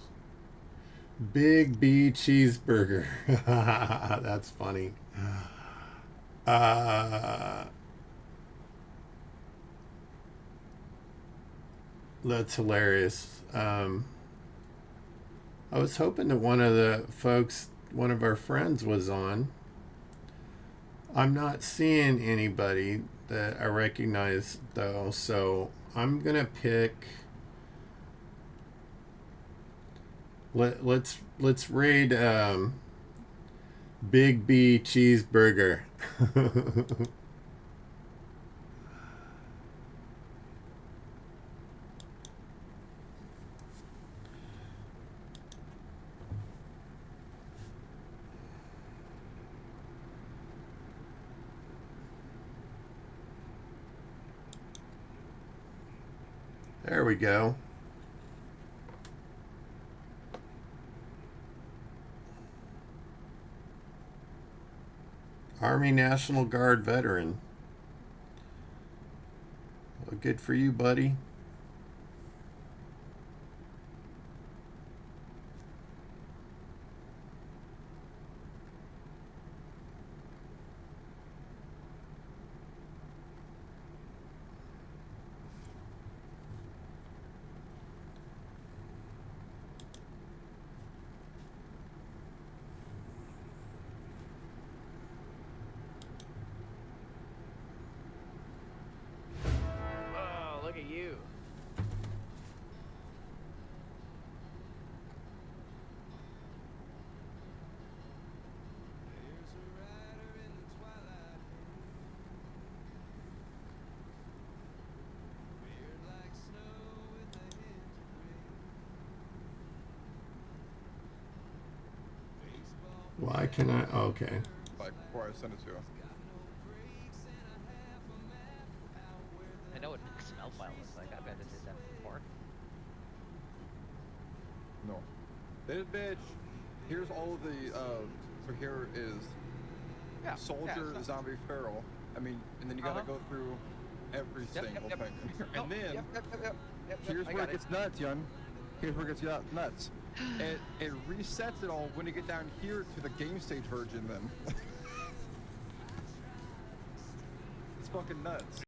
S2: Big B Cheeseburger? That's funny. That's hilarious. I was hoping that one of the folks, one of our friends, was on. I'm not seeing anybody that I recognize though, so I'm gonna pick. Let's raid Big B Cheeseburger. There we go. Army National Guard veteran. Well, good for you, buddy.
S5: Look at you.
S2: Why can I? Oh, okay.
S6: Like before I send it to you.
S5: I know what XML file looks like. I bet it did that before.
S6: No. This bitch. Here's all of the. So here is.
S5: Yeah.
S6: Soldier,
S5: yeah,
S6: zombie, feral. I mean, and then you gotta go through every single thing. And then here's where it gets nuts, young. Here's where it gets nuts. It resets it all when you get down here to the game stage version. Then it's fucking nuts.